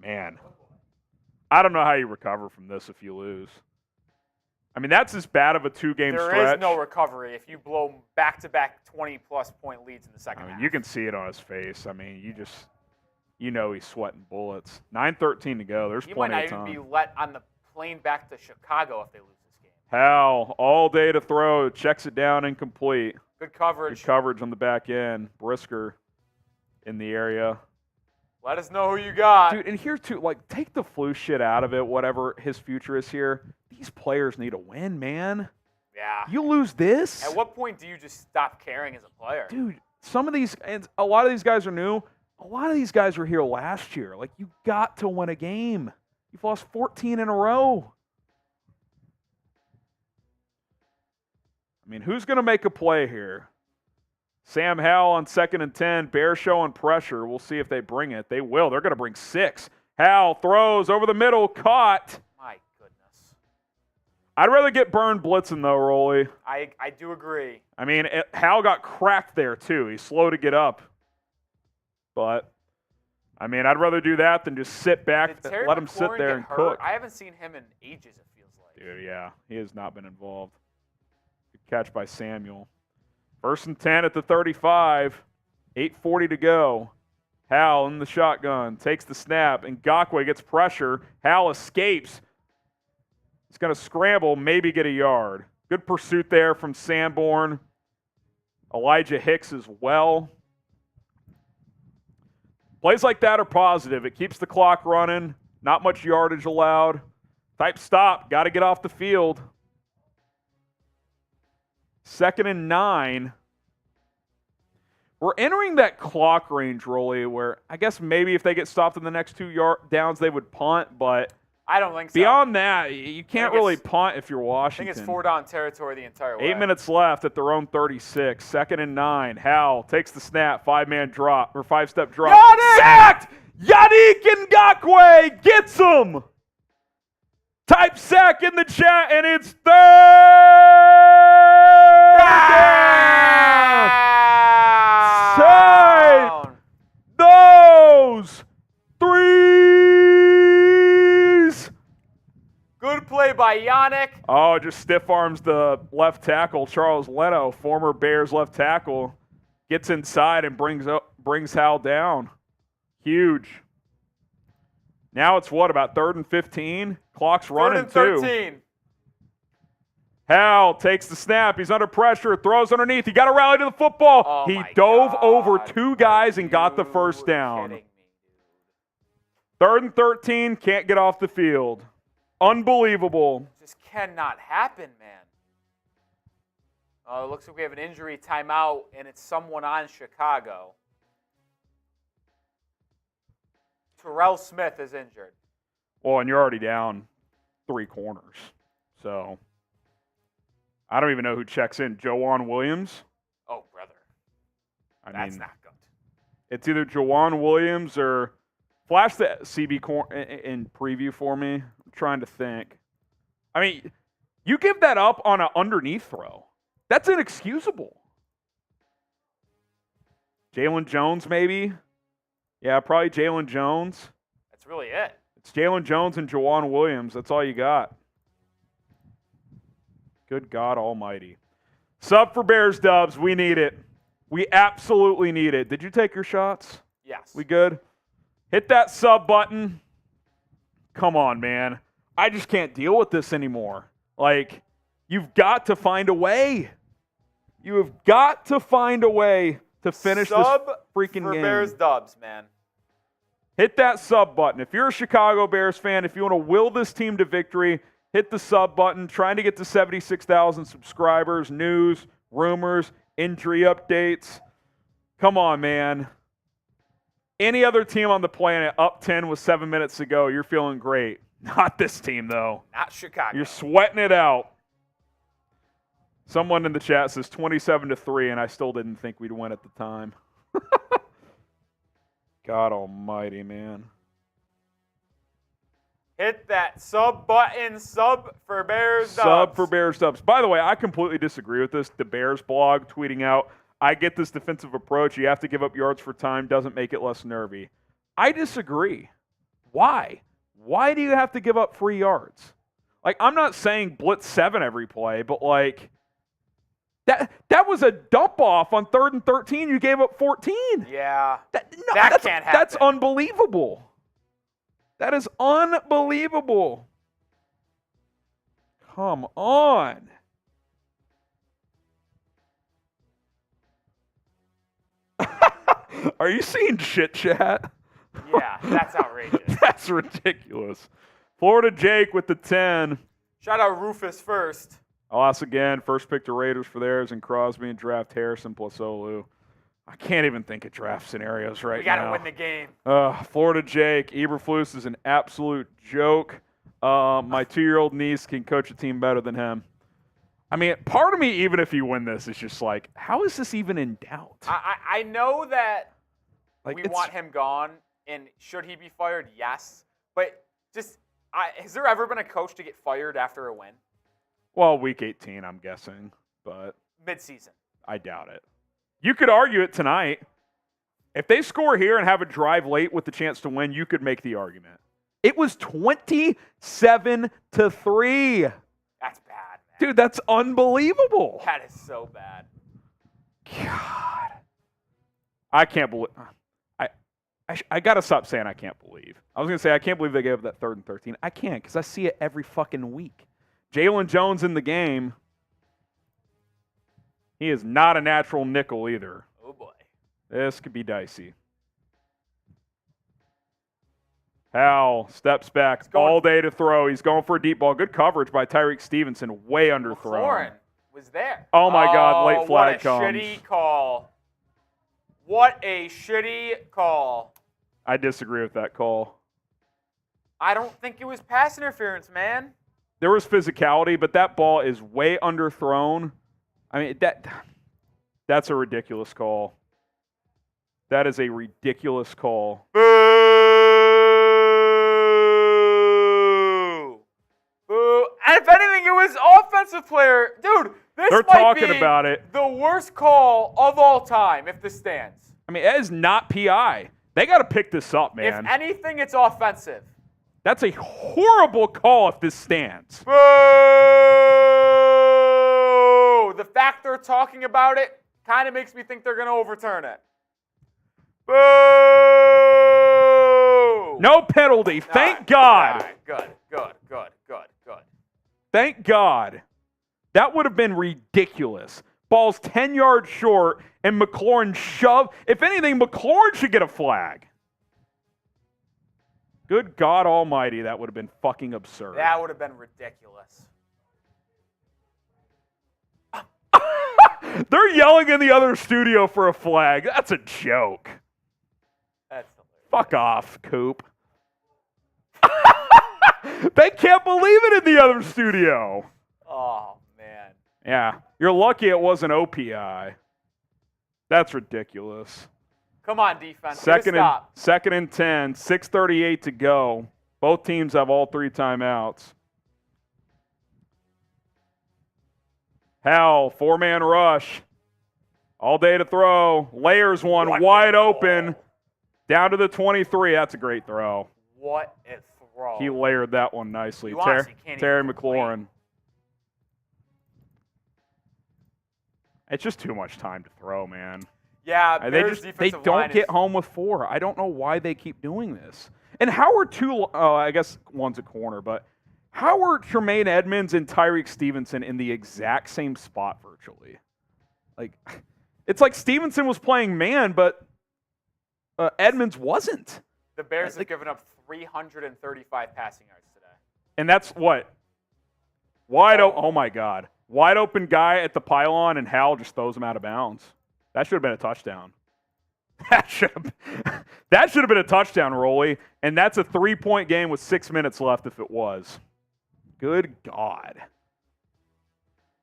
man. I don't know how you recover from this if you lose. I mean, that's as bad of a 2-game stretch. There is no recovery if you blow back-to-back 20-plus point leads in the second half. You can see it on his face. I mean, you know he's sweating bullets. 9:13 to go. There's plenty of time. He might not even be let on the plane back to Chicago if they lose this game. Hal, all day to throw. Checks it down, incomplete. Good coverage. Good coverage on the back end. Brisker in the area. Let us know who you got. Dude, and here too, like, take the flu shit out of it, whatever his future is here. These players need a win, man. Yeah. You lose this? At what point do you just stop caring as a player? Dude, some of these, and a lot of these guys are new. A lot of these guys were here last year. Like, you got to win a game. You've lost 14 in a row. I mean, who's going to make a play here? Sam Howell on 2nd and 10. Bears showing pressure. We'll see if they bring it. They will. They're going to bring 6. Howell throws over the middle. Caught. My goodness. I'd rather get burned blitzing, though, Rolly. I do agree. I mean, Howell got cracked there, too. He's slow to get up. But, I mean, I'd rather do that than just sit back, let him sit there and cook. I haven't seen him in ages, it feels like. Dude, yeah. He has not been involved. Good catch by Samuel. 1st and 10 at the 35. 8:40 to go. Hal in the shotgun. Takes the snap. Ngakoue gets pressure. Hal escapes. He's going to scramble, maybe get a yard. Good pursuit there from Sanborn. Elijah Hicks as well. Plays like that are positive. It keeps the clock running. Not much yardage allowed. Type stop. Got to get off the field. 2nd and 9. We're entering that clock range, Rolly, where I guess maybe if they get stopped in the next 2 downs, they would punt, but I don't think so. Beyond that, you can't really punt if you're Washington. I think it's 4-down territory the entire way. 8 minutes left at their own 36. 2nd and 9. Hal takes the snap. 5-man drop, or 5-step drop. Yannick! Sacked! Yannick Ngakoue gets him! Type sack in the chat, and it's 3rd down! Side those threes! Good play by Yannick. Oh, just stiff arms the left tackle, Charles Leno, former Bears left tackle. Gets inside and brings Hal down. Huge. Now it's what, about 3rd and 15? Clock's running, 3rd and 13. too. Hal takes the snap. He's under pressure. Throws underneath. He got to rally to the football. Oh he dove over 2 guys and got the You 1st were down. kidding me, dude. 3rd and 13. Can't get off the field. Unbelievable. Just cannot happen, man. It looks like we have an injury timeout, and it's someone on Chicago. Terrell Smith is injured. Well, and you're already down 3 corners. So, I don't even know who checks in. Jawan Williams? Oh, brother. That's not good. It's either Jawan Williams or flash the CB in preview for me. I'm trying to think. I mean, you give that up on an underneath throw. That's inexcusable. Jalen Jones, maybe? Yeah, probably Jalen Jones. That's really it. It's Jalen Jones and Jawan Williams. That's all you got. Good God almighty. Sub for Bears Dubs. We need it. We absolutely need it. Did you take your shots? Yes. We good? Hit that sub button. Come on, man. I just can't deal with this anymore. Like, you've got to find a way. You have got to find a way to finish this freaking for game. Bears Dubs, man. Hit that sub button. If you're a Chicago Bears fan, if you want to will this team to victory, hit the sub button. Trying to get to 76,000 subscribers, news, rumors, injury updates. Come on, man. Any other team on the planet up 10 with 7 minutes to go, you're feeling great. Not this team, though. Not Chicago. You're sweating it out. Someone in the chat says 27-3, and I still didn't think we'd win at the time. God almighty, man. Hit that sub button. Sub for Bears Dubs. Sub for Bears Dubs. By the way, I completely disagree with this. The Bears blog tweeting out, I get this defensive approach. You have to give up yards for time. Doesn't make it less nervy. I disagree. Why? Why do you have to give up free yards? Like, I'm not saying blitz 7 every play, but like, that was a dump off on 3rd and 13. You gave up 14. Yeah. That can't happen. That's unbelievable. That is unbelievable. Come on. Are you seeing shit chat? Yeah, that's outrageous. That's ridiculous. Florida Jake with the 10. Shout out Rufus first. Loss again. First pick to Raiders for theirs, and Crosby and draft Harrison plus Olu. I can't even think of draft scenarios right now. We got to win the game. Florida Jake. Eberflus is an absolute joke. My 2-year-old niece can coach a team better than him. I mean, part of me, even if you win this, is just like, how is this even in doubt? I know that Like, we it's- want him gone, and should he be fired? Yes. But just, has there ever been a coach to get fired after a win? Well, week 18, I'm guessing, but Mid-season. I doubt it. You could argue it tonight. If they score here and have a drive late with the chance to win, you could make the argument. It was 27-3. That's bad, man. Dude, that's unbelievable. That is so bad. God. I can't believe. I got to stop saying I can't believe. I was going to say I can't believe they gave up that 3rd and 13. I can't because I see it every fucking week. Jalen Jones in the game. He is not a natural nickel either. Oh, boy. This could be dicey. Hal steps back all day to throw. He's going for a deep ball. Good coverage by Tyreek Stevenson. Way underthrown. McLaurin was there. Oh, my God. Late flag comes. What a shitty call. What a shitty call. I disagree with that call. I don't think it was pass interference, man. There was physicality, but that ball is way underthrown. I mean, that's a ridiculous call. That is a ridiculous call. Boo! Boo! And if anything, it was offensive player. Dude, this They're might talking be about it. the worst call of all time if this stands. I mean, it is not PI. They got to pick this up, man. If anything, it's offensive. That's a horrible call if this stands. Boo! The fact they're talking about it kind of makes me think they're going to overturn it. Boo! No penalty. Thank God. All right. Good. Thank God. That would have been ridiculous. Ball's 10 yards short, and McLaurin shoved. If anything, McLaurin should get a flag. Good God almighty, that would have been fucking absurd. That would have been ridiculous. They're yelling in the other studio for a flag. That's a joke. That's hilarious. Fuck off, Coop. They can't believe it in the other studio. Oh, man. Yeah, you're lucky it wasn't OPI. That's ridiculous. Come on, defense. Second and 10, 6:38 to go. Both teams have all 3 timeouts. Hal, 4-man rush. All day to throw. Layers one, wide open. Down to the 23. That's a great throw. What a throw. He layered that one nicely. You honestly can't Terry even McLaurin. It's just too much time to throw, man. Yeah, They Bears don't defensive line get is- home with 4. I don't know why they keep doing this. And how are I guess one's a corner, but how are Tremaine Edmonds and Tyreek Stevenson in the exact same spot virtually? Like, it's like Stevenson was playing man, but Edmonds wasn't. The Bears have given up 335 passing yards today. And that's what? Wide open. Oh, my God. Wide open guy at the pylon, and Hal just throws him out of bounds. That should have been a touchdown. That should have been a touchdown, Rolly. And that's a 3-point game with 6 minutes left if it was. Good God.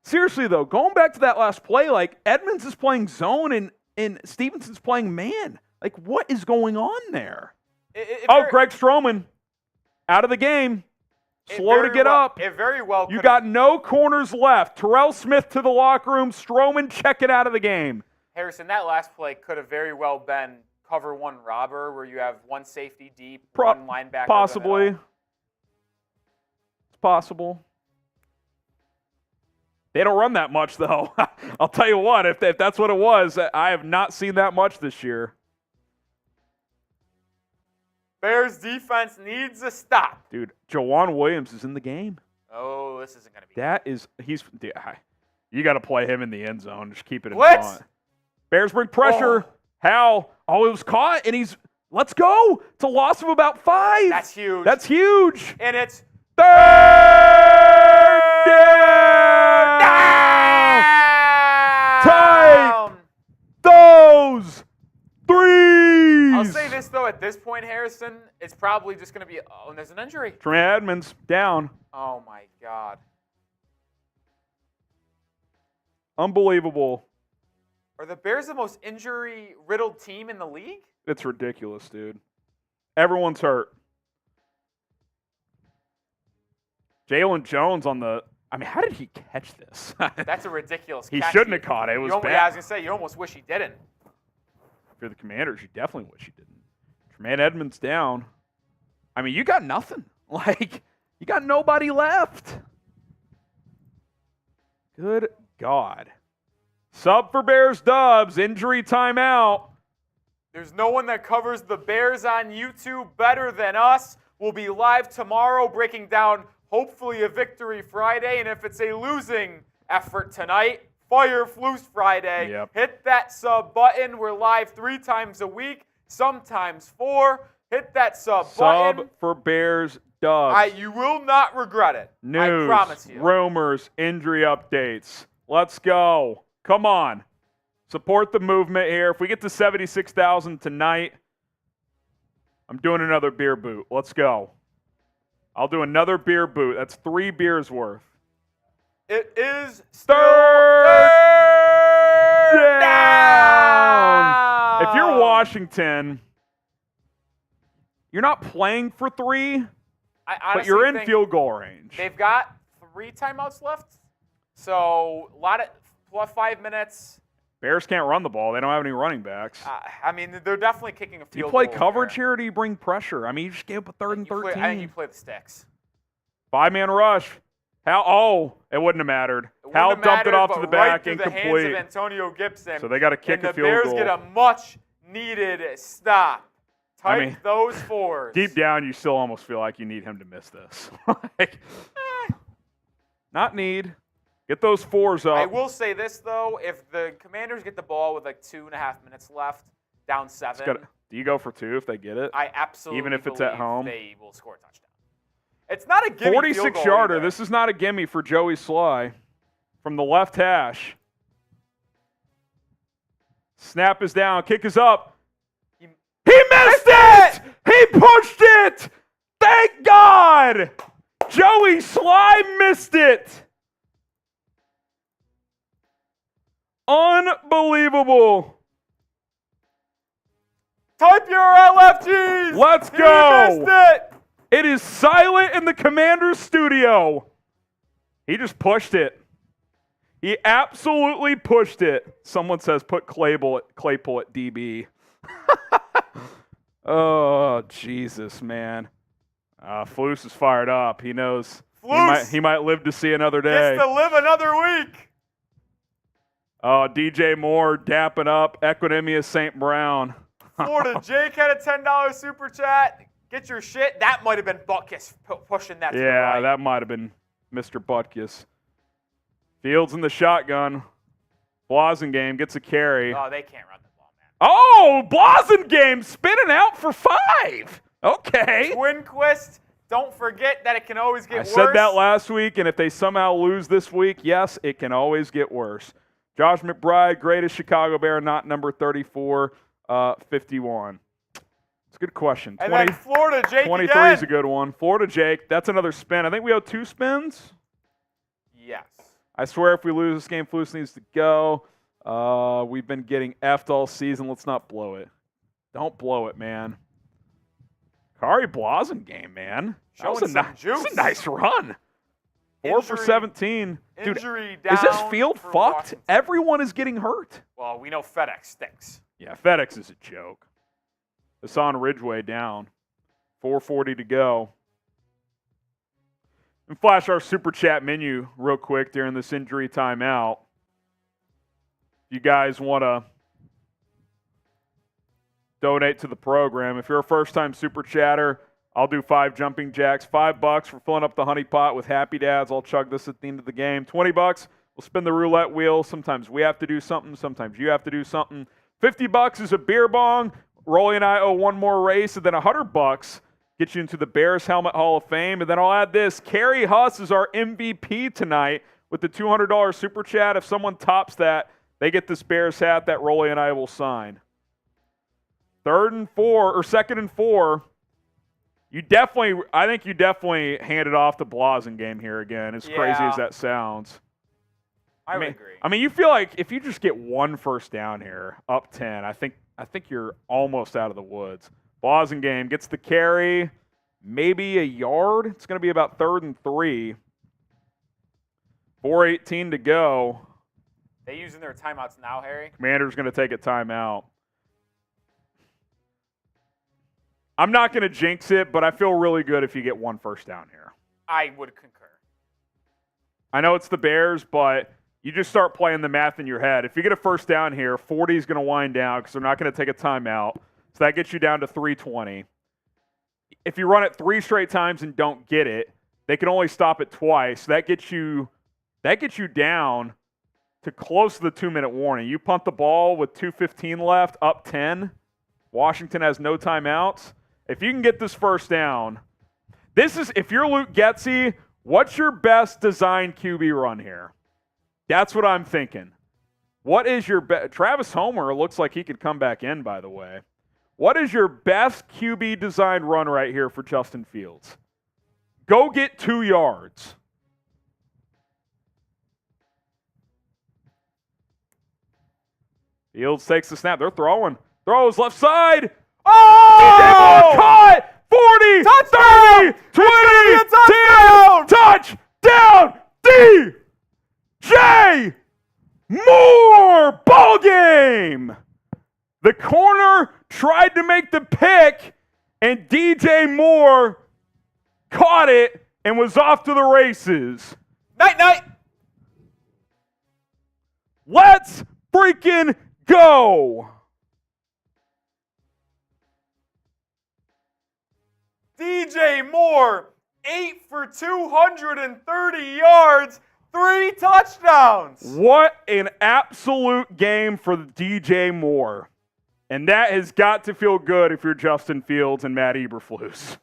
Seriously, though, going back to that last play, like, Edmonds is playing zone and Stevenson's playing man. Like, what is going on there? It Greg Stroman out of the game. Slow to get up. It very well You got no corners left. Terrell Smith to the locker room. Stroman checking out of the game. Harrison, that last play could have very well been cover one robber where you have one safety deep, one linebacker. Possibly. It's possible. They don't run that much, though. I'll tell you what, if that's what it was, I have not seen that much this year. Bears defense needs a stop. Dude, Jawan Williams is in the game. Oh, this isn't going to be. You got to play him in the end zone. Just keep it in Blitz. front. Bears bring pressure. Hal. Oh, it was caught, and let's go. It's a loss of about 5. That's huge. That's huge. And it's third down. Tight. Those threes. I'll say this, though. At this point, Harrison, it's probably just going to be, and there's an injury. Tremaine Edmonds down. Oh, my God. Unbelievable. Are the Bears the most injury-riddled team in the league? It's ridiculous, dude. Everyone's hurt. Jalen Jones on the – how did he catch this? That's a ridiculous He catch. shouldn't have caught it. It was bad. Yeah, I was going to say, you almost wish he didn't. If you're the Commanders, you definitely wish you didn't. Tremaine Edmonds down. You got nothing. You got nobody left. Good God. Sub for Bears Dubs. Injury timeout. There's no one that covers the Bears on YouTube better than us. We'll be live tomorrow breaking down hopefully a victory Friday. And if it's a losing effort tonight, Fire Flus Friday. Yep. Hit that sub button. We're live 3 times a week, sometimes 4. Hit that sub button. Sub for Bears Dubs. You will not regret it. News, I promise you. rumors, injury updates. Let's go. Come on. Support the movement here. If we get to 76,000 tonight, I'm doing another beer boot. Let's go. I'll do another beer boot. That's 3 beers worth. It is still Third down. If you're Washington, you're not playing for 3, but you're in field goal range. They've got 3 timeouts left, so a lot of plus 5 minutes. Bears can't run the ball. They don't have any running backs. They're definitely kicking a Do you field play goal coverage here or do you bring pressure? You just gave up a 3rd and 13. I think you play the sticks. 5-man rush. It wouldn't have mattered. Hal dumped it off to the back, incomplete. The hands of Antonio Gibson. So they got to kick a field goal. The Bears get a much-needed stop. Type those 4s. Deep down, you still almost feel like you need him to miss this. Not need. Get those 4s up. I will say this, though. If the Commanders get the ball with 2.5 minutes left, down 7. Do you go for 2 if they get it? I absolutely even if it's at home? They will score a touchdown. It's not a gimme 46-yarder. This is not a gimme for Joey Sly from the left hash. Snap is down. Kick is up. He missed it! He pushed it! Thank God! Joey Sly missed it! Unbelievable. Type your LFGs! Let's go! He missed it! It is silent in the Commander's studio. He just pushed it. He absolutely pushed it. Someone says put Claypool at DB. Oh, Jesus, man. Flus is fired up. He knows he might live to see another day. Gets to live another week. Oh, DJ Moore dapping up Equinemius St. Brown. Florida Jake had a $10 super chat. Get your shit. That might have been Butkus pushing that to the right. Yeah, that might have been Mr. Butkus. Fields in the shotgun. Blasingame gets a carry. Oh, they can't run the ball, man. Oh, Blasingame spinning out for 5. Okay. Twinquist, don't forget that it can always get worse. I said that last week, and if they somehow lose this week, yes, it can always get worse. Josh McBride, greatest Chicago Bear, not number 34, 51. It's a good question. And then Florida Jake 23 again. is a good one. Florida Jake, that's another spin. I think we owe 2 spins. Yes. I swear if we lose this game, Flus needs to go. We've been getting effed all season. Let's not blow it. Don't blow it, man. Kari Blasingame, man. That was juice. a nice run. 4 for 17. Dude, Injury is this down field for fucked? Washington. Everyone is getting hurt. Well, we know FedEx stinks. Yeah, FedEx is a joke. Hassan Ridgeway down. 4:40 to go. And flash our super chat menu real quick during this injury timeout. If you guys want to donate to the program, if you're a first-time super chatter, I'll do 5 jumping jacks. $5 for filling up the honey pot with Happy Dads. I'll chug this at the end of the game. $20, we'll spin the roulette wheel. Sometimes we have to do something. Sometimes you have to do something. $50 is a beer bong. Rolly and I owe one more race. And then $100 gets you into the Bears Helmet Hall of Fame. And then I'll add this. Kerry Huss is our MVP tonight with the $200 super chat. If someone tops that, they get this Bears hat that Rolly and I will sign. 2nd and 4. I think you definitely handed off the Blasingame here again, as crazy as that sounds. I would agree. I mean, you feel like if you just get 1 first down here, up 10, I think you're almost out of the woods. Blasingame gets the carry, maybe a yard. It's going to be about 3rd and 3. 4:18 to go. They using their timeouts now, Harry? Commander's going to take a timeout. I'm not going to jinx it, but I feel really good if you get 1 first down here. I would concur. I know it's the Bears, but you just start playing the math in your head. If you get a first down here, 40 is going to wind down because they're not going to take a timeout. So that gets you down to 3:20. If you run it 3 straight times and don't get it, they can only stop it twice. That gets you down to close to the 2-minute warning. You punt the ball with 2:15 left, up 10. Washington has no timeouts. If you can get this first down, if you're Luke Getsy, what's your best design QB run here? That's what I'm thinking. What is your Travis Homer looks like he could come back in, by the way. What is your best QB design run right here for Justin Fields? Go get 2 yards. Fields takes the snap. They're throwing. Throws left side. Oh! Caught! 40, Touchdown! 30, 20, touchdown! DJ Moore! Ball game! The corner tried to make the pick, and DJ Moore caught it and was off to the races. Night. Let's freaking go! DJ Moore, 8 for 230 yards, 3 touchdowns. What an absolute game for DJ Moore. And that has got to feel good if you're Justin Fields and Matt Eberflus.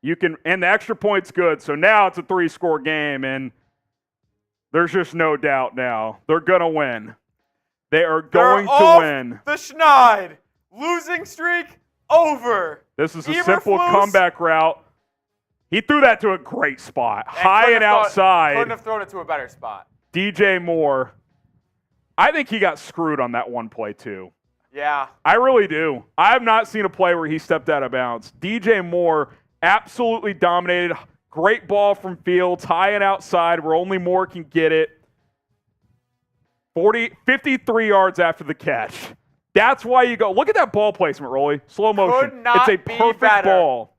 And the extra point's good, so now it's a 3-score game, and there's just no doubt now. They're going to win. They are going to win. The schneid. Losing streak over. This is a Eberflus, simple comeback route. He threw that to a great spot. High and outside. Couldn't have thrown it to a better spot. DJ Moore. I think he got screwed on that one play, too. Yeah. I really do. I have not seen a play where he stepped out of bounds. DJ Moore absolutely dominated. Great ball from Fields. High and outside where only Moore can get it. 53 yards after the catch. That's why you go. Look at that ball placement, Rolly. Slow motion. Could not it's a be perfect better. ball.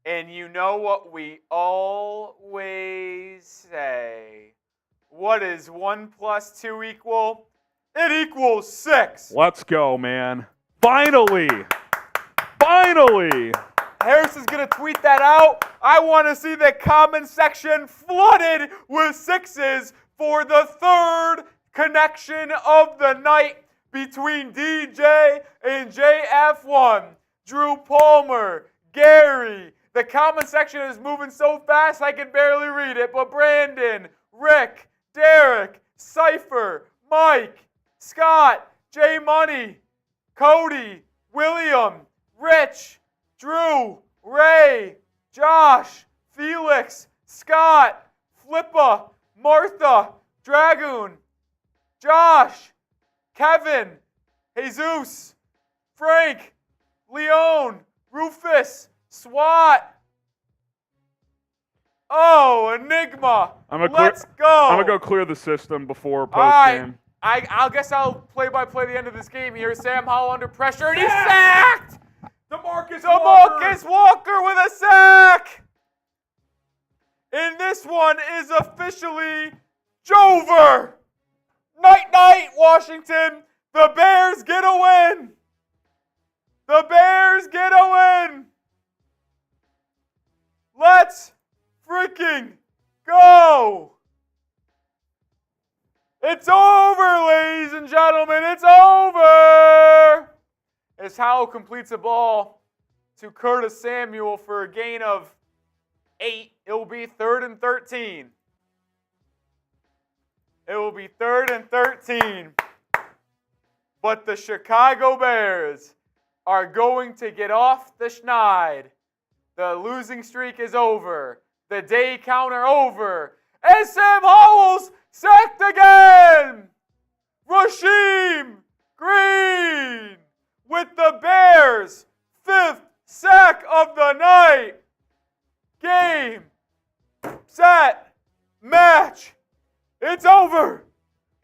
And you know what we always say. What is 1 + 2 equal? It equals 6. Let's go, man. Finally. Finally. Harris is going to tweet that out. I want to see the comment section flooded with 6s for the 3rd connection of the night between DJ and JF1. Drew Palmer, Gary. The comment section is moving so fast I can barely read it. But Brandon, Rick, Derek, Cypher, Mike, Scott, J Money, Cody, William, Rich, Drew, Ray, Josh, Felix, Scott, Flippa, Martha, Dragoon, Josh, Kevin, Jesus, Frank, Leon, Rufus, SWAT. Oh, Enigma. Let's go. I'm going to go clear the system before post All right. game. I guess I'll play-by-play the end of this game here. Sam Howell under pressure, and he's sacked! DeMarcus Walker with a sack! And this one is officially Jover! Night-night, Washington! The Bears get a win! The Bears get a win! Let's freaking go! It's over, ladies and gentlemen. It's over! As Howell completes a ball to Curtis Samuel for a gain of 8. It will be 3rd and 13. It will be 3rd and 13. But the Chicago Bears are going to get off the schneid. The losing streak is over. The day counter over. And Sam Howell's sacked again! Rasheem Green with the Bears' 5th sack of the night. Game, set, match. It's over.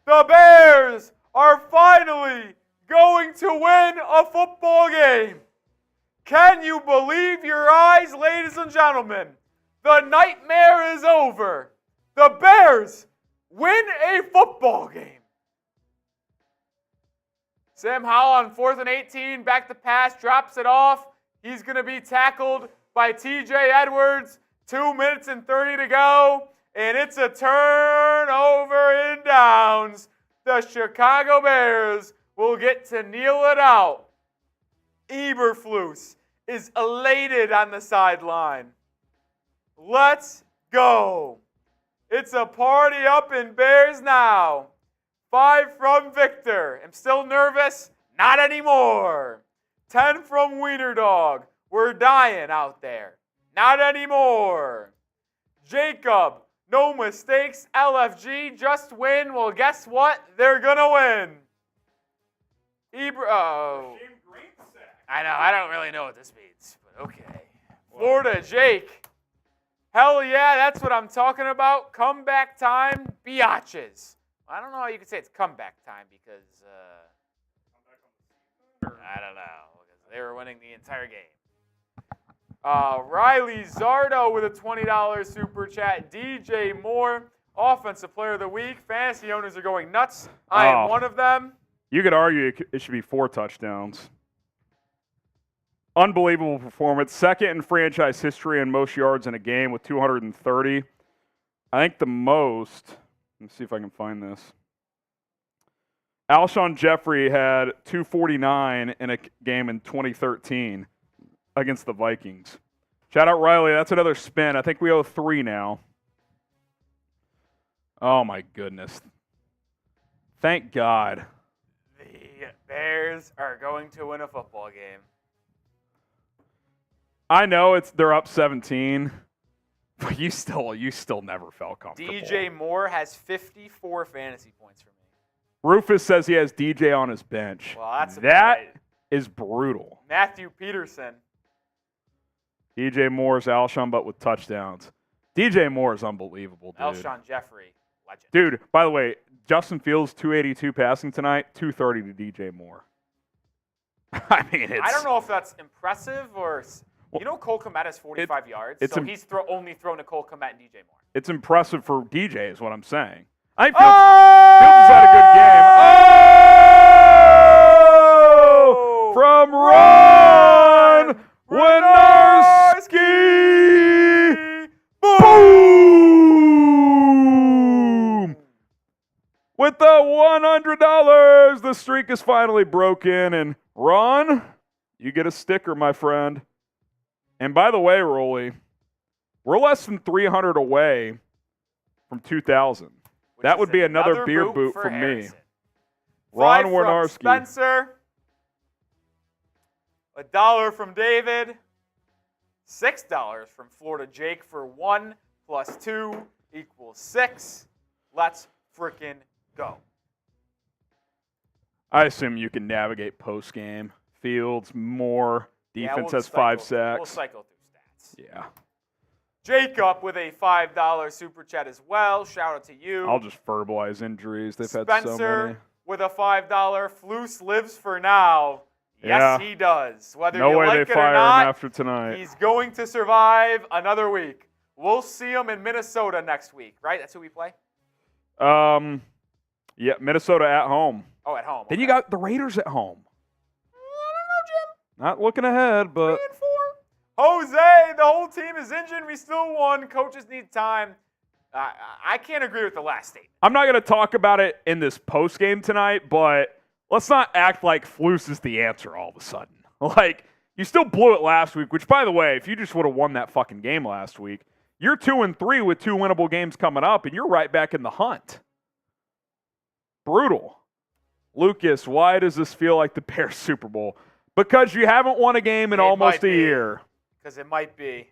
The Bears are finally going to win a football game. Can you believe your eyes, ladies and gentlemen? The nightmare is over. The Bears win a football game. Sam Howell on 4th and 18, back to pass, drops it off. He's going to be tackled by TJ Edwards. 2 minutes and 30 to go, and it's a turnover in downs. The Chicago Bears will get to kneel it out. Eberflus is elated on the sideline. Let's go. It's a party up in Bears now. 5 from Victor. I'm still nervous. Not anymore. 10 from Wiener Dog. We're dying out there. Not anymore. Jacob. No mistakes. LFG. Just win. Well, guess what? They're going to win. I know. I don't really know what this means, but okay. Florida Jake. Hell yeah, that's what I'm talking about. Comeback time, biatches. I don't know how you could say it's comeback time because, I don't know, because they were winning the entire game. Riley Zardo with a $20 super chat. DJ Moore, Offensive Player of the Week. Fantasy owners are going nuts. I am one of them. You could argue it should be 4 touchdowns. Unbelievable performance. 2nd in franchise history in most yards in a game with 230. I think the most, let's see if I can find this. Alshon Jeffrey had 249 in a game in 2013 against the Vikings. Shout out Riley. That's another spin. I think we owe 3 now. Oh, my goodness. Thank God. The Bears are going to win a football game. I know they're up 17, but you still never felt comfortable. DJ Moore has 54 fantasy points for me. Rufus says he has DJ on his bench. Well, that is brutal. Matthew Peterson. DJ Moore's Alshon, but with touchdowns. DJ Moore is unbelievable, dude. Alshon Jeffrey, legend. Dude, by the way, Justin Fields 282 passing tonight, 230 to DJ Moore. I mean, I don't know if that's impressive or. You know Cole Kmet has 45 yards, so he's only thrown to Cole Kmet and DJ Moore. It's impressive for DJ is what I'm saying. I think Fields had a good game. Oh! From Ron Winarski! Boom! With the $100, the streak is finally broken. And Ron, you get a sticker, my friend. And by the way, Rolly, we're less than 300 away from 2,000. That would be another beer boot for me. Ron Winarski. Spencer. $1 from David. $6 from Florida Jake for 1 + 2 = 6. Let's frickin' go. I assume you can navigate post-game. Fields, more. Defense has 5 sacks. We'll cycle through stats. Yeah. Jacob with a $5 super chat as well. Shout out to you. I'll just verbalize injuries. They've had so Spencer many. with a $5. Flus lives for now. Yeah. Yes, he does. Whether No you way like they it or fire not, him after tonight. he's going to survive another week. We'll see him in Minnesota next week, right? That's who we play? Yeah, Minnesota at home. Oh, at home. Then okay. you got the Raiders at home. I don't know, Jim. Not looking ahead, but 3-4. Jose, the whole team is injured. We still won. Coaches need time. I can't agree with the last statement. I'm not going to talk about it in this post game tonight, but let's not act like Flus is the answer all of a sudden. Like, you still blew it last week, which, by the way, if you just would have won that fucking game last week, you're 2-3 with 2 winnable games coming up, and you're right back in the hunt. Brutal. Lucas, why does this feel like the Bears Super Bowl? Because you haven't won a game in almost a year. Because it might be.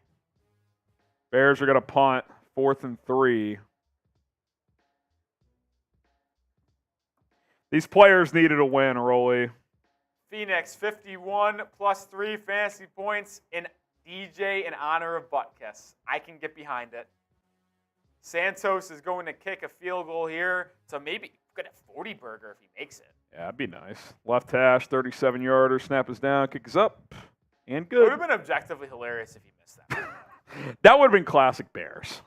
Bears are going to punt 4th and 3. These players needed a win, Rolly. Phoenix, 51 plus 3 fantasy points in DJ in honor of Butkus. I can get behind it. Santos is going to kick a field goal here, so maybe good at 40 burger if he makes it. Yeah, that'd be nice. Left hash, 37-yarder, snap is down, kick is up, and It would good. have been objectively hilarious if he missed that. That would have been classic Bears.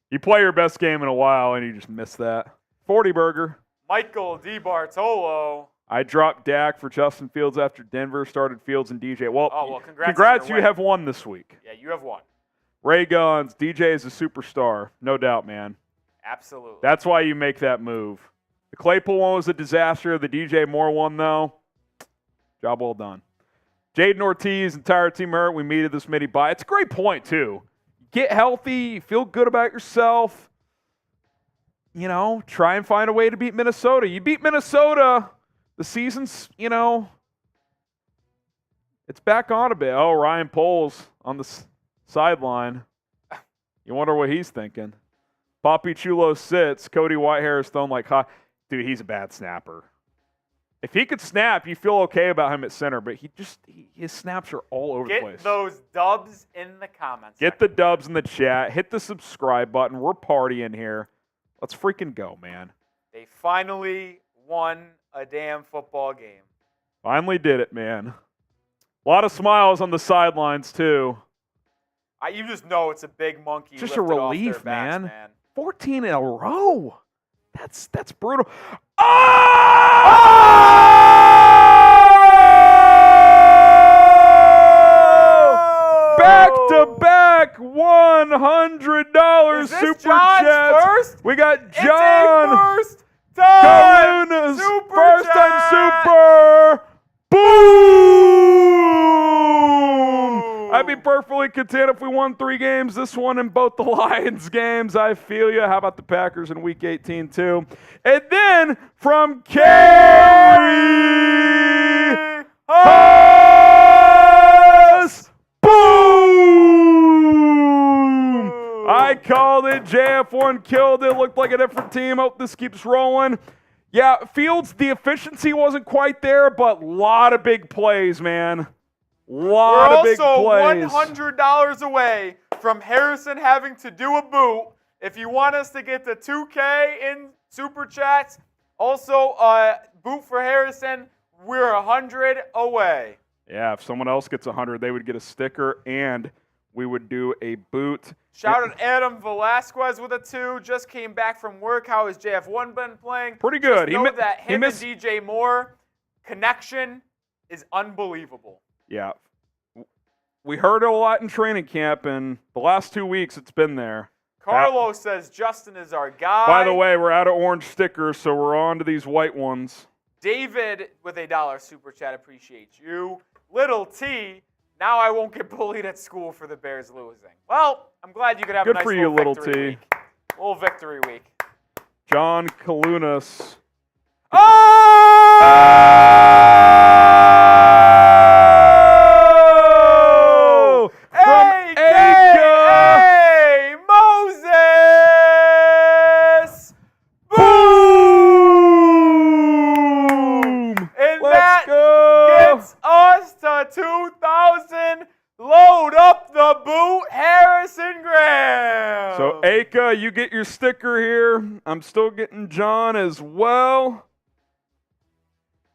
You play your best game in a while, and you just miss that. 40 burger. Michael DiBartolo. I dropped Dak for Justin Fields after Denver started Fields and DJ. Well, congrats on your you win. have won this week. Yeah, you have won. Ray Guns, DJ is a superstar. No doubt, man. Absolutely. That's why you make that move. The Claypool one was a disaster. The DJ Moore one, though, job well done. Jaden Ortiz, entire team hurt. We needed this mini bye. It's a great point, too. Get healthy. Feel good about yourself. You know, try and find a way to beat Minnesota. You beat Minnesota, the season's, it's back on a bit. Oh, Ryan Poles on the sideline. You wonder what he's thinking. Poppy Chulo sits. Cody Whitehair is thrown like hot. Dude, he's a bad snapper. If he could snap, you feel okay about him at center, but his snaps are all over the place. Get those dubs in the comments. Get the dubs in the chat. Hit the subscribe button. We're partying here. Let's freaking go, man. They finally won a damn football game. Finally did it, man. A lot of smiles on the sidelines, too. You just know it's a big monkey. Just a lifted off relief, their backs, man. 14 in a row. That's brutal. Oh! Back-to-back $100 Is this super John's chats. first? We got It's John a first time Kaluna's super first chat. time super. Boom! I'd be perfectly content if we won 3 games. This one in both the Lions games. I feel you. How about the Packers in Week 18 too? And then from Carrie Haas. Boom! I called it. JF1 killed it. Looked like a different team. Hope this keeps rolling. Yeah, Fields, the efficiency wasn't quite there, but a lot of big plays, man. Lot of big plays. We're also $100 away from Harrison having to do a boot. If you want us to get to 2K in Super Chats, also boot for Harrison, we're 100 away. Yeah, if someone else gets 100, they would get a sticker, and we would do a boot. Shout out Adam Velasquez with a 2. Just came back from work. How has JF1 been playing? Pretty good. Just know that him and DJ Moore connection is unbelievable. Yeah. We heard it a lot in training camp, and the last 2 weeks it's been there. Carlos says Justin is our guy. By the way, we're out of orange stickers, so we're on to these white ones. David with a $1 super chat, appreciate you. Little T, now I won't get bullied at school for the Bears losing. Well, I'm glad you could have Good a nice for you, Little victory T. week. Little victory week. John Kalunas. Oh! From A.K.A. Moses! Boom! Aka, you get your sticker here. I'm still getting John as well.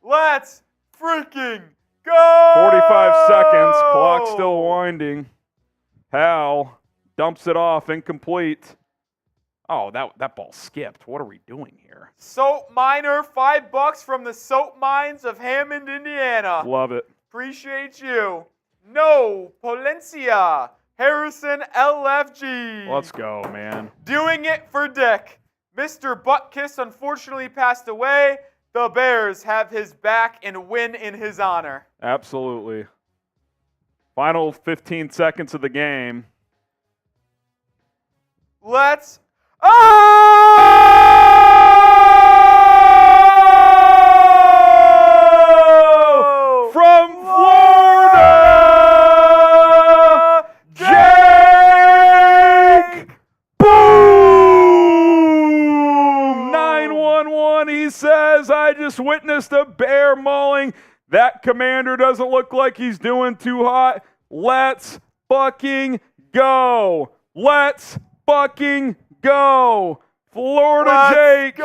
Let's freaking go! 45 seconds. Clock still winding. Hal dumps it off. Incomplete. Oh, that ball skipped. What are we doing here? Soap Miner, $5 from the Soap Mines of Hammond, Indiana. Love it. Appreciate you. No, Polencia, Harrison LFG. Let's go, man. Doing it for Dick. Mr. Butkus unfortunately passed away. The Bears have his back and win in his honor. Absolutely. Final 15 seconds of the game. Let's. Oh! From Florida, Jake! Boom! 911, he says, I just witnessed a bear mauling. That commander doesn't look like he's doing too hot. Let's fucking go. Let's fucking go. Florida Jake. Go!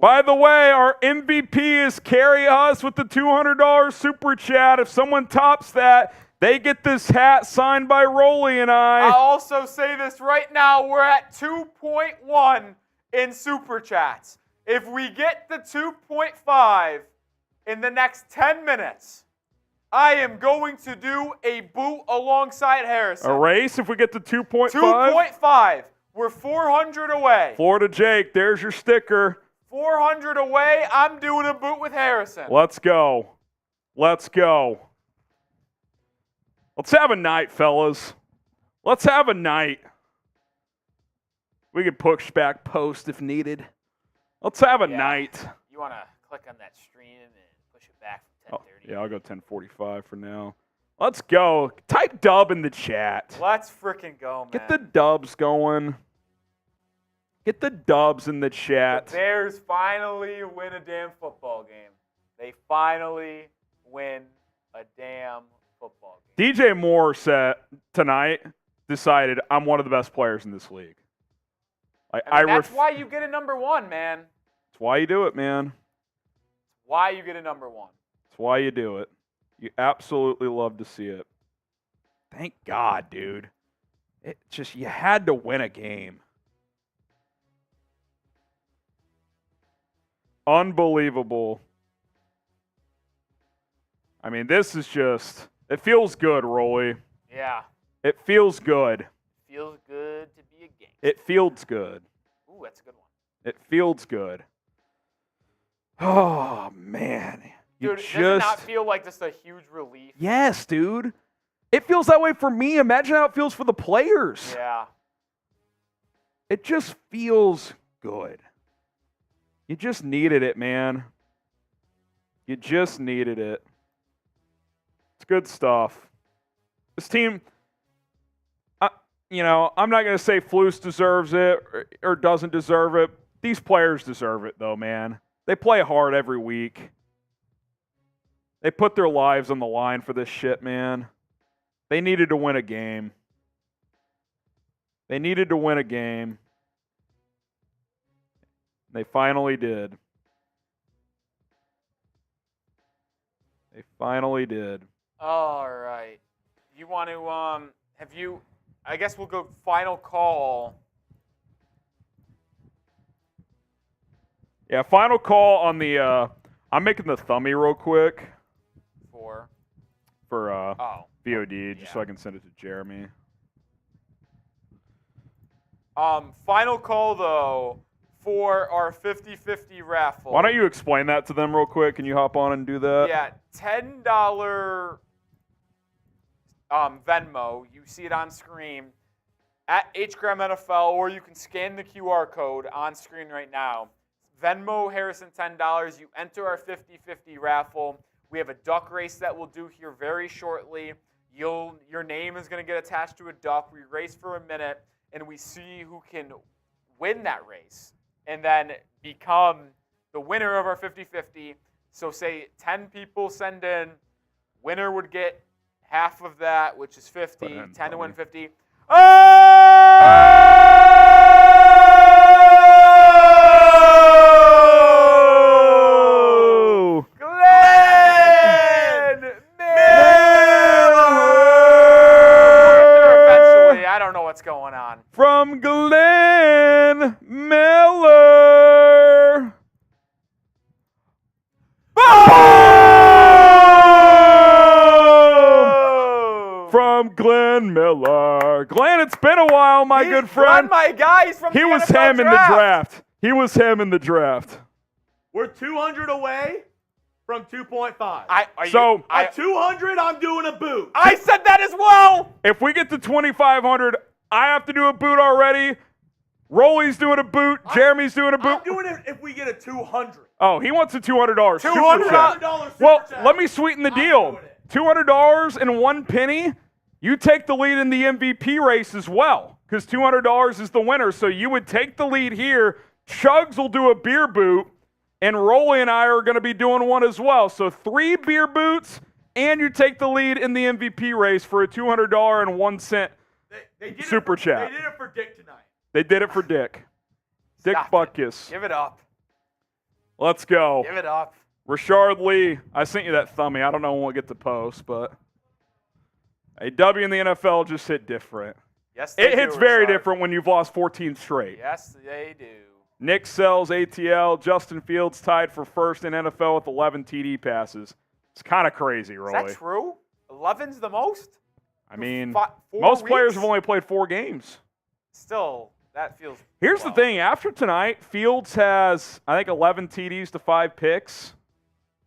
By the way, our MVP is Carrie Huss with the $200 super chat. If someone tops that, they get this hat signed by Rolly and I'll I. also say this right now. We're at 2.1 in super chats. If we get the 2.5 in the next 10 minutes, I am going to do a boot alongside Harrison. A race if we get to 2.5. 2.5. We're 400 away. Florida Jake, there's your sticker. 400 away. I'm doing a boot with Harrison. Let's go. Let's go. Let's have a night, fellas. Let's have a night. We can push back post if needed. Let's have a night. You want to click on that stream and push it back from 10:30? Yeah, I'll go 10:45 for now. Let's go. Type dub in the chat. Let's freaking go, man. Get the dubs going. Get the dubs in the chat. The Bears finally win a damn football game. They finally win a damn football game. DJ Moore said tonight, decided I'm one of the best players in this league. That's why you get a number one, man. That's why you do it, man. Why you get a number one. That's why you do it. You absolutely love to see it. Thank God, dude. It just, you had to win a game. Unbelievable. I mean, this is just, it feels good, Rolly. Yeah. It feels good. Feels good to be a gangster. It feels good. Ooh, that's a good one. It feels good. Oh, man. Dude, does it not feel like just a huge relief? Yes, dude. It feels that way for me. Imagine how it feels for the players. Yeah. It just feels good. You just needed it, man. You just needed it. It's good stuff. This team, I'm not going to say Flus deserves it or doesn't deserve it. These players deserve it, though, man. They play hard every week. They put their lives on the line for this shit, man. They needed to win a game. They needed to win a game. They finally did. They finally did. All right. You want to, I guess we'll go final call. Yeah, final call on the, I'm making the thummy real quick. For VOD, just so I can send it to Jeremy. Final call, though, for our 50-50 raffle. Why don't you explain that to them real quick? Can you hop on and do that? Yeah, $10 Venmo. You see it on screen at HGram NFL, or you can scan the QR code on screen right now. Venmo Harrison $10. You enter our 50-50 raffle. We have a duck race that we'll do here very shortly. Your name is going to get attached to a duck. We race for a minute, and we see who can win that race and then become the winner of our 50-50. So say 10 people send in. Winner would get half of that, which is 50. 10 to win 50. Oh! Glenn Eventually, I don't know what's going on. From Glenn Miller. Boom! From Glenn Miller. Glenn, it's been a while, my good friend. My guy. He's from He the was NFL him in the draft. He was him in the draft. We're 200 away from 2.5. So, At 200, I'm doing a boot. I said that as well. if we get to 2,500, I have to do a boot already. Rolly's doing a boot. Jeremy's doing a boot. I'm doing it if we get a 200. Oh, he wants a $200 super $200? chat. $200 super Well, chat. let me sweeten the I'm deal. doing it. $200 and 1 penny. You take the lead in the MVP race as well, because $200 is the winner. So you would take the lead here. Chugs will do a beer boot, and Rolly and I are going to be doing one as well. So 3 beer boots, and you take the lead in the MVP race for a $200 and 1 cent. They did Super it for, chat. They did it for Dick tonight. They did it for Dick. Dick Stop it. Butkus. Give it up. Let's go. Give it up. Rashard Lee, I sent you that thumbie. I don't know when we'll get to post, but a W in the NFL just hit different. Yes, they It hits do, very Rashard. different when you've lost 14 straight. Yes, they do. Nick sells ATL. Justin Fields tied for first in NFL with 11 TD passes. It's kind of crazy, Is Rolly. that true? 11's the most? I mean, 4 most players weeks? have only played 4 games. Still, that feels. Here's the thing. After tonight, Fields has, I think, 11 TDs to 5 picks.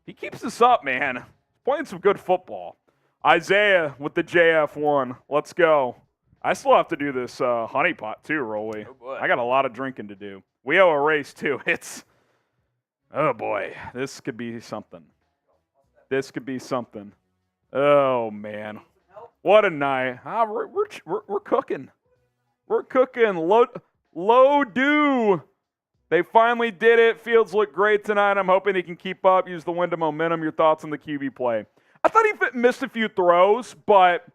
He keeps this up, man. He's playing some good football. Isaiah with the JF1. Let's go. I still have to do this honeypot too, Rolly. Oh, boy. I got a lot of drinking to do. We owe a race too. Oh boy, this could be something. This could be something. Oh man, what a night! We're cooking. We're cooking. Low do. They finally did it. Fields looked great tonight. I'm hoping he can keep up. Use the wind of momentum. Your thoughts on the QB play? I thought he missed a few throws, but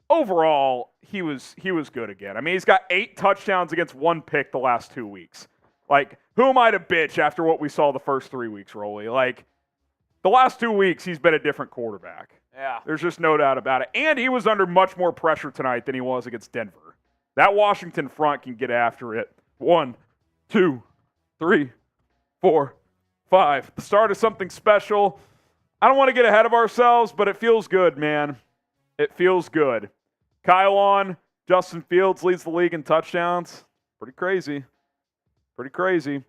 overall, he was good again. I mean, he's got 8 touchdowns against 1 pick the last 2 weeks. Like, who am I to bitch after what we saw the first 3 weeks, Rolly? Like, the last 2 weeks, he's been a different quarterback. Yeah. There's just no doubt about it. And he was under much more pressure tonight than he was against Denver. That Washington front can get after it. 1, 2, 3, 4, 5. The start of something special. I don't want to get ahead of ourselves, but it feels good, man. It feels good. Kylon, Justin Fields leads the league in touchdowns. Pretty crazy. Pretty crazy.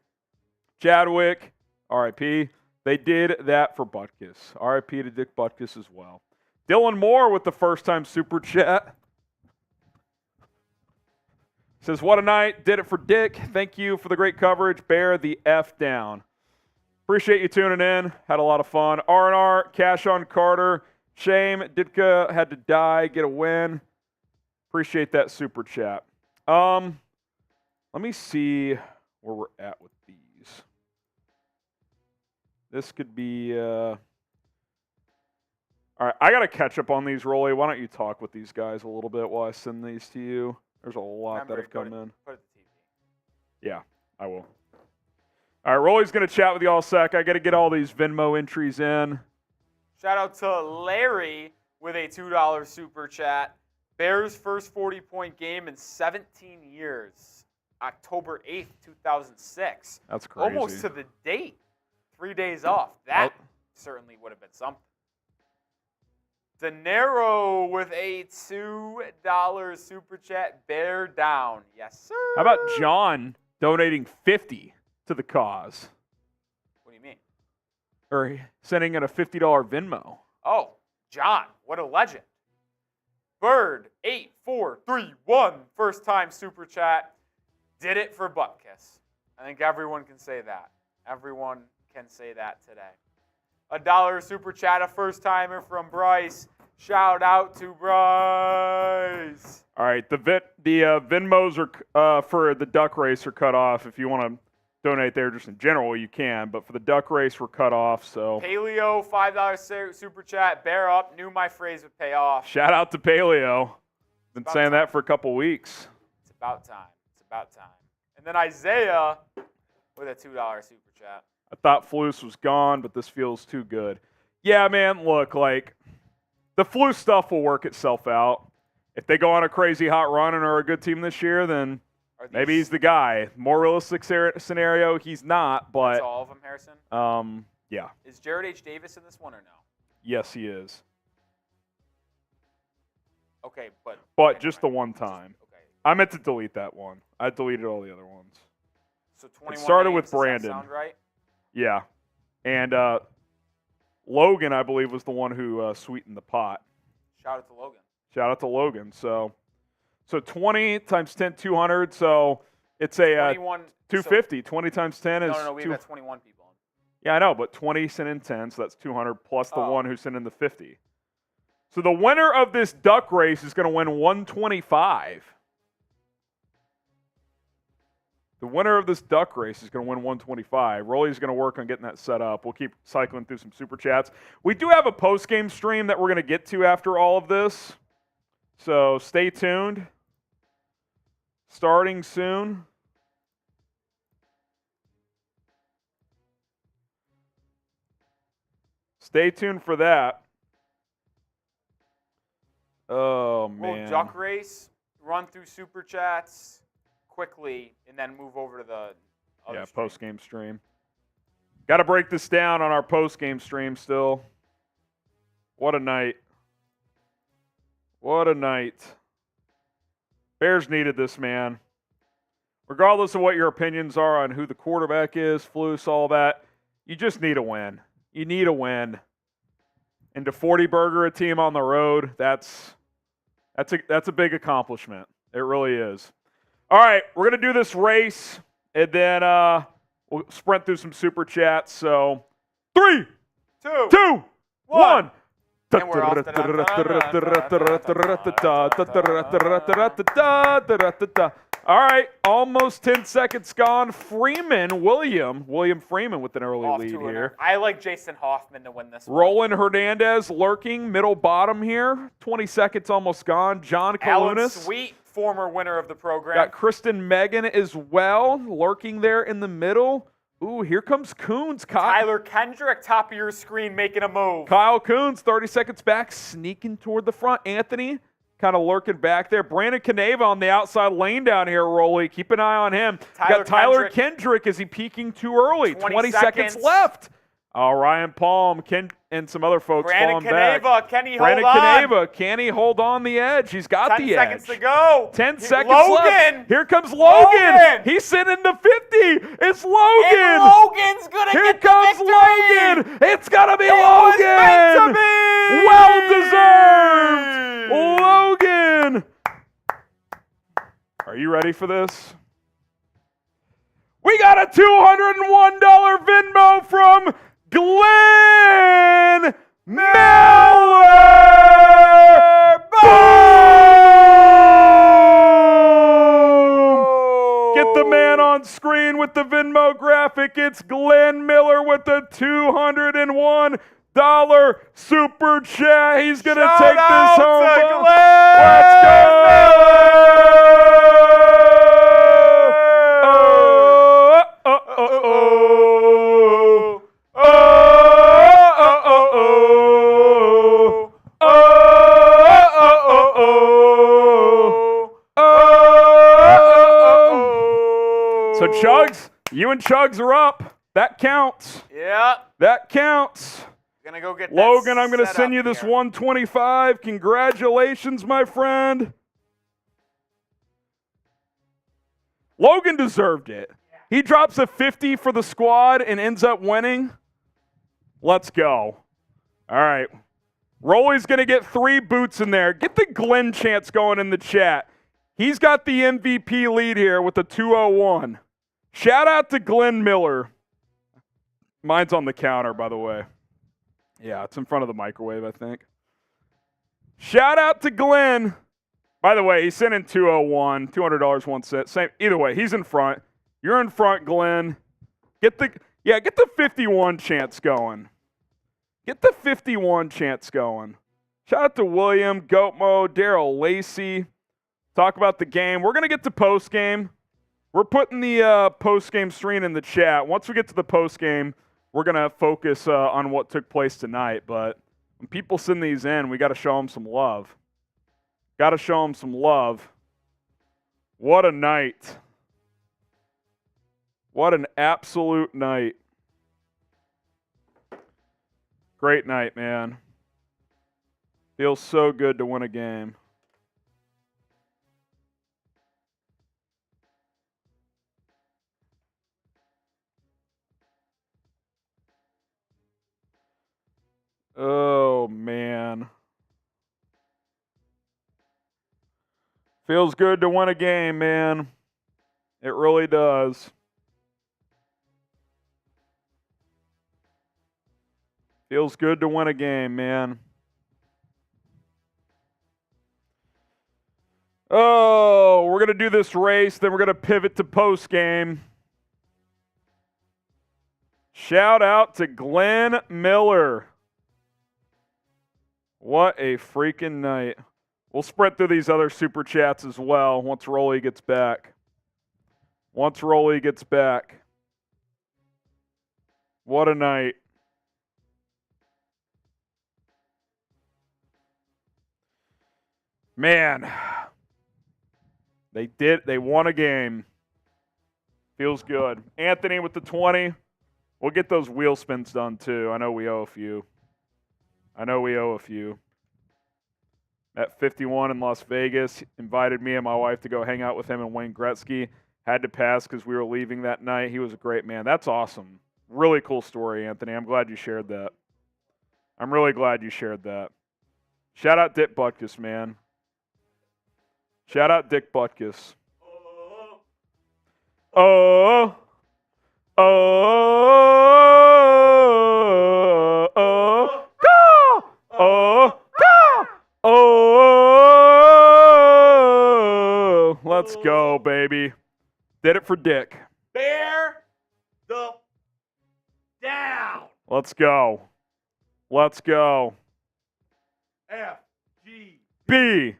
Chadwick, RIP. They did that for Butkus. RIP to Dick Butkus as well. Dylan Moore with the first-time super chat. Says, what a night. Did it for Dick. Thank you for the great coverage. Bear the F down. Appreciate you tuning in. Had a lot of fun. R&R, Cash on Carter. Shame Ditka had to die, get a win. Appreciate that super chat. Let me see where we're at with these. This could be all right, I got to catch up on these, Rolly. Why don't you talk with these guys a little bit while I send these to you? There's a lot that have come in. Put it to TV. Yeah, I will. All right, Rolly's going to chat with you all sec. I got to get all these Venmo entries in. Shout out to Larry with a $2 super chat. Bears' first 40-point game in 17 years. October 8th, 2006. That's crazy. Almost to the date. 3 days off. That certainly would have been something. De Niro with a $2 super chat. Bear down. Yes, sir. How about John donating $50 to the cause? What do you mean? Or sending in a $50 Venmo. Oh, John. What a legend. Bird, 8431, first time super chat. Did it for Butkus. I think everyone can say that. Everyone can say that today. $1 super chat, a first timer from Bryce. Shout out to Bryce. All right, the Venmos are for the duck race are cut off. If you want to donate there just in general, you can. But for the duck race, we're cut off. So Paleo, $5 super chat. Bear up. Knew my phrase would pay off. shout out to Paleo. Been saying that for a couple weeks. It's about time. It's about time. And then Isaiah with a $2 super chat. I thought Flus was gone, but this feels too good. Yeah, man, look, like, the Flus stuff will work itself out. If they go on a crazy hot run and are a good team this year, then maybe he's the guy. More realistic scenario, he's not, but... That's all of them, Harrison? Yeah. Is Jared H. Davis in this one or no? Yes, he is. Okay, but... But just the one time. Okay. I meant to delete that one. I deleted all the other ones. So 21 It started names, with does that Brandon. sound right? Yeah. And Logan, I believe, was the one who sweetened the pot. Shout out to Logan. Shout out to Logan. So 20 times 10, 200. So it's a 250. 20 times 10 is... No, we've got 21 people. Yeah, I know, but 20 sent in 10, so that's 200 plus the one who sent in the 50. So the winner of this duck race is going to win 125. The winner of this duck race is going to win 125. Rolly's going to work on getting that set up. We'll keep cycling through some super chats. We do have a post-game stream that we're going to get to after all of this. So stay tuned. Starting soon. Stay tuned for that. Oh, man. We'll duck race, run through super chats quickly, and then move over to the other stream. Post-game stream. Got to break this down on our post-game stream still. What a night. What a night. Bears needed this, man. Regardless of what your opinions are on who the quarterback is, Flus, all that, you just need a win. You need a win. And to 40 burger a team on the road, that's a big accomplishment. It really is. All right, we're going to do this race, and then we'll sprint through some super chats. So, 3, 2, 1. And we're off. All right, almost 10 seconds gone. William Freeman with an early lead here. I like Jason Hoffman to win this one. Roland Hernandez lurking, middle bottom here. 20 seconds almost gone. John Alan Kalunas. Sweet, former winner of the program. Got Kristen Megan as well, lurking there in the middle. Ooh, here comes Coons. Tyler Kendrick, top of your screen, making a move. Kyle Coons, 30 seconds back, sneaking toward the front. Anthony, kind of lurking back there. Brandon Caneva on the outside lane down here, Rolly. Keep an eye on him. Got Tyler Kendrick. Is he peeking too early? 20 seconds left. Ryan Palm, and some other folks falling back. Can he Brandon hold on? Caneva, can he hold on the edge? He's got the edge. 10 seconds to go. 10 seconds Logan. left. Here comes Logan. He's sitting the 50. It's Logan. And Logan's going to get the comes victory. Logan. It's got to be It Logan. was meant to be. Well deserved. Logan. Are you ready for this? We got a $201 Venmo from Glenn Miller! Boom! Get the man on screen with the Venmo graphic. It's Glenn Miller with the $201 super chat. He's going to take this home. Let's go! So Chugs, you and Chugs are up. That counts. Yeah. That counts. Gonna go get that Logan, I'm going to set send you up this here. 125. Congratulations, my friend. Logan deserved it. He drops a 50 for the squad and ends up winning. Let's go. All right. Rolly's going to get 3 boots in there. Get the Glenn chants going in the chat. He's got the MVP lead here with the 201. Shout out to Glenn Miller. Mine's on the counter, by the way. Yeah, it's in front of the microwave, I think. Shout out to Glenn. By the way, he sent in 201, $200, 1 cent. Same. Either way, he's in front. You're in front, Glenn. Get the 51 chants going. Get the 51 chants going. Shout out to William, Goatmo, Daryl Lacey, talk about the game. We're going to get to post-game. We're putting the post-game screen in the chat. Once we get to the post-game, we're going to focus on what took place tonight. But when people send these in, we got to show them some love. Got to show them some love. What a night. What an absolute night. Great night, man. Feels so good to win a game. Oh, man. Feels good to win a game, man. It really does. Feels good to win a game, man. Oh, we're going to do this race, then we're going to pivot to post-game. Shout out to Glenn Miller. What a freaking night. We'll spread through these other super chats as well once Rolly gets back. Once Rolly gets back. What a night. Man. They won a game. Feels good. Anthony with the 20. We'll get those wheel spins done too. I know we owe a few. At 51 in Las Vegas, invited me and my wife to go hang out with him and Wayne Gretzky. Had to pass because we were leaving that night. He was a great man. That's awesome. Really cool story, Anthony. I'm glad you shared that. I'm really glad you shared that. Shout out Dick Butkus, man. Shout out Dick Butkus. Oh. Let's go, baby. Did it for Dick. Bear the down. Let's go. Let's go. F G B.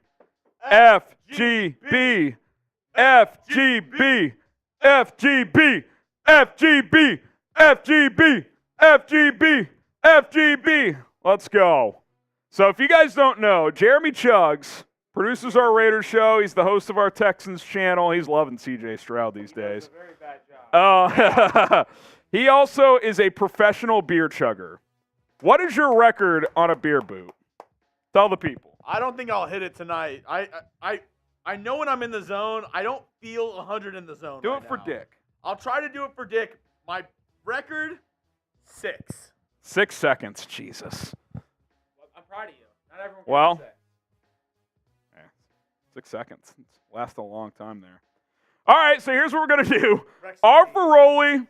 F G B. F G B. F G B. F G B. F G B. F G B. F G B. Let's go. So if you guys don't know, Jeremy Chuggs produces our Raiders show. He's the host of our Texans channel. He's loving CJ Stroud these days. Very bad job. He also is a professional beer chugger. What is your record on a beer boot? Tell the people. I don't think I'll hit it tonight. I know when I'm in the zone. I don't feel 100 in the zone. Do right it for now. Dick. I'll try to do it for Dick. My record, 6. 6 seconds. Jesus. I'm proud of you. Not everyone can Well, say. 6 seconds. It's lasted a long time there. All right, so here's what we're going to do. R for Rolly,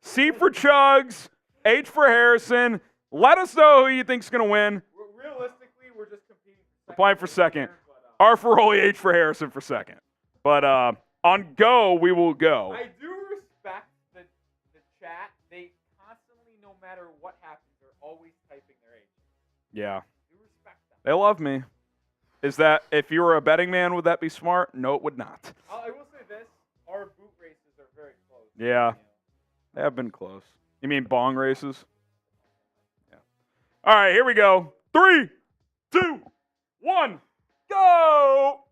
C for Chuggs, H for Harrison. Let us know who you think's going to win. Realistically, we're just competing. Applying for second. R for Rolly, H for Harrison for second. But on go, we will go. I do respect the chat. They constantly, no matter what happens, are always typing their age. Yeah. Do respect them. They love me. Is that, if you were a betting man, would that be smart? No, it would not. I will say this. Our boot races are very close. Yeah. They have been close. You mean bong races? Yeah. All right, here we go. 3, 2, 1, go!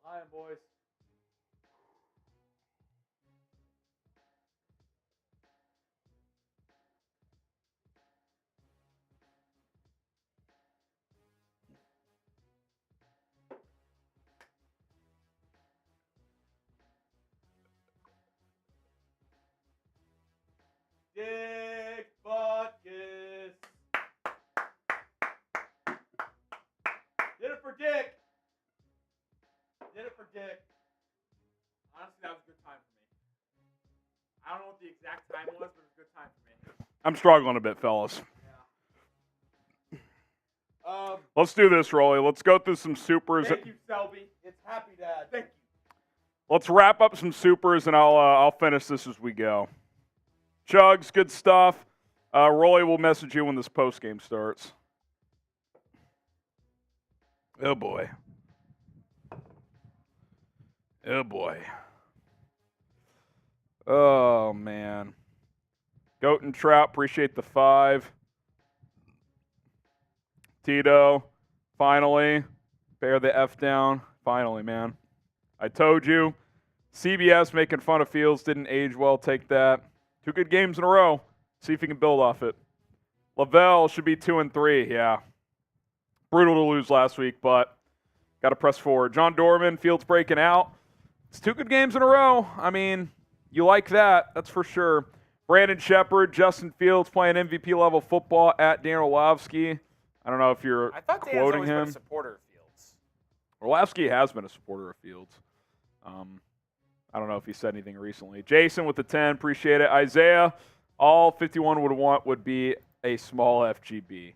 Hi, boys. Dick Butkus. Did it for Dick. Did it for Dick. Honestly, that was a good time for me. I don't know what the exact time was, but it was a good time for me. I'm struggling a bit, fellas. Yeah. Let's do this, Rolly. Let's go through some supers. Thank you, Selby. It's Happy Dad. Thank you. Let's wrap up some supers, and I'll finish this as we go. Chuggs, good stuff. Rolly will message you when this post game starts. Oh boy. Oh, boy. Oh, man. Goat and Trout, appreciate the 5. Tito, finally. Bear the F down. Finally, man. I told you. CBS making fun of Fields didn't age well. Take that. 2 good games in a row. See if he can build off it. Lavelle should be 2-3. Yeah. Brutal to lose last week, but got to press forward. John Dorman, Fields breaking out. It's 2 good games in a row. I mean, you like that. That's for sure. Brandon Shepard, Justin Fields playing MVP level football at Dan Orlovsky. I don't know if you're I thought Dan's quoting always him. been a supporter of Fields. Orlovsky has been a supporter of Fields. I don't know if he said anything recently. Jason with the 10, appreciate it. Isaiah, all 51 would want would be a small FGB.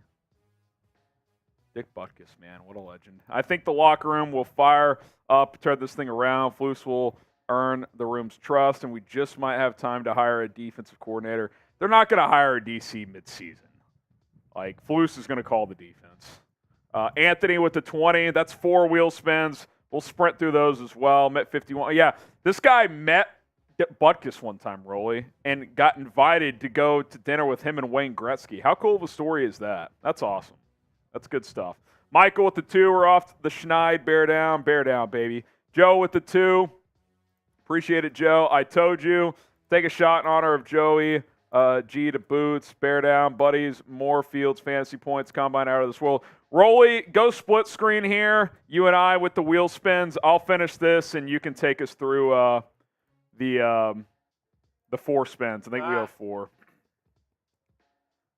Dick Butkus, man, what a legend. I think the locker room will fire up, turn this thing around. Flus will earn the room's trust, and we just might have time to hire a defensive coordinator. They're not going to hire a DC midseason. Like, Flus is going to call the defense. Anthony with the 20, that's 4 wheel spins. We'll sprint through those as well. Met 51. Yeah, this guy met Butkus one time, Rolly, and got invited to go to dinner with him and Wayne Gretzky. How cool of a story is that? That's awesome. That's good stuff. Michael with the 2. We're off the Schneid. Bear down, baby. Joe with the 2. Appreciate it, Joe. I told you. Take a shot in honor of Joey. G to Boots. Bear down, buddies. More Fields fantasy points. Combine out of this world. Rolly, go split screen here. You and I with the wheel spins. I'll finish this, and you can take us through the 4 spins. I think we have 4.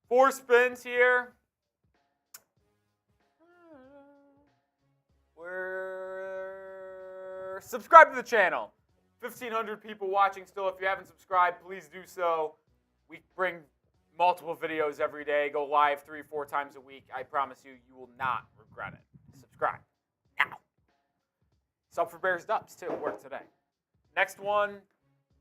4 spins here. We're subscribe to the channel. 1,500 people watching still. If you haven't subscribed, please do so. We bring multiple videos every day. Go live 3-4 times a week. I promise you, you will not regret it. Subscribe now. Sub for Bears Dubs too. Work today. Next one,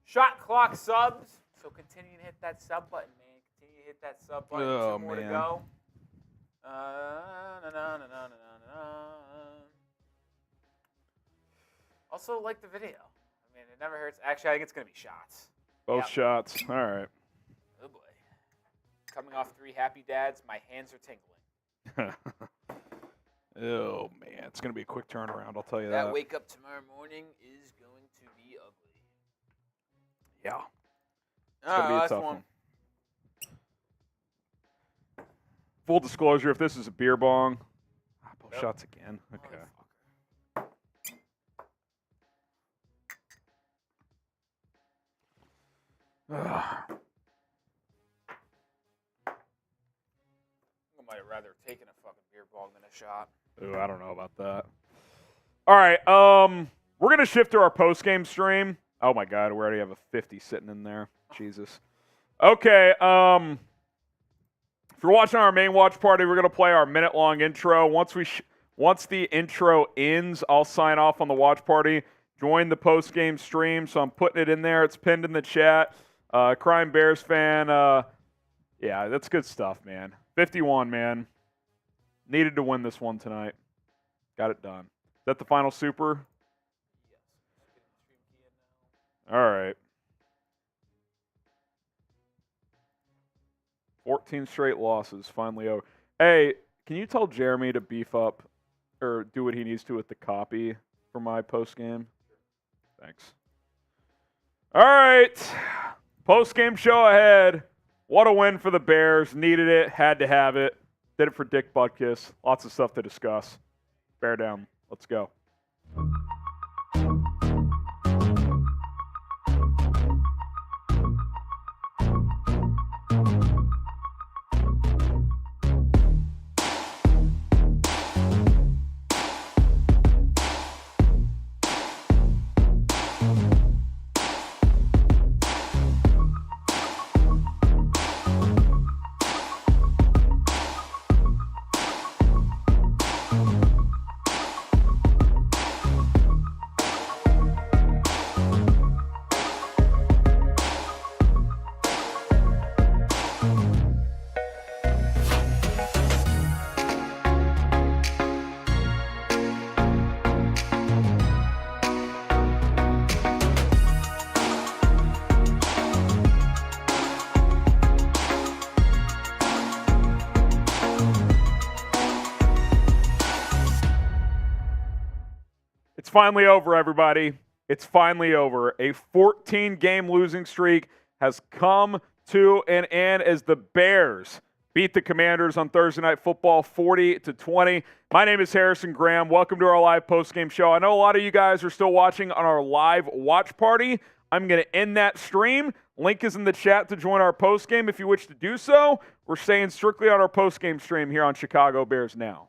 shot clock subs. So continue to hit that sub button, man. Continue to hit that sub button. Oh, 2 more to man. go. Also, like the video. I mean, it never hurts. Actually, I think it's going to be shots. Both Yep. shots. All right. Oh, boy. Coming off 3 happy dads, my hands are tingling. Oh, man. It's going to be a quick turnaround, I'll tell you that. That wake up tomorrow morning is going to be ugly. Yeah. All It's going to be a last tough one. one. Full disclosure, if this is a beer bong, both Yep. shots again. Okay. Motherfucker. Ugh. I might have rather taken a fucking beer bong than a shot. Ooh, I don't know about that. All right, we're gonna shift to our post-game stream. Oh my God, we already have a 50 sitting in there. Jesus. Okay, if you're watching our main watch party, we're gonna play our minute-long intro. Once the intro ends, I'll sign off on the watch party. Join the post-game stream. So I'm putting it in there. It's pinned in the chat. Crime Bears fan. Yeah, that's good stuff, man. 51, man. Needed to win this one tonight. Got it done. Is that the final super? All right. 14 straight losses, finally over. Hey, can you tell Jeremy to beef up or do what he needs to with the copy for my post-game? Thanks. All right. Post-game show ahead. What a win for the Bears. Needed it. Had to have it. Did it for Dick Butkus. Lots of stuff to discuss. Bear down. Let's go. finally over, everybody. It's finally over. A 14-game losing streak has come to an end as the Bears beat the Commanders on Thursday Night Football 40-20. My name is Harrison Graham. Welcome to our live postgame show. I know a lot of you guys are still watching on our live watch party. I'm going to end that stream. Link is in the chat to join our postgame if you wish to do so. We're staying strictly on our postgame stream here on Chicago Bears Now.